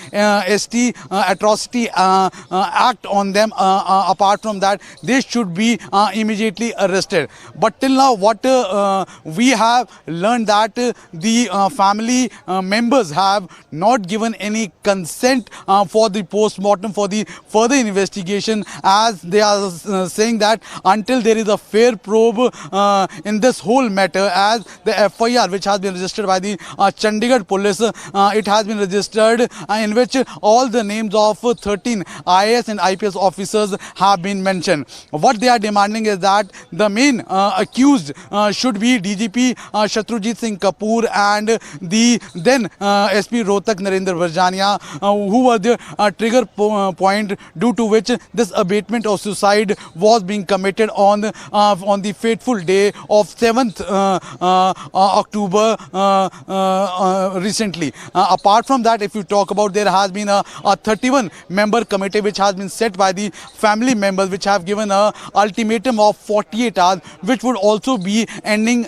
[SPEAKER 10] ST atrocity act on them. Apart from that, they should be immediately arrested. But till now, what we have learned that the family members have not given any consent for the post-mortem, for the further investigation, as they are saying that until there is a fair probe in this whole matter, as the FIR which has been registered by the Chandigarh police, it has been registered in which all the names of 13 IAS and IPS officers have been mentioned. What they are demanding is that the main accused should be DGP Shatrujit Singh Kapoor and the then SP Rohtak Narendra Bijanya, who who were the trigger point due to which this abatement of suicide was being committed on the fateful day of 7th October recently. Apart from that, if you talk about, there has been a 31-member committee which has been set by the family members, which have given a ultimatum of 48 hours, which would also be ending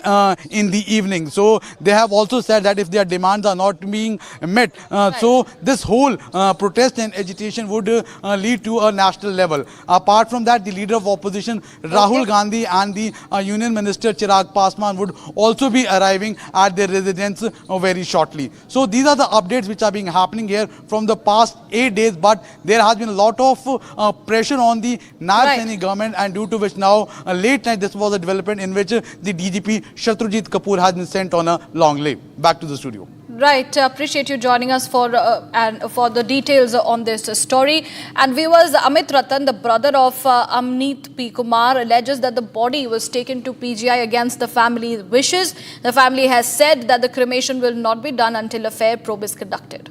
[SPEAKER 10] in the evening. So they have also said that if their demands are not being met, so this whole protest and agitation would lead to a national level. Apart from that, the leader of opposition Rahul Gandhi and the Union Minister Chirag Paswan would also be arriving at their residence very shortly. So these are the updates which are being happening here from the past 8 days, but there has been a lot of pressure on the Naib Seni government, and due to which now late night this was a development in which the DGP Shatrujit Kapoor has been sent on a long leave. Back to the studio.
[SPEAKER 18] Right, appreciate you joining us for the details on this story. And viewers, Amit Ratan, the brother of Amneet P. Kumar, alleges that the body was taken to PGI against the family's wishes. The family has said that the cremation will not be done until a fair probe is conducted.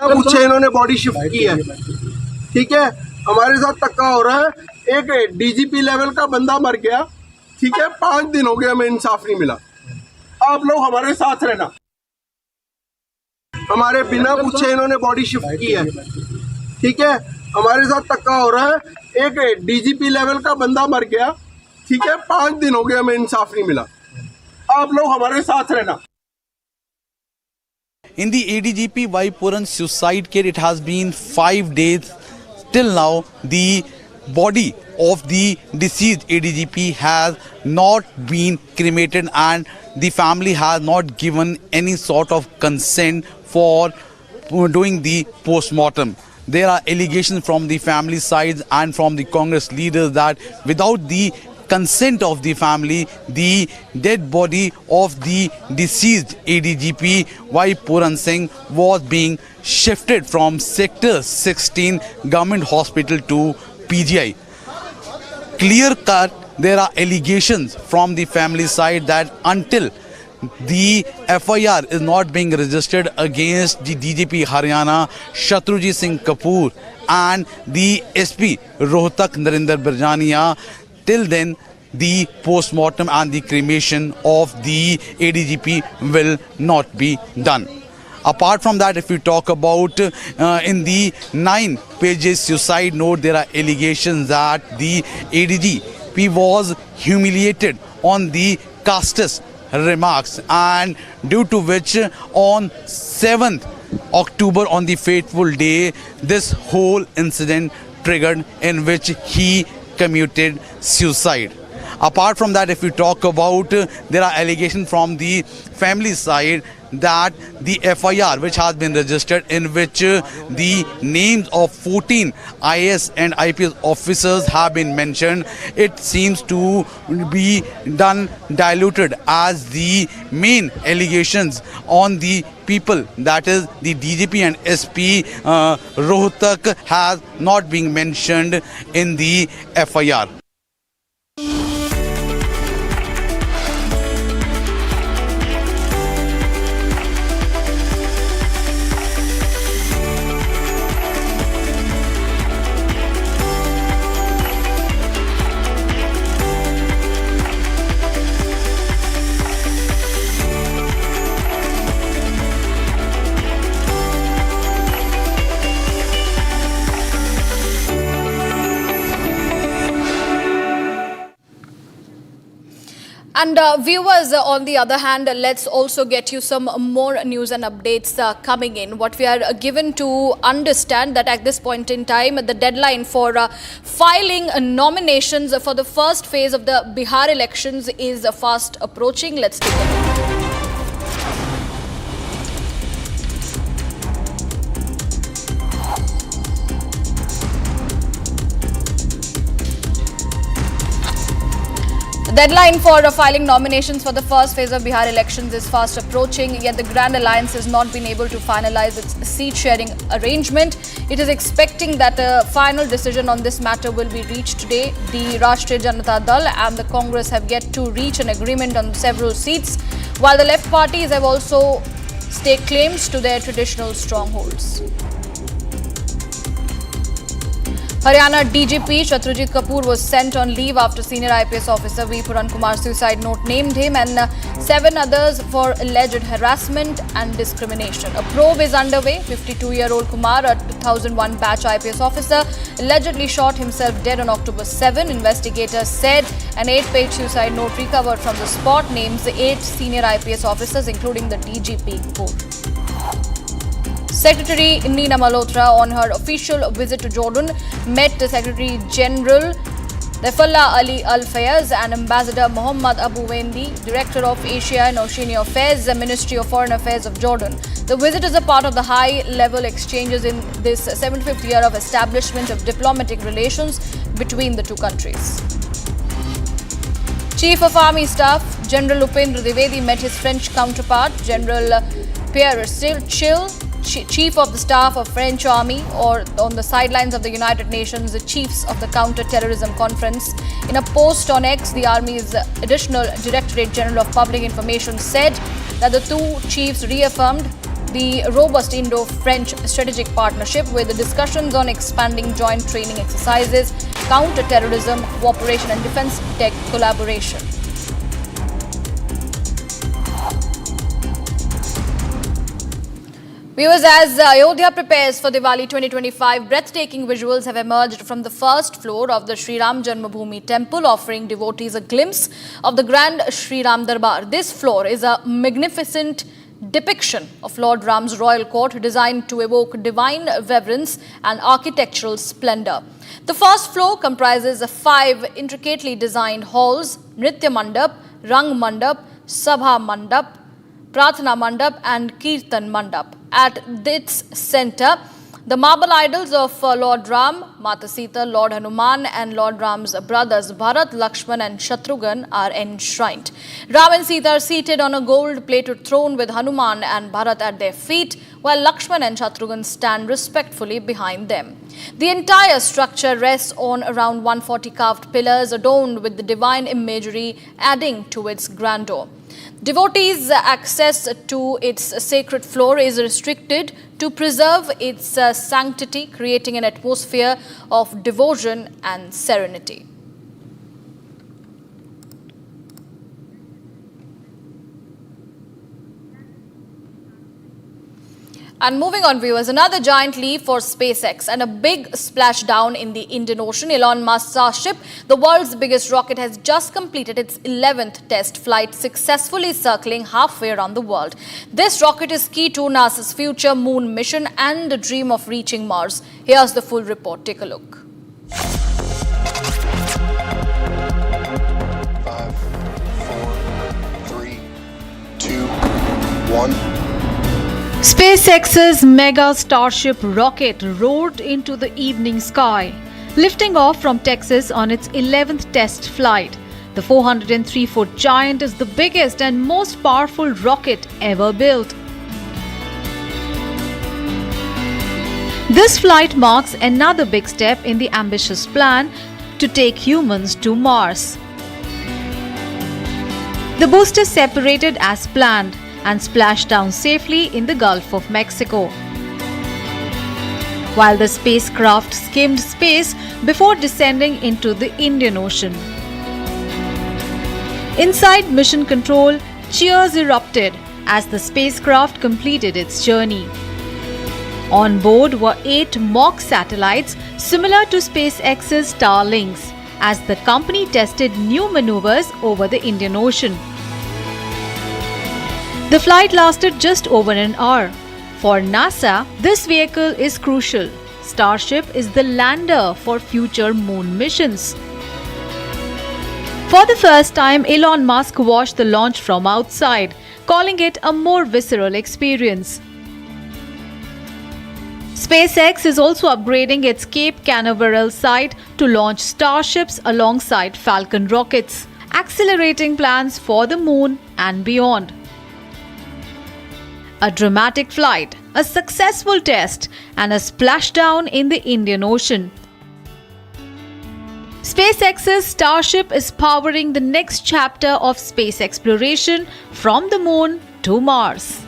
[SPEAKER 12] इन्होंने body shift की है, ठीक है, हमारे साथ धक्का हो रहा है। एक डीजीपी लेवल का बंदा मर गया, ठीक है, 5 दिन हो गए हमें इंसाफ नहीं मिला। आप लोग हमारे साथ रहना। हमारे बिना पूछे इन्होंने बॉडी शिफ्ट की है, ठीक है, हमारे साथ धक्का हो रहा है। एक डीजीपी लेवल का बंदा मर गया, ठीक है, 5 दिन हो गए हमें इंसाफ नहीं मिला। आप लोग हमारे साथ रहना।
[SPEAKER 10] In the ADGP Vaipuran suicide case, it has been 5 days. Till now, the body of the deceased ADGP has not been cremated, and the family has not given any sort of consent for doing the post-mortem. There are allegations from the family sides and from the Congress leaders that without the consent of the family, the dead body of the deceased ADGP Vaipuran Singh was being shifted from Sector 16 Government Hospital to PGI. Clear cut, there are allegations from the family side that until the FIR is not being registered against the DGP Haryana Shatrujit Singh Kapoor and the SP Rohtak Narinder Birjania, till then the post-mortem and the cremation of the ADGP will not be done. Apart from that, if we talk about in the 9 pages suicide note, there are allegations that the ADGP was humiliated on the casteist remarks, and due to which on 7th October, on the fateful day, this whole incident triggered in which he committed suicide. Apart from that, if we talk about, there are allegations from the family side that the FIR which has been registered, in which the names of 14 IAS and IPS officers have been mentioned, it seems to be done diluted, as the main allegations on the people, that is the DGP and SP Rohtak, has not been mentioned in the FIR.
[SPEAKER 18] And viewers, on the other hand, let's also get you some more news and updates coming in. What we are given to understand that at this point in time, the deadline for filing nominations for the first phase of the Bihar elections is fast approaching. Let's take a look. The deadline for filing nominations for the first phase of Bihar elections is fast approaching, yet the Grand Alliance has not been able to finalize its seat-sharing arrangement. It is expecting that a final decision on this matter will be reached today. The Rashtriya Janata Dal and the Congress have yet to reach an agreement on several seats, while the left parties have also stake claims to their traditional strongholds. Haryana DGP Shatrujit Kapoor was sent on leave after senior IPS officer V. Puran Kumar's suicide note named him and 7 others for alleged harassment and discrimination. A probe is underway. 52-year-old Kumar, a 2001 batch IPS officer, allegedly shot himself dead on October 7. Investigators said an 8-page suicide note recovered from the spot names 8 senior IPS officers, including the DGP Kapoor. Secretary Nina Malhotra, on her official visit to Jordan, met Secretary General Defallah Ali Al Fayez and Ambassador Mohammad Abu Wendi, Director of Asia and Oceania Affairs, the Ministry of Foreign Affairs of Jordan. The visit is a part of the high-level exchanges in this 75th year of establishment of diplomatic relations between the two countries. Chief of Army Staff General Upendra Dwivedi met his French counterpart General Pierre Chill, Chief of the Staff of French Army, or on the sidelines of the United Nations, the Chiefs of the Counter-Terrorism Conference. In a post on X, the Army's Additional Directorate General of Public Information said that the two chiefs reaffirmed the robust Indo-French strategic partnership with the discussions on expanding joint training exercises, counter-terrorism, cooperation and defense tech collaboration. Viewers, as Ayodhya prepares for Diwali 2025, breathtaking visuals have emerged from the first floor of the Sri Ram Janmabhoomi temple, offering devotees a glimpse of the grand Sri Ram Darbar. This floor is a magnificent depiction of Lord Ram's royal court, designed to evoke divine reverence and architectural splendor. The first floor comprises 5 intricately designed halls: Nritya Mandap, Rang Mandap, Sabha Mandap, Prathana Mandap and Kirtan Mandap. At its center, the marble idols of Lord Ram, Mata Sita, Lord Hanuman and Lord Ram's brothers Bharat, Lakshman and Shatrughan are enshrined. Ram and Sita are seated on a gold-plated throne with Hanuman and Bharat at their feet, while Lakshman and Shatrughan stand respectfully behind them. The entire structure rests on around 140 carved pillars adorned with the divine imagery, adding to its grandeur. Devotees' access to its sacred floor is restricted to preserve its sanctity, creating an atmosphere of devotion and serenity. And moving on, viewers, another giant leap for SpaceX and a big splashdown in the Indian Ocean. Elon Musk's Starship, the world's biggest rocket, has just completed its 11th test flight, successfully circling halfway around the world. This rocket is key to NASA's future moon mission and the dream of reaching Mars. Here's the full report. Take a look.
[SPEAKER 15] 5, 4, 3, 2, 1.
[SPEAKER 19] SpaceX's mega Starship rocket roared into the evening sky, lifting off from Texas on its 11th test flight. The 403-foot giant is the biggest and most powerful rocket ever built. This flight marks another big step in the ambitious plan to take humans to Mars. The booster separated as planned and splashed down safely in the Gulf of Mexico, while the spacecraft skimmed space before descending into the Indian Ocean. Inside Mission Control, cheers erupted as the spacecraft completed its journey. On board were 8 mock satellites similar to SpaceX's Starlinks, as the company tested new maneuvers over the Indian Ocean. The flight lasted just over an hour. For NASA, this vehicle is crucial. Starship is the lander for future moon missions. For the first time, Elon Musk watched the launch from outside, calling it a more visceral experience. SpaceX is also upgrading its Cape Canaveral site to launch Starships alongside Falcon rockets, accelerating plans for the moon and beyond. A dramatic flight, a successful test, and a splashdown in the Indian Ocean. SpaceX's Starship is powering the next chapter of space exploration from the moon to Mars.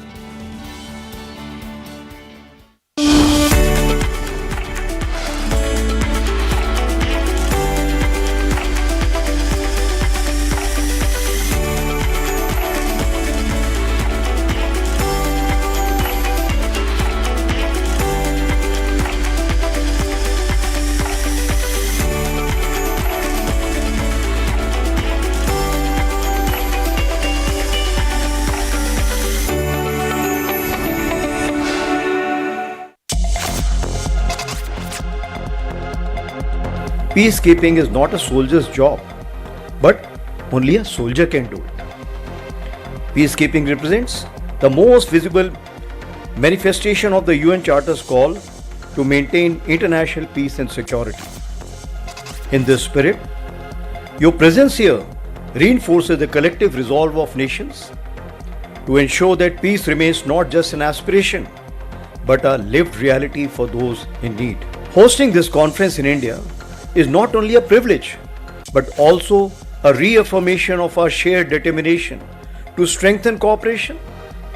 [SPEAKER 2] peacekeeping is not a soldier's job, but only a soldier can do it. Peacekeeping represents the most visible manifestation of the UN Charter's call to maintain international peace and security. In this spirit, your presence here reinforces the collective resolve of nations to ensure that peace remains not just an aspiration, but a lived reality for those in need. Hosting this conference in India is not only a privilege, but also a reaffirmation of our shared determination to strengthen cooperation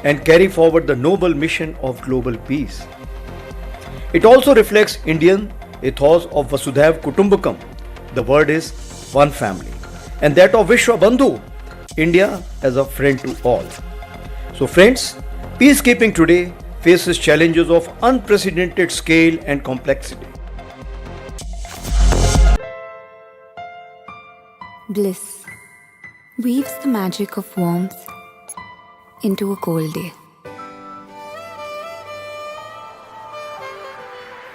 [SPEAKER 2] and carry forward the noble mission of global peace. It also reflects Indian ethos of Vasudhaiv Kutumbakam. The word is one family, and that of Vishwa Bandhu, India as a friend to all. So friends, peacekeeping today faces challenges of unprecedented scale and complexity.
[SPEAKER 1] Bliss weaves the magic of warmth into a cold day.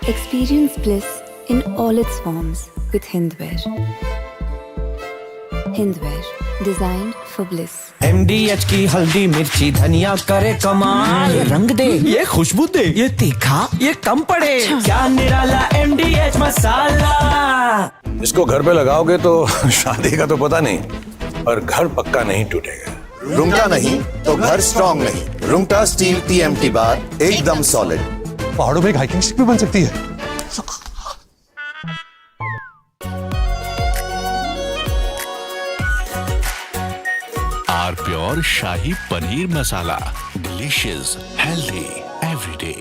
[SPEAKER 1] Experience bliss in all its forms with Hindware. Hindware, designed for bliss.
[SPEAKER 9] MDH की हल्दी मिर्ची धनिया करे कमाल, ये रंग दे, ये खुशबू दे, ये तीखा, ये कम पड़े, क्या निराला MDH मसाला।
[SPEAKER 13] इसको घर पे लगाओगे तो शादी का तो पता नहीं, पर घर पक्का नहीं टूटेगा।
[SPEAKER 15] रुंगटा नहीं तो घर स्ट्रॉन्ग नहीं। रुंगटा स्टील TMT बार एकदम सॉलिड।
[SPEAKER 16] पहाड़ों में एक हाइकिंग स्टिक भी बन सकती है।
[SPEAKER 20] R pure shahi paneer masala, delicious, healthy every day.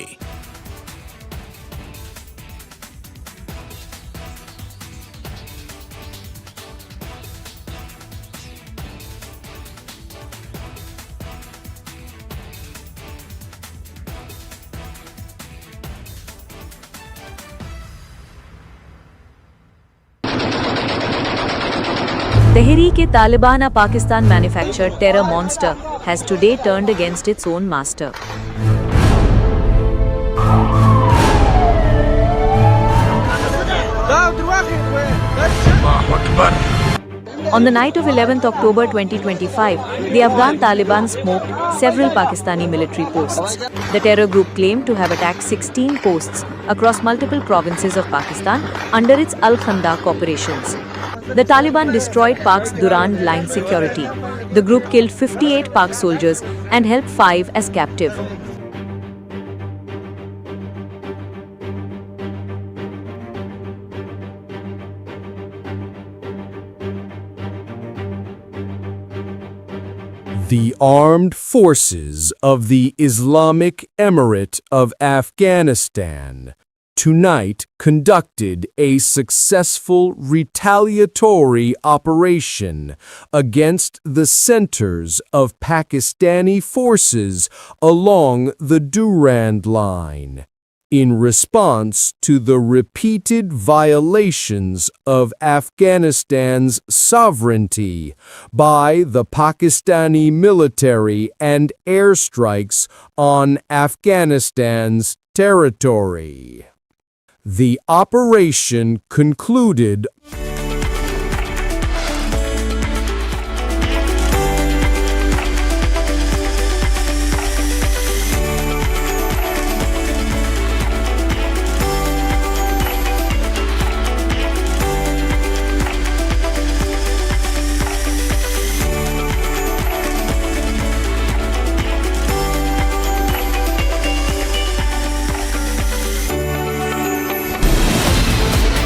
[SPEAKER 19] Tehreek-e-Taliban, a Pakistan-manufactured terror monster, has today turned against its own master. On the night of 11th October 2025, the Afghan Taliban smoked several Pakistani military posts. The terror group claimed to have attacked 16 posts across multiple provinces of Pakistan under its Al-Khandaq operations. The Taliban destroyed Pak's Durand line security. The group killed 58 Pak soldiers and held 5 as captive.
[SPEAKER 21] The armed forces of the Islamic Emirate of Afghanistan tonight conducted a successful retaliatory operation against the centers of Pakistani forces along the Durand Line, in response to the repeated violations of Afghanistan's sovereignty by the Pakistani military and airstrikes on Afghanistan's territory. The operation concluded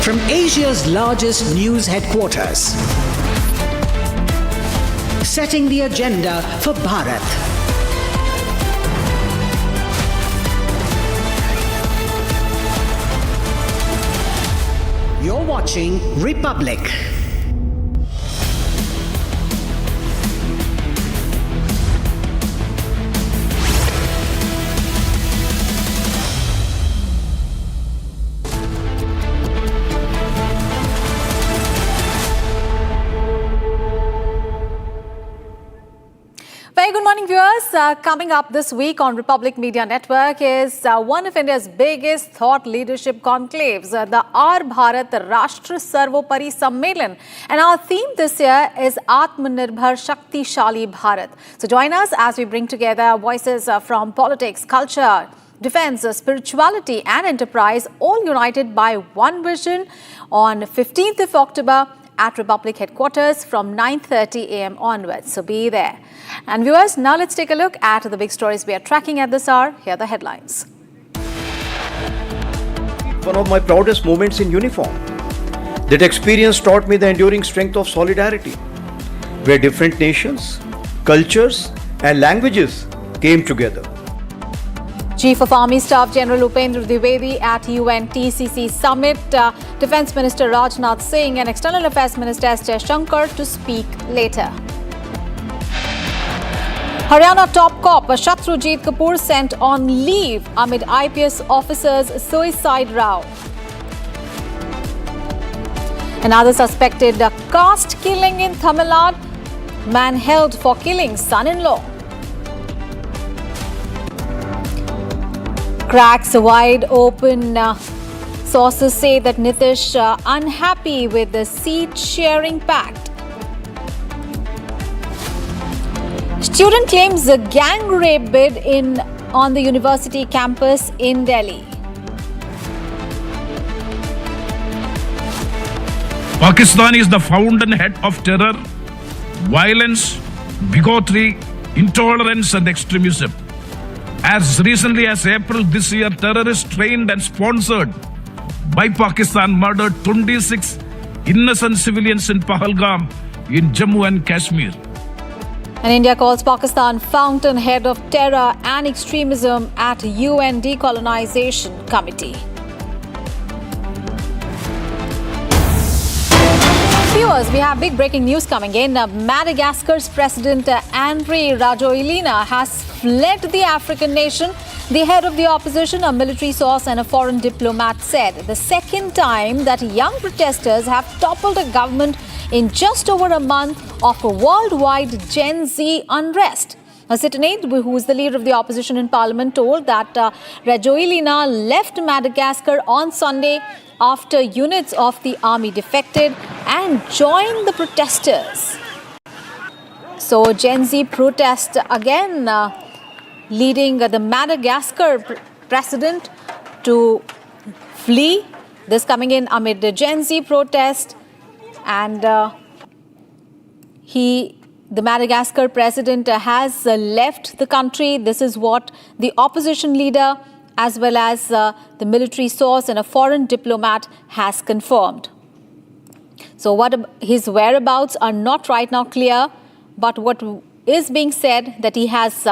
[SPEAKER 14] from Asia's largest news headquarters, setting the agenda for Bharat. You're watching Republic.
[SPEAKER 18] Very good morning, viewers. Coming up this week on Republic Media Network is one of India's biggest thought leadership conclaves, the Our Bharat Rashtra Sarvopari Sammelan. And our theme this year is Atmanirbhar Shaktishali Bharat. So join us as we bring together voices from politics, culture, defense, spirituality and enterprise, all united by one vision on 15th of October at Republic headquarters from 9:30 a.m. onwards. So be there. And viewers, now let's take a look at the big stories we are tracking at this hour. Here are the headlines.
[SPEAKER 2] One of my proudest moments in uniform. That experience taught me the enduring strength of solidarity, where different nations, cultures and languages came together.
[SPEAKER 18] Chief of Army Staff General Upendra Dwivedi at UNTCC Summit, Defence Minister Rajnath Singh and External Affairs Minister S. Jaishankar to speak later. Haryana top cop Shatrujit Kapoor sent on leave amid IPS officer's suicide row. Another suspected caste killing in Tamil Nadu, man held for killing son-in-law. Cracks wide open. Sources say that Nitish unhappy with the seat-sharing pact. Student claims a gang rape bid on the university campus in Delhi.
[SPEAKER 8] Pakistan is the fountainhead of terror, violence, bigotry, intolerance and extremism. As recently as April this year, terrorists trained and sponsored by Pakistan murdered 26 innocent civilians in Pahalgam in Jammu and Kashmir.
[SPEAKER 18] And India calls Pakistan fountainhead of terror and extremism at UN Decolonization Committee. Viewers, we have big breaking news coming in. Madagascar's President Andry Rajoelina has fled the African nation. The head of the opposition, a military source and a foreign diplomat said the second time that young protesters have toppled a government in just over a month of a worldwide Gen Z unrest. Sitanid, who is the leader of the opposition in parliament, told that Rajoelina left Madagascar on Sunday after units of the army defected and joined the protesters. So Gen Z protest again, leading the Madagascar president to flee. This coming in amid the Gen Z protest, and the Madagascar president has left the country. This is what the opposition leader as well as the military source and a foreign diplomat has confirmed. So his whereabouts are not right now clear, but what is being said that he has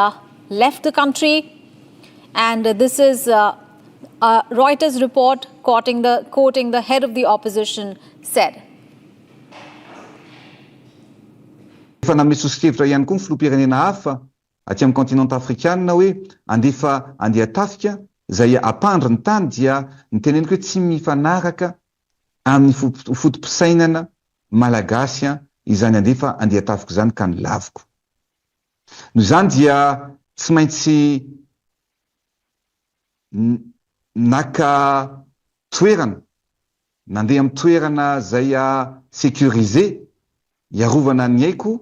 [SPEAKER 18] left the country, and this is a Reuters report quoting the head of the opposition said.
[SPEAKER 5] Efa namesosikevitra ihany koa ny filoham-pirenena hafa aty amin'ny kontinanta afrikanina hoe andefa andeha tafika izay apandra ny tany dia ny teneniko hoe tsy mifanaraka amin'ny fotom-pisainana malagasy izany andefa andeha tafika izany ka ny laviko. Noho izany dia tsy maintsy naka toerana, nandeha amin'ny toerana izay sécurisé iarovana ny aiko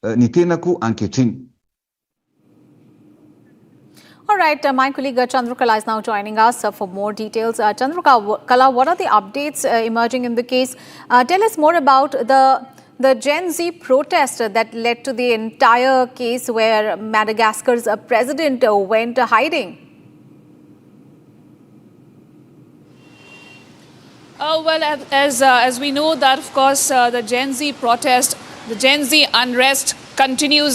[SPEAKER 5] ny tenako ankehitriny.
[SPEAKER 18] All right, my colleague Chandrakala is now joining us for more details. Chandrakala, what are the updates emerging in the case? Tell us more about the Gen Z protest that led to the entire case where Madagascar's president went hiding.
[SPEAKER 11] Well, as we know that, of course, the Gen Z protest, the Gen Z unrest continue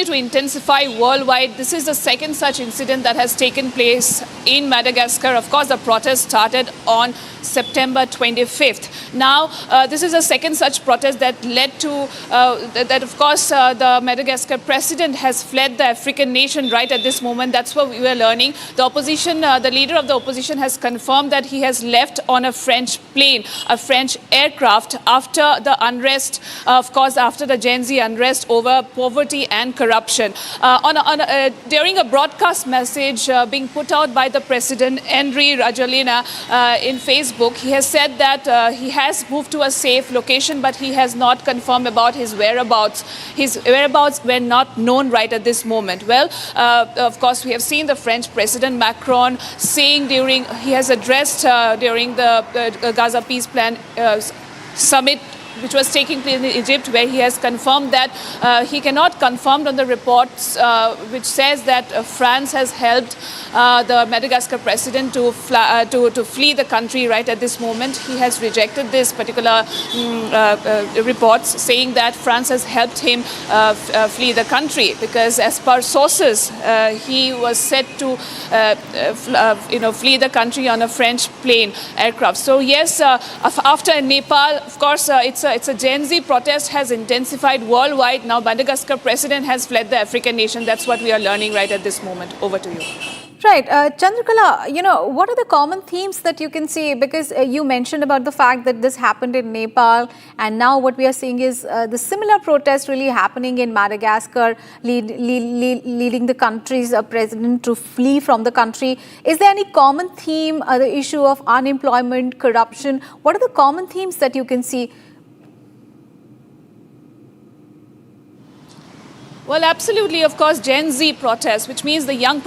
[SPEAKER 11] to intensify worldwide. This is the second such incident that has taken place in Madagascar. Of course, the protest started on September 25th. Now, this is a second such protest that led to that, of course, the Madagascar president has fled the African nation right at this moment. That's what we were learning. The opposition, the leader of the opposition has confirmed that he has left on a French plane, a French aircraft after the unrest, of course, after the Gen Z unrest over poverty poverty and corruption. During a broadcast message being put out by the President, Emir in Facebook, he has said that he has moved to a safe location, but he has not confirmed about his whereabouts. His whereabouts were not known right at this moment. Well, of course, we have seen the French President Macron saying he has addressed during the Gaza Peace Plan Summit, which was taking place in Egypt, where he has confirmed that he cannot confirm on the reports which says that France has helped the Madagascar president to flee the country right at this moment. He has rejected this particular reports saying that France has helped him flee the country, because as per sources, he was set to flee the country on a French plane aircraft. So yes, after Nepal, of course, it's a Gen Z protest has intensified worldwide. Now Madagascar president has fled the African nation. That's what we are learning right at this moment. Over to you.
[SPEAKER 18] Right. Chandrakala, what are the common themes that you can see? Because you mentioned about the fact that this happened in Nepal, and now what we are seeing is the similar protest really happening in Madagascar, leading the country's president to flee from the country. Is there any common theme, the issue of unemployment, corruption? What are the common themes that you can see?
[SPEAKER 11] Well, absolutely, of course, Gen Z protests, which means the young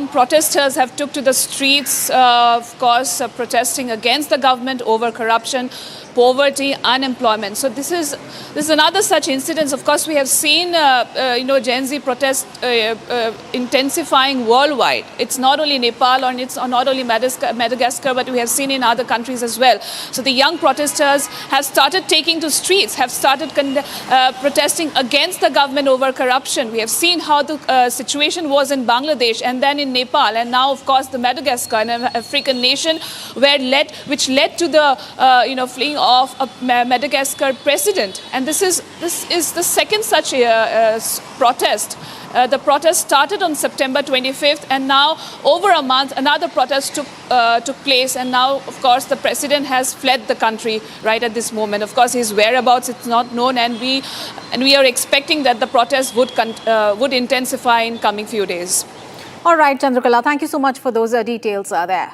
[SPEAKER 11] protesters have took to the streets, of course, protesting against the government over corruption, poverty, unemployment. So this is another such incidence. Of course, we have seen Gen Z protests intensifying worldwide. It's not only Nepal or it's not only Madagascar, but we have seen in other countries as well. So the young protesters have started taking to streets, have started protesting against the government over corruption. We have seen how the situation was in Bangladesh and then in Nepal, and now, of course, the Madagascar, an African nation, which led to the fleeing of a Madagascar president. And this is the second such protest. The protest started on September 25th, and now over a month another protest took place, and now, of course, the president has fled the country right at this moment. Of course, his whereabouts it's not known, and we are expecting that the protest would intensify in coming few days.
[SPEAKER 18] All right, Chandrakala, thank you so much for those details there.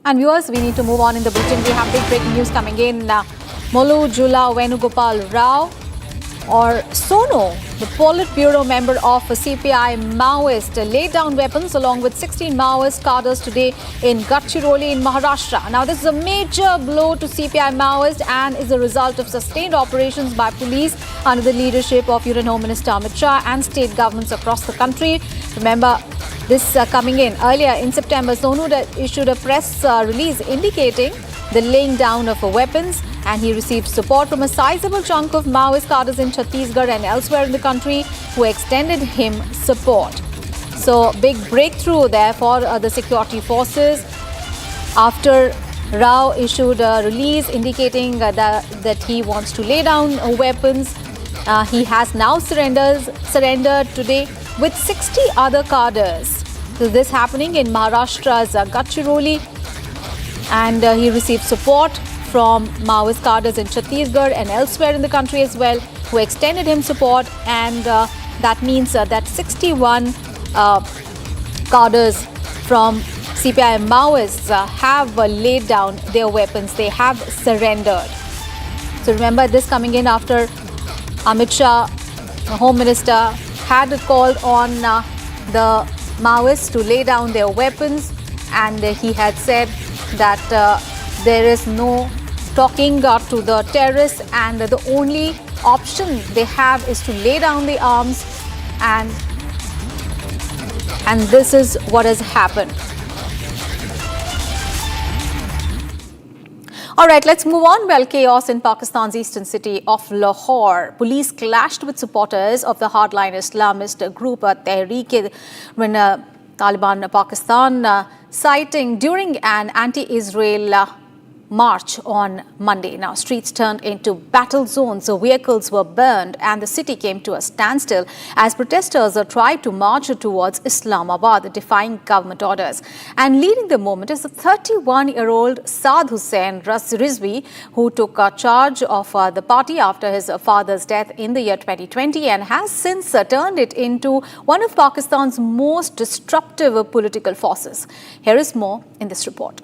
[SPEAKER 18] And viewers, we need to move on in the bulletin. We have big breaking news coming in. Molu Jula Venugopal Rao, or Sono, the Politburo member of CPI Maoist, laid down weapons along with 16 Maoist cadres today in Gadchiroli in Maharashtra. Now, this is a major blow to CPI Maoist and is a result of sustained operations by police under the leadership of Union Home Minister Amit Shah and state governments across the country. Remember, this coming in earlier in September, Sonu issued a press release indicating the laying down of weapons, and he received support from a sizable chunk of Maoist cadres in Chhattisgarh and elsewhere in the country who extended him support. So, big breakthrough there for the security forces after Rao issued a release indicating that he wants to lay down weapons. He has now surrendered today with 60 other cadres. So this happening in Maharashtra's Gadchiroli, and he received support from Maoist cadres in Chhattisgarh and elsewhere in the country as well, who extended him support, and that means that 61 cadres from CPI Maoists have laid down their weapons. They have surrendered. So remember, this coming in after Amit Shah, the Home Minister, had called on the Maoists to lay down their weapons, and he had said that there is no talking to the terrorists, and the only option they have is to lay down the arms, and this is what has happened. All right, let's move on. Well, chaos in Pakistan's eastern city of Lahore. Police clashed with supporters of the hardline Islamist group Tehreek when Taliban Pakistan, citing during an anti-Israel march on Monday. Now, streets turned into battle zones, so vehicles were burned and the city came to a standstill as protesters tried to march towards Islamabad, defying government orders. And leading the movement is the 31-year-old Saad Hussain Rizvi, who took charge of the party after his father's death in the year 2020 and has since turned it into one of Pakistan's most disruptive political forces. Here is more in this report.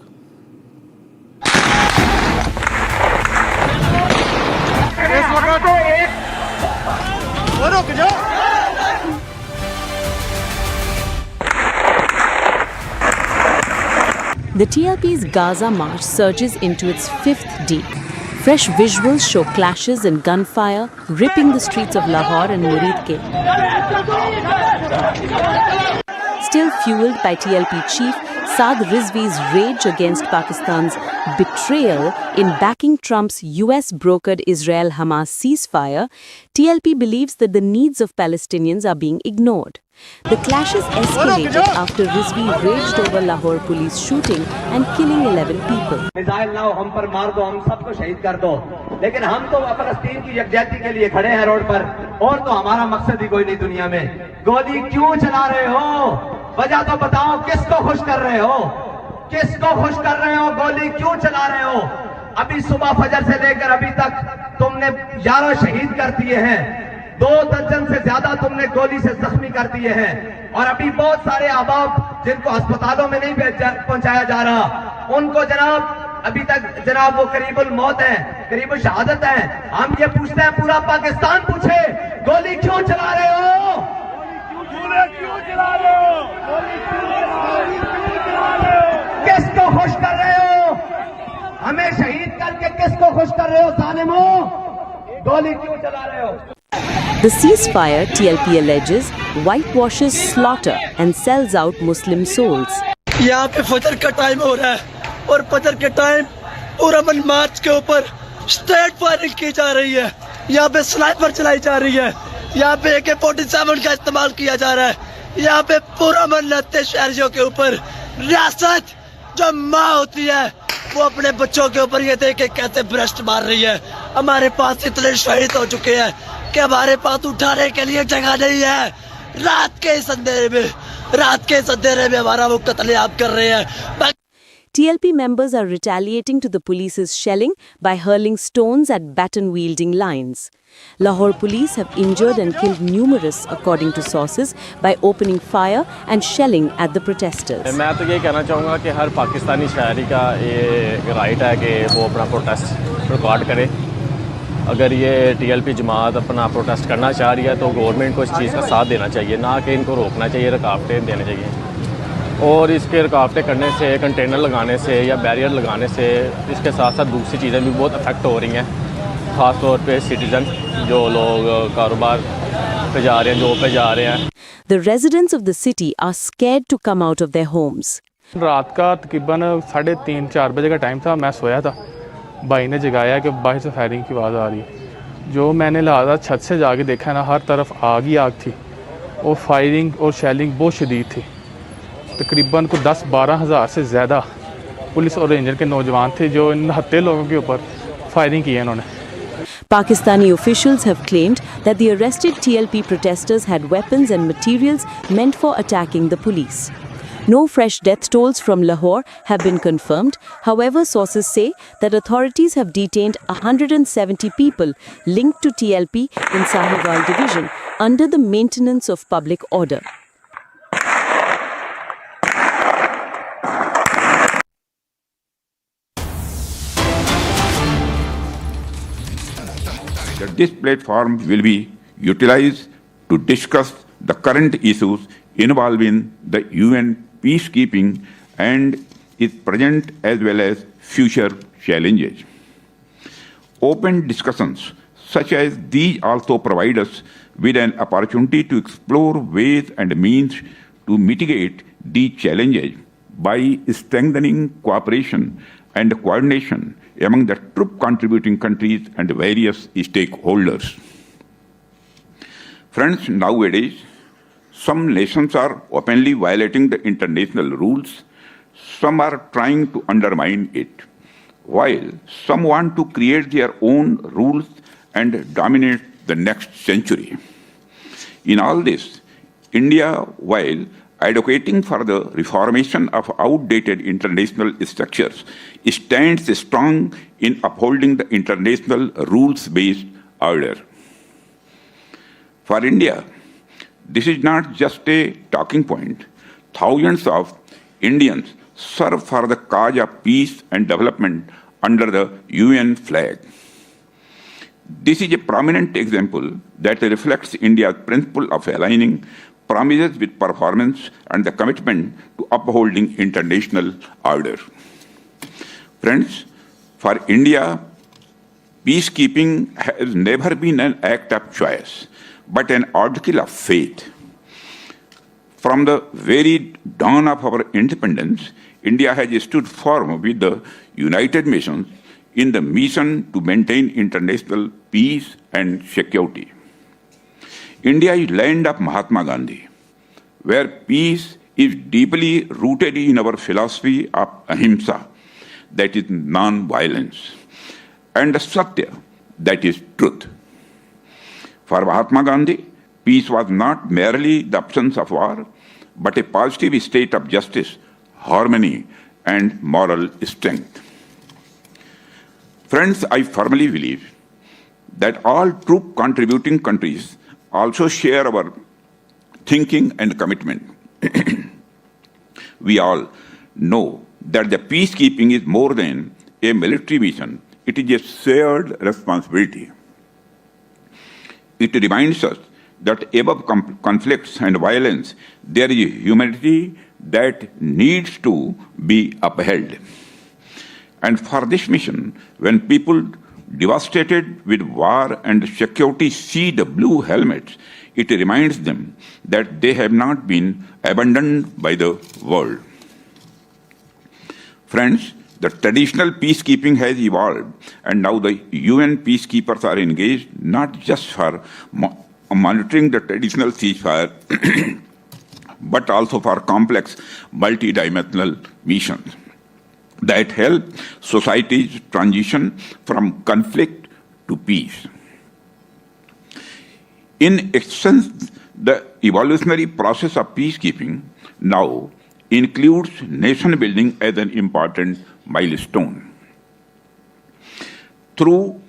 [SPEAKER 4] The TLP's Gaza march surges into its fifth day. Fresh visuals show clashes and gunfire ripping the streets of Lahore and Muridke. Still fueled by TLP chief Saad Rizvi's rage against Pakistan's betrayal in backing Trump's US-brokered Israel-Hamas ceasefire, TLP believes that the needs of Palestinians are being ignored. The clashes escalated after Rizvi raged over Lahore police shooting and killing 11 people.
[SPEAKER 17] Missile लाओ हम पर मार दो हम सबको शहीद कर दो लेकिन हम तो फलस्तीन की यकजहती के लिए खड़े हैं रोड पर और तो हमारा मकसद ही कोई नहीं दुनिया में गोली क्यों चला रहे हो वजह तो बताओ किसको खुश कर रहे हो गोली क्यों चला रहे हो अभी सुबह फजर से लेकर अभी तक तुमने 11 शहीद कर दिए हैं 2 दर्जन से ज्यादा तुमने गोली से जख्मी कर दिए हैं और अभी बहुत सारे अहबाब जिनको अस्पतालों में नहीं पहुंचाया जा रहा उनको जनाब अभी तक जनाब वो करीबुल मौत है करीबुल शहादत है हम ये पूछते हैं पूरा पाकिस्तान पूछे गोली क्यों चला रहे हो किसको खुश कर रहे हो हमें शहीद करके किसको खुश कर रहे हो जालिमों गोली क्यों चला रहे हो
[SPEAKER 4] The ceasefire, TLP alleges, whitewashes slaughter and sells out Muslim souls.
[SPEAKER 22] यहाँ पे फजर का टाइम हो रहा है और फजर के टाइम पूरा मन मार्च के ऊपर स्ट्रेट फायरिंग की जा रही है यहाँ पे स्नाइपर चलाई जा रही है यहाँ पे AK-47 का इस्तेमाल किया जा रहा है यहाँ पे पूरा मन लगते शहरियों के ऊपर रियासत जो माँ होती है वो अपने बच्चों के ऊपर ये देख के कैसे भ्रष्ट मार रही है हमारे पास इतने शहीद हो चुके हैं कि हमारे पास उठाने के लिए जगह नहीं है रात के इस अंधेरे में हमारा वो कत्लेआम कर रहे हैं
[SPEAKER 4] TLP members are retaliating to the police's shelling by hurling stones at baton-wielding lines. Lahore police have injured and killed numerous, according to sources, by opening fire and shelling at the protesters.
[SPEAKER 23] मैं तो ये कहना चाहूँगा कि हर पाकिस्तानी शहरी का ये right है कि वो अपना प्रोटेस्ट रिकॉर्ड करे अगर ये TLP जमात अपना प्रोटेस्ट करना चाह रही है तो गवर्नमेंट को इस चीज़ का साथ देना चाहिए ना कि इनको रोकना चाहिए रुकावटें देनी चाहिए और इसके रुकावटें करने से कंटेनर लगाने से या बैरियर लगाने से इसके साथ साथ दूसरी चीज़ें भी बहुत अफेक्ट हो रही हैं ख़ास तौर पे सिटीजन जो लोग कारोबार पे जा रहे हैं जॉब पे जा रहे हैं
[SPEAKER 4] The residents of the city are scared to come out of their homes.
[SPEAKER 24] रात का तकरीबन 3:30-4 बजे का टाइम था मैं सोया था भाई ने जगाया कि बाहर से फायरिंग की आवाज़ आ रही है जो मैंने लिहाजा छत से जाके देखा ना हर तरफ आग ही आग थी और फायरिंग और शेलिंग बहुत शदीद थी तकरीबन को 10-12 हज़ार से ज़्यादा पुलिस और रेंजर के नौजवान थे जो इन हत्ते लोगों के ऊपर फायरिंग की है इन्होंने
[SPEAKER 4] Pakistani officials have claimed that the arrested TLP protesters had weapons and materials meant for attacking the police. No fresh death tolls from Lahore have been confirmed. However, sources say that authorities have detained 170 people linked to TLP in Sahiwal division under the maintenance of public order.
[SPEAKER 25] This platform will be utilized to discuss the current issues involving the UN peacekeeping and its present as well as future challenges. Open discussions such as these also provide us with an opportunity to explore ways and means to mitigate these challenges by strengthening cooperation and coordination among the troop contributing countries and various stakeholders. Friends, nowadays, some nations are openly violating the international rules. Some are trying to undermine it. while some want to create their own rules and dominate the next century. In all this, India, while advocating for the reformation of outdated international structures, stands strong in upholding the international rules-based order. For India, this is not just a talking point. Thousands of Indians serve for the cause of peace and development under the UN flag. This is a prominent example that reflects India's principle of aligning promises with performance and the commitment to upholding international order. Friends, for India, peacekeeping has never been an act of choice, but an article of faith. From the very dawn of our independence, India has stood firm with the United Nations in the mission to maintain international peace and security. India is land of Mahatma Gandhi, where peace is deeply rooted in our philosophy of ahimsa, that is non-violence, and satya, that is truth. For Mahatma Gandhi, peace was not merely the absence of war, but a positive state of justice, harmony, and moral strength. Friends, I firmly believe that all troop contributing countries also share our thinking and commitment. We all know that the peacekeeping is more than a military mission. It is a shared responsibility. It reminds us that above conflicts and violence, there is a humanity that needs to be upheld. And for this mission, when people devastated with war and security see the blue helmets, it reminds them that they have not been abandoned by the world. Friends, the traditional peacekeeping has evolved, and now the UN peacekeepers are engaged not just for monitoring the traditional ceasefire, but also for complex multidimensional missions that help societies transition from conflict to peace. In essence, the evolutionary process of peacekeeping now includes nation building as an important milestone. Through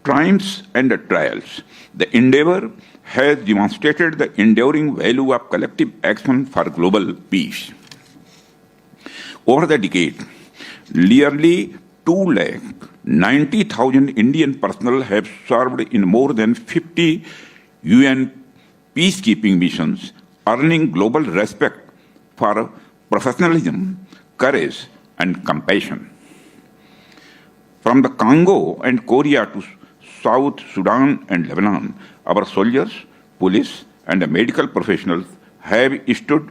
[SPEAKER 25] triumphs and trials, the endeavor has demonstrated the enduring value of collective action for global peace. Over the decade, nearly 290,000 Indian personnel have served in more than 50 UN peacekeeping missions, earning global respect for professionalism, courage, and compassion. From the Congo and Korea to South Sudan and Lebanon, our soldiers, police, and medical professionals have stood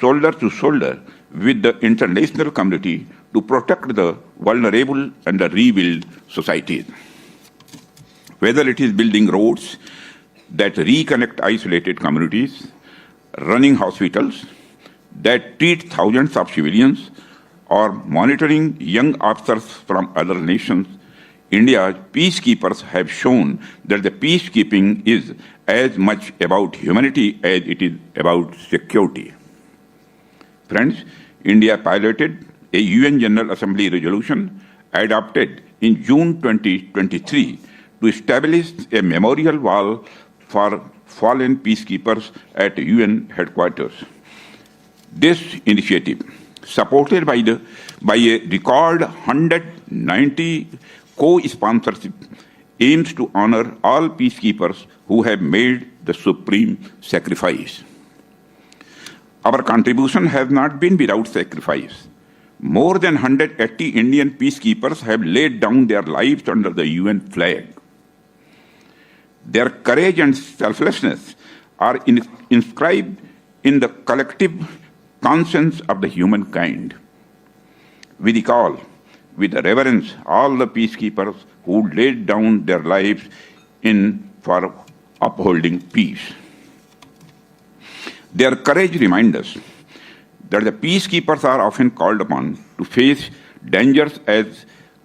[SPEAKER 25] shoulder to shoulder with the international community to protect the vulnerable and rebuild societies. Whether it is building roads that reconnect isolated communities, running hospitals that treat thousands of civilians, or monitoring young officers from other nations, India's peacekeepers have shown that the peacekeeping is as much about humanity as it is about security. Friends, India piloted a UN General Assembly resolution adopted in June 2023 to establish a memorial wall for fallen peacekeepers at UN headquarters. This initiative, supported by a record 190 co-sponsorship, aims to honor all peacekeepers who have made the supreme sacrifice. Our contribution has not been without sacrifice. More than 180 Indian peacekeepers have laid down their lives under the UN flag. Their courage and selflessness are inscribed in the collective conscience of the humankind. We recall with reverence all the peacekeepers who laid down their lives for upholding peace. Their courage reminds us that the peacekeepers are often called upon to face dangers as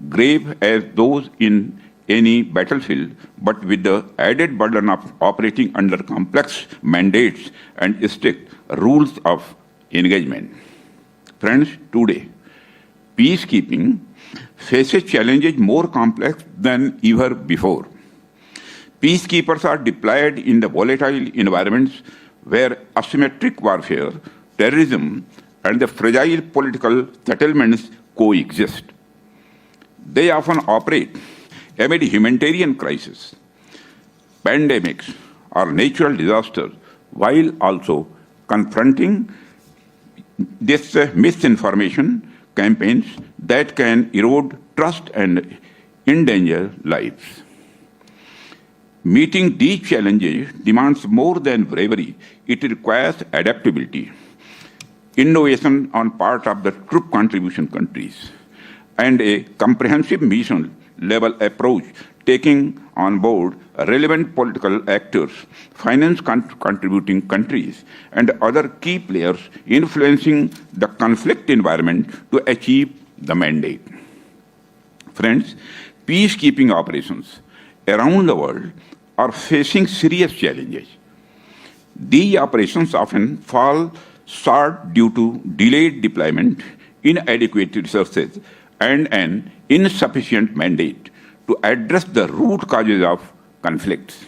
[SPEAKER 25] grave as those in any battlefield, but with the added burden of operating under complex mandates and strict rules of engagement. Friends, today, peacekeeping faces challenges more complex than ever before. Peacekeepers are deployed in the volatile environments where asymmetric warfare, terrorism, and the fragile political settlements coexist. They often operate amid humanitarian crises, pandemics, or natural disasters, while also confronting this misinformation campaigns that can erode trust and endanger lives. Meeting these challenges demands more than bravery. It requires adaptability, innovation on part of the troop contribution countries, and a comprehensive mission-level approach taking on board relevant political actors, finance contributing countries, and other key players influencing the conflict environment to achieve the mandate. Friends, peacekeeping operations around the world are facing serious challenges. These operations often fall short due to delayed deployment, inadequate resources, and an insufficient mandate to address the root causes of conflicts.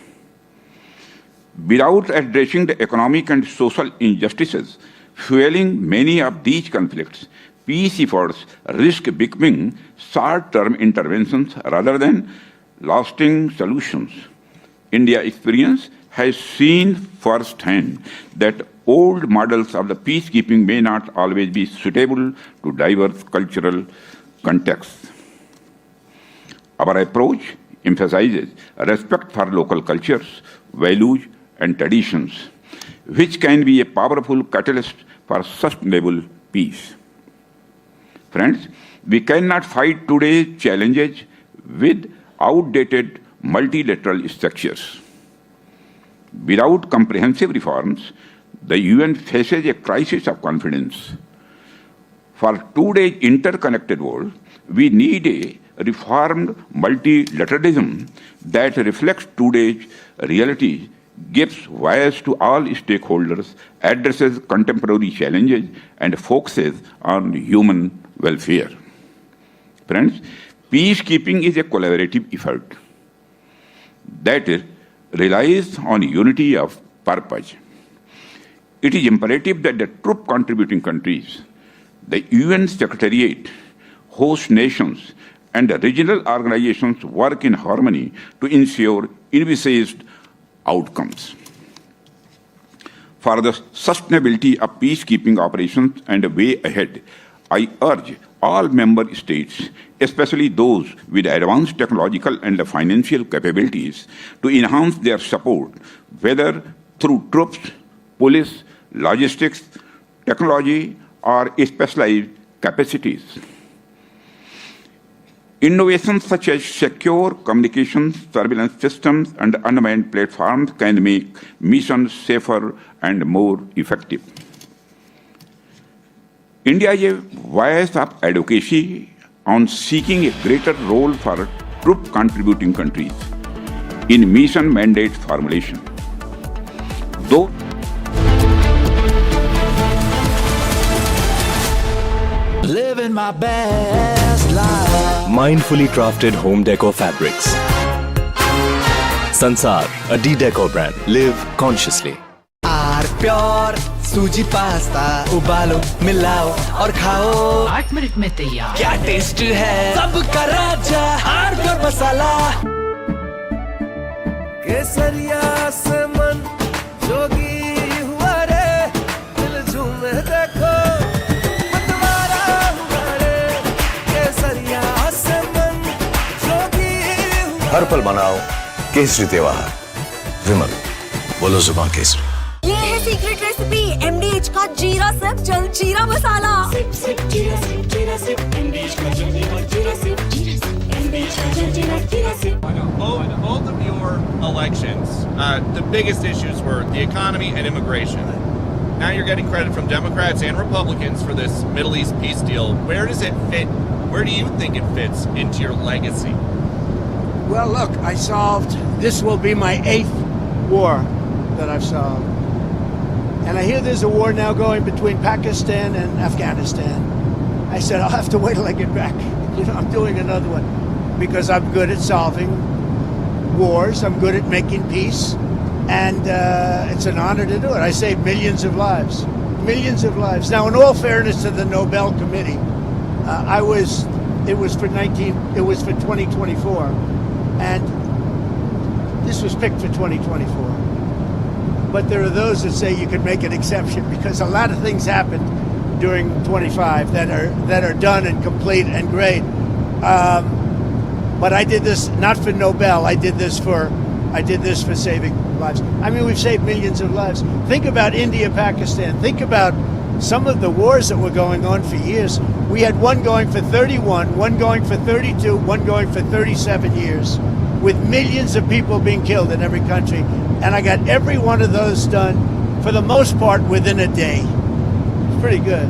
[SPEAKER 25] Without addressing the economic and social injustices fueling many of these conflicts, peace efforts risk becoming short-term interventions rather than lasting solutions. India's experience has seen firsthand that old models of the peacekeeping may not always be suitable to diverse cultural contexts. Our approach emphasizes respect for local cultures, values, and traditions, which can be a powerful catalyst for sustainable peace. Friends, we cannot fight today's challenges with outdated multilateral structures. Without comprehensive reforms, the UN faces a crisis of confidence. For today's interconnected world, we need a reformed multilateralism that reflects today's reality, gives voice to all stakeholders, addresses contemporary challenges, and focuses on human welfare. Friends, peacekeeping is a collaborative effort that relies on unity of purpose. It is imperative that the troop contributing countries, the UN Secretariat, host nations, and the regional organizations work in harmony to ensure envisaged outcomes. For the sustainability of peacekeeping operations and the way ahead, I urge all member states, especially those with advanced technological and financial capabilities, to enhance their support, whether through troops, police, logistics, technology, or specialized capacities. Innovations such as secure communications, surveillance systems, and unmanned platforms can make missions safer and more effective. India is a voice of advocacy on seeking a greater role for troop contributing countries in mission mandate formulation. Though
[SPEAKER 9] living my best life.
[SPEAKER 3] Mindfully crafted home decor fabrics. Sansar, a D-Decor brand. Live consciously.
[SPEAKER 9] Pure suji pasta उबालो मिलाओ और खाओ 8 minute में तैयार क्या taste है सबका राजा आर प्योर मसाला केसरिया से मन जोगी हुआ रे दिल झूमे देखो मतवारा हुआ रे केसरिया से मन जोगी हुआ
[SPEAKER 13] हर पल मनाओ केसरी त्योहार विमल बोलो जुबान केसरी
[SPEAKER 6] ये है सीक्रेट रेसिपी MDH का जीरा सिप जल जीरा मसाला सिप जीरा सिप MDH का जल जीरा सिप MDH का जल जीरा SIP
[SPEAKER 7] Both of your elections, the biggest issues were the economy and immigration. Now you're getting credit from Democrats and Republicans for this Middle East peace deal. Where does it fit Where do you think it fits into your legacy?
[SPEAKER 1] Well, look, I solved, this will be my 8th war that I've solved. And I hear there's a war now going between Pakistan and Afghanistan. I said, I'll have to wait till I get back. I'm doing another one because I'm good at solving wars. I'm good at making peace. And it's an honor to do it. I saved millions of lives. Millions of lives. Now, in all fairness to the Nobel Committee, it was for 2024. And this was picked for 2024. But there are those that say you can make an exception because a lot of things happened during 25 that are done and complete and great. But I did this not for Nobel. I did this for saving lives. I mean, we've saved millions of lives. Think about India, Pakistan. Think about some of the wars that were going on for years. We had one going for 31, one going for 32, one going for 37 years, with millions of people being killed in every country. And I got every one of those done, for the most part, within a day. It's pretty good.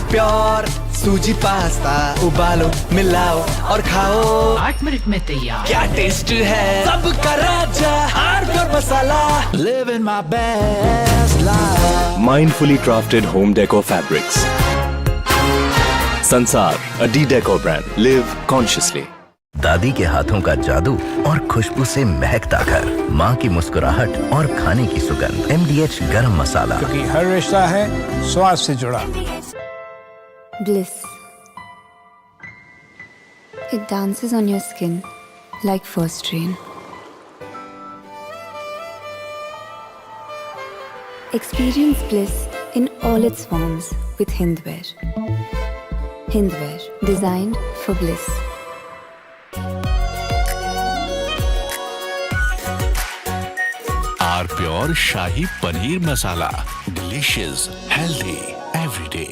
[SPEAKER 9] Pure suji pasta उबालो मिलाओ और खाओ
[SPEAKER 14] 8 minute में तैयार
[SPEAKER 9] क्या taste है सबका राजा hardcore masala live in my best life
[SPEAKER 3] Mindfully crafted home decor fabrics. Sansar, a D-Decor brand. Live consciously.
[SPEAKER 10] दादी के हाथों का जादू और खुशबू से महकता घर, माँ की मुस्कुराहट और खाने की सुगंध। MDH गरम मसाला,
[SPEAKER 12] क्योंकि हर रिश्ता है स्वाद से जुड़ा।
[SPEAKER 15] Bliss. It dances on your skin like first rain. Experience bliss in all its forms with Hindwear. Hindwear, designed for bliss.
[SPEAKER 20] R pure shahi paneer masala, delicious, healthy every day.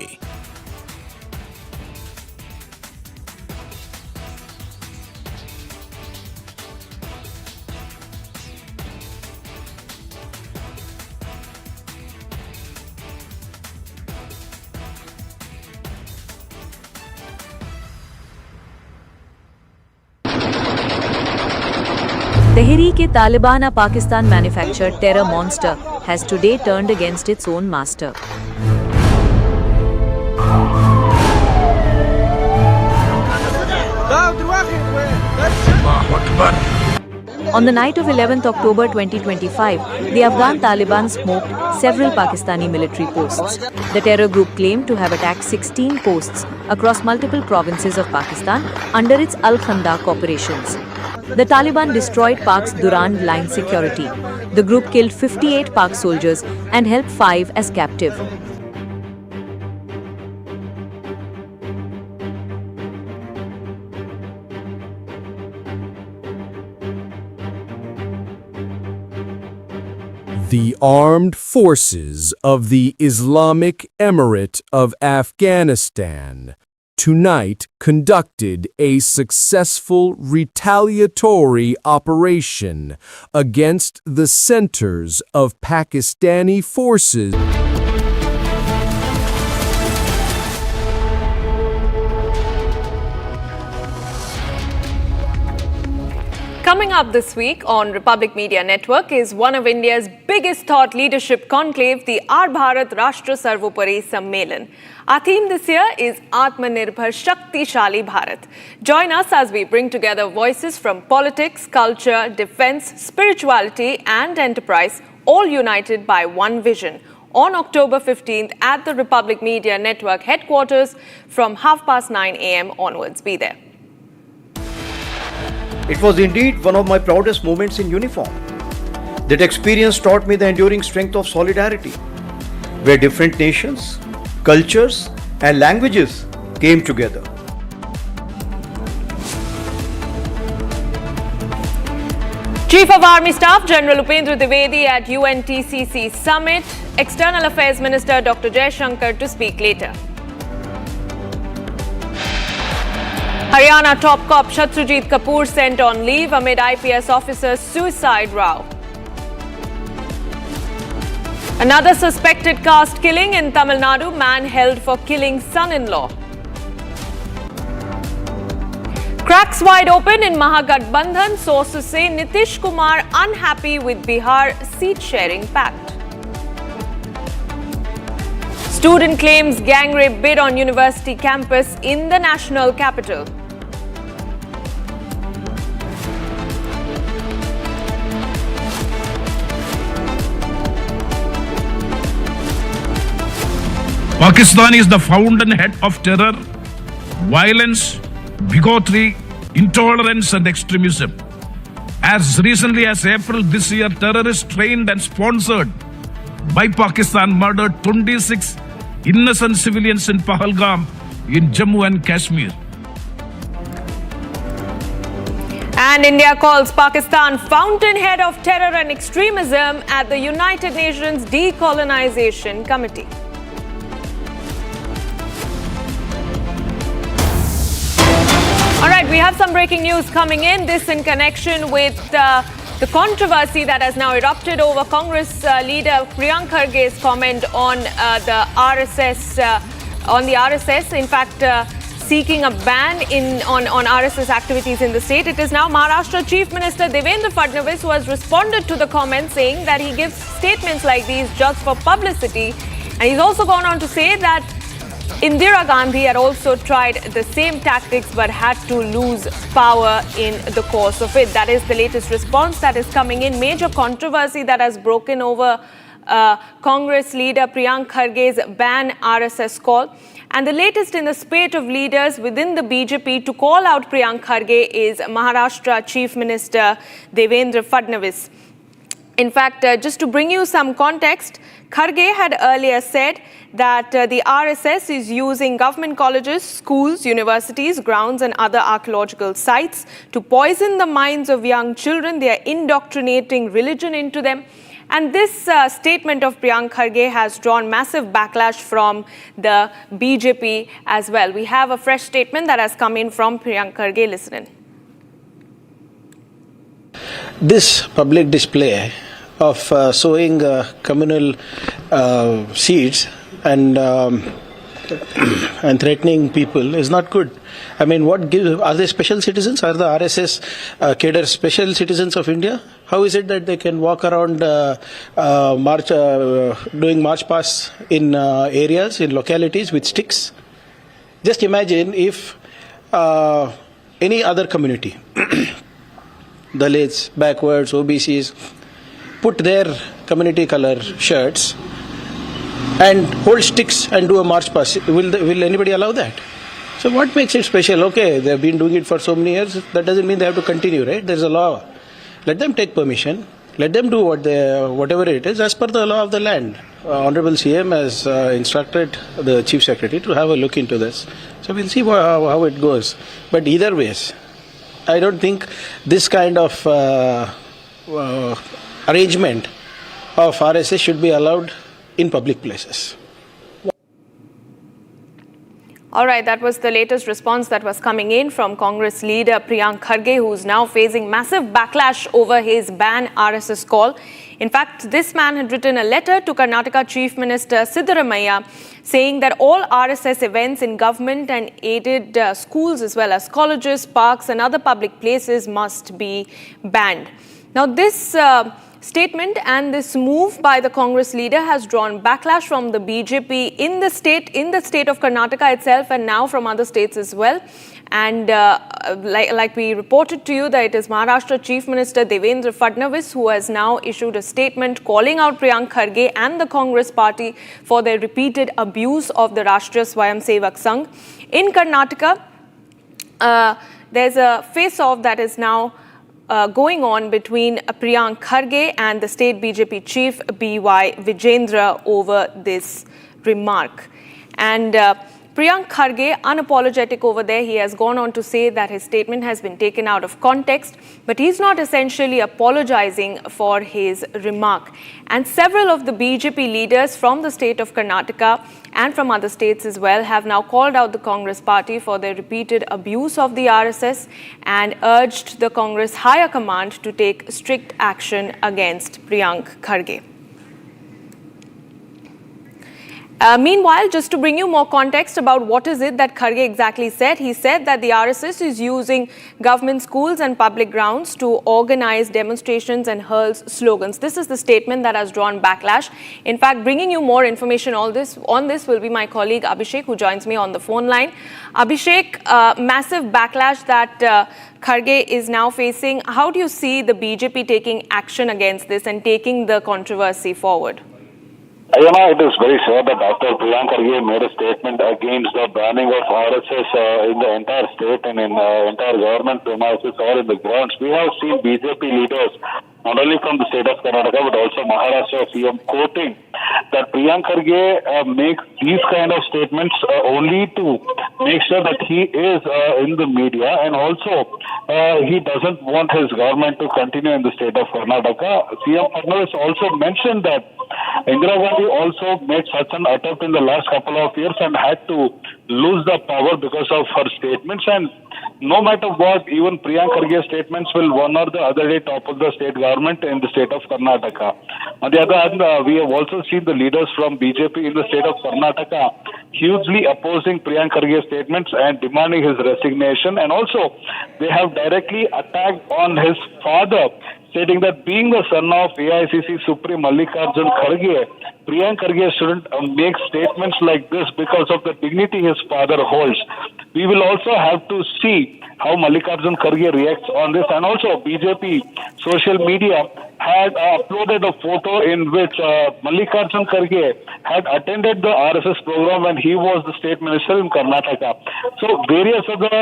[SPEAKER 4] Tehreek-e-Taliban, a Pakistan-manufactured terror monster, has today turned against its own master. On the night of 11th October 2025, the Afghan Taliban smoked several Pakistani military posts. The terror group claimed to have attacked 16 posts across multiple provinces of Pakistan under its Al-Khandaq operations. The Taliban destroyed Pak's Durand line security. The group killed 58 Pak soldiers and held 5 as captive.
[SPEAKER 21] The armed forces of the Islamic Emirate of Afghanistan tonight conducted a successful retaliatory operation against the centers of Pakistani forces.
[SPEAKER 16] Coming up this week on Republic Media Network is one of India's biggest thought leadership conclave, the Our Bharat Rashtra Sarvopari Sammelan. Our theme this year is Atmanirbhar Shaktishali Bharat. Join us as we bring together voices from politics, culture, defense, spirituality and enterprise, all united by one vision. On October 15th at the Republic Media Network headquarters from 9:30 a.m. onwards. Be there.
[SPEAKER 2] It was indeed one of my proudest moments in uniform. That experience taught me the enduring strength of solidarity, where different nations, cultures, and languages came together.
[SPEAKER 16] Chief of Army Staff General Upendra Dwivedi at UNTCC Summit. External Affairs Minister Dr. Jaishankar to speak later. Haryana top cop Shatrujit Kapoor sent on leave amid IPS officer's suicide row. Another suspected caste killing in Tamil Nadu, man held for killing son-in-law. Cracks wide open in Mahagathbandhan, sources say Nitish Kumar unhappy with Bihar seat-sharing pact. Student claims gang rape bid on university campus in the national capital.
[SPEAKER 5] Pakistan is the fountainhead of terror, violence, bigotry, intolerance and extremism. As recently as April this year, terrorists trained and sponsored by Pakistan murdered 26 innocent civilians in Pahalgam in Jammu and Kashmir.
[SPEAKER 16] And India calls Pakistan fountainhead of terror and extremism at the United Nations Decolonization Committee. All right, we have some breaking news coming in. This in connection with the controversy that has now erupted over Congress leader Priyank Kharge's comment on the RSS. In fact, seeking a ban on RSS activities in the state. It is now Maharashtra Chief Minister Devendra Fadnavis who has responded to the comment, saying that he gives statements like these just for publicity. And he's also gone on to say that Indira Gandhi had also tried the same tactics but had to lose power in the course of it. That is the latest response that is coming in. Major controversy that has broken over Congress leader Priyank Kharge's ban RSS call. And the latest in the spate of leaders within the BJP to call out Priyank Kharge is Maharashtra Chief Minister Devendra Fadnavis. In fact, just to bring you some context, Kharge had earlier said that the RSS is using government colleges, schools, universities, grounds and other archaeological sites to poison the minds of young children. They are indoctrinating religion into them. And this statement of Priyank Kharge has drawn massive backlash from the BJP as well. We have a fresh statement that has come in from Priyank Kharge. Listen in.
[SPEAKER 8] This public display of sowing communal seeds and threatening people is not good. I mean, are they special citizens? Are the RSS cadres special citizens of India? How is it that they can walk around doing march pasts in areas, in localities with sticks? Just imagine if any other community, Dalits, backwards, OBCs, put their community color shirts and hold sticks and do a march past. Will anybody allow that? So what makes it special? Okay, they've been doing it for so many years. That doesn't mean they have to continue, right? There's a law. Let them take permission. Let them do whatever it is as per the law of the land. Honorable CM has instructed the Chief Secretary to have a look into this. So we'll see how it goes. But either ways, I don't think this kind of arrangement of RSS should be allowed in public places.
[SPEAKER 16] All right, that was the latest response that was coming in from Congress leader Priyank Kharge, who is now facing massive backlash over his ban RSS call. In fact, this man had written a letter to Karnataka Chief Minister Siddaramaiah saying that all RSS events in government and aided schools as well as colleges, parks and other public places must be banned. Now, this statement and this move by the Congress leader has drawn backlash from the BJP in the state of Karnataka itself and now from other states as well. And like we reported to you, that it is Maharashtra Chief Minister Devendra Fadnavis who has now issued a statement calling out Priyank Kharge and the Congress party for their repeated abuse of the Rashtriya Swayamsevak Sangh. In Karnataka, there's a face-off that is now going on between Priyank Kharge and the state BJP chief B.Y. Vijendra over this remark. And Priyank Kharge, unapologetic over there, he has gone on to say that his statement has been taken out of context, but he's not essentially apologizing for his remark. And several of the BJP leaders from the state of Karnataka and from other states as well have now called out the Congress party for their repeated abuse of the RSS and urged the Congress higher command to take strict action against Priyank Kharge. Meanwhile, just to bring you more context about what is it that Kharge exactly said, he said that the RSS is using government schools and public grounds to organize demonstrations and hurls slogans. This is the statement that has drawn backlash. In fact, bringing you more information on this will be my colleague Abhishek, who joins me on the phone line. Abhishek, massive backlash that Kharge is now facing. How do you see the BJP taking action against this and taking the controversy forward?
[SPEAKER 11] It is very sad that Dr. Priyank Kharge made a statement against the banning of RSS in the entire state and in entire government premises or in the grounds. We have seen BJP leaders, not only from the state of Karnataka but also Maharashtra CM, quoting that Priyank Kharge makes these kind of statements only to make sure that he is in the media, and also he doesn't want his government to continue in the state of Karnataka. CM Fadnavis also mentioned that Indira Gandhi also made such an attempt in the last couple of years and had to lose the power because of her statements. And no matter what, even Priyank Kharge's statements will one or the other day topple the state government in the state of Karnataka. On the other hand, we have also seen the leaders from BJP in the state of Karnataka hugely opposing Priyank Kharge's statements and demanding his resignation. And also, they have directly attacked on his father, stating that being the son of AICC Supreme Mallikarjun Kharge, Priyank Kharge shouldn't make statements like this because of the dignity his father holds. We will also have to see how Mallikarjun Kharge reacts on this. And also, BJP social media had uploaded a photo in which Mallikarjun Kharge had attended the RSS program when he was the state minister in Karnataka. So various other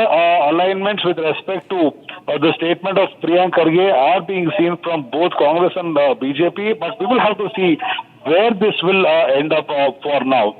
[SPEAKER 11] alignments with respect to the statement of Priyank Kharge are being seen from both Congress and BJP, but we will have to see where this will end up for now.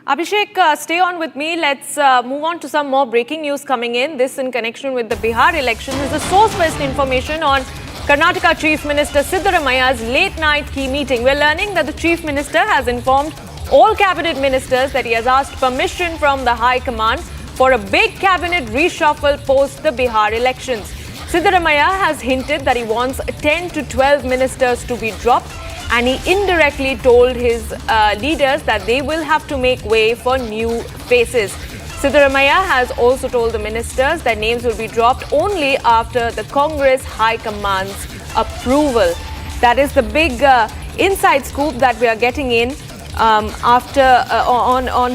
[SPEAKER 16] Abhishek, stay on with me. Let's move on to some more breaking news coming in. This in connection with the Bihar election is the source-based information on Karnataka Chief Minister Siddaramaya's late-night key meeting. We're learning that the Chief Minister has informed all cabinet ministers that he has asked permission from the High Command for a big cabinet reshuffle post the Bihar elections. Siddaramaya has hinted that he wants 10 to 12 ministers to be dropped, and he indirectly told his leaders that they will have to make way for new faces. Siddaramaya has also told the ministers that names will be dropped only after the Congress High Command's approval. That is the big inside scoop that we are getting in on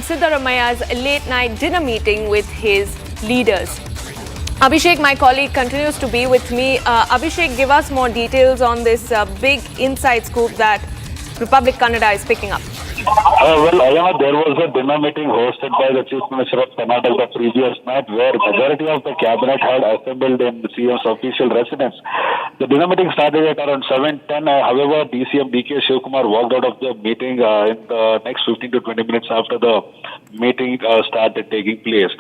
[SPEAKER 16] Siddaramaya's late-night dinner meeting with his leaders. Abhishek, my colleague, continues to be with me. Abhishek, give us more details on this big inside scoop that Republic Kannada is picking up.
[SPEAKER 11] There was a dinner meeting hosted by the Chief Minister of Karnataka the previous night, where majority of the cabinet had assembled in the CM's official residence. The dinner meeting started at around 7:10. However, DCM DK Shivkumar walked out of the meeting in the next 15 to 20 minutes after the meeting started taking place.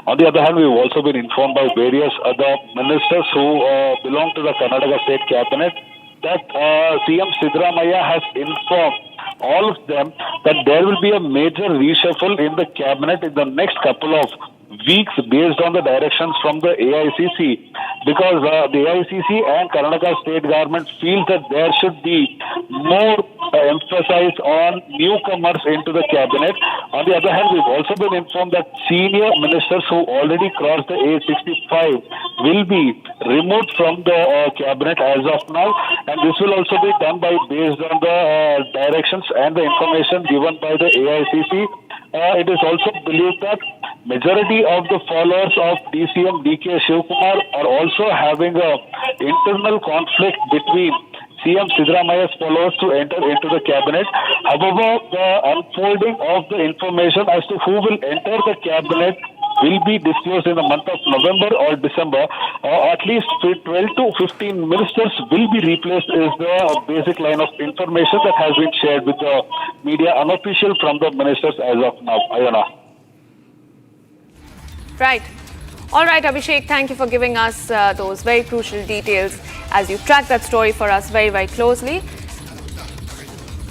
[SPEAKER 11] On the other hand, we've also been informed by various other ministers who belong to the Karnataka state cabinet that CM Siddaramaya has informed all of them that there will be a major reshuffle in the cabinet in the next couple of weeks based on the directions from the AICC, because the AICC and Karnataka state government feel that there should be more emphasis on newcomers into the cabinet. On the other hand, we've also been informed that senior ministers who already crossed the age 65 will be removed from the cabinet as of now, and this will also be done by based on the directions and the information given by the AICC. It is also believed that majority of the followers of DCM DK Shivkumar are also having a internal conflict between CM Siddaramaya's followers to enter into the cabinet. However, the unfolding of the information as to who will enter the cabinet will be disclosed in the month of November or December. At least 12 to 15 ministers will be replaced is the basic line of information that has been shared with the media, unofficial from the ministers as of now. Ayana.
[SPEAKER 16] Right. All right, Abhishek, thank you for giving us those very crucial details as you track that story for us very, very closely.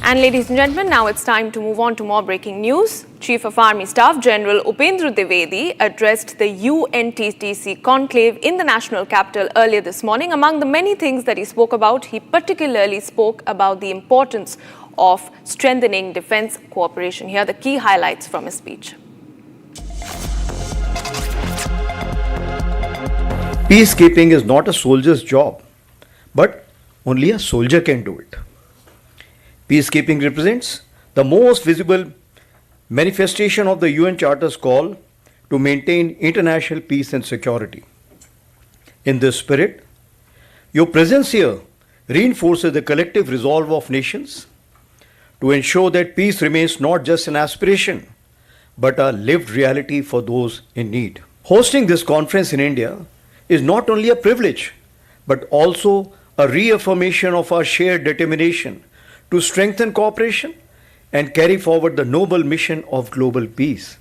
[SPEAKER 16] And ladies and gentlemen, now it's time to move on to more breaking news. Chief of Army Staff General Upendra Dwivedi addressed the UNTTC conclave in the national capital earlier this morning. Among the many things that he spoke about, he particularly spoke about the importance of strengthening defense cooperation. Here are the key highlights from his speech.
[SPEAKER 2] Peacekeeping is not a soldier's job, but only a soldier can do it. Peacekeeping represents the most visible manifestation of the UN Charter's call to maintain international peace and security. In this spirit, your presence here reinforces the collective resolve of nations to ensure that peace remains not just an aspiration, but a lived reality for those in need. Hosting this conference in India is not only a privilege, but also a reaffirmation of our shared determination to strengthen cooperation and carry forward the noble mission of global peace.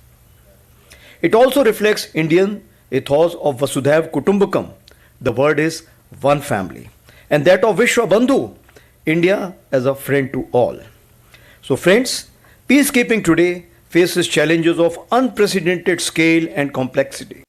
[SPEAKER 2] It also reflects Indian ethos of Vasudhaiv Kutumbakam. The word is one family. And that of Vishwa Bandhu, India as a friend to all. So friends, peacekeeping today faces challenges of unprecedented scale and complexity.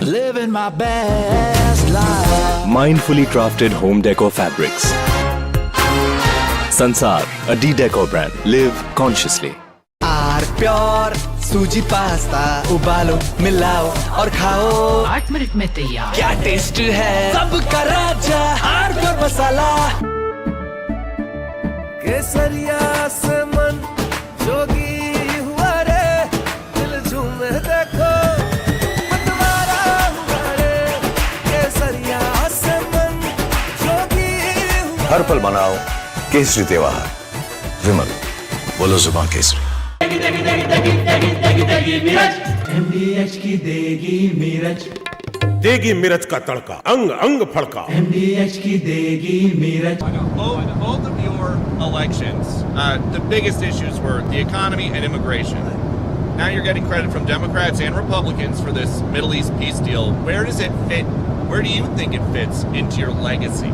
[SPEAKER 9] Living my best life.
[SPEAKER 3] Mindfully crafted home decor fabrics. Sansar, a decor brand. Live consciously.
[SPEAKER 9] R pure suji pasta उबालो मिलाओ और खाओ 8 minute में तैयार क्या taste है सबका राजा आर प्योर मसाला केसरिया से मन जोगी हुआ रे दिल झूमे देखो मतवारा हुआ रे केसरिया से मन जोगी हुआ
[SPEAKER 13] हर पल मनाओ केसरी त्योहार विमल बोलो जुबान केसरी
[SPEAKER 9] MDH की देगी मिर्च
[SPEAKER 17] देगी मिर्च का तड़का अंग अंग फड़का
[SPEAKER 9] MDH की देगी मिर्च
[SPEAKER 7] Both of your elections, the biggest issues were the economy and immigration. Now you're getting credit from Democrats and Republicans for this Middle East peace deal. Where does it fit? Where do you think it fits into your legacy?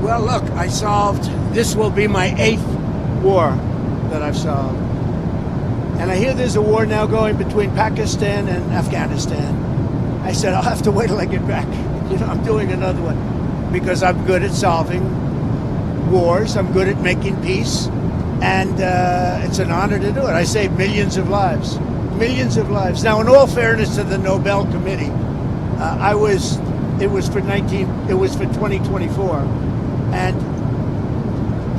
[SPEAKER 1] Well, look, I solved, this will be my 8th war that I've solved. And I hear there's a war now going between Pakistan and Afghanistan. I said, I'll have to wait till I get back. I'm doing another one because I'm good at solving wars. I'm good at making peace. And it's an honor to do it. I saved millions of lives. Millions of lives. Now, in all fairness to the Nobel Committee, it was for 2024. And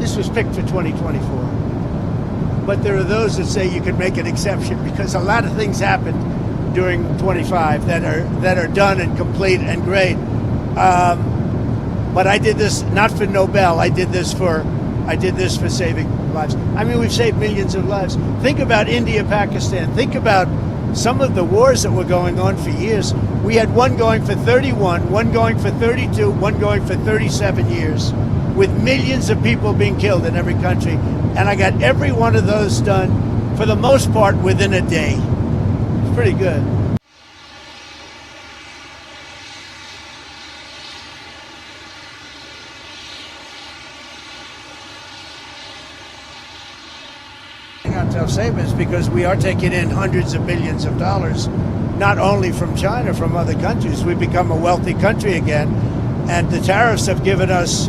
[SPEAKER 1] this was picked for 2024. But there are those that say you can make an exception because a lot of things happened during 25 that are done and complete and great. But I did this not for Nobel. I did this for saving lives. I mean, we've saved millions of lives. Think about India, Pakistan. Think about some of the wars that were going on for years. We had one going for 31, one going for 32, one going for 37 years, with millions of people being killed in every country. And I got every one of those done, for the most part, within a day. It's pretty good. Tough savings because we are taking in hundreds of billions of dollars, not only from China, from other countries. We've become a wealthy country again, and the tariffs have given us.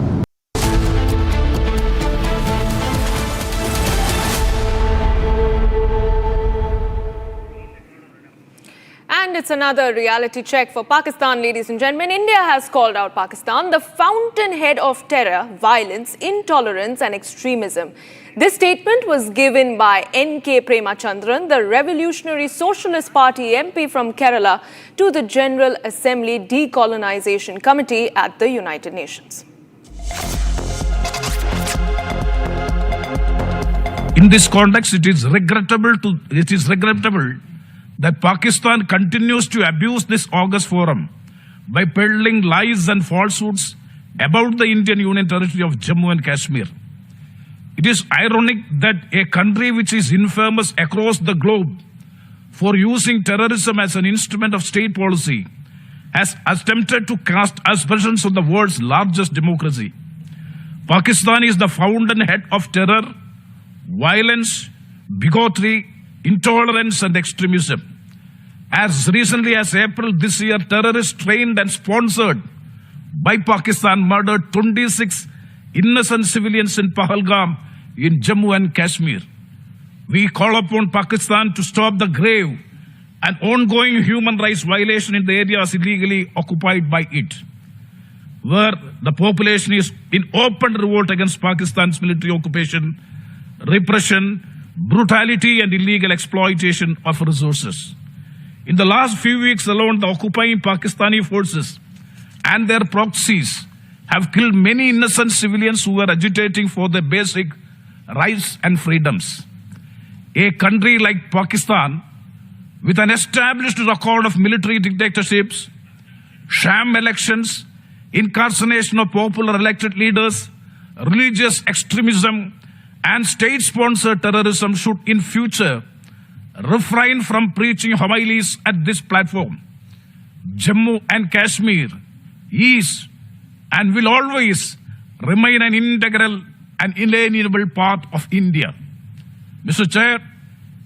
[SPEAKER 16] And it's another reality check for Pakistan, ladies and gentlemen. India has called out Pakistan the fountainhead of terror, violence, intolerance and extremism. This statement was given by N.K. Premachandran, the Revolutionary Socialist Party MP from Kerala, to the General Assembly Decolonization Committee at the United Nations.
[SPEAKER 5] In this context, it is regrettable that Pakistan continues to abuse this August forum by peddling lies and falsehoods about the Indian Union territory of Jammu and Kashmir. It is ironic that a country which is infamous across the globe for using terrorism as an instrument of state policy has attempted to cast aspersions on the world's largest democracy. Pakistan is the fountainhead of terror, violence, bigotry, intolerance and extremism. As recently as April this year, terrorists trained and sponsored by Pakistan murdered 26 innocent civilians in Pahalgam in Jammu and Kashmir. We call upon Pakistan to stop the grave and ongoing human rights violation in the areas illegally occupied by it, where the population is in open revolt against Pakistan's military occupation, repression, brutality and illegal exploitation of resources. In the last few weeks alone, the occupying Pakistani forces and their proxies have killed many innocent civilians who were agitating for their basic rights and freedoms. A country like Pakistan, with an established record of military dictatorships, sham elections, incarceration of popular elected leaders, religious extremism, and state-sponsored terrorism, should in future refrain from preaching homilies at this platform. Jammu and Kashmir is and will always remain an integral and inalienable part of India. Mr. Chair,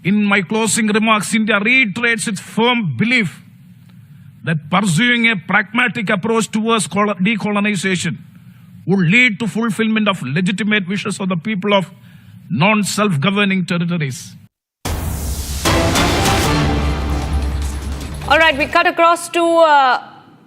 [SPEAKER 5] in my closing remarks, India reiterates its firm belief that pursuing a pragmatic approach towards decolonization would lead to fulfillment of legitimate wishes of the people of non-self-governing territories.
[SPEAKER 16] All right, we cut across to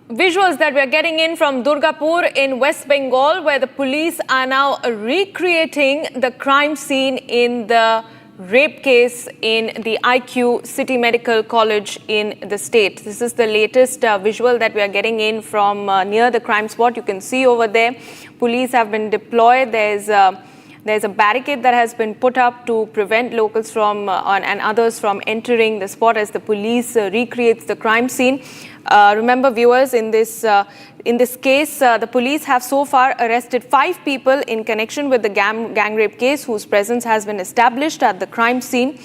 [SPEAKER 16] visuals that we are getting in from Durgapur in West Bengal, where the police are now recreating the crime scene in the rape case in the IQ City Medical College in the state. This is the latest visual that we are getting in from near the crime spot. You can see over there, police have been deployed. There's a barricade that has been put up to prevent locals from and others from entering the spot as the police recreates the crime scene. Remember, viewers, in this case, the police have so far arrested 5 people in connection with the gang rape case, whose presence has been established at the crime scene.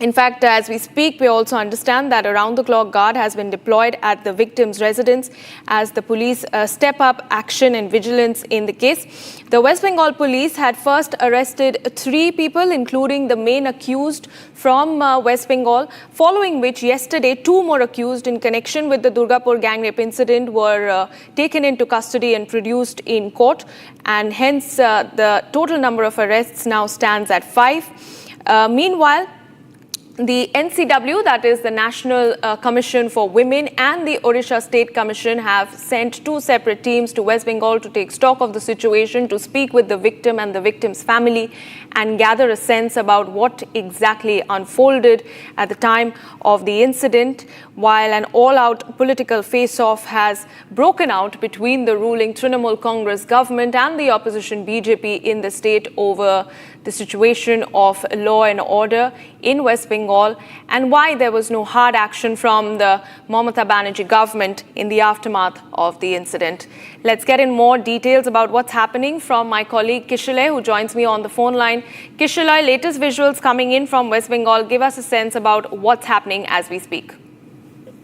[SPEAKER 16] In fact, as we speak, we also understand that around-the-clock guard has been deployed at the victim's residence as the police step up action and vigilance in the case. The West Bengal police had first arrested 3 people, including the main accused from West Bengal, following which yesterday 2 more accused in connection with the Durgapur gang rape incident were taken into custody and produced in court, and hence the total number of arrests now stands at 5. Meanwhile, the NCW, that is the National Commission for Women, and the Odisha State Commission have sent 2 separate teams to West Bengal to take stock of the situation, to speak with the victim and the victim's family and gather a sense about what exactly unfolded at the time of the incident, while an all-out political face-off has broken out between the ruling Trinamool Congress government and the opposition BJP in the state over the situation of law and order in West Bengal, and why there was no hard action from the Mamata Banerjee government in the aftermath of the incident. Let's get in more details about what's happening from my colleague Kishalay, who joins me on the phone line. Kishalay, latest visuals coming in from West Bengal. Give us a sense about what's happening as we speak.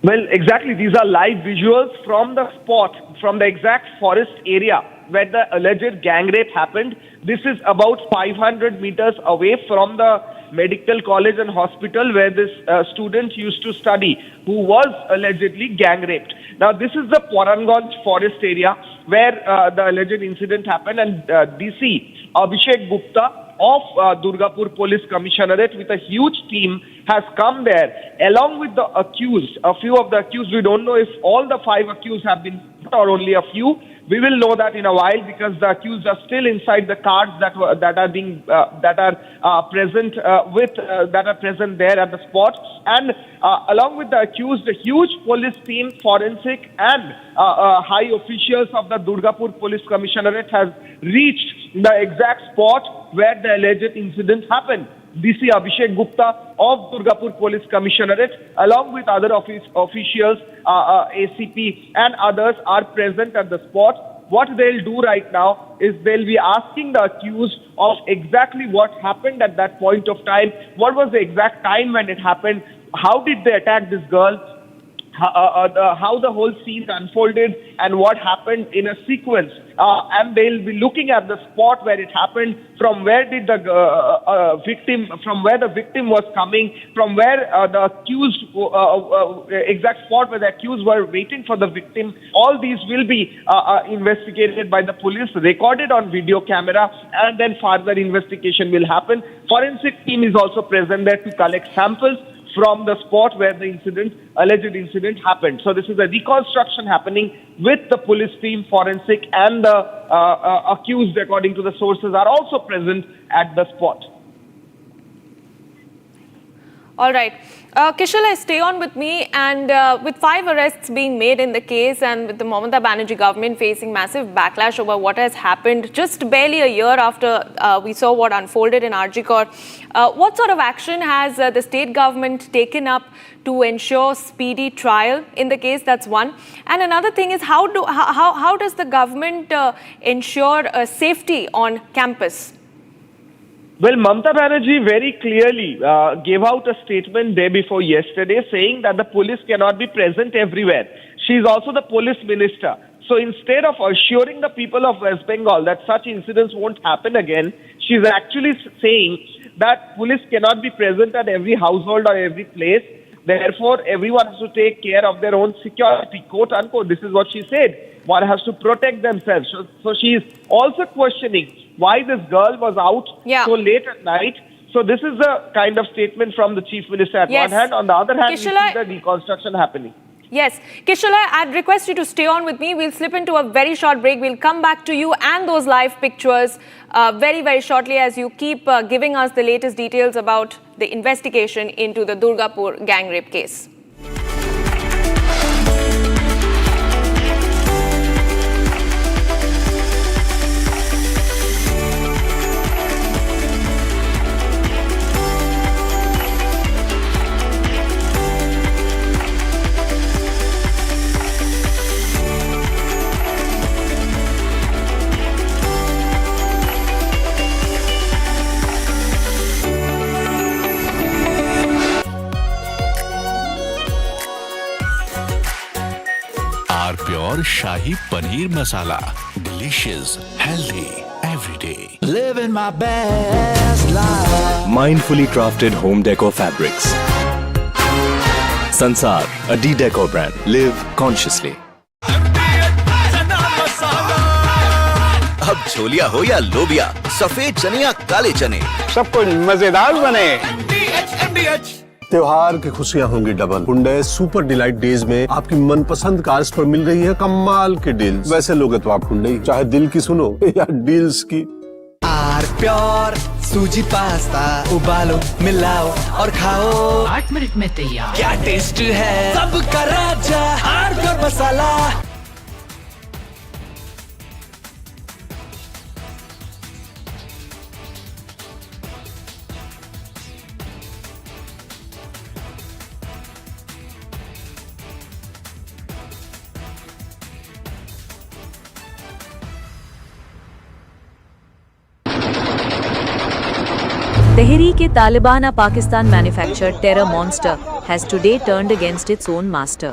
[SPEAKER 18] Well, exactly. These are live visuals from the spot, from the exact forest area where the alleged gang rape happened. This is about 500 meters away from the medical college and hospital where this student used to study, who was allegedly gang raped. Now, this is the Poranganj forest area where the alleged incident happened, and DC Abhishek Gupta of Durgapur Police Commissionerate with a huge team has come there along with the accused. A few of the accused, we don't know if all the 5 accused have been put or only a few. We will know that in a while because the accused are still inside the cars that are present there at the spot. And along with the accused, a huge police team, forensic and high officials of the Durgapur Police Commissionerate has reached the exact spot where the alleged incident happened. DC Abhishek Gupta of Durgapur Police Commissionerate, along with other officials, ACP and others are present at the spot. What they'll do right now is they'll be asking the accused of exactly what happened at that point of time, what was the exact time when it happened, how did they attack this girl, how the whole scene unfolded and what happened in a sequence. And they'll be looking at the spot where it happened, from where did the from where the victim was coming, from where the accused, exact spot where the accused were waiting for the victim. All these will be investigated by the police, recorded on video camera, and then further investigation will happen. Forensic team is also present there to collect samples from the spot where the alleged incident happened. So this is a reconstruction happening with the police team, forensic, and the accused, according to the sources, are also present at the spot.
[SPEAKER 16] All right. Kishala, stay on with me. And with 5 arrests being made in the case and with the Mamata Banerjee government facing massive backlash over what has happened just barely a year after we saw what unfolded in Arjikor, what sort of action has the state government taken up to ensure speedy trial in the case? That's one. And another thing is, how does the government ensure safety on campus?
[SPEAKER 18] Well, Mamata Banerjee very clearly gave out a statement day before yesterday saying that the police cannot be present everywhere. She is also the police minister. So instead of assuring the people of West Bengal that such incidents won't happen again, she is actually saying that police cannot be present at every household or every place. Therefore, everyone has to take care of their own security, quote unquote. This is what she said. One has to protect themselves. So she is also questioning why this girl was out so late at night. So this is the kind of statement from the Chief Minister at one hand. On the other hand, we see the reconstruction happening.
[SPEAKER 16] Yes. Kishala, I'd request you to stay on with me. We'll slip into a very short break. We'll come back to you and those live pictures very, very shortly as you keep giving us the latest details about the investigation into the Durgapur gang rape case.
[SPEAKER 20] Pure Shahi Paneer Masala. Delicious, healthy, every day.
[SPEAKER 9] Living my best life.
[SPEAKER 3] Mindfully crafted home decor fabrics. Sansar, a decor brand. Live consciously.
[SPEAKER 10] अब छोलिया हो या लोबिया, सफेद चने या काले चने,
[SPEAKER 12] सब कुछ मजेदार बने।
[SPEAKER 17] त्योहार की खुशियां होंगी double. Hyundai super delight days में आपकी मनपसंद कार्स पर मिल रही है कमाल के डील्स। वैसे लोगे तो आप हुंडई, चाहे दिल की सुनो या डील्स की।
[SPEAKER 9] आर प्योर सूजी पास्ता, उबालो, मिलाओ और खाओ, 8 मिनट में तैयार। क्या टेस्ट है सबका राजा, R pure masala.
[SPEAKER 4] Tehreek-e-Taliban, a Pakistan-manufactured terror monster, has today turned against its own master.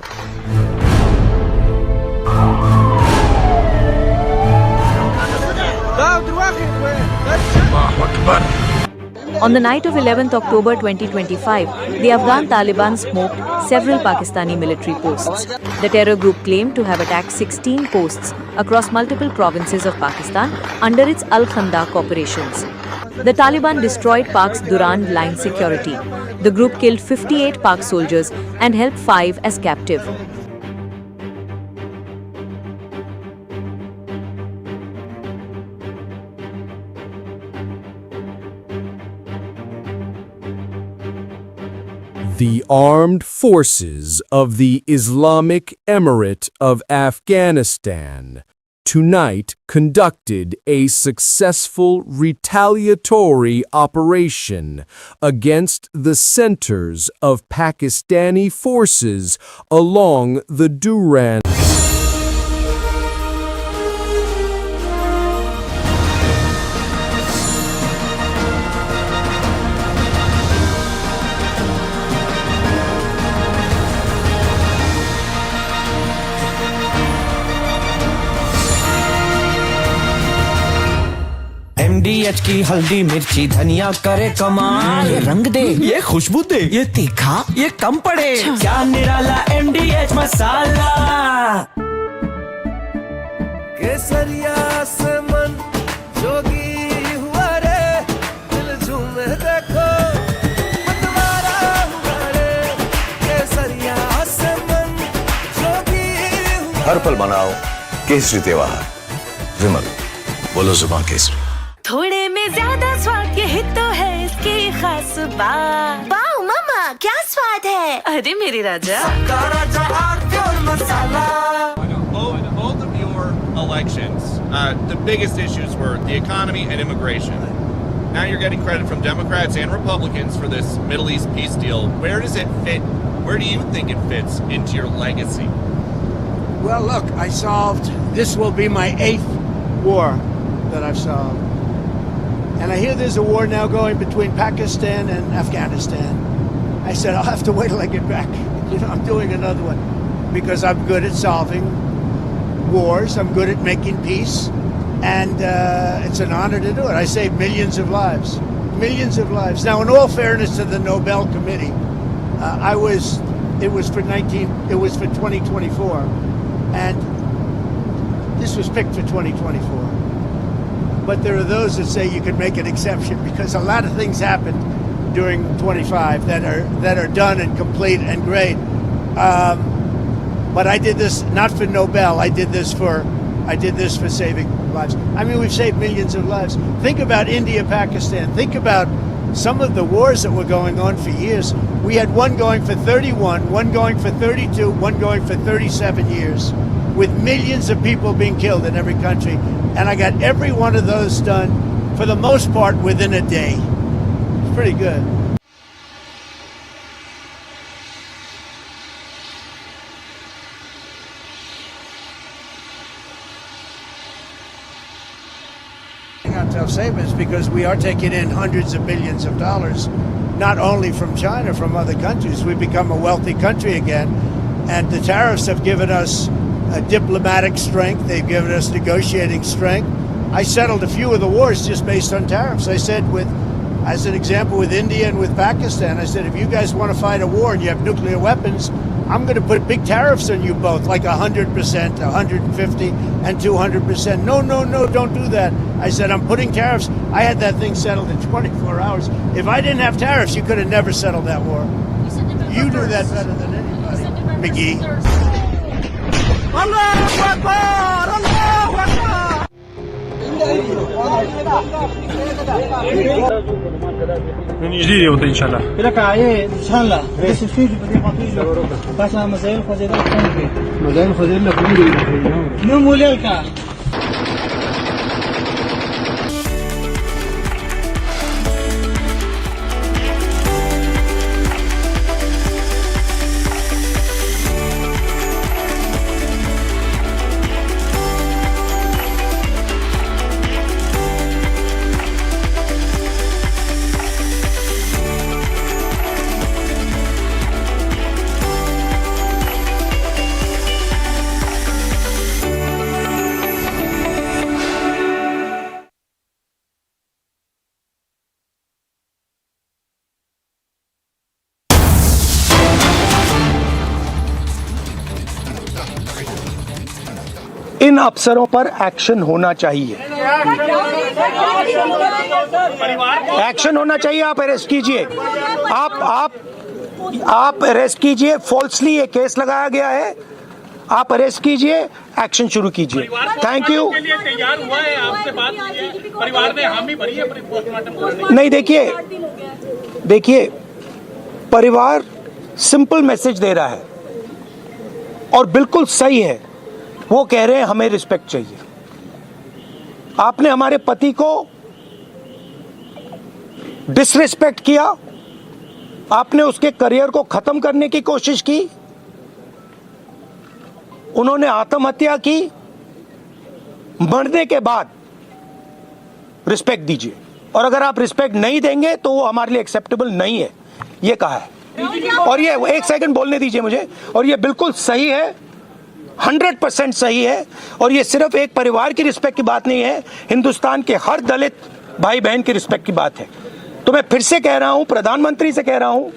[SPEAKER 4] On the night of 11th October 2025, the Afghan Taliban smoked several Pakistani military posts. The terror group claimed to have attacked 16 posts across multiple provinces of Pakistan under its Al-Khandaq operations. The Taliban destroyed Pak's Durand line security. The group killed 58 Pak soldiers and held 5 as captive.
[SPEAKER 21] The armed forces of the Islamic Emirate of Afghanistan tonight conducted a successful retaliatory operation against the centers of Pakistani forces along the Durand.
[SPEAKER 9] MDH की हल्दी मिर्ची धनिया करे कमाल, ये रंग दे, ये खुशबू दे, ये तीखा, ये कम पड़े, क्या निराला MDH मसाला। केसरिया से मन जोगी हुआ रे, दिल झूमे देखो मतवारा हुआ रे, केसरिया से मन जोगी हुआ।
[SPEAKER 13] हर पल मनाओ केसरी त्योहार। विमल, बोलो जुबान केसरी।
[SPEAKER 6] थोड़े में ज्यादा स्वाद, यही तो है इसकी खास बात। वाओ मामा, क्या स्वाद है? अरे मेरे राजा।
[SPEAKER 7] Both of your elections, the biggest issues were the economy and immigration. Now you're getting credit from Democrats and Republicans for this Middle East peace deal. Where does it fit? Where do you think it fits into your legacy?
[SPEAKER 1] Well, look, I solved, this will be my 8th war that I've solved. And I hear there's a war now going between Pakistan and Afghanistan. I said, I'll have to wait till I get back. You know, I'm doing another one because I'm good at solving wars. I'm good at making peace. And it's an honor to do it. I saved millions of lives. Millions of lives. Now, in all fairness to the Nobel Committee, it was for 2024. And this was picked for 2024. But there are those that say you could make an exception because a lot of things happened during 25 that are done and complete and great. But I did this not for Nobel. I did this for saving lives. I mean, we've saved millions of lives. Think about India, Pakistan. Think about some of the wars that were going on for years. We had one going for 31, one going for 32, one going for 37 years, with millions of people being killed in every country. And I got every one of those done, for the most part, within a day. It's pretty good. Tough savings because we are taking in hundreds of billions of dollars, not only from China, from other countries. We've become a wealthy country again, and the tariffs have given us diplomatic strength. They've given us negotiating strength. I settled a few of the wars just based on tariffs. I said, as an example, with India and with Pakistan, I said, if you guys want to fight a war and you have nuclear weapons, I'm going to put big tariffs on you both, like 100%, 150, and 200%. No, don't do that. I said, I'm putting tariffs. I had that thing settled in 24 hours. If I didn't have tariffs, you could have never settled that war. You do that better than anybody, McGee.
[SPEAKER 9] Allahu Akbar! Allahu Akbar!
[SPEAKER 19] نجدي يوطي إن شاء الله.
[SPEAKER 22] لك عيه إن شاء الله. بس في بدي أعطيه. بس أنا مزايل خزينة كم؟ مزايل خزينة كم؟ نو مولك.
[SPEAKER 8] इन अफसरों पर action होना चाहिए, action होना चाहिए। आप arrest कीजिए, आप arrest कीजिए। फॉल्सली ये केस लगाया गया है, आप अरेस्ट कीजिए, एक्शन शुरू कीजिए। Thank you. नहीं, देखिए परिवार सिंपल मैसेज दे रहा है और बिल्कुल सही है। वो कह रहे हैं हमें रिस्पेक्ट चाहिए। आपने हमारे पति को डिसरिस्पेक्ट किया, आपने उसके करियर को खत्म करने की कोशिश की, उन्होंने आत्महत्या की। मरने के बाद रिस्पेक्ट दीजिए, और अगर आप रिस्पेक्ट नहीं देंगे तो वो हमारे लिए एक्सेप्टेबल नहीं है, ये कहा है। और ये एक सेकंड बोलने दीजिए मुझे, और ये बिल्कुल सही है, 100% सही है। और ये सिर्फ एक परिवार की रिस्पेक्ट की बात नहीं है, हिंदुस्तान के हर दलित भाई बहन की रिस्पेक्ट की बात है। तो मैं फिर से कह रहा हूं, प्रधानमंत्री से कह रहा हूं,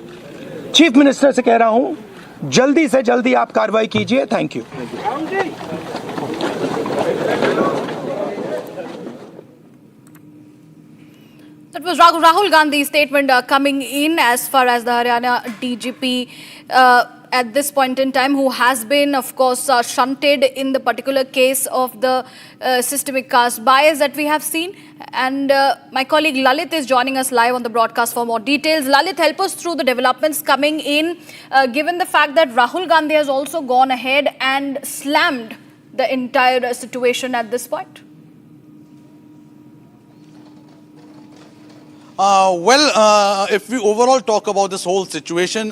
[SPEAKER 8] चीफ मिनिस्टर से कह रहा हूं, जल्दी से जल्दी आप कार्रवाई कीजिए। Thank you.
[SPEAKER 14] That was Rahul Gandhi's statement coming in as far as the Haryana DGP at this point in time, who has been, of course, shunted in the particular case of the systemic caste bias that we have seen. And my colleague Lalit is joining us live on the broadcast for more details. Lalit, help us through the developments coming in, given the fact that Rahul Gandhi has also gone ahead and slammed the entire situation at this point.
[SPEAKER 15] If we overall talk about this whole situation,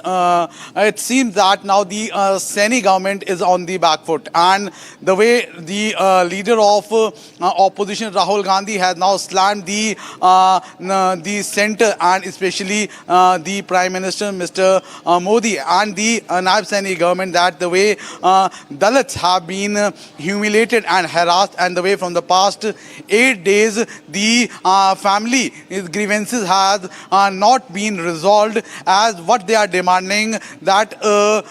[SPEAKER 15] it seems that now the Seni government is on the back foot, and the way the leader of opposition Rahul Gandhi has now slammed the centre and especially the Prime Minister Mr. Modi and the Naib Seni government, that the way Dalits have been humiliated and harassed, and the way from the past 8 days the family grievances has not been resolved, as what they are demanding, that the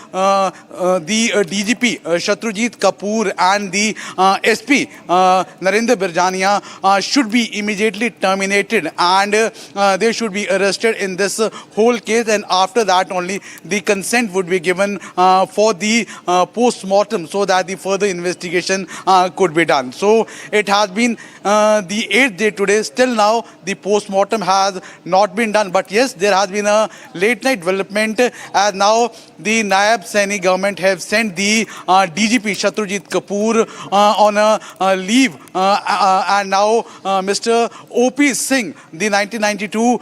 [SPEAKER 15] DGP Shatrujit Kapoor and the SP Narendra Birjania should be immediately terminated, and they should be arrested in this whole case, and after that only the consent would be given for the post-mortem, so that the further investigation could be done. So it has been the 8th day today. Still now the post-mortem has not been done, but yes, there has been a late night development, as now the Naib Seni government have sent the DGP Shatrujit Kapoor on a leave, and now Mr. O.P. Singh, the 1992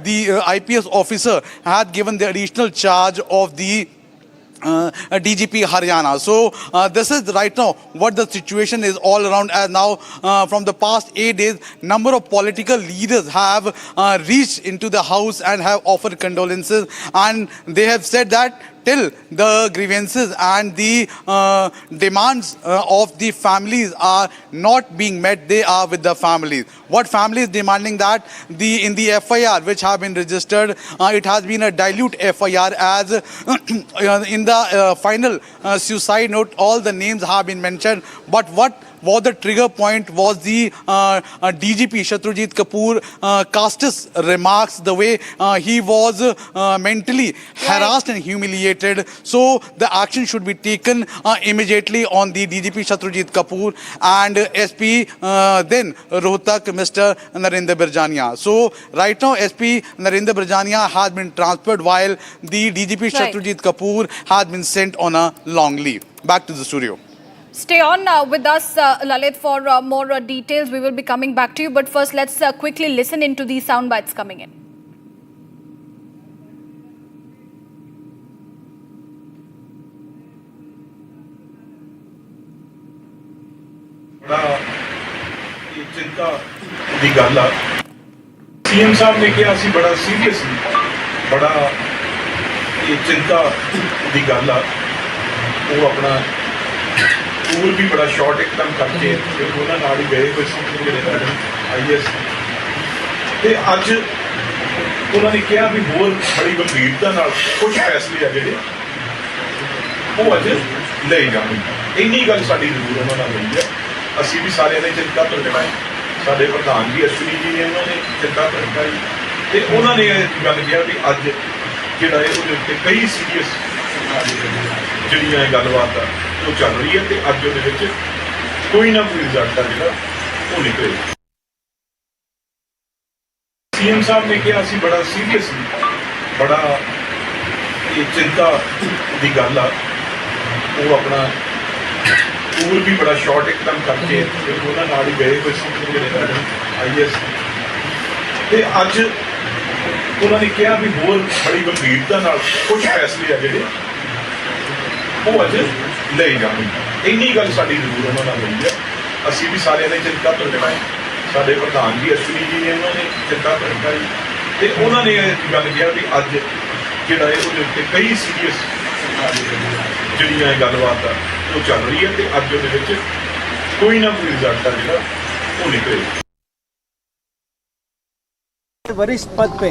[SPEAKER 15] the IPS officer, had given the additional charge of the DGP Haryana. So this is right now what the situation is all around, as now from the past 8 days, number of political leaders have reached into the house and have offered condolences, and they have said that till the grievances and the demands of the families are not being met, they are with the families. What family is demanding, that in the FIR which have been registered, it has been a dilute FIR, as in the final suicide note all the names have been mentioned, but what was the trigger point was the DGP Shatrujit Kapoor castist remarks, the way he was mentally harassed and humiliated. So the action should be taken immediately on the DGP Shatrujit Kapoor and SP then Rohtak Mr. Narendra Birjania. So right now SP Narendra Birjania has been transferred, while the DGP Shatrujit Kapoor has been sent on a long leave. Back to the studio.
[SPEAKER 14] Stay on with us, Lalit, for more details. We will be coming back to you. But first, let's quickly listen into these sound bites coming in.
[SPEAKER 23] चिंता दी गल आ CM साहब ने कहा सी बड़ा seriously बड़ा ये चिंता दी गल आ वो अपना टूर भी बड़ा शॉर्ट एकदम करके फिर उन्होंने नाल ही गए कुछ IAS ते अज उन्होंने कहा भी होर बड़ी गंभीरता नाल कुछ फैसले आ जिहड़े वो अज ਲੈ ਜਾਣਗੇ। ਇੰਨੀ ਗੱਲ ਸਾਡੀ ਜ਼ਰੂਰ ਉਹਨਾਂ ਨਾਲ ਹੋਈ ਹੈ। ਅਸੀਂ ਵੀ ਸਾਰਿਆਂ ਨੇ ਚਿੰਤਾ ਪ੍ਰਗਟਾਈ, ਸਾਡੇ ਪ੍ਰਧਾਨ ਜੀ ਅਸ਼ਵਨੀ ਜੀ ਨੇ ਉਹਨਾਂ ਨੇ ਚਿੰਤਾ ਪ੍ਰਗਟਾਈ ਤੇ ਉਹਨਾਂ ਨੇ ਇਹ ਗੱਲ ਕਿਹਾ ਵੀ ਅੱਜ ਜਿਹੜਾ ਹੈ ਉਹਦੇ ਉੱਤੇ ਕਈ ਸੀਰੀਅਸ ਜਿਹੜੀਆਂ ਗੱਲਬਾਤ ਆ ਉਹ ਚੱਲ ਰਹੀ ਹੈ ਤੇ ਅੱਜ ਉਹਦੇ ਵਿੱਚ ਕੋਈ ਨਾ ਕੋਈ ਰਿਜ਼ਲਟ ਆ ਜਿਹੜਾ ਉਹ ਨਿਕਲੇ। ਸੀਐਮ ਸਾਹਿਬ ਨੇ ਕਿਹਾ ਅਸੀਂ ਬੜਾ ਸੀਰੀਅਸ ਬੜਾ ਇਹ ਚਿੰਤਾ ਦੀ ਗੱਲ ਆ, ਉਹ ਆਪਣਾ ਟੂਰ ਵੀ ਬੜਾ ਸ਼ਾਰਟ ਇੱਕਦਮ ਕਰਕੇ ਉਹਨਾਂ ਨਾਲ ਹੀ ਗਏ ਕੋਈ ਜਿਹੜੇ IAS ਤੇ ਅੱਜ ਉਹਨਾਂ ਨੇ ਕਿਹਾ ਵੀ ਹੋਰ ਬੜੀ ਗੰਭੀਰਤਾ ਨਾਲ ਕੁਝ ਫੈਸਲੇ ਆ ਜਿਹੜੇ ਉਹ ਅੱਜ ਲਏ ਜਾਣਗੇ। ਇੰਨੀ ਗੱਲ ਸਾਡੀ ਜ਼ਰੂਰ ਉਹਨਾਂ ਨਾਲ ਹੋਈ ਹੈ। ਅਸੀਂ ਵੀ ਸਾਰਿਆਂ ਨੇ ਚਿੰਤਾ ਪ੍ਰਗਟਾਈ, ਸਾਡੇ ਪ੍ਰਧਾਨ ਜੀ ਅਸ਼ਵਨੀ ਜੀ ਨੇ ਉਹਨਾਂ ਨੇ ਚਿੰਤਾ ਪ੍ਰਗਟਾਈ ਤੇ ਉਹਨਾਂ ਨੇ ਇਹ ਗੱਲ ਕਿਹਾ ਵੀ ਅੱਜ ਜਿਹੜਾ ਹੈ ਉਹਦੇ ਉੱਤੇ ਕਈ ਸੀਰੀਅਸ ਜਿਹੜੀਆਂ ਗੱਲਬਾਤ ਆ ਉਹ ਚੱਲ ਰਹੀ ਹੈ ਤੇ ਅੱਜ ਉਹਦੇ ਵਿੱਚ ਕੋਈ ਨਾ ਕੋਈ ਰਿਜ਼ਲਟ ਆ ਜਿਹੜਾ ਉਹ ਨਿਕਲੇ।
[SPEAKER 2] वरिष्ठ पद पे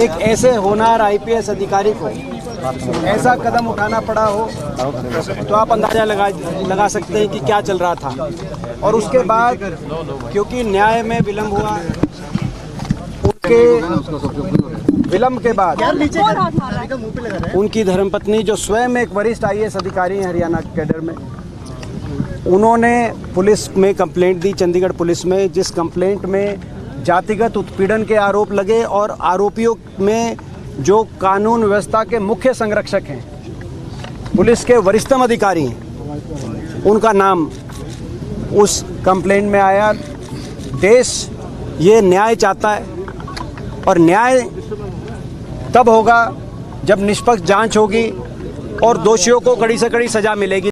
[SPEAKER 2] एक ऐसे होनहार IPS अधिकारी को ऐसा कदम उठाना पड़ा हो तो आप अंदाजा लगा सकते हैं कि क्या चल रहा था। और उसके बाद क्योंकि न्याय में विलम्ब हुआ, उनके विलम्ब के बाद उनकी धर्मपत्नी जो स्वयं एक वरिष्ठ IAS अधिकारी हैं हरियाणा कैडर में, उन्होंने पुलिस में कंप्लेंट दी, चंडीगढ़ पुलिस में, जिस कंप्लेंट में जातिगत उत्पीड़न के आरोप लगे और आरोपियों में जो कानून व्यवस्था के मुख्य संरक्षक हैं, पुलिस के वरिष्ठतम अधिकारी हैं, उनका नाम उस कंप्लेंट में आया। देश ये न्याय चाहता है और न्याय तब होगा जब निष्पक्ष जांच होगी और दोषियों को कड़ी से कड़ी सजा मिलेगी।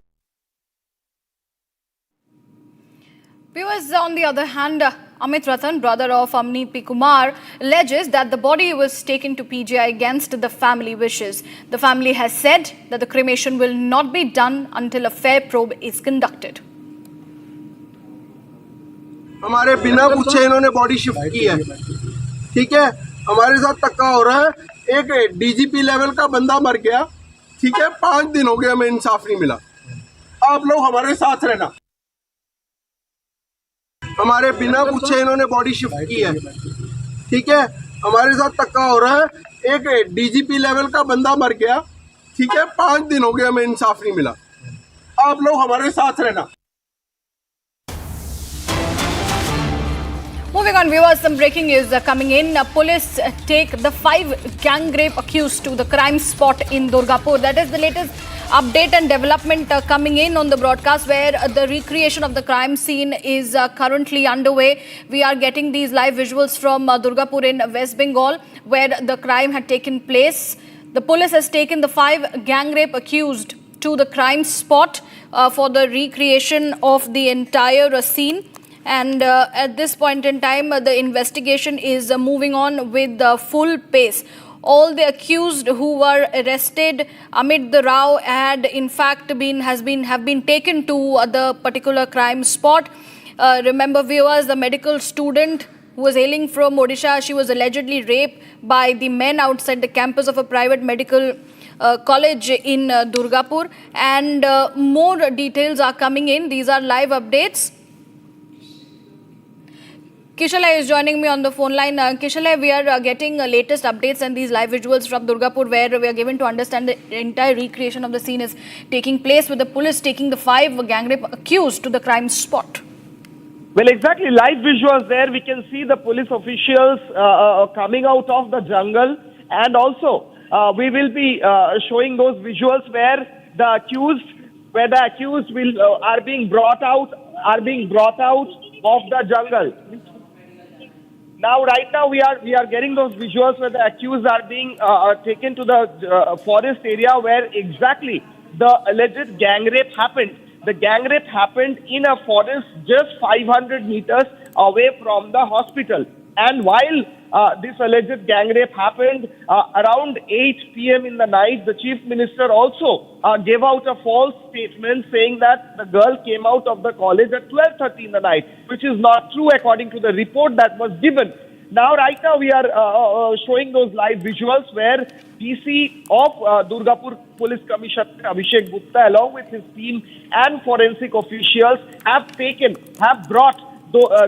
[SPEAKER 14] Viewers, on the other hand, Amit Ratan, brother of Amni P. Kumar, alleges that the body was taken to PGI against the family wishes. The family has said that the cremation will not be done until a fair probe is conducted.
[SPEAKER 5] हमारे बिना पूछे इन्होंने body shift की है, ठीक है। हमारे साथ धक्का हो रहा है। एक DGP लेवल का बंदा मर गया, ठीक है। 5 दिन हो गए हमें इंसाफ नहीं मिला। आप लोग हमारे साथ रहना। हमारे बिना पूछे इन्होंने बॉडी शिफ्ट की है, ठीक है। हमारे साथ धक्का हो रहा है। एक DGP लेवल का बंदा मर गया, ठीक है। 5 दिन हो गए हमें इंसाफ नहीं मिला। आप लोग हमारे साथ रहना।
[SPEAKER 14] Moving on, viewers, some breaking news coming in. Police take the 5 gang rape accused to the crime spot in Durgapur. That is the latest update and development coming in on the broadcast, where the recreation of the crime scene is currently underway. We are getting these live visuals from Durgapur in West Bengal, where the crime had taken place. The police has taken the 5 gang rape accused to the crime spot for the recreation of the entire scene. And at this point in time, the investigation is moving on with full pace. All the accused who were arrested amid the row had in fact have been taken to the particular crime spot. Remember, viewers, the medical student who was hailing from Odisha, she was allegedly raped by the men outside the campus of a private medical college in Durgapur. And more details are coming in. These are live updates. Kishalai is joining me on the phone line. Kishalai, we are getting latest updates and these live visuals from Durgapur, where we are given to understand the entire recreation of the scene is taking place, with the police taking the 5 gang rape accused to the crime spot.
[SPEAKER 18] Well, exactly. Live visuals there. We can see the police officials coming out of the jungle, and also we will be showing those visuals where the accused are being brought out of the jungle. Now, right now, we are getting those visuals where the accused are being taken to the forest area where exactly the alleged gang rape happened. The gang rape happened in a forest just 500 meters away from the hospital. And while this alleged gang rape happened around 8 p.m. in the night, the Chief Minister also gave out a false statement saying that the girl came out of the college at 12:30 in the night, which is not true according to the report that was given. Now, right now, we are showing those live visuals where DC of Durgapur Police Commissioner Abhishek Gupta, along with his team and forensic officials, have brought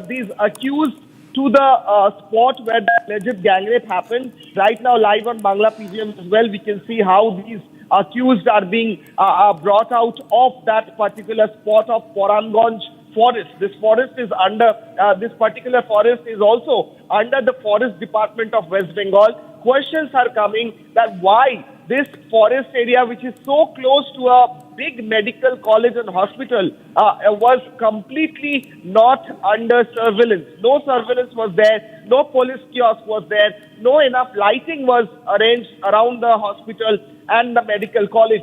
[SPEAKER 18] these accused to the spot where the alleged gang rape happened. Right now, live on Bangla PGM as well, we can see how these accused are being brought out of that particular spot of Poranganj forest. This forest is under, this particular forest is also under the Forest Department of West Bengal. Questions are coming that why this forest area, which is so close to a big medical college and hospital, was completely not under surveillance. No surveillance was there, no police kiosk was there, no enough lighting was arranged around the hospital and the medical college.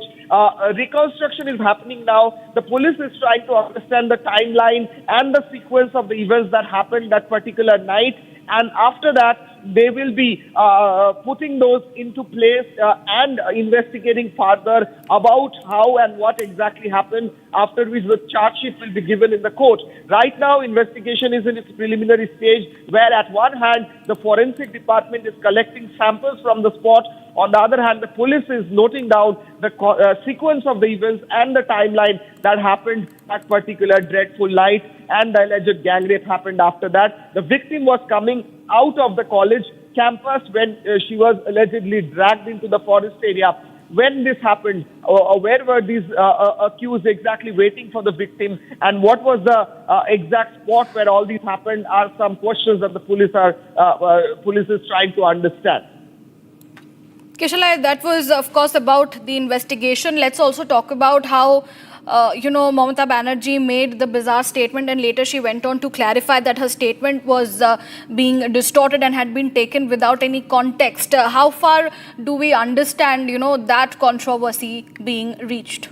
[SPEAKER 18] Reconstruction is happening now. The police is trying to understand the timeline and the sequence of the events that happened that particular night. And after that, they will be putting those into place and investigating further about how and what exactly happened, after which the charge sheet will be given in the court. Right now, investigation is in its preliminary stage, where at one hand, the forensic department is collecting samples from the spot. On the other hand, the police is noting down the sequence of the events and the timeline that happened that particular dreadful night, and the alleged gang rape happened after that. The victim was coming out of the college campus when she was allegedly dragged into the forest area. When this happened, where were these accused exactly waiting for the victim, and what was the exact spot where all these happened are some questions that the police is trying to understand.
[SPEAKER 14] Kishalai, that was, of course, about the investigation. Let's also talk about how, Mamata Banerjee made the bizarre statement, and later she went on to clarify that her statement was being distorted and had been taken without any context. How far do we understand, that controversy being reached?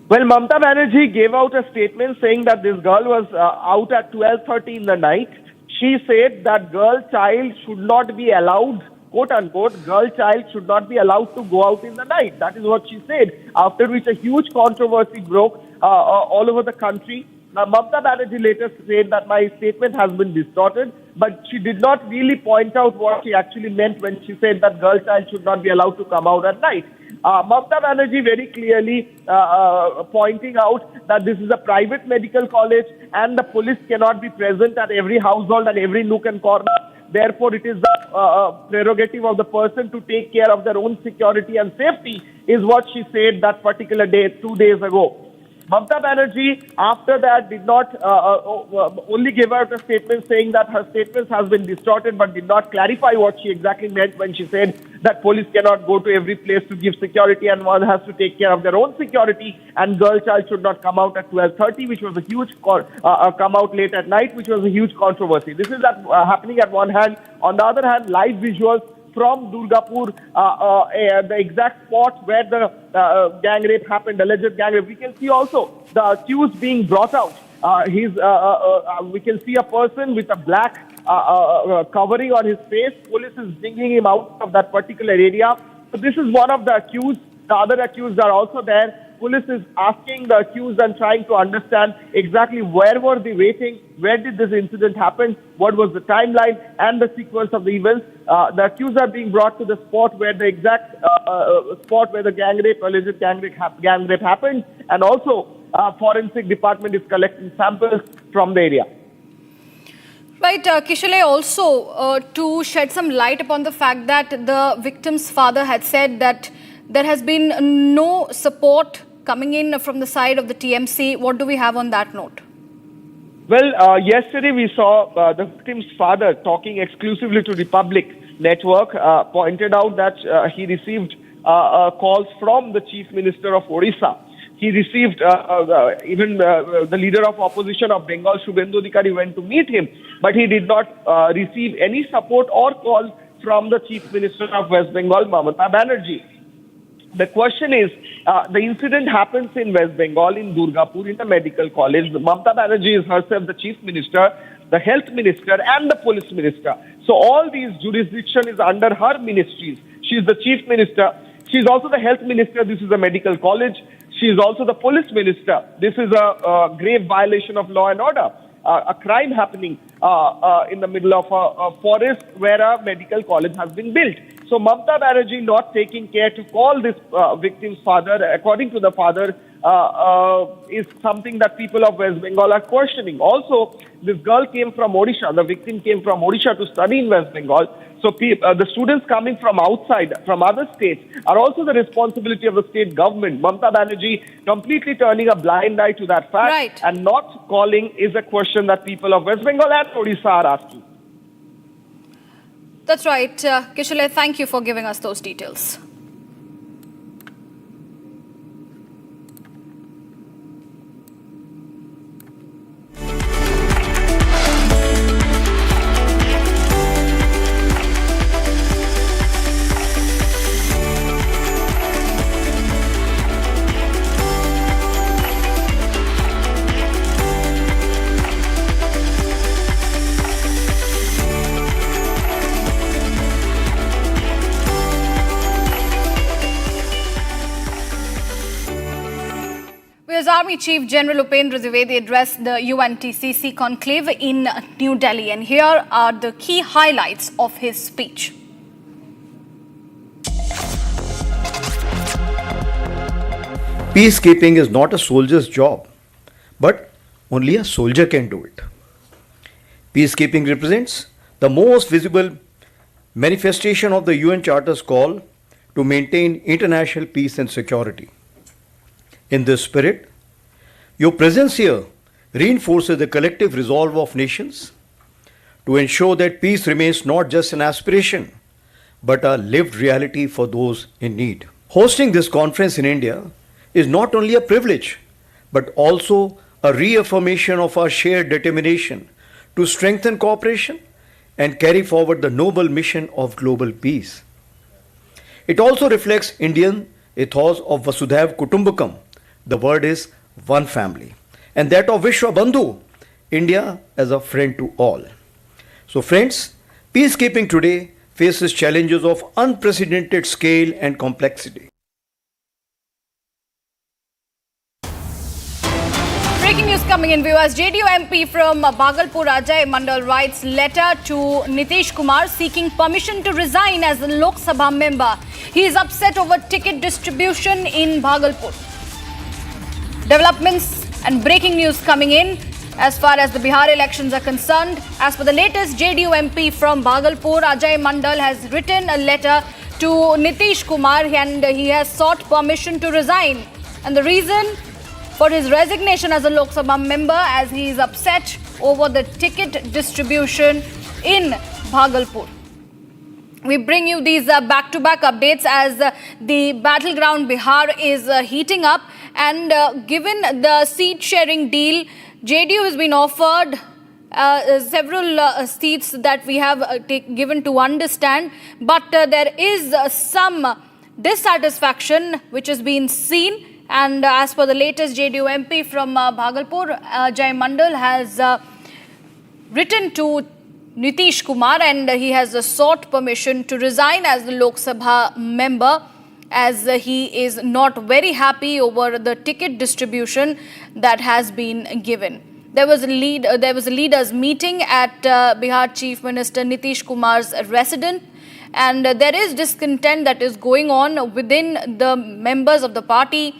[SPEAKER 18] Well, Mamata Banerjee gave out a statement saying that this girl was out at 12:30 in the night. She said that child should not be allowed, quote unquote, girl child should not be allowed to go out in the night. That is what she said, after which a huge controversy broke all over the country. Now, Mamata Banerjee later said that my statement has been distorted, but she did not really point out what she actually meant when she said that girl child should not be allowed to come out at night. Mamata Banerjee very clearly pointing out that this is a private medical college and the police cannot be present at every household and every nook and corner. Therefore, it is the prerogative of the person to take care of their own security and safety, is what she said that particular day, 2 days ago. Mamata Banerjee, after that, did not only give out a statement saying that her statements has been distorted, but did not clarify what she exactly meant when she said that police cannot go to every place to give security and one has to take care of their own security, and girl child should not come out at 12:30, which was a huge come out late at night, which was a huge controversy. This is happening at one hand. On the other hand, live visuals from Durgapur, the exact spot where the gang rape happened, alleged gang rape. We can see also the accused being brought out. We can see a person with a black covering on his face. Police is bringing him out of that particular area. So this is one of the accused. The other accused are also there. Police is asking the accused and trying to understand exactly where were they waiting, where did this incident happen, what was the timeline and the sequence of the events. The accused are being brought to the spot where the exact spot where the alleged gang rape happened, and also forensic department is collecting samples from the area.
[SPEAKER 14] Right, Kishalai, also to shed some light upon the fact that the victim's father had said that there has been no support coming in from the side of the TMC. What do we have on that note?
[SPEAKER 18] Well, yesterday we saw the victim's father talking exclusively to Republic Network, pointed out that he received calls from the Chief Minister of Odisha. He received, even the leader of opposition of Bengal, Shubhendu Adhikari, went to meet him, but he did not receive any support or call from the Chief Minister of West Bengal, Mamata Banerjee. The question is, the incident happens in West Bengal, in Durgapur, in the medical college. Mamata Banerjee is herself the Chief Minister, the Health Minister and the Police Minister. So all these jurisdiction is under her ministries. She is the Chief Minister. She is also the Health Minister. This is a medical college. She is also the Police Minister. This is a grave violation of law and order. a crime happening in the middle of a forest where a medical college has been built. So Mamata Banerjee not taking care to call this victim's father, according to the father, is something that people of West Bengal are questioning. Also, this girl came from Odisha, the victim came from Odisha to study in West Bengal. So the students coming from outside, from other states, are also the responsibility of the state government. Mamata Banerjee completely turning a blind eye to that fact and not calling is a question that people of West Bengal and Odisha are asking.
[SPEAKER 14] That's right. Kishale, thank you for giving us those details. As Army Chief General Upendra Dwivedi addressed the UNTCC conclave in New Delhi, and here are the key highlights of his speech.
[SPEAKER 11] Peacekeeping is not a soldier's job, but only a soldier can do it. Peacekeeping represents the most visible manifestation of the UN Charter's call to maintain international peace and security. In this spirit, your presence here reinforces the collective resolve of nations to ensure that peace remains not just an aspiration, but a lived reality for those in need. Hosting this conference in India is not only a privilege, but also a reaffirmation of our shared determination to strengthen cooperation and carry forward the noble mission of global peace. It also reflects Indian ethos of Vasudhaiv Kutumbakam. The word is one family, and that of Vishwa Bandhu, India as a friend to all. So friends, peacekeeping today faces challenges of unprecedented scale and complexity.
[SPEAKER 14] Breaking news coming in, viewers. JDU MP from Bhagalpur, Ajay Mandal, writes letter to Nitish Kumar seeking permission to resign as a Lok Sabha member. He is upset over ticket distribution in Bhagalpur. Developments and breaking news coming in as far as the Bihar elections are concerned. As per the latest, JDU MP from Bhagalpur, Ajay Mandal, has written a letter to Nitish Kumar and he has sought permission to resign. And the reason for his resignation as a Lok Sabha member, as he is upset over the ticket distribution in Bhagalpur. We bring you these back-to-back updates as the battleground Bihar is heating up, and given the seat-sharing deal, JDU has been offered several seats that we have given to understand, but there is some dissatisfaction which has been seen. And as per the latest, JDU MP from Bhagalpur, Ajay Mandal, has written to Nitish Kumar and he has sought permission to resign as the Lok Sabha member, as he is not very happy over the ticket distribution that has been given. There was a leaders meeting at Bihar Chief Minister Nitish Kumar's residence, and there is discontent that is going on within the members of the party.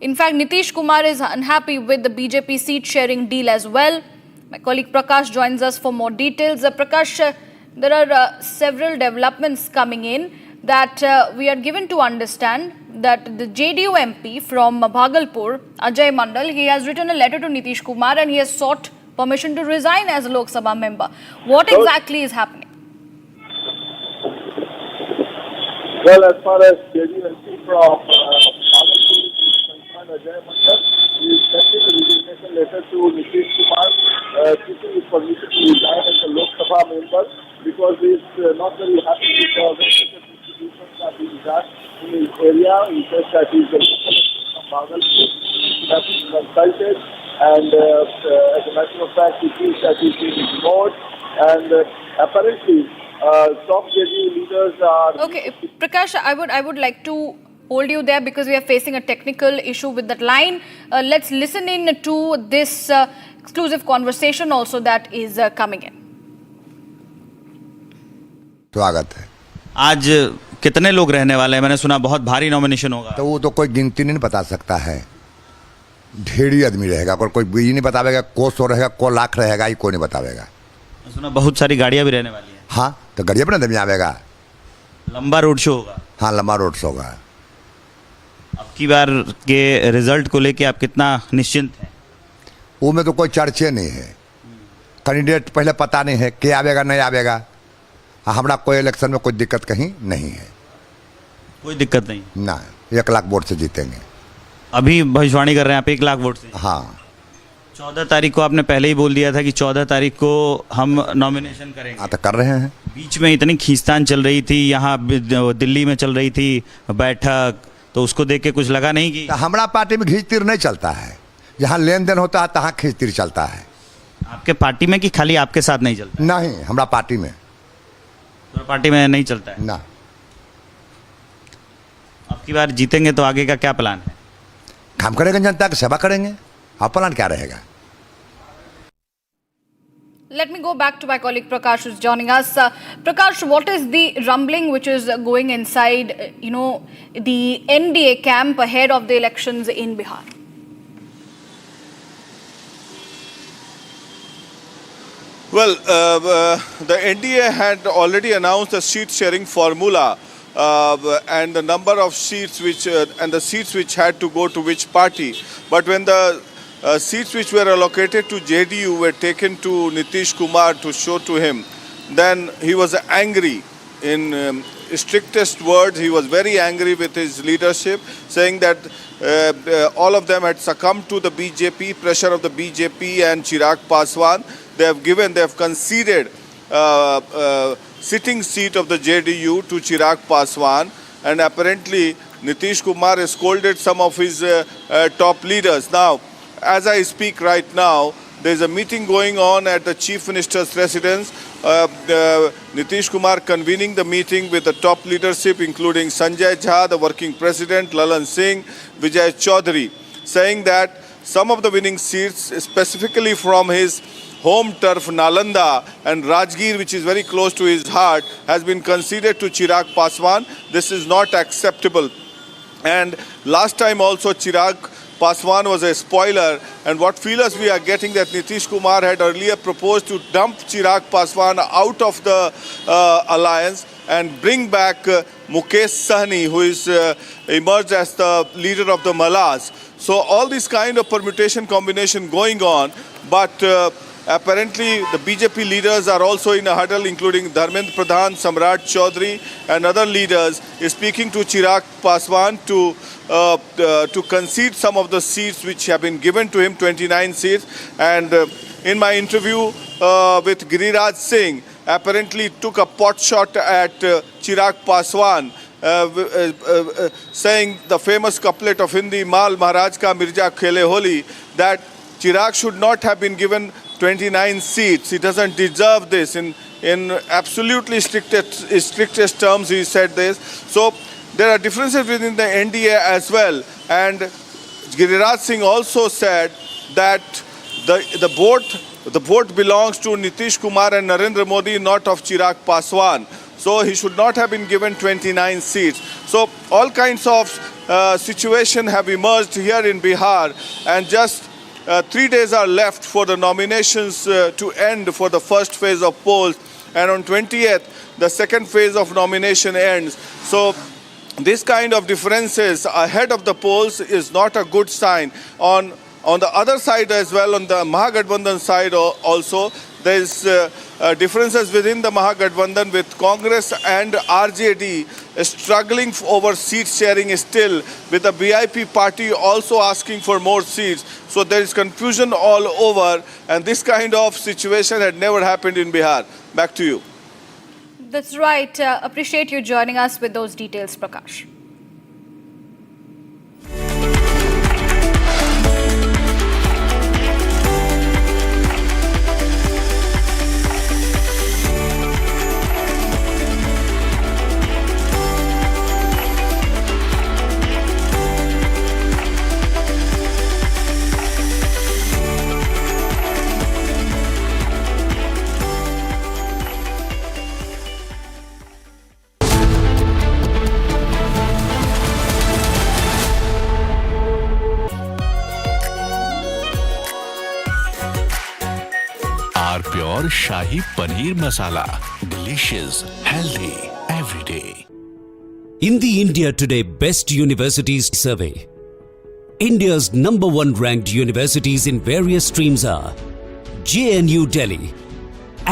[SPEAKER 14] In fact, Nitish Kumar is unhappy with the BJP seat-sharing deal as well. My colleague Prakash joins us for more details. Prakash, there are several developments coming in that we are given to understand that the JDU MP from Bhagalpur, Ajay Mandal, he has written a letter to Nitish Kumar and he has sought permission to resign as a Lok Sabha member. What exactly is happening?
[SPEAKER 23] Well, as far as JDU MP from Ajay Mandal, we sent a resignation letter to Nitish Kumar seeking his permission to resign as a Lok Sabha member because he is not very happy with the institutions that he has in his area. He says that he is a from Bhagalpur. He has been consulted, and as a matter of fact, he feels that he is being ignored, and apparently top JDU leaders are...
[SPEAKER 14] Okay, Prakash, I would like to hold you there because we are facing a technical issue with that line. Let's listen in to this exclusive conversation also that is coming in.
[SPEAKER 3] स्वागत है।
[SPEAKER 16] आज कितने लोग रहने वाले हैं? मैंने सुना बहुत भारी नॉमिनेशन होगा।
[SPEAKER 3] तो वो तो कोई गिनती नहीं बता सकता है, ढेर ही आदमी रहेगा, कोई बीज नहीं बतावेगा, को 100 रहेगा, को लाख रहेगा, ये कोई नहीं बतावेगा।
[SPEAKER 16] सुना बहुत सारी गाड़ियां भी रहने वाली हैं।
[SPEAKER 3] हाँ, तो गाड़ियाँ पर आदमी आवेगा।
[SPEAKER 16] लंबा रोड शो होगा।
[SPEAKER 3] हाँ, लंबा रोड शो होगा।
[SPEAKER 16] अब की बार के रिजल्ट को लेके आप कितना निश्चिंत हैं?
[SPEAKER 3] वो में तो कोई चर्चे नहीं है, कैंडिडेट पहले पता नहीं है के आवेगा नहीं आवेगा। हमारा कोई इलेक्शन में कोई दिक्कत कहीं नहीं है,
[SPEAKER 16] कोई दिक्कत नहीं
[SPEAKER 3] ना। 1 लाख वोट से जीतेंगे।
[SPEAKER 16] अभी भविष्यवाणी कर रहे हैं आप 1 लाख वोट से?
[SPEAKER 3] हाँ।
[SPEAKER 16] 14 तारीख को आपने पहले ही बोल दिया था कि 14 तारीख को हम नॉमिनेशन करेंगे।
[SPEAKER 3] हाँ, तो कर रहे हैं।
[SPEAKER 16] बीच में इतनी खींचतान चल रही थी, यहाँ दिल्ली में चल रही थी बैठक, तो उसको देख के कुछ लगा नहीं कि?
[SPEAKER 3] तो हमारा पार्टी में घींच तीर नहीं चलता है, जहाँ लेन देन होता है तहाँ खींच तीर चलता है।
[SPEAKER 16] आपके पार्टी में कि खाली आपके साथ नहीं चलता?
[SPEAKER 3] नहीं, हमारा पार्टी में।
[SPEAKER 16] तो पार्टी में नहीं चलता है
[SPEAKER 3] ना।
[SPEAKER 16] अब की बार जीतेंगे तो आगे का क्या प्लान है?
[SPEAKER 3] काम करेंगे, जनता की सेवा करेंगे। आप प्लान क्या रहेगा?
[SPEAKER 14] Let me go back to my colleague Prakash, who's joining us. Prakash, what is the rumbling which is going inside, the NDA camp ahead of the elections in Bihar?
[SPEAKER 20] Well, the NDA had already announced a seat-sharing formula and the number of seats and the seats which had to go to which party. But when the seats which were allocated to JDU were taken to Nitish Kumar to show to him, then he was angry. In strictest words, he was very angry with his leadership, saying that all of them had succumbed to the BJP, pressure of the BJP and Chirag Paswan. They have conceded sitting seat of the JDU to Chirag Paswan, and apparently Nitish Kumar has scolded some of his top leaders. Now, as I speak right now, there is a meeting going on at the Chief Minister's residence. Nitish Kumar convening the meeting with the top leadership, including Sanjay Jha, the working president, Lalan Singh, Vijay Chaudhary, saying that some of the winning seats, specifically from his home turf Nalanda and Rajgir, which is very close to his heart, has been conceded to Chirag Paswan. This is not acceptable. And last time also Chirag Paswan was a spoiler, and what feelers we are getting that Nitish Kumar had earlier proposed to dump Chirag Paswan out of the alliance and bring back Mukesh Sahni, who is emerged as the leader of the Mallas. So all this kind of permutation combination going on, but apparently the BJP leaders are also in a huddle, including Dharmendra Pradhan, Samrat Chaudhary and other leaders, is speaking to Chirag Paswan to concede some of the seats which have been given to him, 29 seats. And in my interview with Giriraj Singh, apparently took a pot shot at Chirag Paswan, saying the famous couplet of Hindi, Mal Maharaj ka Mirja Khele Holi, that Chirag should not have been given 29 seats. He doesn't deserve this. In absolutely strictest terms, he said this. So there are differences within the NDA as well. And Giriraj Singh also said that the vote belongs to Nitish Kumar and Narendra Modi, not of Chirag Paswan. So he should not have been given 29 seats. So all kinds of situation have emerged here in Bihar, and just 3 days are left for the nominations to end for the first phase of polls, and on 20th the second phase of nomination ends. So this kind of differences ahead of the polls is not a good sign. On the other side as well, on the Mahagathbandhan side also, there is differences within the Mahagathbandhan, with Congress and RJD struggling over seat sharing still, with the BIP party also asking for more seats. So there is confusion all over, and this kind of situation had never happened in Bihar. Back to you.
[SPEAKER 14] That's right. Appreciate you joining us with those details, Prakash.
[SPEAKER 10] Pure shahi paneer masala. Delicious, healthy, every day.
[SPEAKER 12] In the India Today Best Universities Survey, India's #1 ranked universities in various streams are JNU Delhi,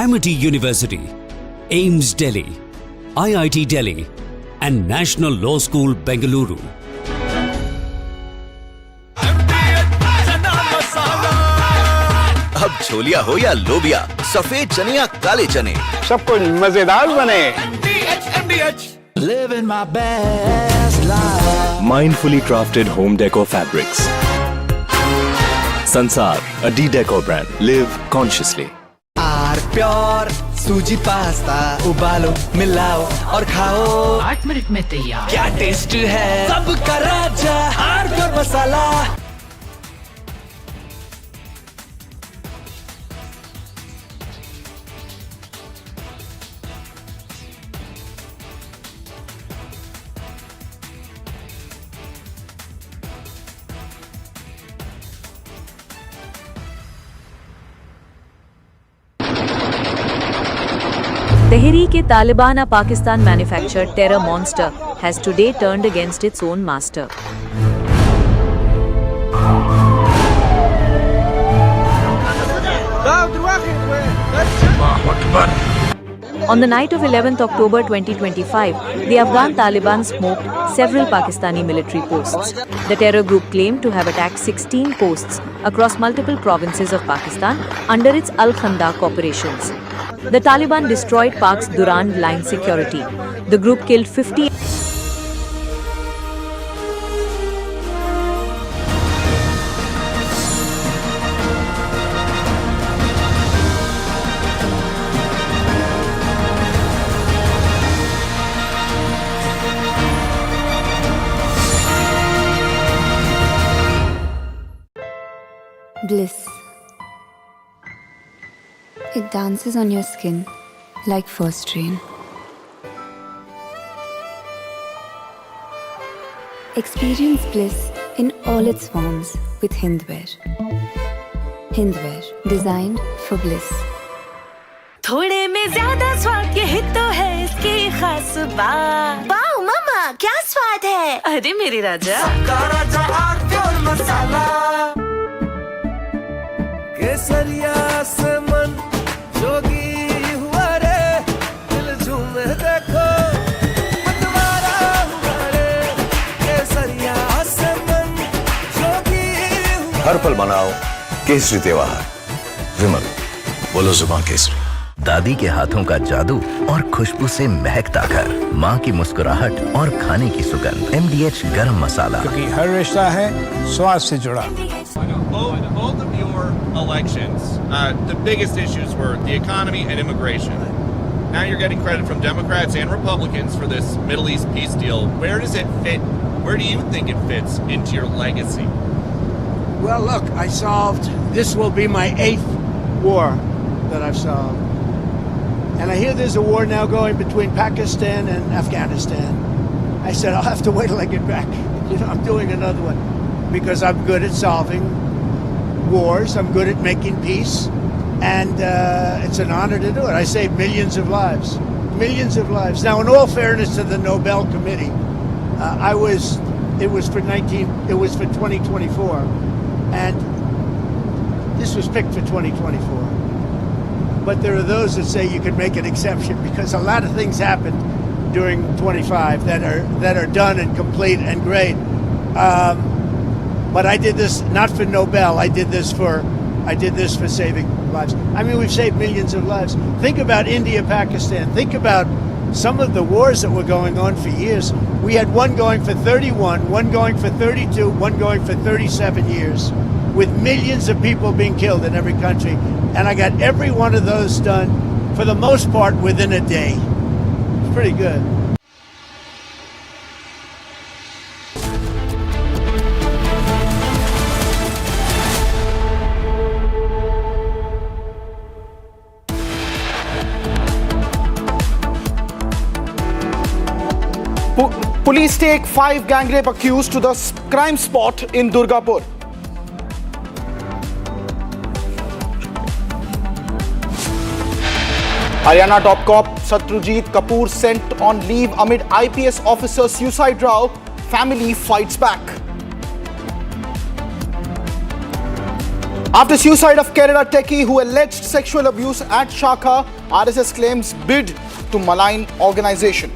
[SPEAKER 12] Amity University, AIMS Delhi, IIT Delhi, and National Law School Bengaluru.
[SPEAKER 17] अब छोलिया हो या लोबिया, सफेद चने या काले चने,
[SPEAKER 24] सब कुछ मजेदार बने.
[SPEAKER 9] Living my best life.
[SPEAKER 25] Mindfully crafted home decor fabrics. Sansar, a D-Decor brand. Live consciously.
[SPEAKER 9] R pure suji pasta उबालो मिलाओ और खाओ 8 मिनट में तैयार. क्या टेस्ट है सबका राजा R pure masala.
[SPEAKER 4] Tehreek-e-Taliban, a Pakistan-manufactured terror monster, has today turned against its own master. On the night of 11th October 2025, the Afghan Taliban smoked several Pakistani military posts. The terror group claimed to have attacked 16 posts across multiple provinces of Pakistan under its Al-Khandaq operations. The Taliban destroyed Pak's Durand line security. The group killed 50.
[SPEAKER 26] Bliss. It dances on your skin like first rain. Experience bliss in all its forms with Hindwear. Hindwear, designed for bliss.
[SPEAKER 6] थोड़े में ज्यादा स्वाद यही तो है इसकी खास बात. वाओ मामा क्या स्वाद है. अरे मेरे राजा सबका राजा आर प्योर मसाला.
[SPEAKER 9] केसरिया से मन जोगी हुआ रे, दिल झूमे देखो मतवारा हुआ रे. केसरिया से मन जोगी हुआ.
[SPEAKER 13] हर पल मनाओ केसरी त्योहार. विमल, बोलो जुबान केसरी.
[SPEAKER 17] दादी के हाथों का जादू और खुशबू से महकता घर, माँ की मुस्कुराहट और खाने की सुगंध. MDH गरम मसाला,
[SPEAKER 27] क्योंकि हर रिश्ता है स्वाद से जुड़ा.
[SPEAKER 7] Both of your elections, the biggest issues were the economy and immigration. Now you're getting credit from Democrats and Republicans for this Middle East peace deal. Where does it fit? Where do you think it fits into your legacy?
[SPEAKER 1] Well, look, this will be my 8th war that I've solved. And I hear there's a war now going between Pakistan and Afghanistan. I said, I'll have to wait till I get back. I'm doing another one because I'm good at solving wars. I'm good at making peace. And it's an honor to do it. I saved millions of lives. Millions of lives. Now, in all fairness to the Nobel Committee, it was for 2024. And this was picked for 2024. But there are those that say you can make an exception because a lot of things happened during 25 that are done and complete and great. But I did this not for Nobel. I did this for saving lives. I mean, we've saved millions of lives. Think about India, Pakistan. Think about some of the wars that were going on for years. We had one going for 31, one going for 32, one going for 37 years, with millions of people being killed in every country. And I got every one of those done, for the most part, within a day. It's pretty good.
[SPEAKER 28] Police take 5 gang rape accused to the crime spot in Durgapur. Haryana top cop Satrujit Kapoor sent on leave amid IPS officer suicide row. Family fights back. After suicide of Kerala techie who alleged sexual abuse at Shaka, RSS claims bid to malign organization.